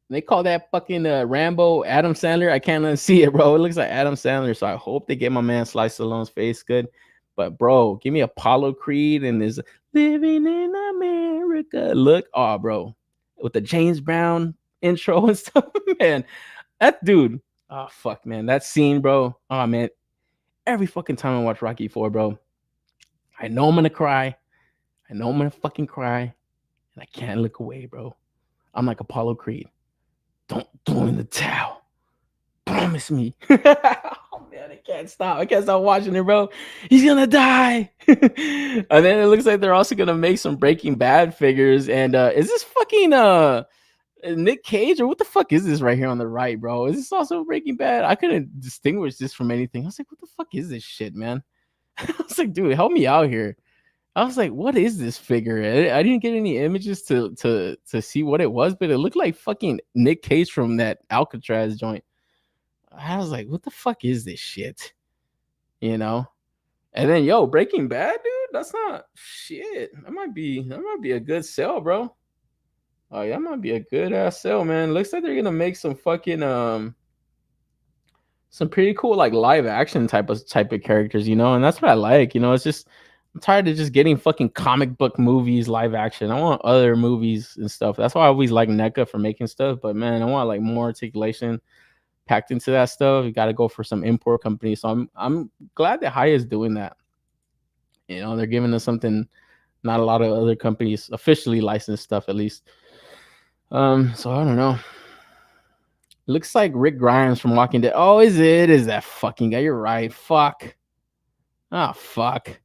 they call that fucking Rambo Adam Sandler. I can't unsee it, bro. It looks like Adam Sandler. So I hope they get my man Sly Stallone's face good. But bro, give me Apollo Creed and this Living in America look. Oh, bro, with the James Brown intro and stuff, man. That dude. Oh fuck, man. That scene, bro. Oh man. Every fucking time I watch Rocky IV, bro, I know I'm gonna cry. I know I'm gonna fucking cry, and I can't look away, bro. I'm like Apollo Creed. Don't throw in the towel. Promise me. Oh man, I can't stop. I can't stop watching it, bro. He's gonna die. And then it looks like they're also gonna make some Breaking Bad figures. And is this fucking Nick Cage, or what the fuck is this right here on the right, bro? Is this also Breaking Bad? I couldn't distinguish this from anything. I was like, what the fuck is this shit, man? I was like, dude, help me out here. I was like, what is this figure? I didn't get any images to see what it was, but it looked like fucking Nick Cage from that Alcatraz joint. I was like, what the fuck is this shit? You know? And then Breaking Bad, dude, that's not shit. That might be a good sell, bro. Oh, yeah, that might be a good ass sell, man. Looks like they're gonna make some fucking some pretty cool like live action type of characters, and that's what I like. It's just I'm tired of just getting fucking comic book movies live action. I want other movies and stuff. That's why I always like NECA for making stuff. But man, I want like more articulation packed into that stuff. You got to go for some import companies. So I'm glad that Haya is doing that. They're giving us something not a lot of other companies officially licensed stuff at least. So I don't know. Looks like Rick Grimes from Walking Dead. Oh, is it? Is that fucking guy? You're right. Fuck. Ah, fuck.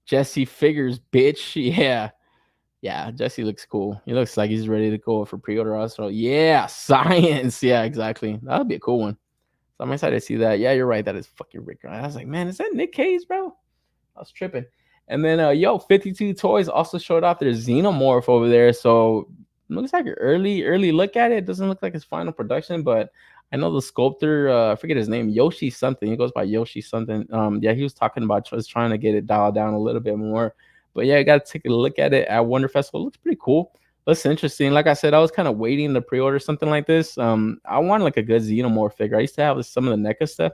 Jesse Figures, bitch. Yeah. Yeah, Jesse looks cool. He looks like he's ready to go for pre-order also. Yeah, science. Yeah, exactly. That would be a cool one. So I'm excited to see that. Yeah, you're right. That is fucking Rick Grimes. I was like, man, is that Nick Cage, bro? I was tripping. And then 52 Toys also showed off their Xenomorph over there. So looks like an early look at it. It doesn't look like his final production, but I know the sculptor, I forget his name, Yoshi something. He goes by Yoshi something. Yeah, he was talking about just trying to get it dialed down a little bit more. But yeah, I got to take a look at it at Wonder Festival. It looks pretty cool. Looks interesting. Like I said, I was kind of waiting to pre-order something like this. I want like a good Xenomorph figure. I used to have some of the NECA stuff.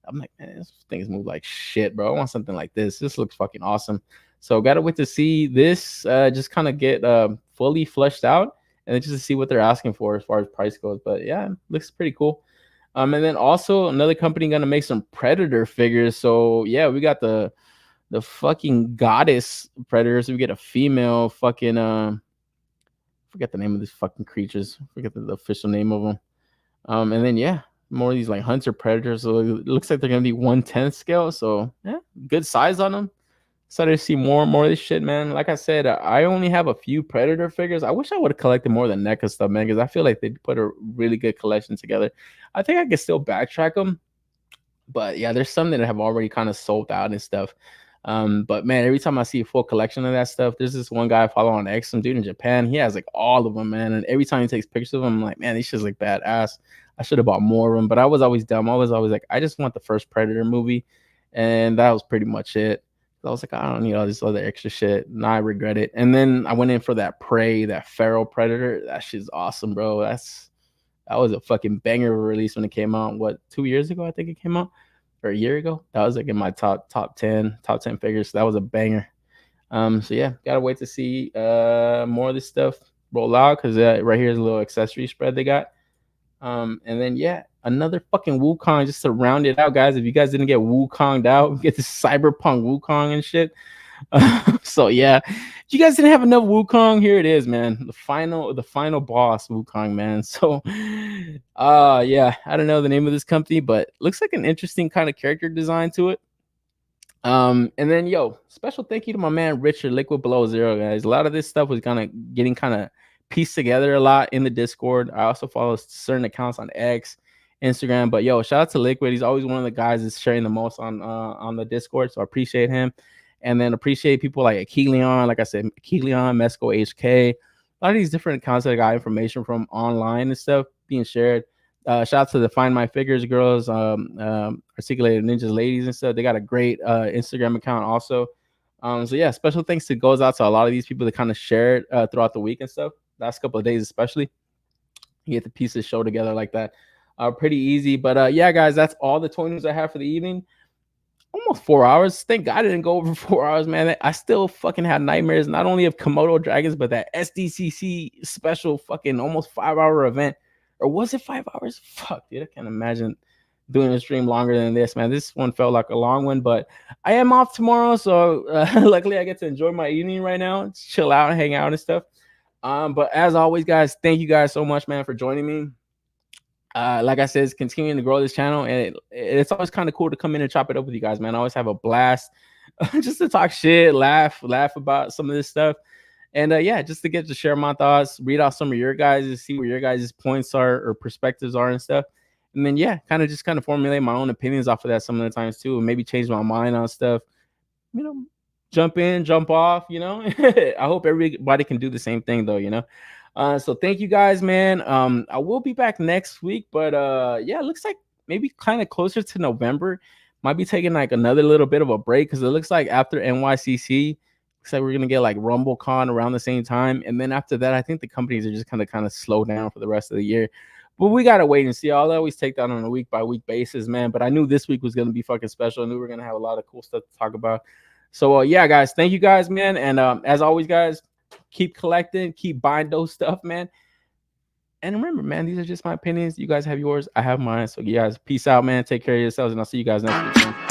I'm like, man, this thing's move like shit, bro. I want something like this. This looks fucking awesome. So gotta wait to see this just kind of get fully fleshed out, and then just to see what they're asking for as far as price goes. But yeah, looks pretty cool. And then also another company gonna make some Predator figures. So yeah, we got the fucking goddess Predator. So we get a female fucking forget the name of these fucking creatures. Forget the official name of them. And then yeah, more of these like hunter predators. So it looks like they're gonna be 1/10 scale. So yeah, good size on them. Started to see more and more of this shit, man. Like I said, I only have a few Predator figures. I wish I would have collected more than NECA stuff, man, because I feel like they put a really good collection together. I think I could still backtrack them, but yeah, there's some that have already kind of sold out and stuff. But man, every time I see a full collection of that stuff, there's this one guy I follow on X, some dude in Japan. He has like all of them, man. And every time he takes pictures of them, I'm like, man, these shit's like badass. I should have bought more of them, but I was always dumb. I was always like, I just want the first Predator movie, and that was pretty much it. I was like, I don't need all this other extra shit. Now I regret it. And then I went in for that Prey, that feral Predator. That shit's awesome, bro. That was a fucking banger release when it came out. What, 2 years ago? I think it came out, or a year ago. That was like in my top 10 figures. So that was a banger. So yeah, gotta wait to see more of this stuff roll out, because right here's a little accessory spread they got. And then yeah, another fucking Wukong just to round it out, guys. If you guys didn't get Wukonged out, we get this cyberpunk Wukong and shit. So yeah, if you guys didn't have enough Wukong, here it is, man. The final boss Wukong, man. So yeah, I don't know the name of this company, but looks like an interesting kind of character design to it. And then special thank you to my man Richard, Liquid Below Zero, guys. A lot of this stuff was getting kind of pieced together a lot in the Discord. I also follow certain accounts on X, Instagram, but shout out to Liquid. He's always one of the guys that's sharing the most on the Discord, so I appreciate him. And then appreciate people like Achilleon, like I said, Achilleon, Mezco HK, a lot of these different accounts that I got information from online and stuff being shared. Shout out to the Find My Figures girls, Articulated Ninjas ladies and stuff. They got a great Instagram account also. So yeah, special thanks goes out to a lot of these people that kind of shared throughout the week and stuff. Last couple of days especially, you get the pieces show together like that. Pretty easy. But yeah, guys, that's all the toy news I have for the evening. Almost 4 hours. Thank God I didn't go over 4 hours, man. I still fucking had nightmares, not only of Komodo dragons, but that SDCC special fucking almost 5-hour event. Or was it 5 hours? Fuck, dude, I can't imagine doing a stream longer than this, man. This one felt like a long one, but I am off tomorrow, so luckily I get to enjoy my evening right now, chill out, hang out and stuff. But as always, guys, thank you guys so much, man, for joining me. Like I said, it's continuing to grow this channel, and it's always kind of cool to come in and chop it up with you guys, man. I always have a blast just to talk shit, laugh about some of this stuff. And yeah, just to get to share my thoughts, read out some of your guys, see where your guys' points are or perspectives are and stuff. And then yeah, kind of formulate my own opinions off of that some of the times too, and maybe change my mind on stuff. jump in, jump off, you know. I hope everybody can do the same thing though, you know. So thank you guys, man. I will be back next week, but yeah, it looks like maybe kind of closer to November. Might be taking like another little bit of a break because it looks like after NYCC, looks like we're gonna get like RumbleCon around the same time, and then after that, I think the companies are just kind of slow down for the rest of the year. But we gotta wait and see. I'll always take that on a week by week basis, man. But I knew this week was gonna be fucking special. I knew we were gonna have a lot of cool stuff to talk about. So yeah, guys, thank you guys, man. And as always, guys, keep collecting, keep buying those stuff, man. And remember, man, these are just my opinions. You guys have yours, I have mine. So you guys, peace out, man. Take care of yourselves, and I'll see you guys next week, man.